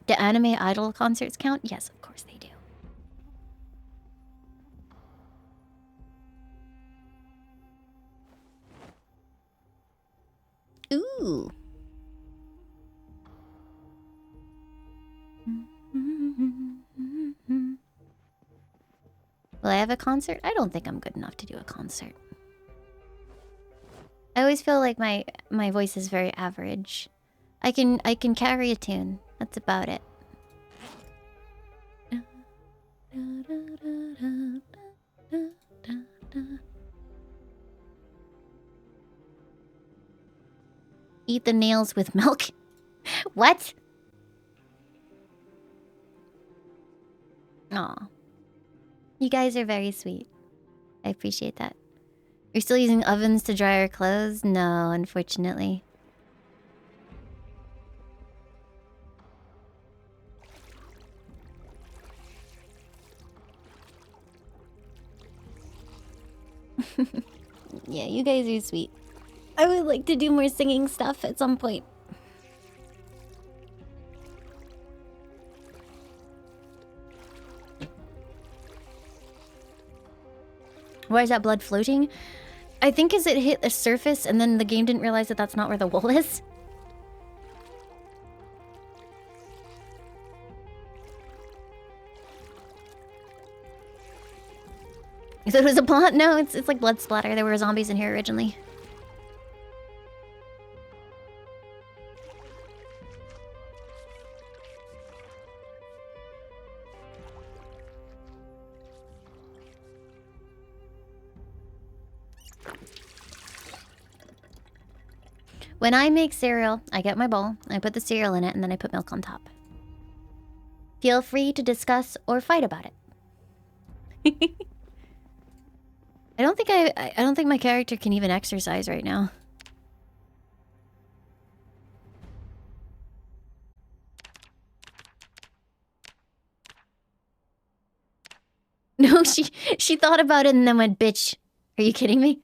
Do anime idol concerts count? Yes, of course they do. Ooh. Will I have a concert? I don't think I'm good enough to do a concert. I always feel like my voice is very average. I can carry a tune. That's about it. Eat the nails with milk. What? Aw. You guys are very sweet. I appreciate that. You're still using ovens to dry our clothes? No, unfortunately. Yeah, you guys are sweet. I would like to do more singing stuff at some point. Why is that blood floating? I think as it hit the surface and then the game didn't realize that that's not where the wool is. You thought it was a plot? No, it's like blood splatter. There were zombies in here originally. When I make cereal, I get my bowl, I put the cereal in it, and then I put milk on top. Feel free to discuss or fight about it. I don't think my character can even exercise right now. No, she thought about it and then went, bitch. Are you kidding me?